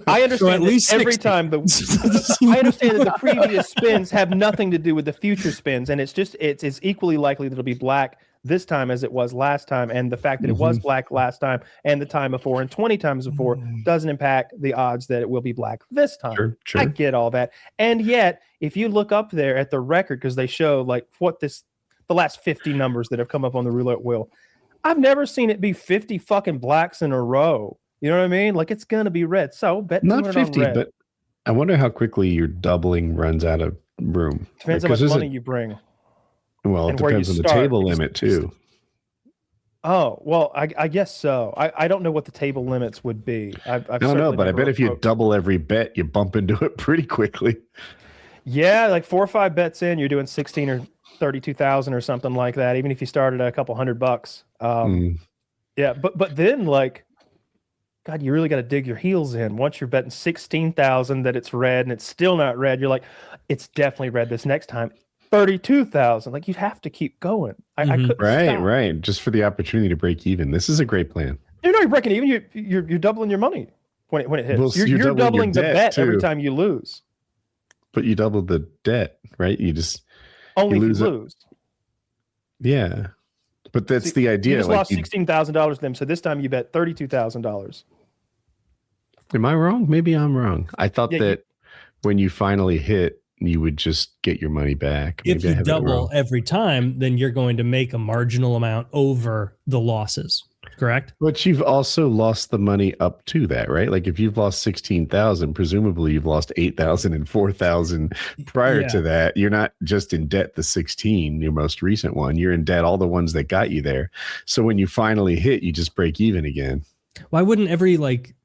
I understand So at least every 60. time I understand that the previous spins have nothing to do with the future spins, and it's equally likely that it'll be black this time as it was last time, and the fact that it was black last time and the time before and 20 times before doesn't impact the odds that it will be black this time. Sure. I get all that, and yet if you look up there at the record, because they show like the last 50 numbers that have come up on the roulette wheel, I've never seen it be 50 fucking blacks in a row. You know what I mean? Like, it's gonna be red. So bet Not 200 on 50, red. but I wonder how quickly your doubling runs out of room. Depends how much money you bring. Well, it and where you depends on the start. table limit too. Oh, well, I guess so. I don't know what the table limits would be. I don't know, but I bet if you double every bet, you bump into it pretty quickly. Yeah, like 4 or 5 bets in, you're doing 16 or 32,000 or something like that. Even if you started at a couple $100. Yeah, but then like, God, you really got to dig your heels in. Once you're betting 16,000 that it's red and it's still not red, you're like, it's definitely red this next time. 32,000. Like, you'd have to keep going. I couldn't stop. Right. Just for the opportunity to break even. This is a great plan. You're breaking even. You're doubling your money when it hits. Well, you're doubling the your debt, bet too. every time you lose. But you doubled the debt, right? You just Only if you lose it. lose. Yeah. But that's the idea. You just like lost $16,000 to them, so this time you bet $32,000. Am I wrong? Maybe I'm wrong. I thought Yeah, that when you finally hit, you would just get your money back. If Maybe I you have it double wrong. every time, then you're going to make a marginal amount over the losses, correct? But you've also lost the money up to that, right? Like if you've lost 16,000, presumably you've lost 8,000 and 4,000 prior to that. You're not just in debt the 16, your most recent one. You're in debt all the ones that got you there. So when you finally hit, you just break even again. Why wouldn't every like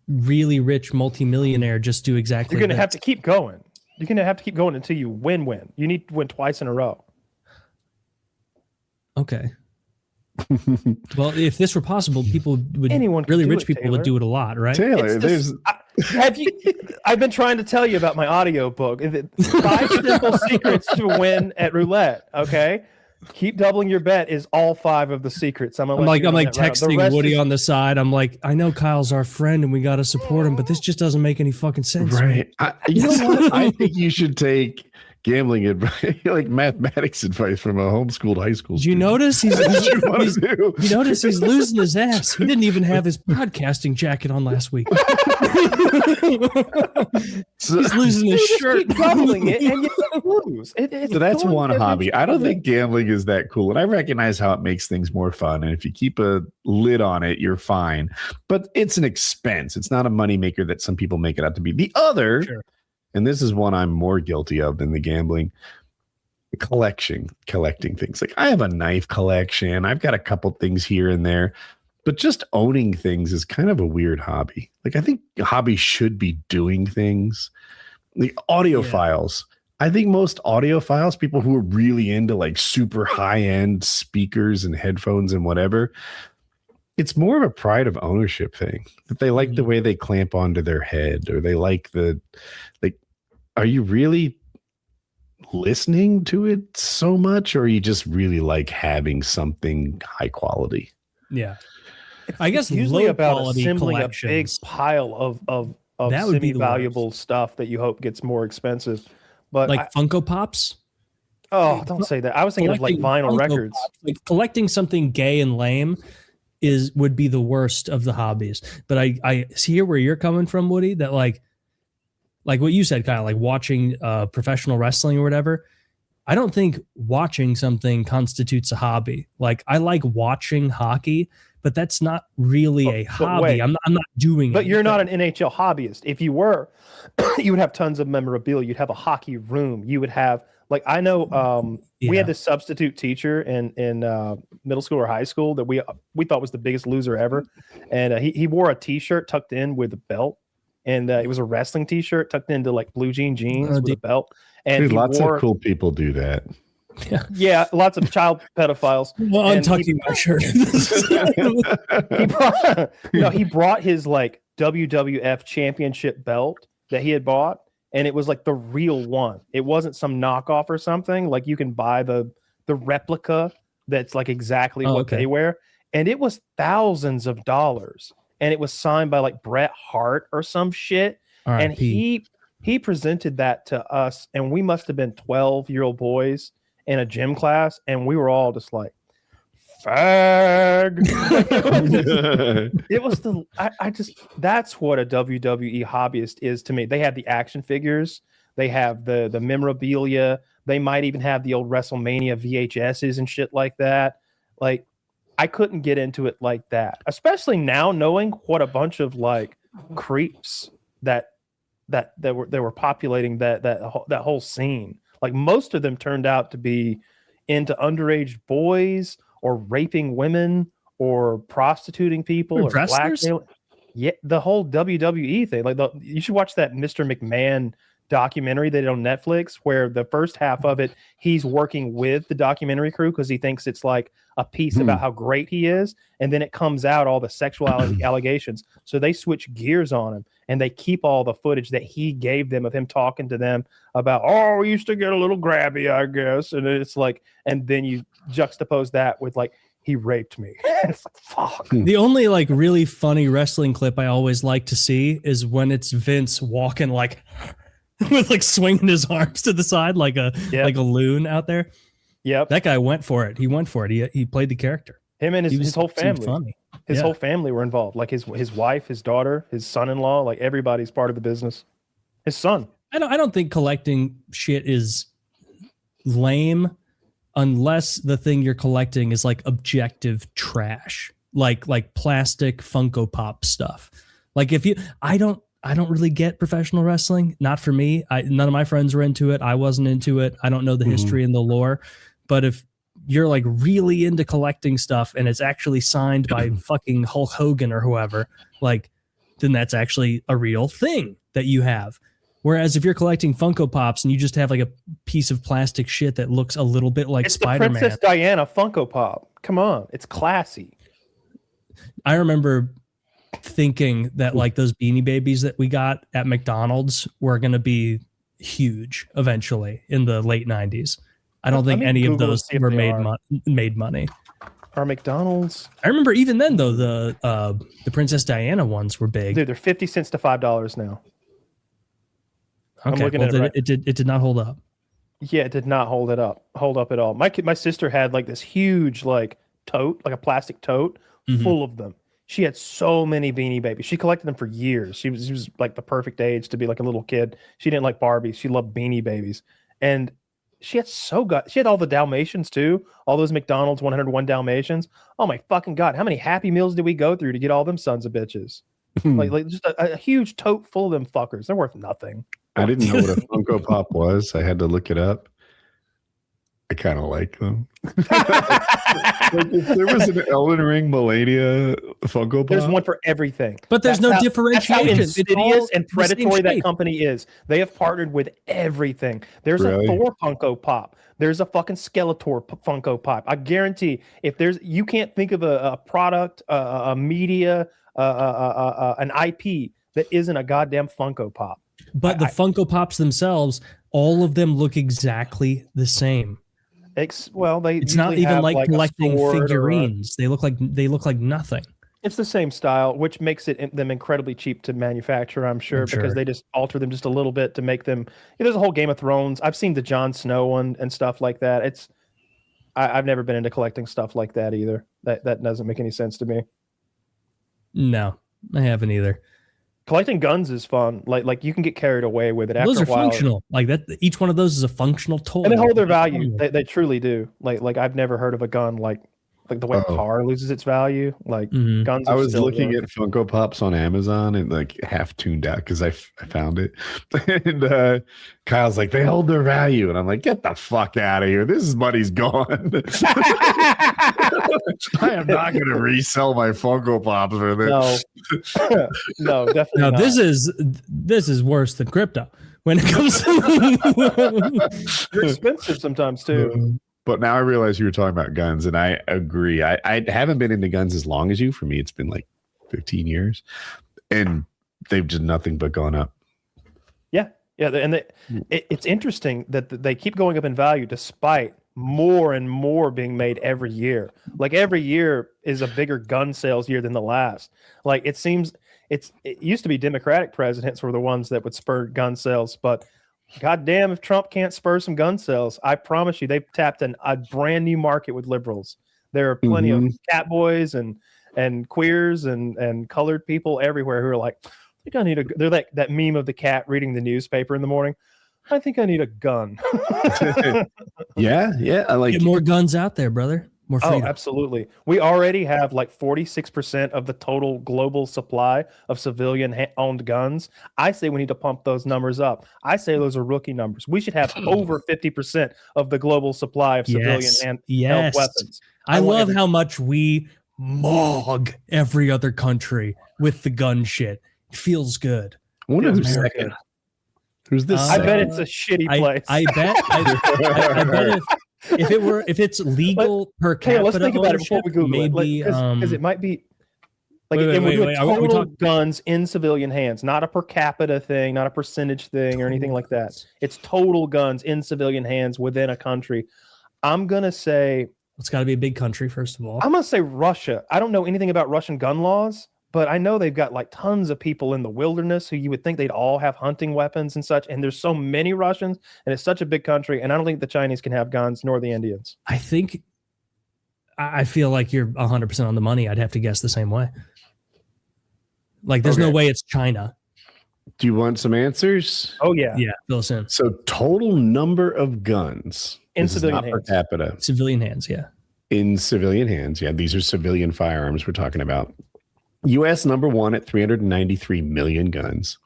really rich multimillionaire just do exactly You're going to that? have to keep going. You're going to have to keep going until you win. You need to win twice in a row. Okay. Well, if this were possible, people would Anyone could really do rich it, people Taylor. would do it a lot, right? Taylor, there's I've been trying to tell you about my audio book. 5 simple secrets to win at roulette. Okay. Keep doubling your bet is all 5 of the secrets. I'm like texting Woody on the side. I'm like, I know Kyle's our friend and we got to support him, but this just doesn't make any fucking sense. right. You know what? I think you should take gambling advice, like mathematics advice from a homeschooled high school Did you student. notice he's do. you notice he's losing his ass? He didn't even have his podcasting jacket on last week. He's losing his shirt. Keep doubling it and you lose. So that's one hobby. I don't think. think gambling is that cool. And I recognize how it makes things more fun. And if you keep a lid on it, you're fine. But it's an expense. It's not a moneymaker that some people make it out to be. The other, and this is one I'm more guilty of than the gambling, collecting things. Like I have a knife collection. I've got a couple things here and there. But just owning things is kind of a weird hobby. Like I think hobbies should be doing things. The audiophiles. I think most audiophiles, people who are really into like super high-end speakers and headphones and whatever, it's more of a pride of ownership thing. That they like the way they clamp onto their head, or they like are you really listening to it so much, or you just really like having something high quality? Yeah. I guess usually low about quality assembling a big collections. pile of That would be the semi-valuable stuff that you hope gets more expensive. But Like Funko Pops. don't say that. I was thinking of like Collecting vinyl Funko records. Pops, like collecting something gay and lame would be the worst of the hobbies. But I see where you're coming from, Woody, that like what you said, kind of like watching professional wrestling or whatever. I don't think watching something constitutes a hobby. Like I like watching hockey, but that's not really a hobby. wait. I'm not doing it. But you're not an NHL hobbyist. If you were, you would have tons of memorabilia. You'd have a hockey room. You would have, like, I know we had this substitute teacher in middle school or high school that we thought was the biggest loser ever. And he wore a T-shirt tucked in with a belt. And it was a wrestling T-shirt tucked into like blue jeans with a belt. And Dude, he lots wore, of cool people do that. Yeah, lots of child pedophiles. Well, And untucking my shirt. he brought his like WWF championship belt that he had bought, and it was like the real one. It wasn't some knockoff or something. Like you can buy the replica that's like exactly what they wear, and it was thousands of dollars, and it was signed by like Bret Hart or some shit. And he presented that to us, and we must have been 12-year-old boys in a gym class, and we were all just like, fag. It was the I just that's what a WWE hobbyist is to me. They have the action figures, they have the memorabilia, they might even have the old WrestleMania VHSs and shit like that. Like, I couldn't get into it like that, especially now knowing what a bunch of like creeps that were populating that whole scene. Like, most of them turned out to be into underage boys or raping women or prostituting people or blackmailing. Yeah, the whole WWE thing. Like, you should watch that Mr. McMahon documentary they did on Netflix, where the first half of it, he's working with the documentary crew because he thinks it's like a piece about how great he is, and then it comes out all the sexual allegations. So they switch gears on him, and they keep all the footage that he gave them of him talking to them about, oh, we used to get a little grabby, I guess. And it's like, and then you juxtapose that with like, he raped me. It's like, fuck. The only like really funny wrestling clip I always like to see is when it's Vince walking like with like swinging his arms to the side like a loon out there. Yep. That guy went for it. He went for it. He played the character. Him and his whole family. Funny. His whole family were involved. Like his wife, his daughter, his son-in-law, like everybody's part of the business. His son. I don't think collecting shit is lame unless the thing you're collecting is like objective trash. Like plastic Funko Pop stuff. Like I don't really get professional wrestling. Not for me. None of my friends were into it. I wasn't into it. I don't know the history and the lore. But if you're like really into collecting stuff and it's actually signed by fucking Hulk Hogan or whoever, like, then that's actually a real thing that you have. Whereas if you're collecting Funko Pops and you just have like a piece of plastic shit that looks a little bit like Spider-Man. It's the Princess Diana Funko Pop. Come on. It's classy. I remember thinking that like those Beanie Babies that we got at McDonald's were going to be huge eventually in the late 90s. I don't think any of those were made money. Are McDonald's? I remember even then though the Princess Diana ones were big. Dude, they're 50 cents to $5 now. Okay, well, it did not hold up. Yeah, it did not hold up at all. My sister had like this huge like tote, like a plastic tote full of them. She had so many Beanie Babies. She collected them for years. She was like the perfect age to be like a little kid. She didn't like Barbies. She loved Beanie Babies. And she had all the Dalmatians too. All those McDonald's 101 Dalmatians. Oh my fucking God. How many Happy Meals did we go through to get all them sons of bitches? like just a huge tote full of them fuckers. They're worth nothing. I didn't know what a Funko Pop was. I had to look it up. I kind of like them. Like if there was an Elden Ring Melania Funko Pop. There's one for everything. But there's no differentiation. That's how insidious and predatory that company is. They have partnered with everything. There's a Thor Funko Pop. There's a fucking Skeletor Funko Pop. I guarantee you can't think of a product, a media, an IP that isn't a goddamn Funko Pop. But the Funko Pops themselves, all of them look exactly the same. It's not even like collecting figurines. They look like nothing. It's the same style, which makes them incredibly cheap to manufacture, I'm sure, because they just alter them just a little bit to make them. There's a whole Game of Thrones. I've seen the Jon Snow one and stuff like that. I've never been into collecting stuff like that either. That doesn't make any sense to me. No, I haven't either. Collecting guns is fun. Like you can get carried away with it. After those are a while. Functional. Like that. Each one of those is a functional toy. And they hold their value. They truly do. Like I've never heard of a gun like the way a car loses its value. Like guns. I was looking at Funko Pops on Amazon and like half tuned out because I found it. And Kyle's like, they hold their value. And I'm like, get the fuck out of here. This money's gone. I am not going to resell my Funko Pops for this. No, definitely now, not. this is worse than crypto when it comes to They're expensive sometimes too. But now I realize you were talking about guns, and I agree. I haven't been into guns as long as you. For me, it's been like 15 years, and they've just nothing but gone up. Yeah, and it's interesting that they keep going up in value despite more and more being made every year. Like every year is a bigger gun sales year than the last. Like it seems it used to be Democratic presidents were the ones that would spur gun sales, but goddamn if Trump can't spur some gun sales, I promise you they've tapped a brand new market with liberals. There are plenty of cat boys and queers and colored people everywhere who are like, I think I need they're like that meme of the cat reading the newspaper in the morning. I think I need a gun. Yeah. I like get more guns out there, brother. More freedom. Oh, absolutely. We already have like 46% of the total global supply of civilian-owned guns. I say we need to pump those numbers up. I say those are rookie numbers. We should have over 50% of the global supply of civilian-held weapons. I love how much we mog every other country with the gun shit. It feels good. I wonder who's second. Who's this? I bet it's a shitty place. I bet if it's legal per capita, let's think about it before we Google it. Because it might be like total guns in civilian hands, not a per capita thing, not a percentage thing or anything like that. It's total guns in civilian hands within a country. I'm gonna say it's got to be a big country first of all. I'm gonna say Russia. I don't know anything about Russian gun laws, but I know they've got like tons of people in the wilderness who you would think they'd all have hunting weapons and such. And there's so many Russians, and it's such a big country. And I don't think the Chinese can have guns, nor the Indians. I feel like you're 100% on the money. I'd have to guess the same way. Like, there's no way it's China. Do you want some answers? Oh yeah, yeah. Fill us in. So total number of guns in civilian hands, per capita. Civilian hands, yeah. In civilian hands, yeah. These are civilian firearms we're talking about. U.S. number one at 393 million guns.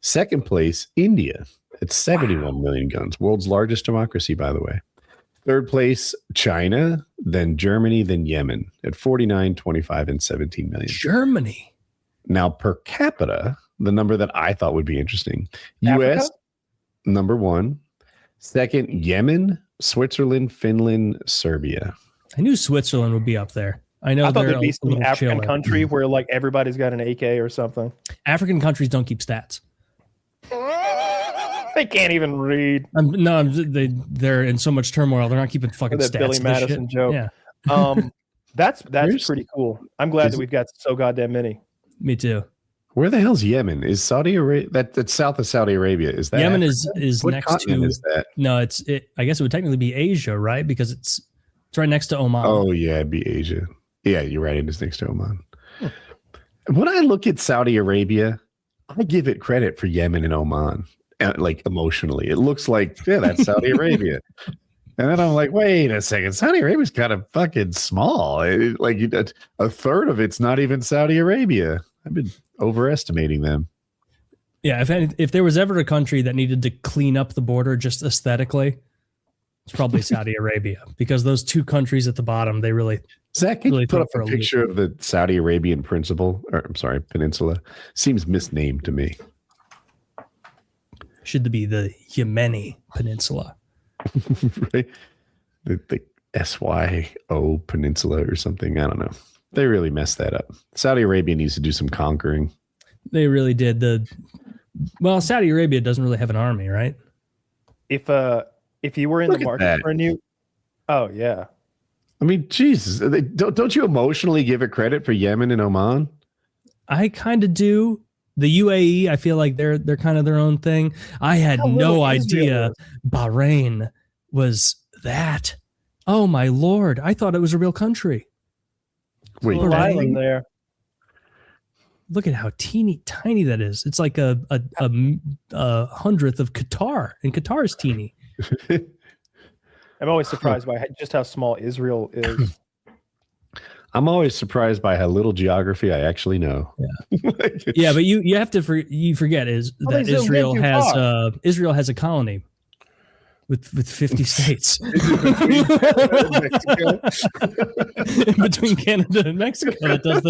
Second place, India at 71 million guns. World's largest democracy, by the way. Third place, China, then Germany, then Yemen at 49, 25, and 17 million. Germany. Now, per capita, the number that I thought would be interesting. U.S. number one. Second, Yemen, Switzerland, Finland, Serbia. I knew Switzerland would be up there. I thought there'd be some African country where like everybody's got an AK or something. African countries don't keep stats. They can't even read. They're in so much turmoil. They're not keeping fucking stats. Billy Madison joke. Yeah. That's pretty cool. I'm glad that we've got so goddamn many. Me too. Where the hell's Yemen? Is Saudi Arabia that's south of Saudi Arabia? Is that Yemen is what next to? Is that? No, I guess it would technically be Asia, right? Because it's right next to Oman. Oh yeah, it'd be Asia. Yeah, you're right. It is next to Oman. When I look at Saudi Arabia, I give it credit for Yemen and Oman. Like emotionally, it looks like that's Saudi Arabia. And then I'm like, wait a second, Saudi Arabia's kind of fucking small. A third of it's not even Saudi Arabia. I've been overestimating them. Yeah, if there was ever a country that needed to clean up the border just aesthetically, it's probably Saudi Arabia, because those two countries at the bottom, they really. Zach, can you put up a picture of the Saudi Arabian peninsula? Seems misnamed to me. Should be the Yemeni Peninsula. Right? The SYO Peninsula or something. I don't know. They really messed that up. Saudi Arabia needs to do some conquering. They really did. Saudi Arabia doesn't really have an army, right? If you were in the market for a new, oh yeah. I mean, Jesus, don't you emotionally give it credit for Yemen and Oman? I kind of do. The UAE, I feel like they're kind of their own thing. I had no idea Bahrain was that. Oh my Lord. I thought it was a real country. Wait, island there. Look at how teeny tiny that is. It's like a hundredth of Qatar, and Qatar is teeny. I'm always surprised by just how small Israel is. I'm always surprised by how little geography I actually know. Yeah, yeah, but you have to forget that Israel has a colony with 50 states between Canada and Mexico that does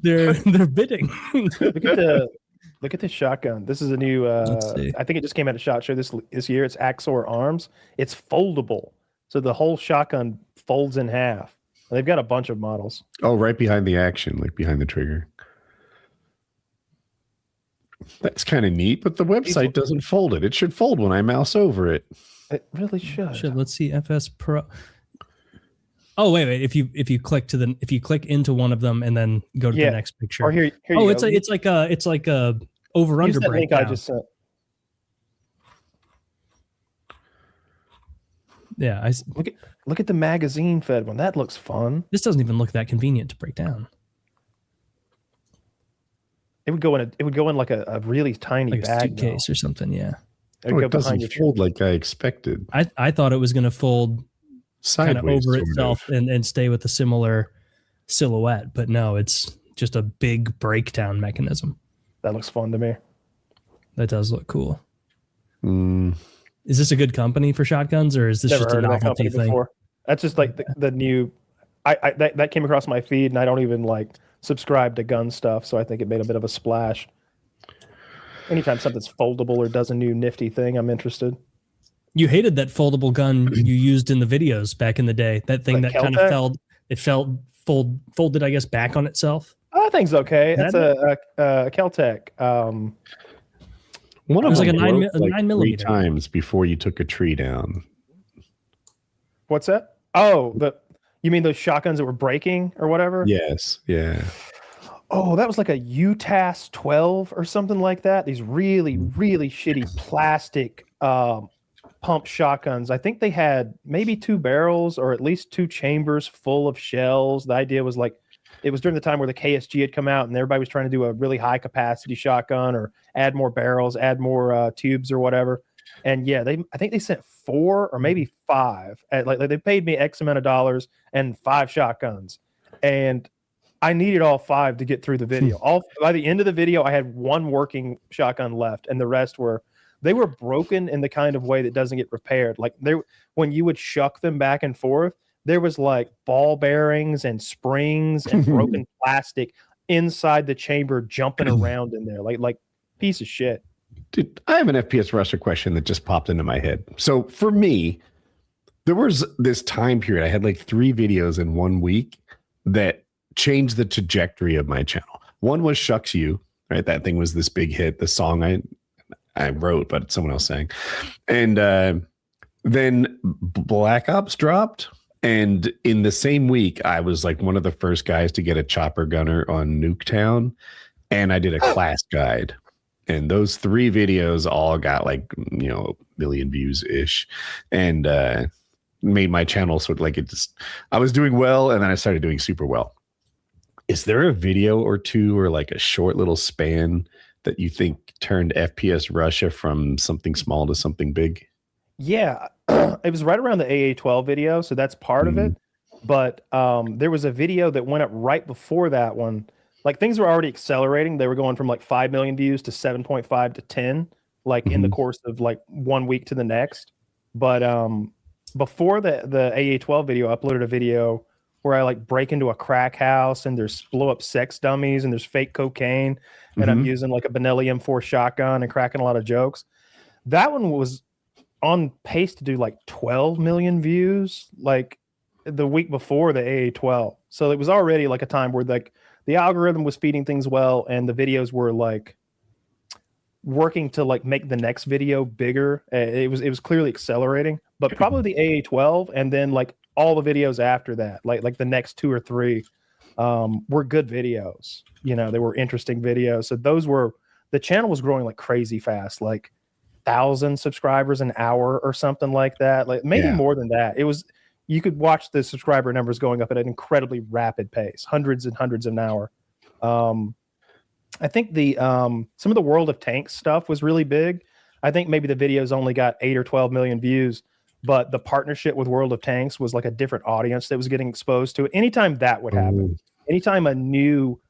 their bidding. Look at this shotgun. This is a new. Let's see. I think it just came out of SHOT Show this year. It's Axor Arms. It's foldable, so the whole shotgun folds in half. And they've got a bunch of models. Oh, right behind the action, like behind the trigger. That's kind of neat, but the website doesn't fold it. It should fold when I mouse over it. It really should. Let's see, FS Pro. Oh wait. If you click into one of them and then go to the next picture. Or here you go. It's like a over under link I breakdown. just sent. Yeah, look at the magazine fed one. That looks fun. This doesn't even look that convenient to break down. It would go in like a really tiny Like a bag suitcase or something. Yeah. It doesn't fold like I expected. I thought it was going to fold kind of Sideways, over sort itself of. and stay with a similar silhouette, but no, it's just a big breakdown mechanism. That looks fun to me. That does look cool. Mm. Is this a good company for shotguns, or is this Never just a heard of that novelty company thing? before. That's just like the new. That came across my feed, and I don't even like subscribe to gun stuff, so I think it made a bit of a splash. Anytime something's foldable or does a new nifty thing, I'm interested. You hated that foldable gun you used in the videos back in the day. That thing Like that kind of folded, I guess, back on itself. I think's okay. That's a Keltec. One It of was like them a 9 broke like 3 millimeter. times before you took a tree down. What's that? Oh, you mean those shotguns that were breaking or whatever? Yes, yeah. Oh, that was like a UTAS 12 or something like that. These really, really shitty plastic pump shotguns. I think they had maybe 2 barrels or at least 2 chambers full of shells. The idea was like, it was during the time where the KSG had come out and everybody was trying to do a really high capacity shotgun or add more barrels, add more tubes or whatever. And yeah, I think they sent 4 or maybe 5. Like they paid me X amount of dollars and 5 shotguns. And I needed all 5 to get through the video. By the end of the video, I had 1 working shotgun left, and the rest were broken in the kind of way that doesn't get repaired. Like when you would shuck them back and forth, there was like ball bearings and springs and broken plastic inside the chamber jumping around in there, like piece of shit. Dude, I have an FPS Rusher question that just popped into my head. So for me, there was this time period. I had like 3 videos in 1 week that changed the trajectory of my channel. One was Shucks You, right? That thing was this big hit, the song I wrote, but someone else sang. And then Black Ops dropped. And in the same week, I was like one of the first guys to get a chopper gunner on Nuketown. And I did a class guide. And those 3 videos all got like, a million views ish. And made my channel sort of like I was doing well. And then I started doing super well. Is there a video or 2 or like a short little span that you think turned FPS Russia from something small to something big? Yeah, it was right around the AA12 video, so that's part of it. But there was a video that went up right before that one. Like things were already accelerating. They were going from like 5 million views to 7.5 to 10, like in the course of like 1 week to the next. But before the AA12 video, I uploaded a video where I like break into a crack house and there's blow up sex dummies and there's fake cocaine and I'm using like a Benelli M4 shotgun and cracking a lot of jokes. That one was on pace to do like 12 million views like the week before the AA12. So it was already like a time where like the algorithm was feeding things well and the videos were like working to like make the next video bigger. It was clearly accelerating, but probably the AA12 and then like all the videos after that, like the next 2 or 3 were good videos. They were interesting videos. So the channel was growing like crazy fast, like 1,000 subscribers an hour or something like that. Like maybe more than that. You could watch the subscriber numbers going up at an incredibly rapid pace, hundreds and hundreds an hour. I think some of the World of Tanks stuff was really big. I think maybe the videos only got 8 or 12 million views, but the partnership with World of Tanks was like a different audience that was getting exposed to it. Anytime that would happen, anytime a new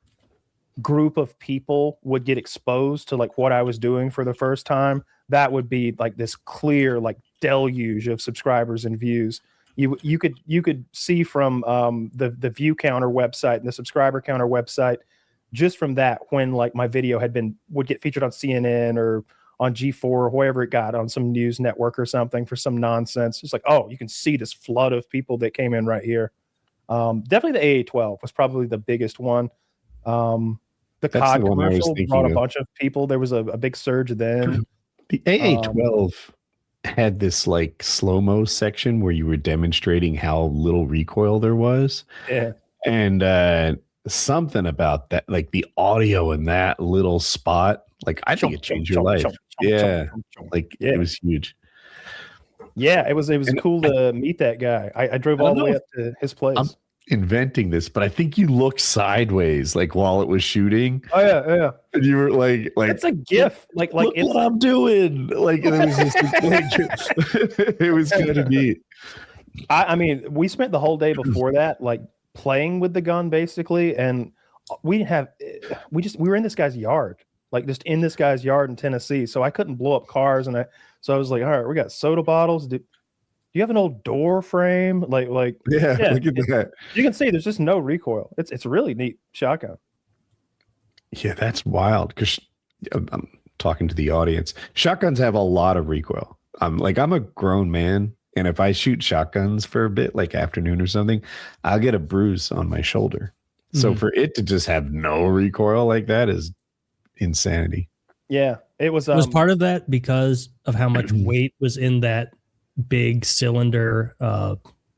group of people would get exposed to like what I was doing for the first time, that would be like this clear like deluge of subscribers and views. You could see from the view counter website and the subscriber counter website just from that, when like my video would get featured on CNN or on G4 or wherever it got, on some news network or something for some nonsense. It's like, oh, you can see this flood of people that came in right here. Definitely the AA-12 was probably the biggest one. The COD commercial brought a bunch of people. There was a big surge then. The AA-12 had this like slow-mo section where you were demonstrating how little recoil there was. Yeah. And something about that, like the audio in that little spot, like I think it changed your life. Yeah. It was huge. Yeah, it was cool to meet that guy. I drove all the way up to his place. I'm inventing this, but I think you looked sideways like while it was shooting. Oh yeah. And you were like it's a GIF. Like it's what I'm doing. Like it was just it was kind of neat. I mean, we spent the whole day before that like playing with the gun basically, and we were in this guy's yard. Like just in this guy's yard in Tennessee. So I couldn't blow up cars. So I was like, all right, we got soda bottles. Do you have an old door frame? Like yeah, look at that. You can see there's just no recoil. It's a really neat shotgun. Yeah, that's wild. Because I'm talking to the audience. Shotguns have a lot of recoil. I'm a grown man. And if I shoot shotguns for a bit, like afternoon or something, I'll get a bruise on my shoulder. So for it to just have no recoil like that is insanity. Yeah, it was part of that because of how much weight was in that big cylinder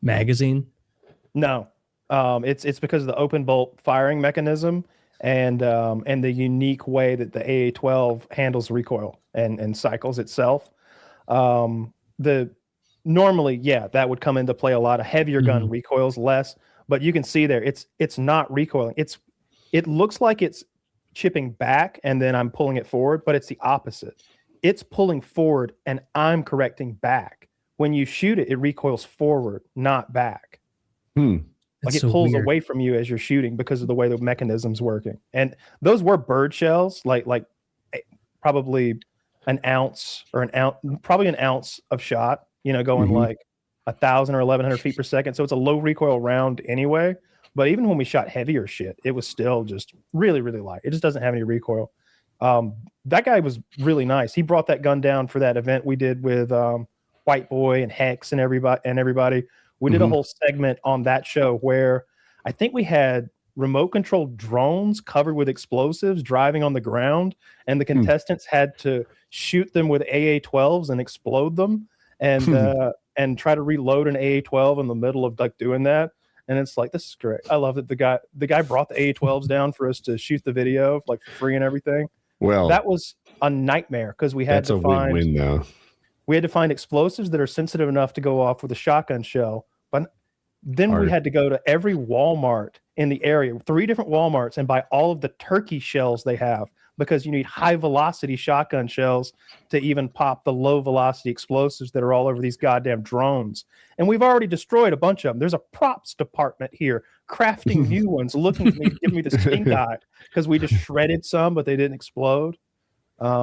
magazine. No, it's because of the open bolt firing mechanism and the unique way that the AA-12 handles recoil and cycles itself. Normally, that would come into play a lot. A heavier gun recoils less, but you can see there it's not recoiling. It looks like it's chipping back and then I'm pulling it forward, but it's the opposite. It's pulling forward and I'm correcting back. When you shoot it, it recoils forward, not back. Like it pulls away from you as you're shooting because of the way the mechanism's working. And those were bird shells, like probably an ounce of shot, going like 1,000 or 1,100 feet per second. So it's a low recoil round anyway. But even when we shot heavier shit, it was still just really, really light. It just doesn't have any recoil. That guy was really nice. He brought that gun down for that event we did with White Boy and Hex and everybody. We did a whole segment on that show where I think we had remote controlled drones covered with explosives driving on the ground, and the contestants had to shoot them with AA-12s and explode them and try to reload an AA-12 in the middle of like doing that. And it's like, this is great. I love that the guy brought the AA-12s down for us to shoot the video like for free and everything. Well, that was a nightmare because we had to find win-win though. We had to find explosives that are sensitive enough to go off with a shotgun shell. But then we had to go to every Walmart in the area, 3 different Walmarts, and buy all of the turkey shells they have, because you need high velocity shotgun shells to even pop the low velocity explosives that are all over these goddamn drones. And we've already destroyed a bunch of them. There's a props department here crafting new ones, looking at me, giving me the stink eye because we just shredded some, but they didn't explode. I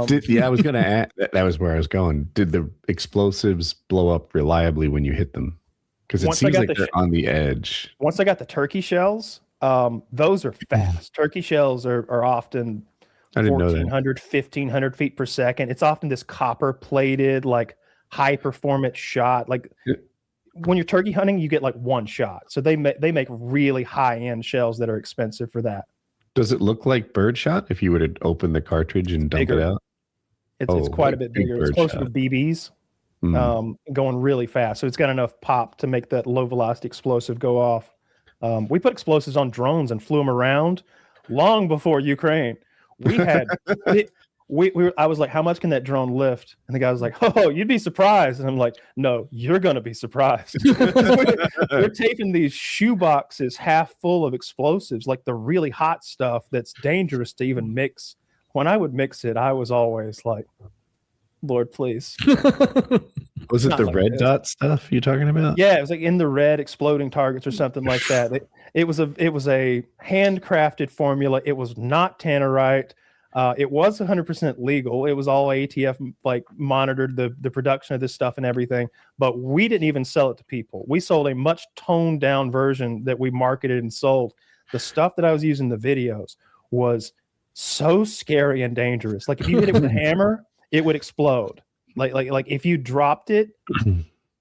was going to add, that was where I was going. Did the explosives blow up reliably when you hit them? Because it seems like they're on the edge. Once I got the turkey shells, those are fast. Turkey shells are often 1,400, 1,500 feet per second. It's often this copper plated, like high performance shot. Like when you're turkey hunting, you get like one shot. So they make really high end shells that are expensive for that. Does it look like birdshot if you were to open the cartridge and dump it out? It's quite a bit bigger. It's closer to BBs, going really fast. So it's got enough pop to make that low velocity explosive go off. We put explosives on drones and flew them around long before Ukraine. We had, I was like, how much can that drone lift? And the guy was like, oh, you'd be surprised. And I'm like, no, you're going to be surprised. we're taping these shoe boxes half full of explosives, like the really hot stuff that's dangerous to even mix. When I would mix it, I was always like, Lord, please. Was it the red dot stuff you're talking about? Yeah, it was like in the red exploding targets or something like that. It was a handcrafted formula. It was not tannerite. It was 100% legal. It was all ATF like monitored the production of this stuff and everything. But we didn't even sell it to people. We sold a much toned down version that we marketed and sold. The stuff that I was using in the videos was so scary and dangerous. Like if you hit it with a hammer, it would explode. Like if you dropped it,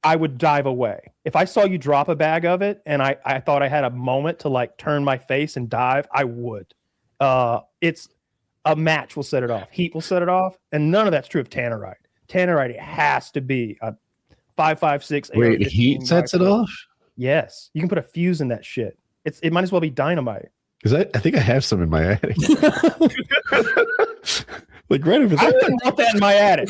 I would dive away. If I saw you drop a bag of it and I thought I had a moment to like turn my face and dive, I would. It's a match will set it off. Heat will set it off. And none of that's true of tannerite. Tannerite, it has to be a 5.56. Wait, heat sets it off? Yes. You can put a fuse in that shit. It might as well be dynamite. I think I have some in my attic. Like right over there. I wouldn't want that in my attic.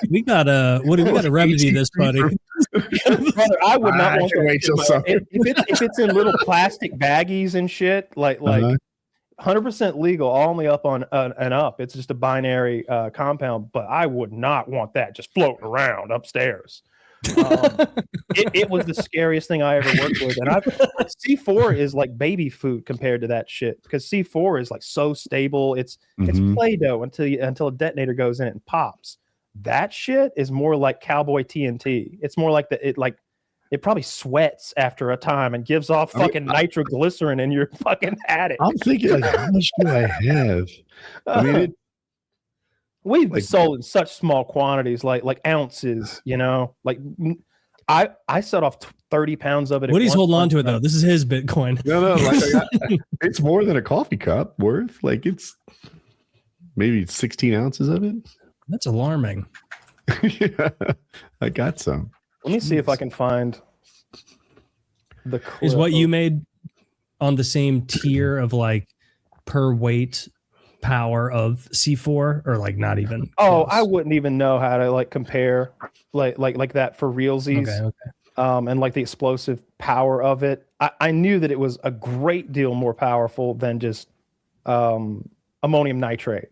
We gotta remedy this, buddy. Brother, I would not want to wait till summer. If it's in little plastic baggies and shit, like 100% legal, only up on and up. It's just a binary compound, but I would not want that just floating around upstairs. It was the scariest thing I ever worked with, and C4 is like baby food compared to that shit because C4 is like so stable. It's Play-Doh until a detonator goes in it and pops. That shit is more like cowboy TNT. It's more like it probably sweats after a time and gives off fucking nitroglycerin in your fucking attic. I'm thinking, like, how much do I have? I mean, we've sold in such small quantities, like ounces, you know. Like I set off 30 pounds of it. Woody's holding on to it though. This is his Bitcoin. No, like it's more than a coffee cup worth. Like it's maybe 16 ounces of it. That's alarming. Yeah, I got some. Let me see if I can find the clip. Is what you made on the same tier of like per weight power of C4 or like not even? Oh, close? I wouldn't even know how to like compare like that for realsies. Okay. And like the explosive power of it. I knew that it was a great deal more powerful than just ammonium nitrate.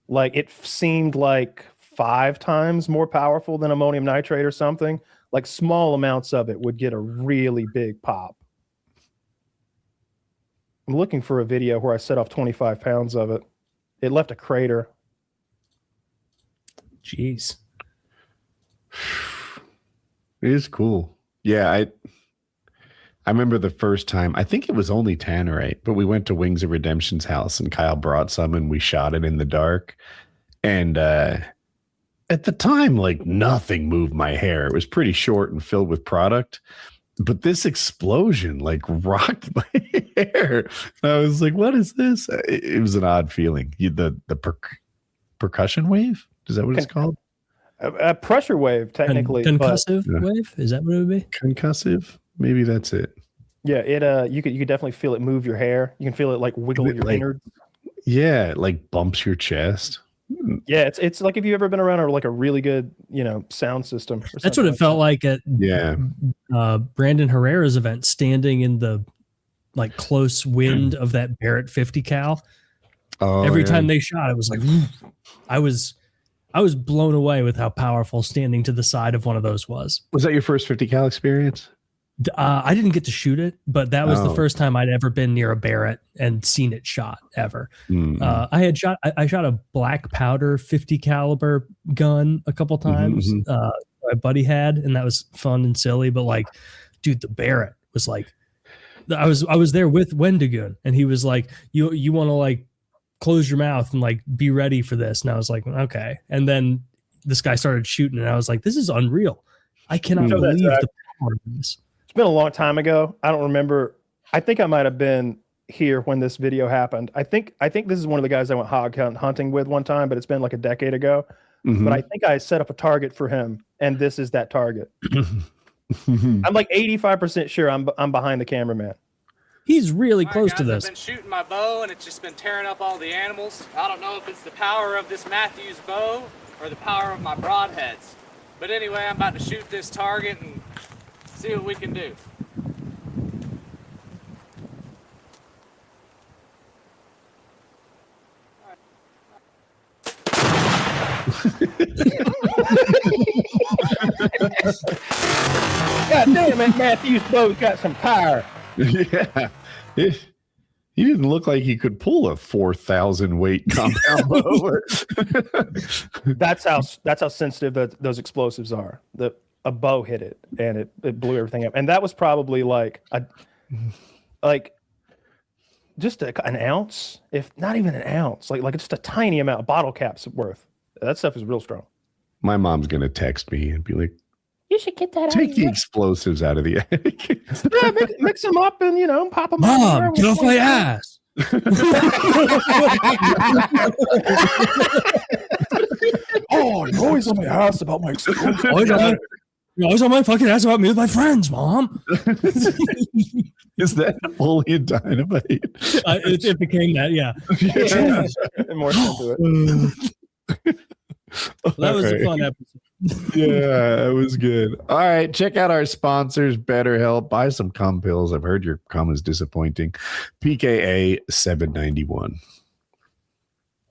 Like it seemed like 5 times more powerful than ammonium nitrate or something. Like small amounts of it would get a really big pop. I'm looking for a video where I set off 25 pounds of it. It left a crater. Jeez. It is cool. Yeah, I remember the first time, I think it was only tannerite, but we went to Wings of Redemption's house and Kyle brought some and we shot it in the dark. And at the time, like nothing moved my hair. It was pretty short and filled with product. But this explosion like rocked my hair. I was like, what is this? It was an odd feeling. The percussion wave? Is that what it's called? A pressure wave, technically. Concussive wave? Is that what it would be? Concussive? Maybe that's it. Yeah, you could definitely feel it move your hair. You can feel it like wiggle your innards. Yeah, it like bumps your chest. Yeah, it's like if you've ever been around a really good, sound system. That's what it felt like at Brandon Herrera's event, standing in the like close wind of that Barrett 50 cal. Every time they shot, it was like I was blown away with how powerful standing to the side of one of those was. Was that your first 50 cal experience? I didn't get to shoot it, but that was the first time I'd ever been near a Barrett and seen it shot ever. I shot a black powder 50 caliber gun a couple times. My buddy had, and that was fun and silly. But like, dude, the Barrett was like, I was there with Wendigoon, and he was like, you want to like close your mouth and like be ready for this, and I was like, okay. And then this guy started shooting, and I was like, this is unreal. I cannot believe the power of this. Been a long time ago. I don't remember. I think I might have been here when this video happened. I think this is one of the guys I went hog hunting with one time, but it's been like a decade ago. But I think I set up a target for him, and this is that target. I'm like 85% sure I'm behind the cameraman. He's really close to this. I've been shooting my bow, and it's just been tearing up all the animals. I don't know if it's the power of this Matthews bow or the power of my broadheads. But anyway, I'm about to shoot this target and see what we can do. God damn it, Matthew's bow's got some power. Yeah. He didn't look like he could pull a 4,000 weight compound bow. That's how sensitive those explosives are. A bow hit it and it blew everything up. And that was probably like just an ounce, if not even an ounce, like just a tiny amount of bottle caps worth. That stuff is real strong. My mom's gonna text me and be like, "You should get that. Take the explosives out of the attic." Yeah, mix them up and pop them. Mom, get off my ass. Oh, you're always on my ass about my experience. You're always on my fucking ass about me with my friends, Mom. Is that Napoleon Dynamite? It became that, yeah. And more to it. That was a fun episode. Yeah, it was good. All right, check out our sponsors, BetterHelp. Buy some cum pills. I've heard your cum is disappointing. PKA $7.91.